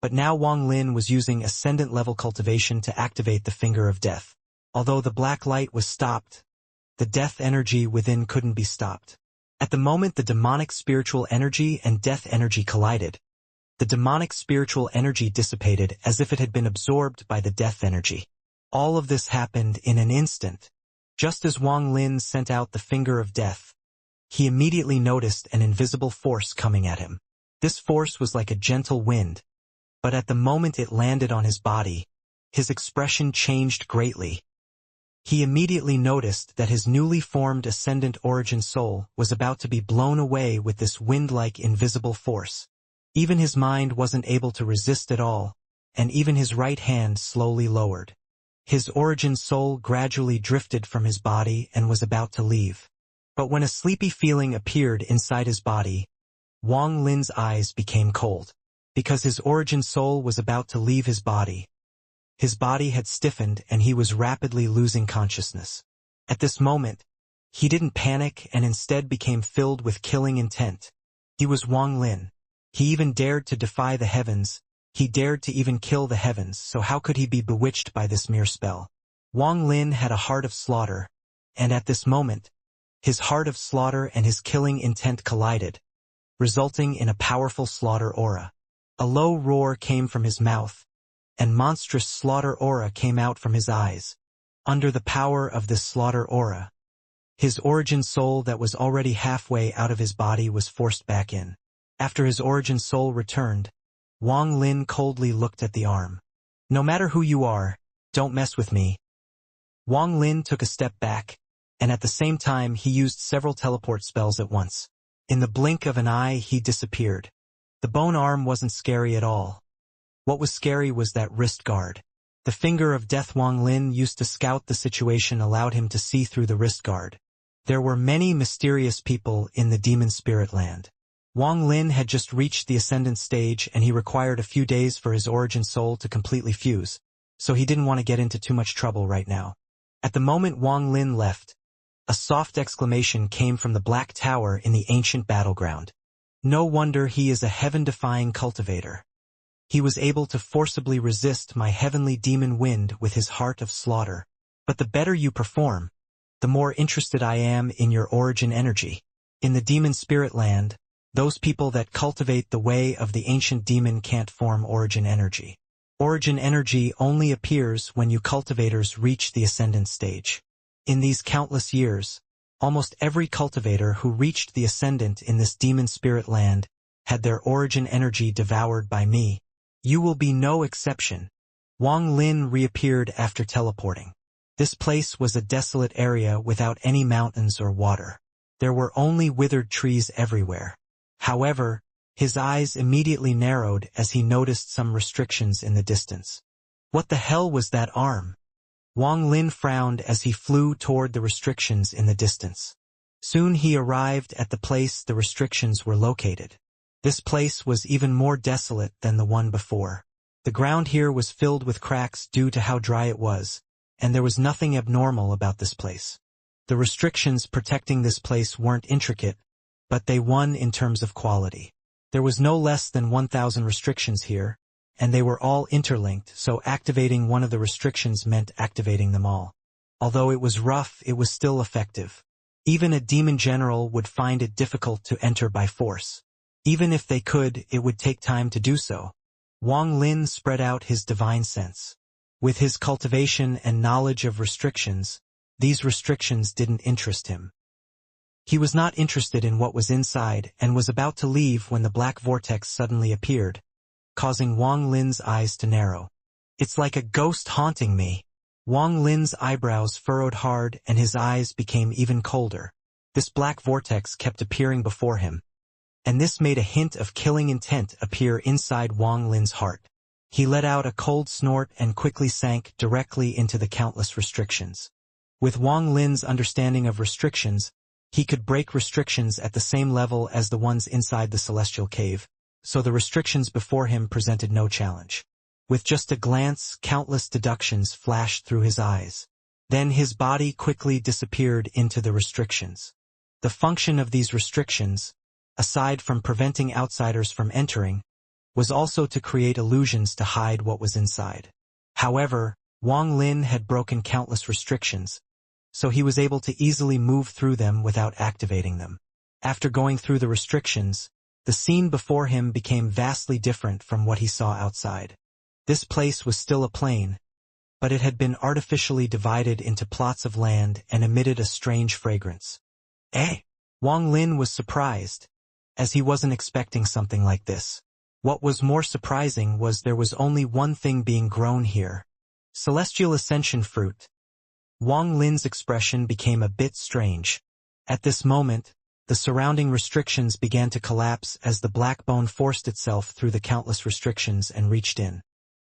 But now Wang Lin was using ascendant-level cultivation to activate the finger of death. Although the black light was stopped, the death energy within couldn't be stopped. At the moment the demonic spiritual energy and death energy collided, the demonic spiritual energy dissipated as if it had been absorbed by the death energy. All of this happened in an instant. Just as Wang Lin sent out the finger of death, he immediately noticed an invisible force coming at him. This force was like a gentle wind, but at the moment it landed on his body, his expression changed greatly. He immediately noticed that his newly formed ascendant origin soul was about to be blown away with this wind-like invisible force. Even his mind wasn't able to resist at all, and even his right hand slowly lowered. His origin soul gradually drifted from his body and was about to leave. But when a sleepy feeling appeared inside his body, Wang Lin's eyes became cold. Because his origin soul was about to leave his body. His body had stiffened and he was rapidly losing consciousness. At this moment, he didn't panic and instead became filled with killing intent. He was Wang Lin. He even dared to defy the heavens. He dared to even kill the heavens, so how could he be bewitched by this mere spell? Wang Lin had a heart of slaughter, and at this moment, his heart of slaughter and his killing intent collided, resulting in a powerful slaughter aura. A low roar came from his mouth, and monstrous slaughter aura came out from his eyes. Under the power of this slaughter aura, his origin soul that was already halfway out of his body was forced back in. After his origin soul returned, Wang Lin coldly looked at the arm. No matter who you are, don't mess with me. Wang Lin took a step back, and at the same time he used several teleport spells at once. In the blink of an eye he disappeared. The bone arm wasn't scary at all. What was scary was that wrist guard. The finger of death Wang Lin used to scout the situation allowed him to see through the wrist guard. There were many mysterious people in the demon spirit land. Wang Lin had just reached the ascendant stage and he required a few days for his origin soul to completely fuse, so he didn't want to get into too much trouble right now. At the moment Wang Lin left, a soft exclamation came from the Black Tower in the ancient battleground. No wonder he is a heaven-defying cultivator. He was able to forcibly resist my heavenly demon wind with his heart of slaughter. But the better you perform, the more interested I am in your origin energy. In the demon spirit land, those people that cultivate the way of the ancient demon can't form origin energy. Origin energy only appears when you cultivators reach the ascendant stage. In these countless years, almost every cultivator who reached the ascendant in this demon spirit land had their origin energy devoured by me. You will be no exception. Wang Lin reappeared after teleporting. This place was a desolate area without any mountains or water. There were only withered trees everywhere. However, his eyes immediately narrowed as he noticed some restrictions in the distance. What the hell was that arm? Wang Lin frowned as he flew toward the restrictions in the distance. Soon he arrived at the place the restrictions were located. This place was even more desolate than the one before. The ground here was filled with cracks due to how dry it was, and there was nothing abnormal about this place. The restrictions protecting this place weren't intricate, but they won in terms of quality. There was no less than 1,000 restrictions here, and they were all interlinked, so activating one of the restrictions meant activating them all. Although it was rough, it was still effective. Even a demon general would find it difficult to enter by force. Even if they could, it would take time to do so. Wang Lin spread out his divine sense. With his cultivation and knowledge of restrictions, these restrictions didn't interest him. He was not interested in what was inside and was about to leave when the black vortex suddenly appeared, causing Wang Lin's eyes to narrow. It's like a ghost haunting me. Wang Lin's eyebrows furrowed hard and his eyes became even colder. This black vortex kept appearing before him, and this made a hint of killing intent appear inside Wang Lin's heart. He let out a cold snort and quickly sank directly into the countless restrictions. With Wang Lin's understanding of restrictions, he could break restrictions at the same level as the ones inside the celestial cave, so the restrictions before him presented no challenge. With just a glance, countless deductions flashed through his eyes. Then his body quickly disappeared into the restrictions. The function of these restrictions, aside from preventing outsiders from entering, was also to create illusions to hide what was inside. However, Wang Lin had broken countless restrictions, so he was able to easily move through them without activating them. After going through the restrictions, the scene before him became vastly different from what he saw outside. This place was still a plain, but it had been artificially divided into plots of land and emitted a strange fragrance. Eh? Wang Lin was surprised, as he wasn't expecting something like this. What was more surprising was there was only one thing being grown here: celestial ascension fruit. Wang Lin's expression became a bit strange. At this moment, the surrounding restrictions began to collapse as the black bone forced itself through the countless restrictions and reached in.